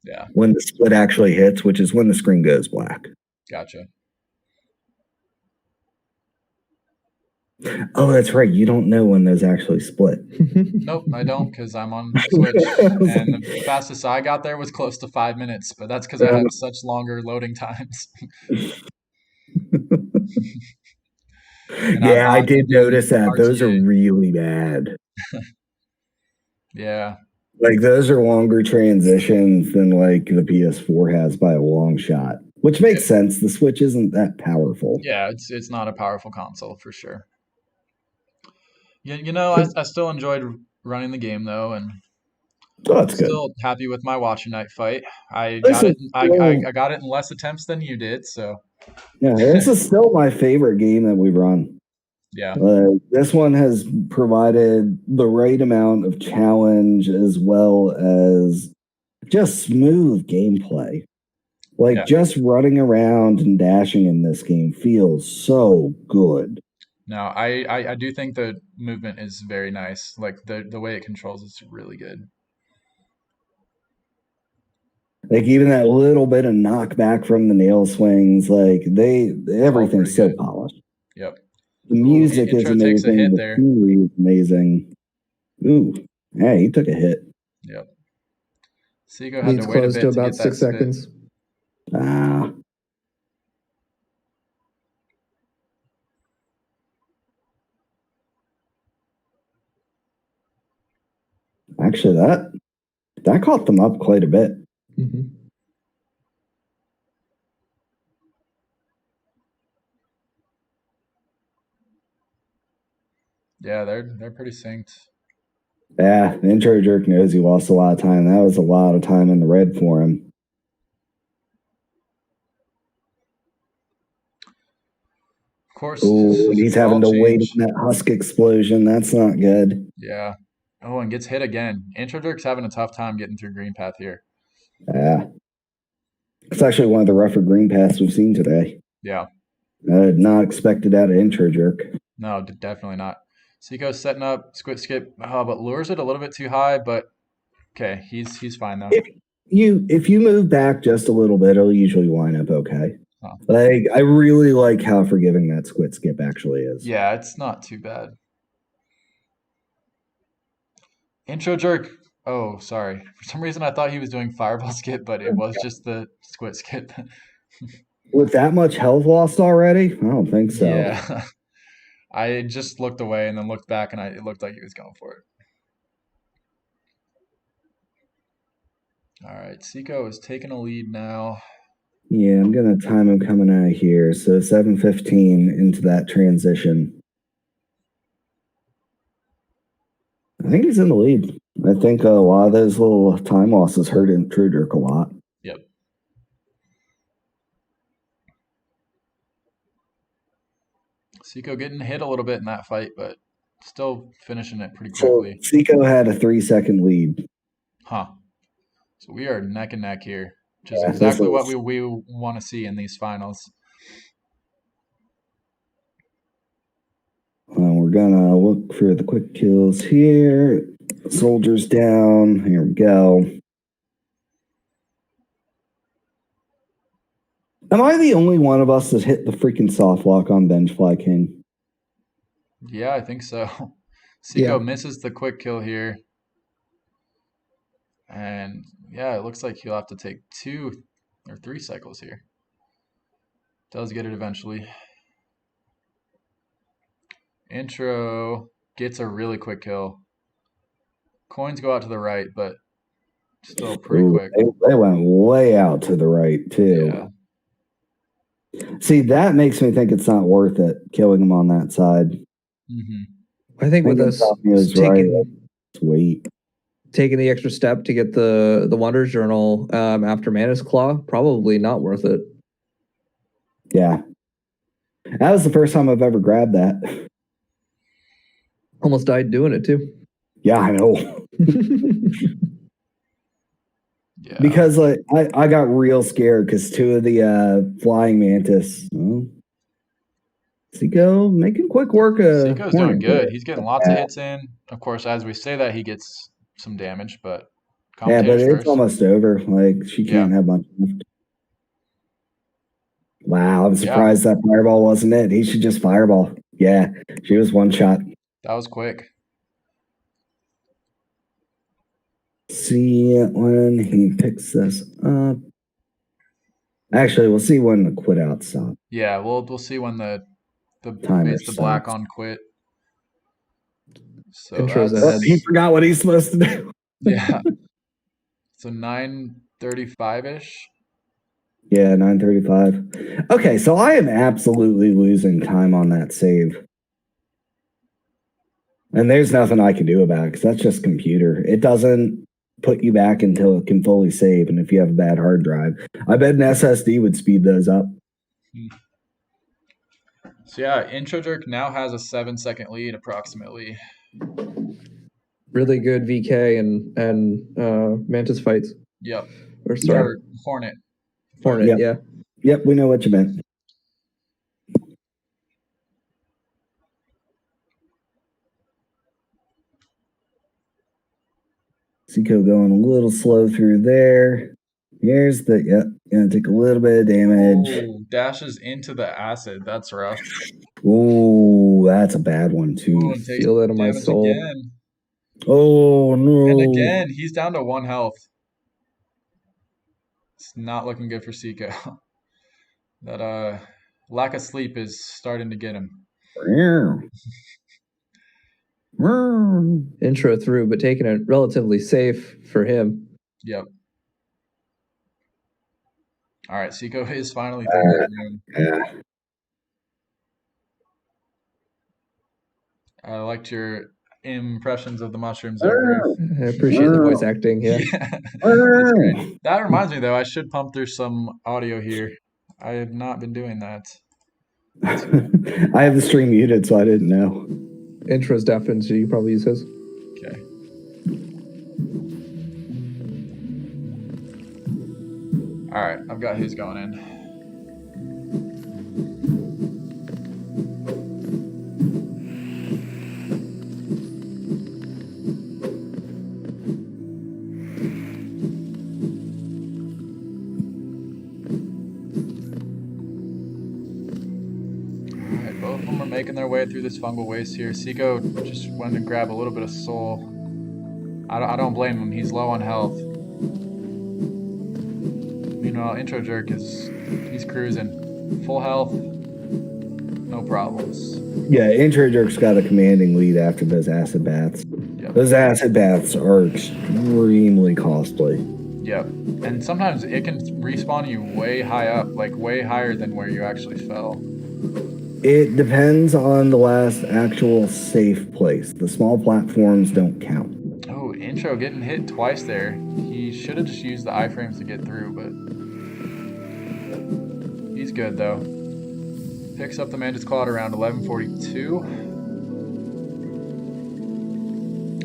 Yeah, When the split actually hits, which is when the screen goes black. gotcha. Oh, that's right. You don't know when those actually split. Nope, I don't because I'm on Switch. And the fastest I got there was close to 5 minutes, but that's because I have such longer loading times. Yeah, I did notice that. Those are really bad. Yeah. Like those are longer transitions than like the PS4 has by a long shot, which makes sense. The Switch isn't that powerful. Yeah, it's not a powerful console for sure. You know, I still enjoyed running the game though, and that's good. Still happy with my Watcher Night fight. I got it. I got it in less attempts than you did. So yeah, this is still my favorite game that we've run. yeah, this one has provided the right amount of challenge as well as just smooth gameplay. Like just running around and dashing in this game feels so good. No, I do think the movement is very nice. Like the way it controls is really good. Like even that little bit of knockback from the nail swings, like everything's so polished. Yep. The music is amazing. The scenery is amazing. Ooh, yeah, he took a hit. Yep. Seiko had to wait a bit to about 6 seconds. Ah. Actually, that caught them up quite a bit. Mm-hmm. Yeah, they're pretty synced. Yeah, Intro Jerk knows he lost a lot of time. That was a lot of time in the red for him. Of course. Ooh, and he's having to wait on that husk explosion. That's not good. Yeah. Oh, and gets hit again. Intro Jerk's having a tough time getting through green path here. Yeah. It's actually one of the rougher green paths we've seen today. Yeah. Not expected out of intro jerk. No, definitely not. Seiko's setting up squid skip, but lures it a little bit too high. But okay, he's fine though. If you move back just a little bit, it'll usually line up okay. Oh. Like I really like how forgiving that squid skip actually is. Yeah, it's not too bad. Intro jerk. Oh, sorry. For some reason, I thought he was doing fireball skip, but it was just the squid skip. With that much health lost already? I don't think so. Yeah. I just looked away and then looked back, and it looked like he was going for it. All right, Seiko is taking a lead now. Yeah, I'm gonna time him coming out of here. So 7:15 into that transition. I think he's in the lead. I think a lot of those little time losses hurt Intro Jerk a lot. Yep. Seiko getting hit a little bit in that fight, but still finishing it pretty quickly. So Seiko had a 3-second lead. Huh. So we are neck and neck here, which is Yeah, exactly what we want to see in these finals. We're gonna look for the quick kills here. Soldiers down. Here we go. Am I the only one of us that hit the freaking soft lock on Bench Fly King? Yeah, I think so. Seiko Yeah. misses the quick kill here. And yeah, it looks like he'll have to take 2 or 3 cycles here. Does get it eventually. Intro gets a really quick kill. Coins go out to the right, but still pretty quick. They went way out to the right, too. Yeah. See, that makes me think it's not worth it, killing him on that side. Mm-hmm. I think with us taking the extra step to get the Wonders Journal after Manus Claw, probably not worth it. Yeah. That was the first time I've ever grabbed that. Almost died doing it too. Yeah, I know. Yeah. Because like I got real scared because 2 of the flying mantis. Seiko making quick work. Seiko's doing good. He's getting lots of hits in. Of course, as we say that, he gets some damage, but yeah, but it's first. almost over. Like she can't have much left. Wow, I'm surprised that fireball wasn't it. He should just fireball. Yeah, she was one shot. That was quick. See when he picks this up. Actually, we'll see when the quit out stop. Yeah, we'll see when the timer face the black on quit. So Intro's ahead. He forgot what he's supposed to do. Yeah. So 9:35-ish. Yeah, 9:35. Okay, so I am absolutely losing time on that save. And there's nothing I can do about it because that's just computer. It doesn't put you back until it can fully save. And if you have a bad hard drive, I bet an SSD would speed those up. So yeah, Intro Jerk now has a 7-second lead approximately. Really good VK and Mantis fights. Yep. Or Hornet. Hornet, yeah. Yep, we know what you meant. Seiko going a little slow through there. Here's gonna take a little bit of damage. Ooh, dashes into the acid. That's rough. Oh, that's a bad one too. Feel it in my soul. Again. Oh no! And again, he's down to 1 health. It's not looking good for Seiko. That lack of sleep is starting to get him. Intro through, but taking it relatively safe for him. Yep. All right, Seiko is finally through that room. Yeah. I liked your impressions of the mushrooms there. I appreciate the voice acting. Yeah. That's great. That reminds me, though, I should pump through some audio here. I have not been doing that. I have the stream muted, so I didn't know. Intro's deafened, so you probably use his. Okay. All right, I've got his going in. of them are making their way through this fungal waste here. Seiko just wanted to grab a little bit of soul. I don't blame him. He's low on health. Meanwhile, Intro Jerk he's cruising. Full health, no problems. Yeah, Intro Jerk's got a commanding lead after those acid baths. Yep. Those acid baths are extremely costly. Yep. And sometimes it can respawn you way high up, like way higher than where you actually fell. It depends on the last actual safe place. The small platforms don't count. Oh, Intro getting hit twice there. He should have just used the iframes to get through, but he's good though. Picks up the Mantis Claw at around 1142.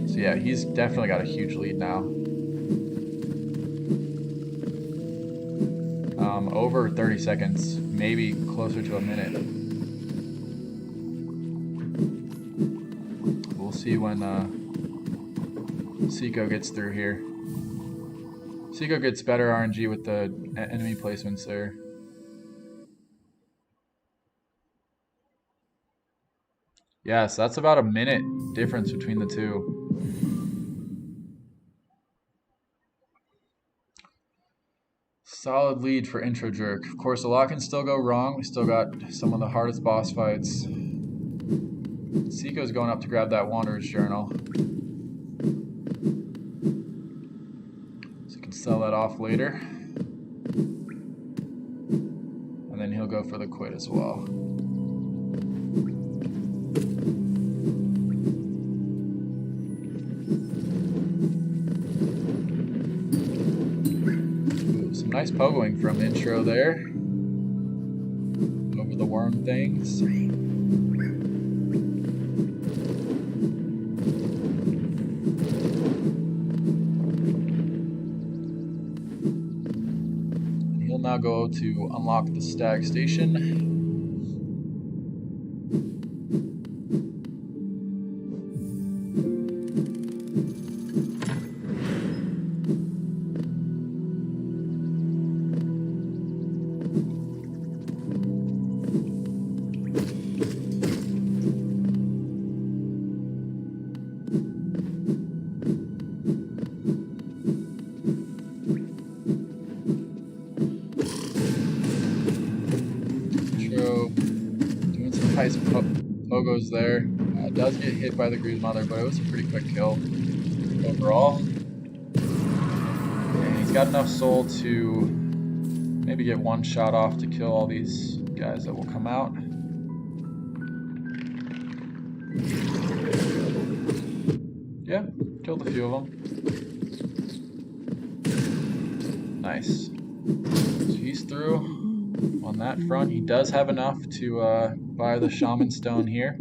So yeah, he's definitely got a huge lead now. Over 30 seconds, maybe closer to a minute. We'll see when Seiko gets through here. Seiko gets better RNG with the enemy placements there. Yeah, so that's about a minute difference between the two. Solid lead for Intro Jerk. Of course, a lot can still go wrong. We still got some of the hardest boss fights. Seiko's going up to grab that Wanderer's Journal. So he can sell that off later. And then he'll go for the quit as well. Nice pogoing from Intro there. Over the worm things. And he'll now go to unlock the Stag Station. Nice pogos there. Does get hit by the Gru's Mother, but it was a pretty quick kill overall. And he's got enough soul to maybe get one shot off to kill all these guys that will come out. Yeah, killed a few of them. Nice. So he's through. On that front, he does have enough to buy the Shaman Stone here.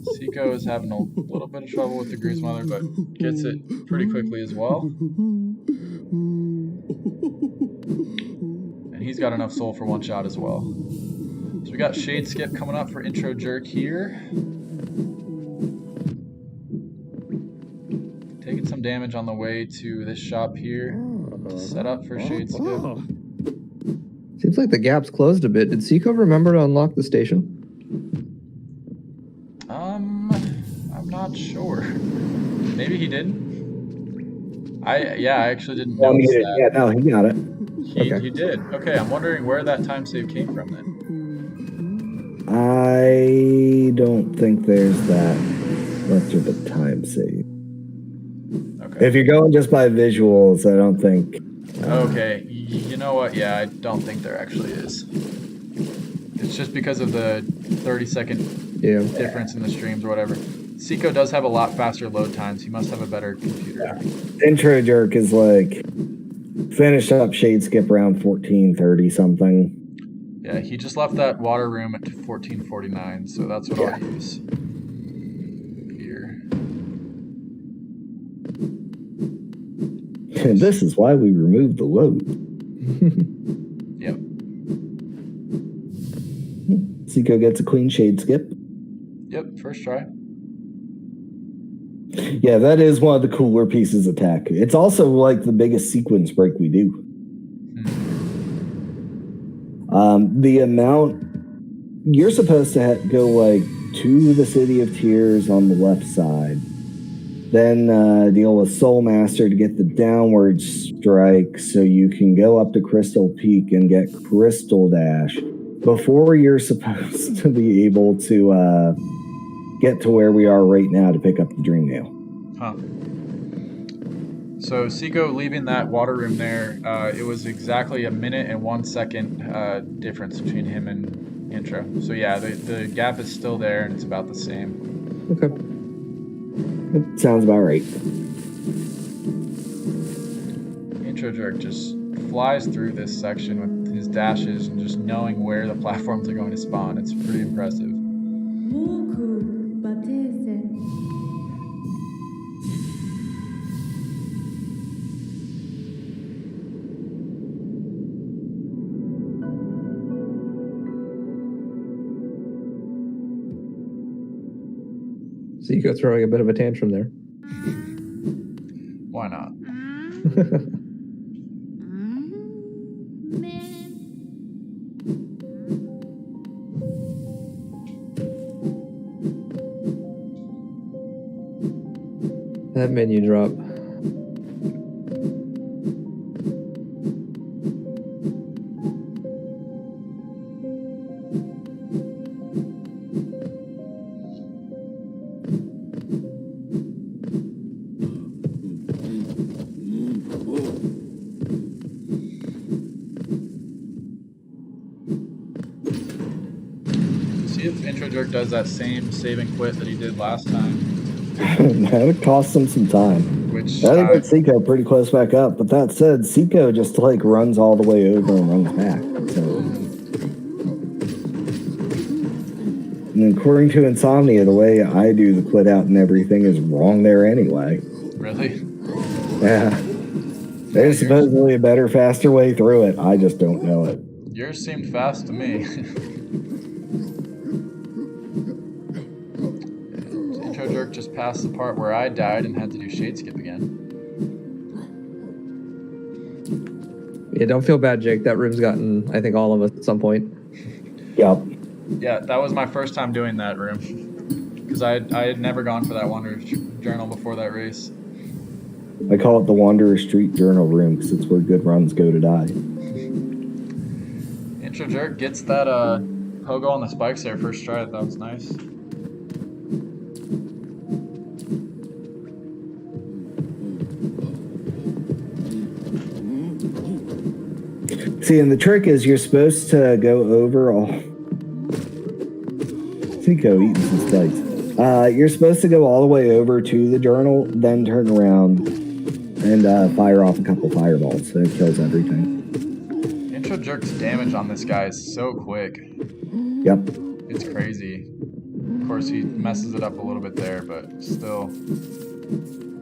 Seiko is having a little bit of trouble with the Gru's Mother, but gets it pretty quickly as well. And he's got enough soul for one shot as well. So we got Shade Skip coming up for Intro Jerk here. Taking some damage on the way to this shop here. Set up for Shade Skip. Seems like the gap's closed a bit. Did Seiko remember to unlock the station? I'm not sure. Maybe he didn't. I actually didn't notice that. Yeah, no, he got it. He did. Okay, I'm wondering where that time save came from then. I don't think there's that much of a time save. Okay. If you're going just by visuals, I don't think. Okay, you know what? Yeah, I don't think there actually is. It's just because of the 30-second difference in the streams or whatever. Seiko does have a lot faster load times. He must have a better computer. Yeah. Intro Jerk is like finished up Shade Skip around 14:30 something. Yeah, he just left that water room at 14:49, so that's what I'll use here. And this is why we removed the load. Yep. Seiko gets a clean Shade Skip. Yep, first try. Yeah, that is one of the cooler pieces of tech. It's also like the biggest sequence break we do. The amount you're supposed to go like to the City of Tears on the left side, then deal with Soul Master to get the downward strike so you can go up to Crystal Peak and get Crystal Dash before you're supposed to be able to get to where we are right now to pick up the Dream Nail. Huh. So Seiko leaving that water room there, it was exactly a minute and 1 second difference between him and Intro. So yeah, the gap is still there and it's about the same. Okay. Sounds about right. Intro Jerk just flies through this section with his dashes and just knowing where the platforms are going to spawn. It's pretty impressive. Seiko throwing a bit of a tantrum there. Why not? That menu drop. See if Intro Jerk does that same save and quit that he did last time. That would cost him some time. Which I think it's Seiko pretty close back up. But that said, Seiko just like runs all the way over and runs back. So, and according to Insomnia, the way I do the quit out and everything is wrong there anyway. Really? Yeah. There's supposedly a better, faster way through it. I just don't know it. Yours seemed fast to me. Intro Jerk just passed the part where I died and had to do Shade Skip again. Yeah, don't feel bad, Jake. That room's gotten, I think, all of us at some point. Yep. Yeah, that was my first time doing that room. Because I had never gone for that Wanderer's Journal before that race. I call it the Wanderer Street Journal room because it's where good runs go to die. Intro Jerk gets that pogo on the spikes there first try. That was nice. See, and the trick is you're supposed to go over all. Seiko eating some spikes. You're supposed to go all the way over to the journal, then turn around and fire off a couple fireballs, so it kills everything. Intro Jerk's damage on this guy is so quick. Yep. It's crazy. Of course, he messes it up a little bit there, but still.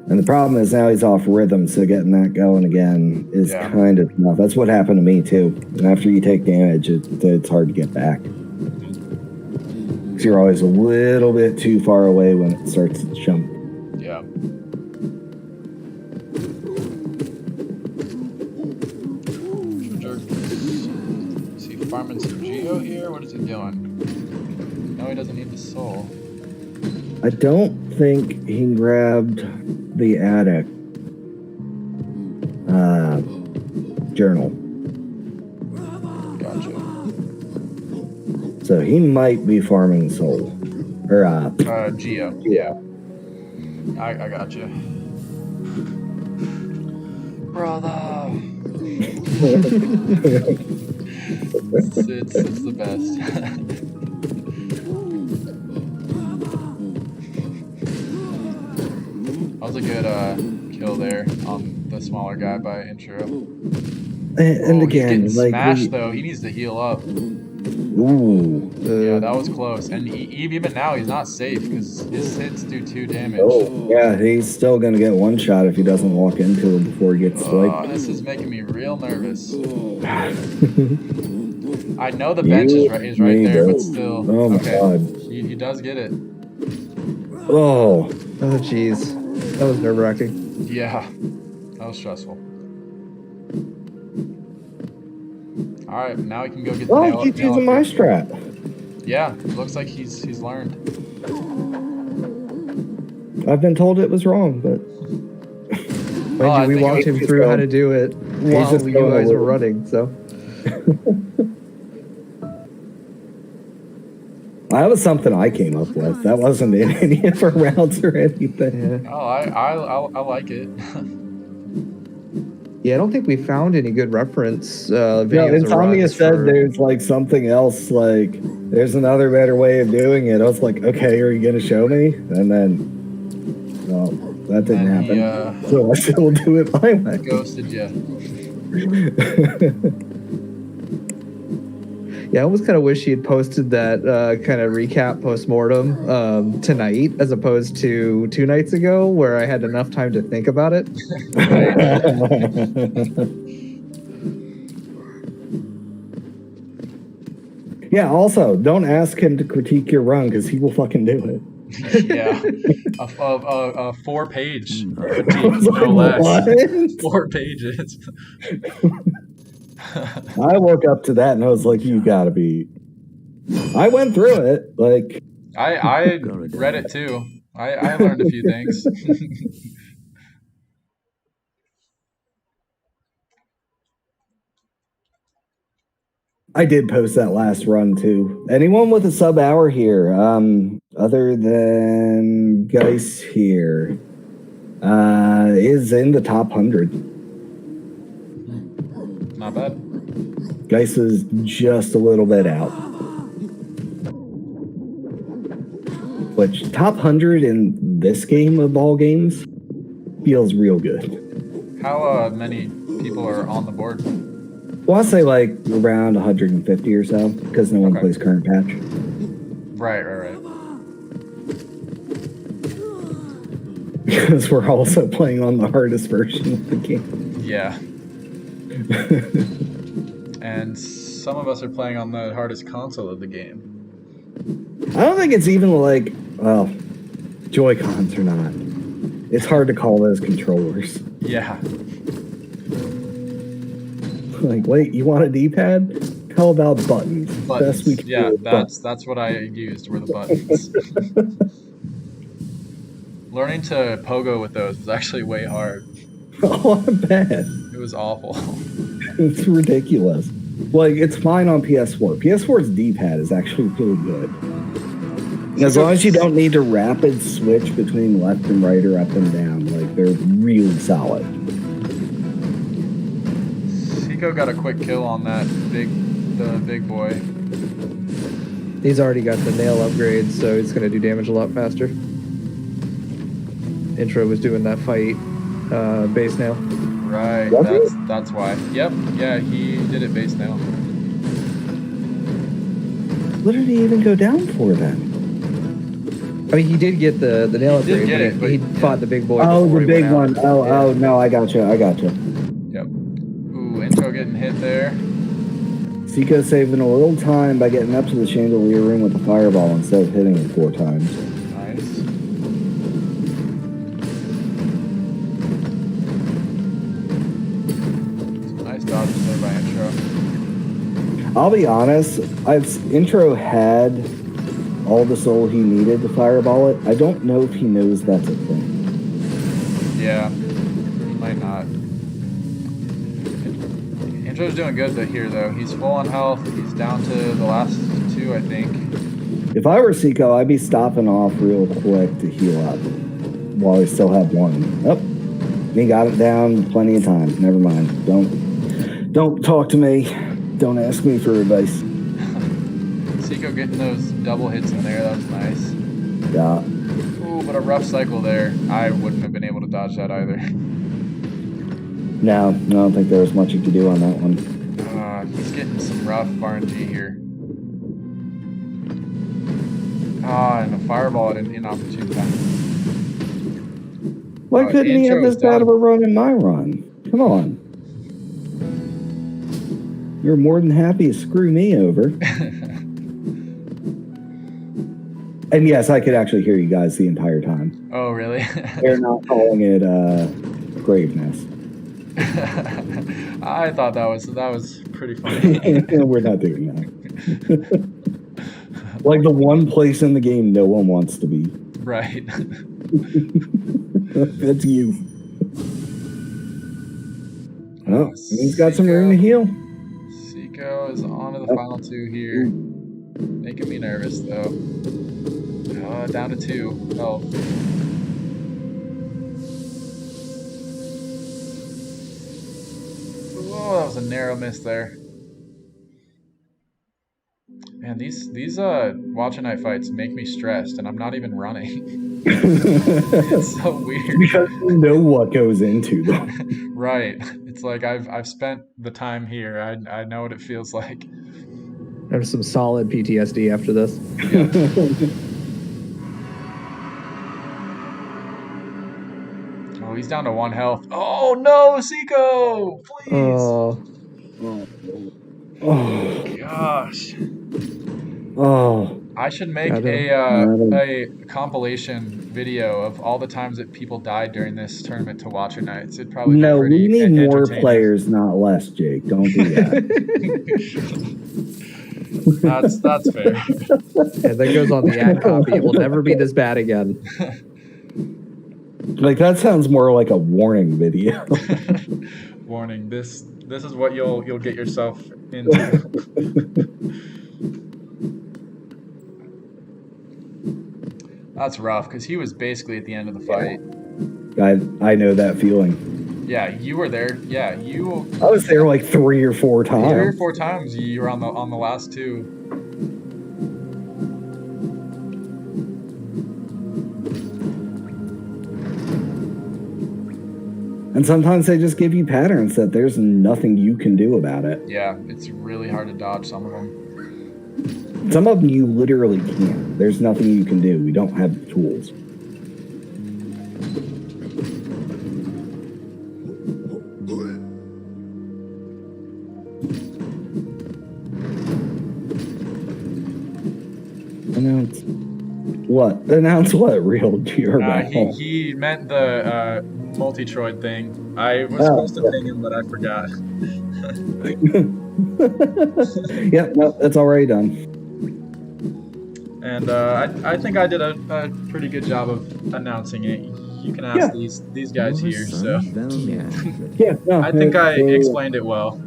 And the problem is now he's off rhythm, so getting that going again is kind of tough. That's what happened to me, too. And after you take damage, it's hard to get back. Because you're always a little bit too far away when it starts to jump. Yeah. Is he farming some Geo here? What is he doing? No, he doesn't need the soul. I don't think he grabbed the attic journal. Gotcha. So he might be farming soul. Or Geo. Yeah. I got you. Brother. it's the best. That was a good kill there on the smaller guy by Intro. And again, he's like smashed though. He needs to heal up. Ooh. Yeah, that was close. And even now, he's not safe because his hits do 2 damage. Oh, yeah, he's still gonna get one shot if he doesn't walk into him before he gets swiped. This is making me real nervous. I know the bench is right there, but still. Oh my god. He does get it. Oh. Oh, jeez. That was nerve-wracking. Yeah, that was stressful. All right, now he can go get the Oh, nail. he's nail using my up. strat. Yeah, looks like he's learned. I've been told it was wrong, but Mind I you, we think walked it him was- through how to do it while just you going guys were along. running. So that was something I came up with. That wasn't in any of our rounds or anything. yeah, Oh, I like it. yeah. I don't think we found any good reference No, videos or Insomnia runs said for. there's like something else, like there's another better way of doing it. I was like, okay, are you gonna show me? And then, well, that didn't And he happen. So I still do it my way. ghosted you. Yeah, I almost kind of wish he had posted that kind of recap post-mortem tonight as opposed to 2 nights ago where I had enough time to think about it. Yeah, also, don't ask him to critique your run because he will fucking do it. Yeah, a 4-page I critique, was no like, less. what? 4 pages. I woke up to that and I was like, you gotta be. I went through it. Like, I read it too. I learned a few things. I did post that last run too. Anyone with a sub hour here, other than Geis here, is in the top 100. Not bad. Geis is just a little bit out. Which, top 100 in this game of all games feels real good. How many people are on the board? Well, I'll say like around 150 or so, because no one Okay. plays current patch. Right. Because we're also playing on the hardest version of the game. Yeah. And some of us are playing on the hardest console of the game. I don't think it's even like, well, Joy-Cons or not. It's hard to call those controllers. Yeah. Like, wait, you want a D-pad? How about buttons? Best we Buttons. can Yeah, do is that's what I used were the buttons. Learning to pogo with those was actually way hard. Oh, I bet. It was awful. It's ridiculous. Like, it's fine on PS4. PS4's D-pad is actually really good. As long as you don't need to rapid switch between left and right or up and down, like, they're really solid. Seiko got a quick kill on that big boy. He's already got the nail upgrade, so he's going to do damage a lot faster. Intro was doing that fight base nail. Right, Was that's why. Yep, yeah, he did it base now. What did he even go down for then? I mean, he did get the nail He did upgrade, get it, but he yeah. fought the big boy. Oh, before the he went big out. one. Oh, Yeah. oh, no, I gotcha. Yep. Ooh, intro getting hit there. Seiko saving a little time by getting up to the chandelier room with the fireball instead of hitting it 4 times. Nice. Some nice dodges there by intro. I'll be honest, Intro had all the soul he needed to fireball it. I don't know if he knows that's a thing. Yeah, he might not. Intro's doing good here though. He's full on health. He's down to the last 2, I think. If I were Seiko, I'd be stopping off real quick to heal up while he still had 1. Oh, he got it down plenty of time. Never mind. Don't talk to me. Don't ask me for advice. Seiko getting those double hits in there. That was nice. Yeah. Ooh, but a rough cycle there. I wouldn't have been able to dodge that either. No, I don't think there was much you could do on that one. He's getting some rough RNG here. And a fireball at an inopportune time. Why couldn't he have Intro's this bad of a done. run in my run? Come on. You're more than happy to screw me over. And yes, I could actually hear you guys the entire time. Oh, really? They're not calling it grave nest. I thought that was pretty funny. We're not doing that. Like the one place in the game no one wants to be. Right. That's you. Oh, he's got some room to heal. Seiko is on to the final two here. Making me nervous, though. Down to 2 health. Oh, that was a narrow miss there. Man, these Watch a Night fights make me stressed, and I'm not even running. It's so weird. Because you know what goes into them. Right. It's like I've spent the time here. I know what it feels like. There's some solid PTSD after this. Oh, he's down to 1 health. Oh no, Seiko! Please. Oh Gosh. Oh. I should make a compilation video of all the times that people died during this tournament to Watcher Nights. It'd probably No, be pretty we need more entertaining. players, not less, Jake. Don't do that. That's fair. And that goes on the ad copy. It will never be this bad again. Like that sounds more like a warning video. Warning, this is what you'll get yourself into. That's rough because he was basically at the end of the fight. I know that feeling. Yeah, you were there. Yeah, I was there like 3 or 4 times. 3 or 4 times you were on the last 2. And sometimes they just give you patterns that there's nothing you can do about it. Yeah, it's really hard to dodge some of them. Some of them you literally can't. There's nothing you can do. We don't have the tools. Announce what? Announce what? Real he meant the multi-troid thing. I was supposed to ping him, but I forgot. Yep, no, that's already done. And I think I did a pretty good job of announcing it. You can ask these guys here. So yeah, no, I think I explained it well.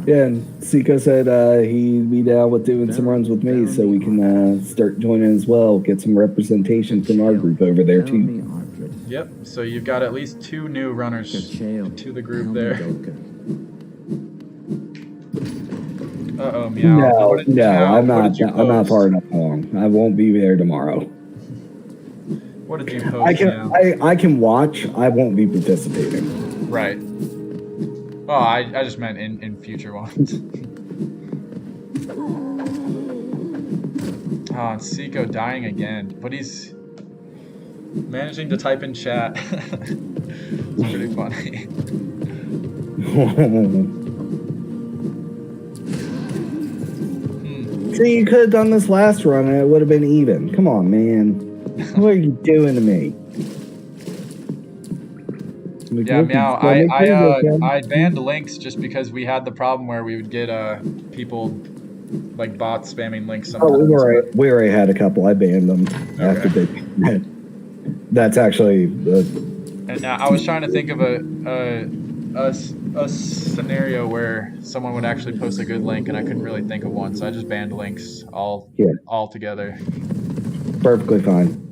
Yeah, and Seiko said he'd be down with doing some runs with me, so we can start joining as well. Get some representation from our group over there too. Yep. So you've got at least 2 new runners to the group there. Uh-oh, meow. I'm not far enough along. I won't be there tomorrow. What did you post? I can watch. I won't be participating. Right. Oh, I just meant in future ones. Oh, and Seiko dying again, but he's managing to type in chat. It's pretty funny. See, you could have done this last run and it would have been even. Come on, man. What are you doing to me? Yeah, meow. I banned links just because we had the problem where we would get people like bots spamming links sometimes. Oh, we already had a couple. I banned them after they. That's actually. And I was trying to think of a scenario where someone would actually post a good link, and I couldn't really think of one, so I just banned links all together. Perfectly fine.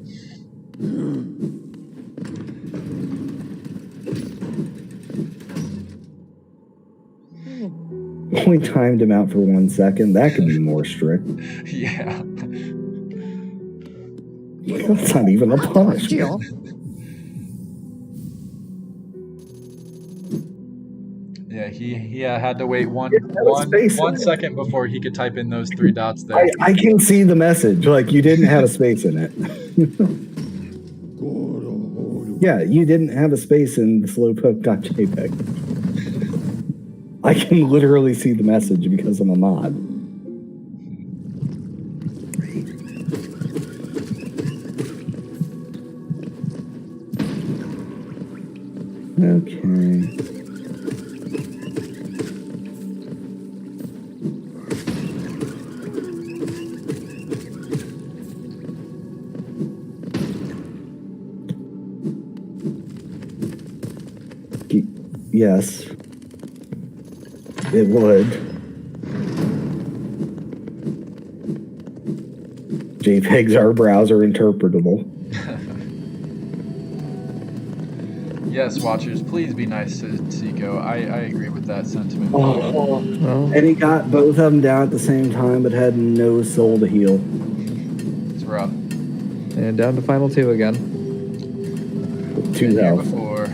Only timed him out for 1 second. That could be more strict. Yeah. That's not even a punish. Yeah, he had to wait one second before he could type in those 3 dots there. I can see the message. Like, you didn't have a space in it. Yeah, you didn't have a space in the slowpoke.jpg. I can literally see the message because I'm a mod. Okay. Yes. It would. JPEGs are browser interpretable. Yes, watchers, please be nice to Seiko. I agree with that sentiment. Oh, Well, and he got both of them down at the same time, but had no soul to heal. It's rough. and down to final two again. Two Been here health. before.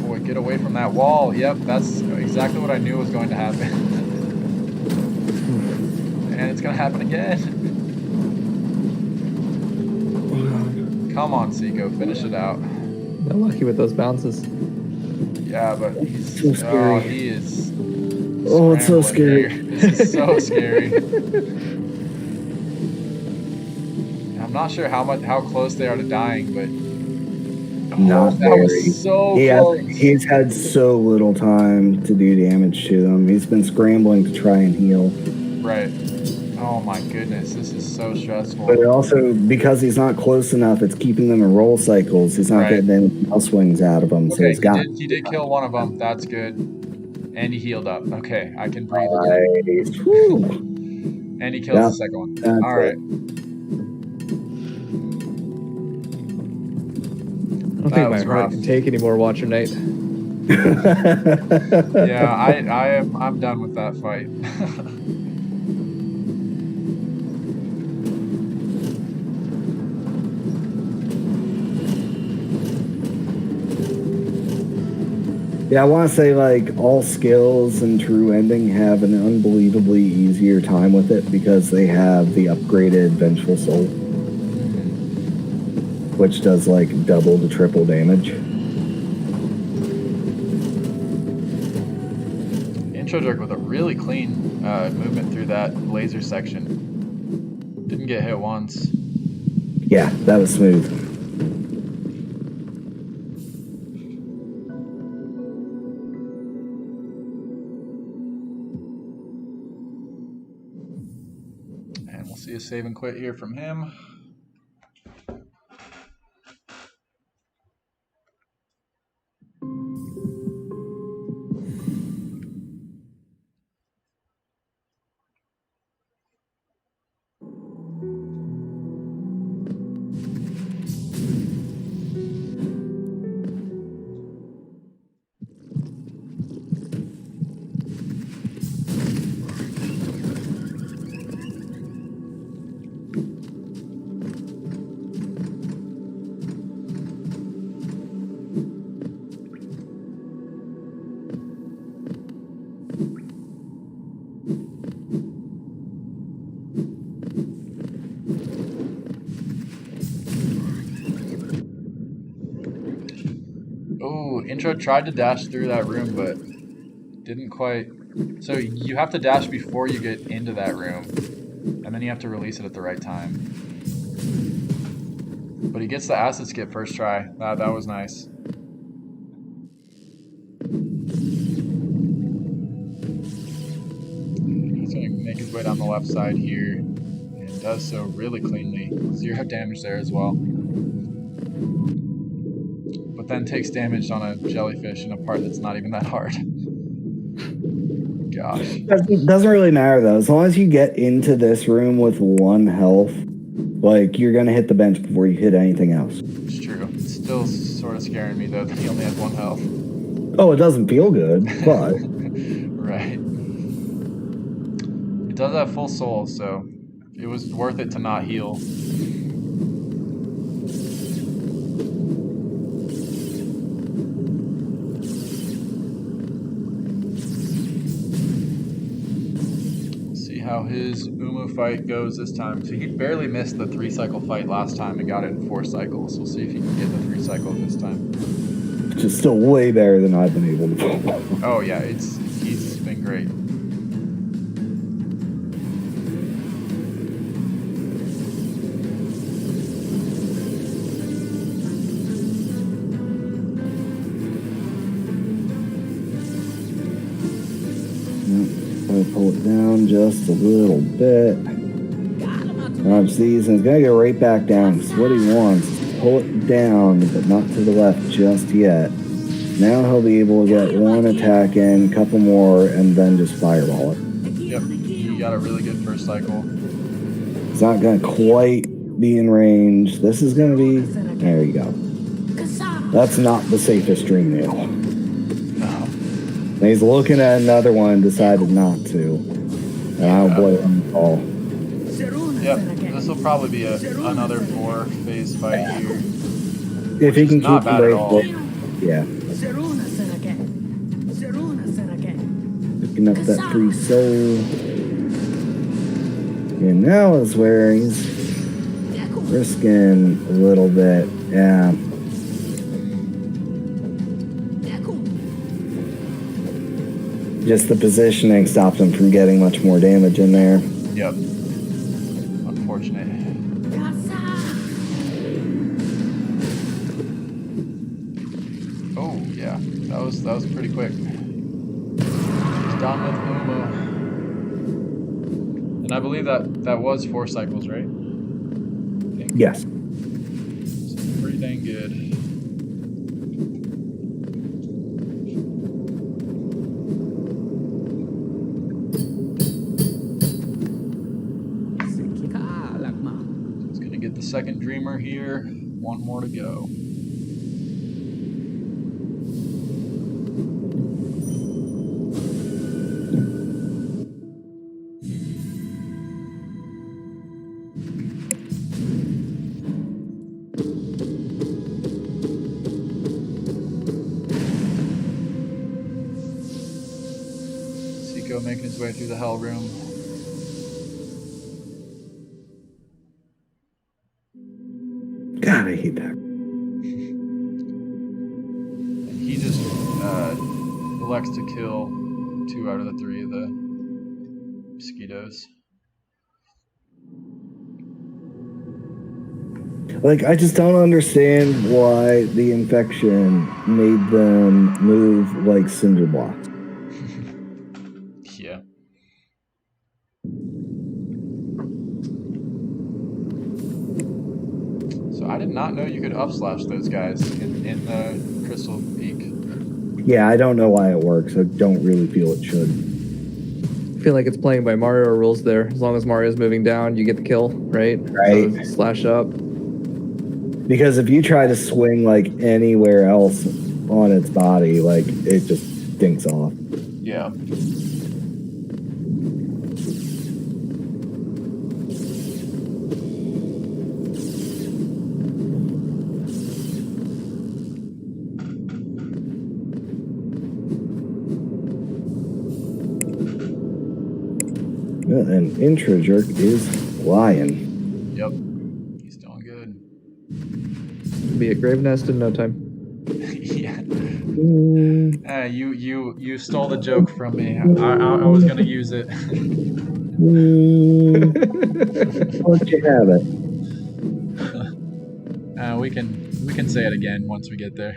Oh boy, get away from that wall. Yep, that's exactly what I knew was going to happen. And it's going to happen again. Come on, Seiko, finish it out. Not lucky with those bounces. Yeah, but he's So scary. oh, he is. Oh, it's so scrambling scary. here. This is so scary. I'm not sure how close they are to dying, but Not that very. was so close. He's had so little time to do damage to them. He's been scrambling to try and heal. Right. Oh my goodness, this is so stressful. But it also, because he's not close enough, it's keeping them in roll cycles. He's not Right. getting any health swings out of them. So Okay, he's got. he did kill one of them. That's good. And he healed up. Okay, I can breathe again. Nice. Woo. And he kills Yep, the second one. that's All right. it. I don't That think was my heart rough. can take any more Watcher Knight. Yeah, I'm done with that fight. Yeah, I want to say, like, all skills and true ending have an unbelievably easier time with it because they have the upgraded Vengeful Soul, which does, like, double to triple damage. Intro Jerk with a really clean movement through that laser section. Didn't get hit once. Yeah, that was smooth. And we'll see a save and quit here from him. Oh, Intro tried to dash through that room, but didn't quite. So you have to dash before you get into that room, and then you have to release it at the right time. But he gets the acid skip first try. That was nice. He's going to make his way down the left side here, and does so really cleanly. 0 damage there as well. But then takes damage on a jellyfish in a part that's not even that hard. Gosh. Doesn't really matter, though. As long as you get into this room with 1 health, like, you're going to hit the bench before you hit anything else. It's true. It's still sort of scaring me, though, that he only has 1 health. Oh, it doesn't feel good, but... Right. It does have full soul, so it was worth it to not heal. How his Umu fight goes this time. So he barely missed the 3-cycle fight last time and got it in 4 cycles. We'll see if he can get the 3-cycle this time. Which is still way better than I've been able to do. Oh yeah, he's been great. Pull it down just a little bit. He's going to go right back down. Because what he wants is pull it down, but not to the left just yet. Now he'll be able to get one attack in, a couple more, and then just fireball it. Yep, he got a really good first cycle. It's not going to quite be in range. This is going to be... There you go. That's not the safest dream nail. No. And he's looking at another one and decided not to. And I don't blame him at all. Yep, this will probably be another 4-phase fight here. If he can not keep bad the at all. rate, yeah. Picking up that free soul. And now is where he's risking a little bit. Yeah. Just the positioning stopped him from getting much more damage in there. Yep. Unfortunate. Oh yeah, that was pretty quick. He's done with Umo. And I believe that was 4 cycles, right? I think. Yes. So pretty dang good. He's gonna get the second dreamer here. 1 more to go. Seiko making his way through the hell room. God, I hate that. And he just elects to kill 2 out of the 3 of the mosquitoes. Like, I just don't understand why the infection made them move like cinder blocks. Yeah. So I did not know you could upslash those guys in the Crystal Peak. Yeah, I don't know why it works. I don't really feel it should. I feel like it's playing by Mario rules there. As long as Mario's moving down, you get the kill, right? Right. So slash up. Because if you try to swing like anywhere else on its body, like it just stinks off. Yeah. And Intra Jerk is flying. Yep. He's doing good. Be at Grave Nest in no time. Yeah. You stole the joke from me. I was gonna use it. Let you have it. We can say it again once we get there.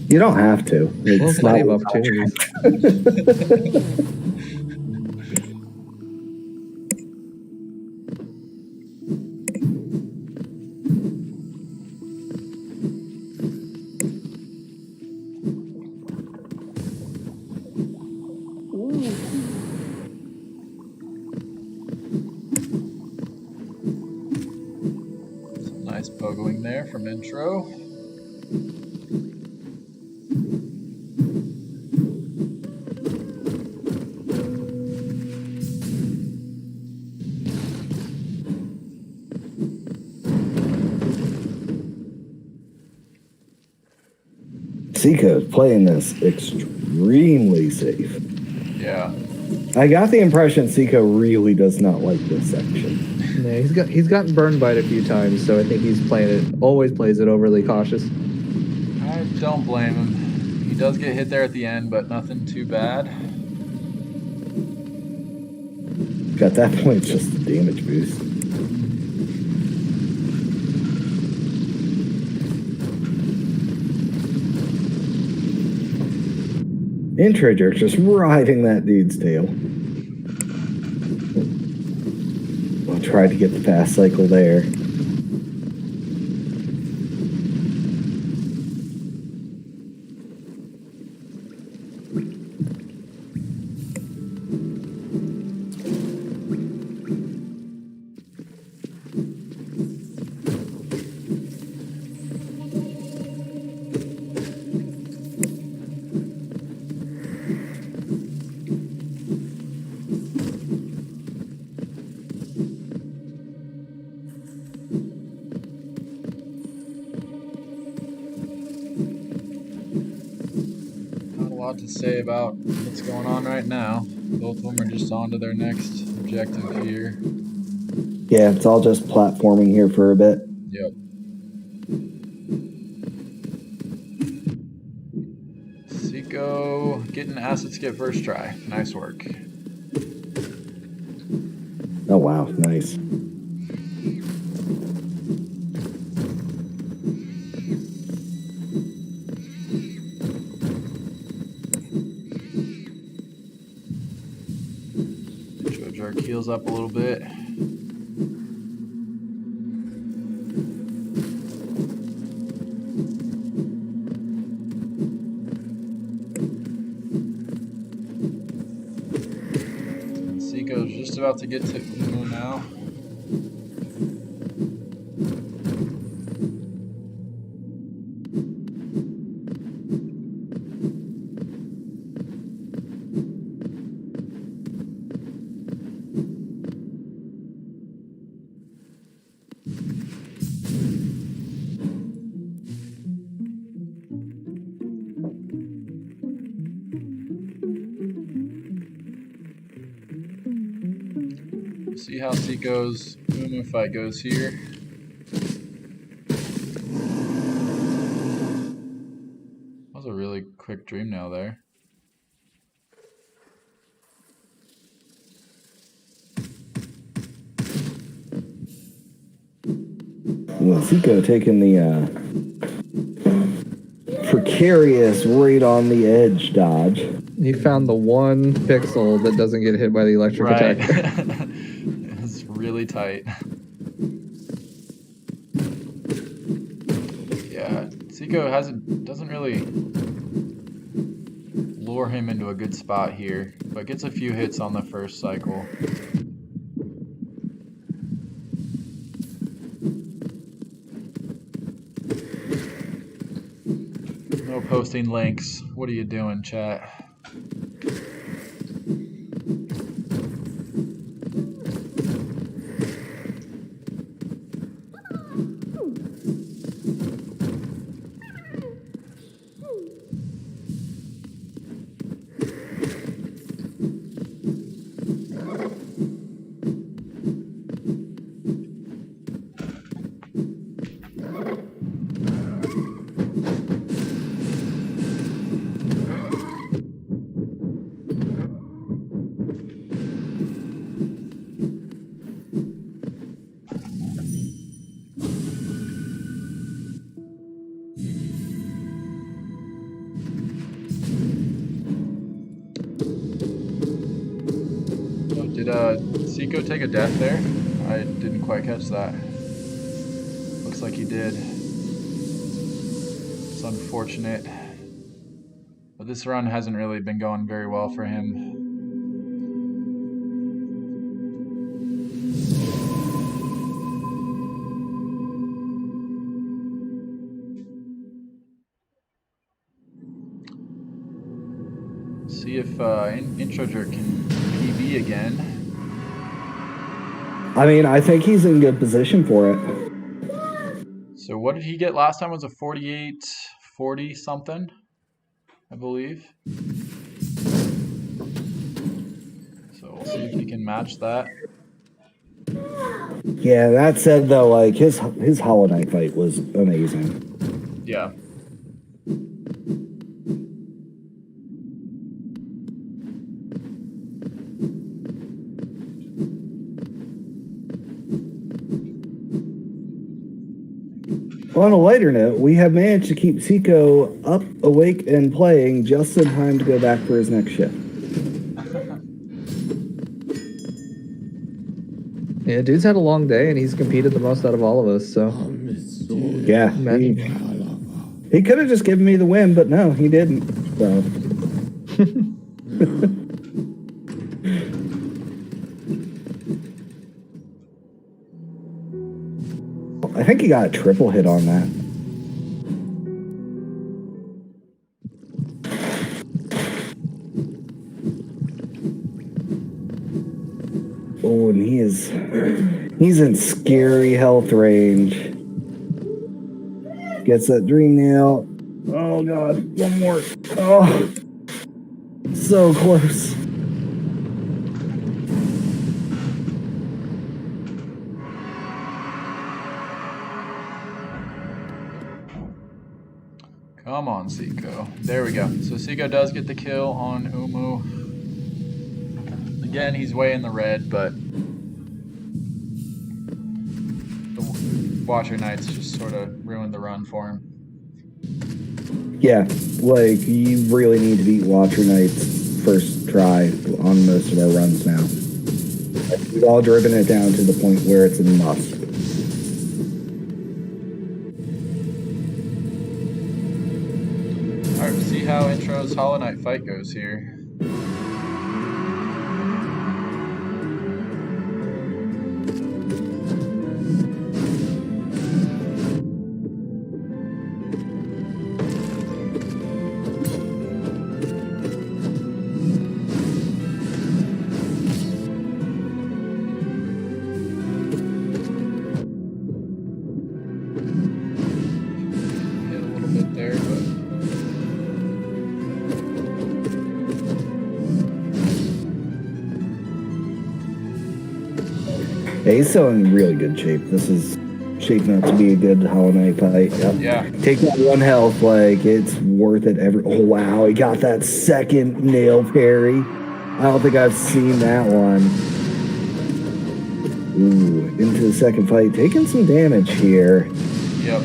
You don't have to. Well, It's plenty of not opportunities. Nice pogoing there from intro. Seiko's playing this extremely safe. Yeah. I got the impression Seiko really does not like this section. Yeah, he's gotten burned by it a few times, so I think he's always plays it overly cautious. I don't blame him. He does get hit there at the end, but nothing too bad. At that point, it's just a damage boost. Intrager just riding that dude's tail. I'll try to get the fast cycle there. lot to say about what's going on right now. Both of them are just on to their next objective here. Yeah, it's all just platforming here for a bit. Yep. Seiko getting acid skip first try. Nice work. Oh, wow. Nice. Joe Jerk heals up a little bit. And Seiko's just about to get to Uno now. See how Seiko's Uno fight goes here. That was a really quick dream nail there. Well, Seiko taking the precarious right on the edge dodge. He found the one pixel that doesn't get hit by the electric Right. attack. It's really tight. Yeah, Seiko doesn't really lure him into a good spot here, but gets a few hits on the first cycle. No posting links. What are you doing, chat? Did Seiko take a death there? I didn't quite catch that. Looks like he did. It's unfortunate. But this run hasn't really been going very well for him. See if Intro Jerk can PB again. I mean, I think he's in good position for it. So what did he get last time? Was a 48-40 something, I believe. So we'll see if he can match that. Yeah, that said, though, like, his Hollow Knight fight was amazing. Yeah. On a lighter note, we have managed to keep Seiko up, awake, and playing just in time to go back for his next shift. Yeah, dude's had a long day and he's competed the most out of all of us, so. Yeah, he could have just given me the win, but no, he didn't. So. I think he got a triple hit on that. Oh, and he's in scary health range. Gets that dream nail. Oh god, one more. Oh. so close. Come on, Seiko. There we go. So Seiko does get the kill on Umu. Again, he's way in the red, but the Watcher Knights just sort of ruined the run for him. Yeah, like, you really need to beat Watcher Knights first try on most of our runs now. Like, we've all driven it down to the point where it's a must. Alright, we'll see how Intro's Hollow Knight fight goes here. Hit a little bit there, but Yeah, he's still in really good shape. This is shaping up to be a good Hollow Knight fight. Yep. yeah. Take that 1 health, like, it's worth it. Oh, wow, he got that second nail parry. I don't think I've seen that one. Ooh, into the second fight, taking some damage here. Yep.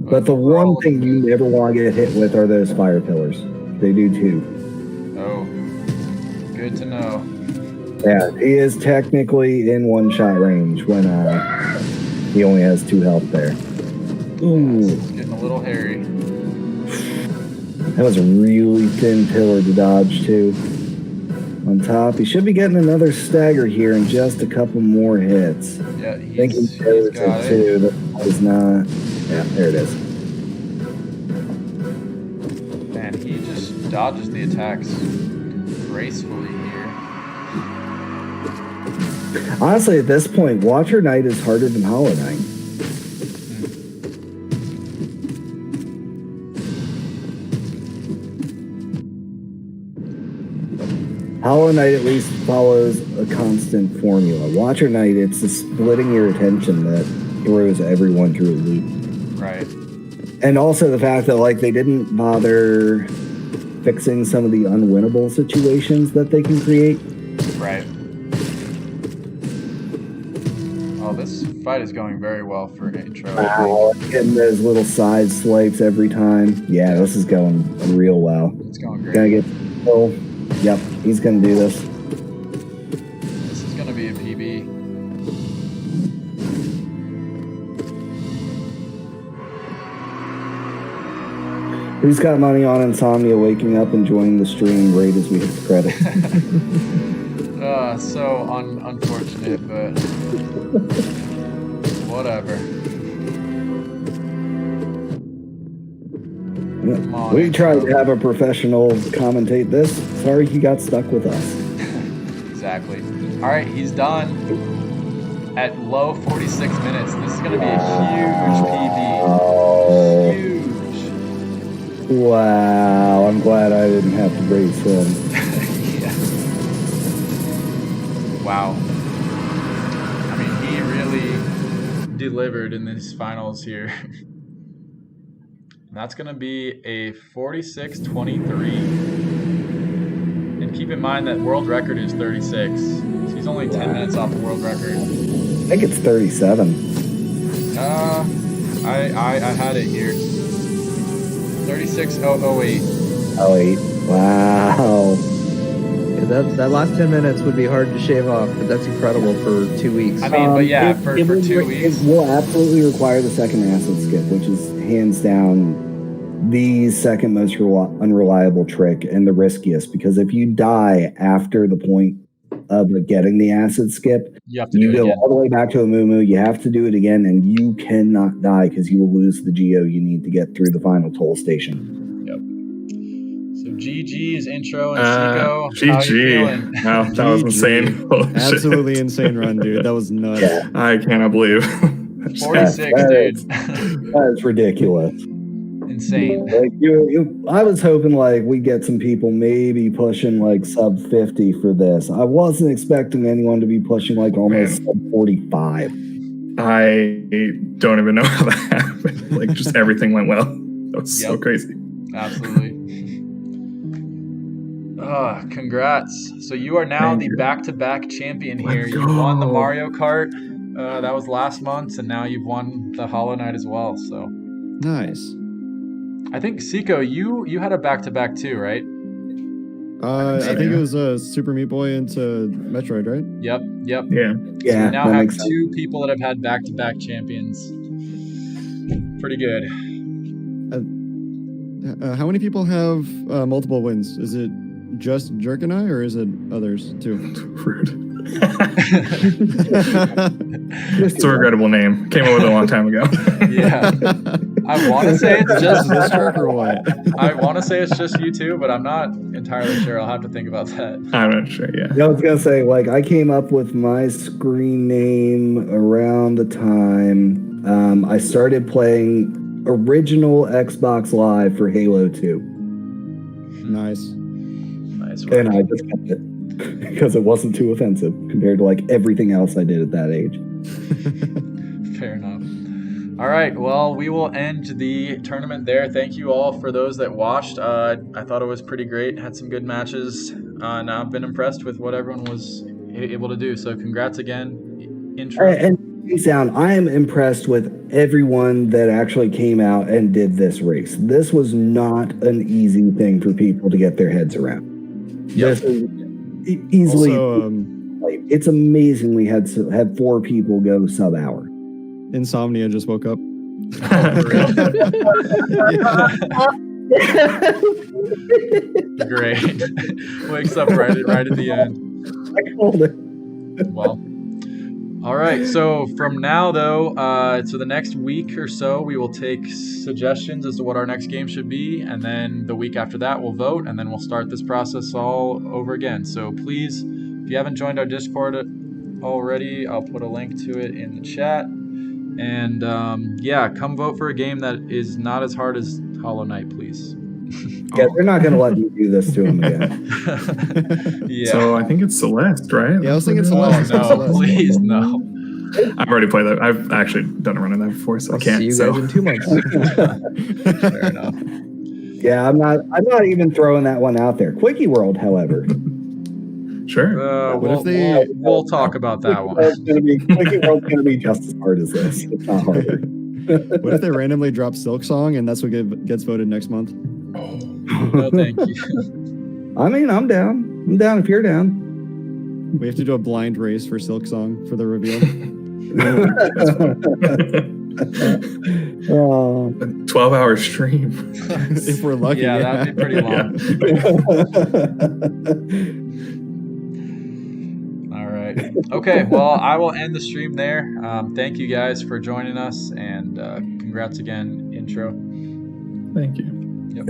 But the one thing you never want to get hit with are those fire pillars. They do too. Oh, good to know. Yeah, he is technically in 1-shot range when he only has 2 health there. Ooh, It's getting a little hairy. that was a really thin pillar to dodge too. On top, he should be getting another stagger here in just a couple more hits. Yeah, I think he's knows got it it. too. That is not. Yeah, there it is. Man, he just dodges the attacks gracefully here. Honestly, at this point, Watcher Knight is harder than Hollow Knight. Hollow Knight at least follows a constant formula. Watcher Knight, it's the splitting your attention that throws everyone through a loop. Right. And also the fact that, like, they didn't bother fixing some of the unwinnable situations that they can create. Right. Oh, this fight is going very well for Intro. Wow, getting those little side swipes every time. Yeah, this is going real well. It's going great. Gonna get. Oh, yep, he's gonna do this. This is going to be a PB. Who's got money on Insomnia waking up and joining the stream right as we hit the credits? So unfortunate, but whatever. Come on, We tried Intro. to have a professional commentate this. Sorry he got stuck with us. Exactly. All right, he's done at low 46 minutes. This is going to be a huge Oh, PB. Huge. wow. I'm glad I didn't have to raise him. Yeah. Wow. I mean, he really delivered in these finals here. And that's going to be a 46-23. And keep in mind that world record is 36. So he's only 10 minutes off the world record. I think it's 37. I had it here. 36.008. Oh, 8. Wow. Yeah, that last 10 minutes would be hard to shave off, but that's incredible for 2 weeks. I mean, but yeah, for will, 2 weeks. It will absolutely require the second acid skip, which is hands down the second most unreliable trick and the riskiest, because if you die after the point of getting the acid skip, You have to do you it go again. all the way back to a moo. You have to do it again, and you cannot die because you will lose the geo you need to get through the final toll station. So GG is Intro and Seiko. How you GG. feeling? Wow, that was GG. insane. Holy shit. Absolutely insane run, dude. That was nuts. Yeah. I cannot believe. 46, That dude. That is ridiculous. insane. Like I was hoping like we get some people maybe pushing like sub 50 for this. I wasn't expecting anyone to be pushing like almost sub 45. I don't even know how that happened. Like just everything went well. That was so crazy. Absolutely. Congrats. So you are now Thank the you. back-to-back champion here. Let's You won the go. Mario Kart. That was last month, and now you've won the Hollow Knight as well. So Nice. I think Seiko, you had a back-to-back too, right? I think it was Super Meat Boy into Metroid, right? Yep. Yeah. So we now that have makes sense. 2 people that have had back-to-back champions. Pretty good. How many people have multiple wins? Is it just Jerk and I, or is it others too? Rude. It's a regrettable name. Came up with it a long time ago. Yeah. I want to say it's just this Jerk or what? I want to say it's just you two, but I'm not entirely sure. I'll have to think about that. I'm not sure. Yeah. I was gonna say, like, I came up with my screen name around the time I started playing original Xbox Live for Halo 2. Nice. Nice work. And I just kept it because it wasn't too offensive compared to like everything else I did at that age. Fair enough. All right, well, we will end the tournament there. Thank you all for those that watched. I thought it was pretty great. Had some good matches, and I've been impressed with what everyone was able to do. So congrats again. Intro. And sound, I am impressed with everyone that actually came out and did this race. This was not an easy thing for people to get their heads around. This is easily. Also, it's amazing we had 4 people go sub hour. Insomnia just woke up. Great. Wakes up right at the end. I called it. Well, all right. So from now, though, so the next week or so, we will take suggestions as to what our next game should be, and then the week after that, we'll vote, and then we'll start this process all over again. So please, if you haven't joined our Discord already, I'll put a link to it in the chat. And yeah, come vote for a game that is not as hard as Hollow Knight, please. Yeah, they're not going to let you do this to him again. Yeah. So I think it's Celeste, right? Yeah, I was thinking Oh, Celeste. no, Celeste. please, no. I've already played that. I've actually done a run of that before, so I I'll can't. see you so guys in 2 months. Fair enough. Yeah, I'm not even throwing that one out there. Quickie World, however. sure. We'll talk about that one. Quickie World's going to be just as hard as this. It's not harder. What if they randomly drop Silk Song and that's what gets voted next month? No, thank you. I mean, I'm down. I'm down if you're down. We have to do a blind race for Silk Song for the reveal. 12-hour stream. If we're lucky. Yeah, that'd be pretty long. All right. Okay, well, I will end the stream there. Thank you guys for joining us, and congrats again, Intro. Thank you. Yep.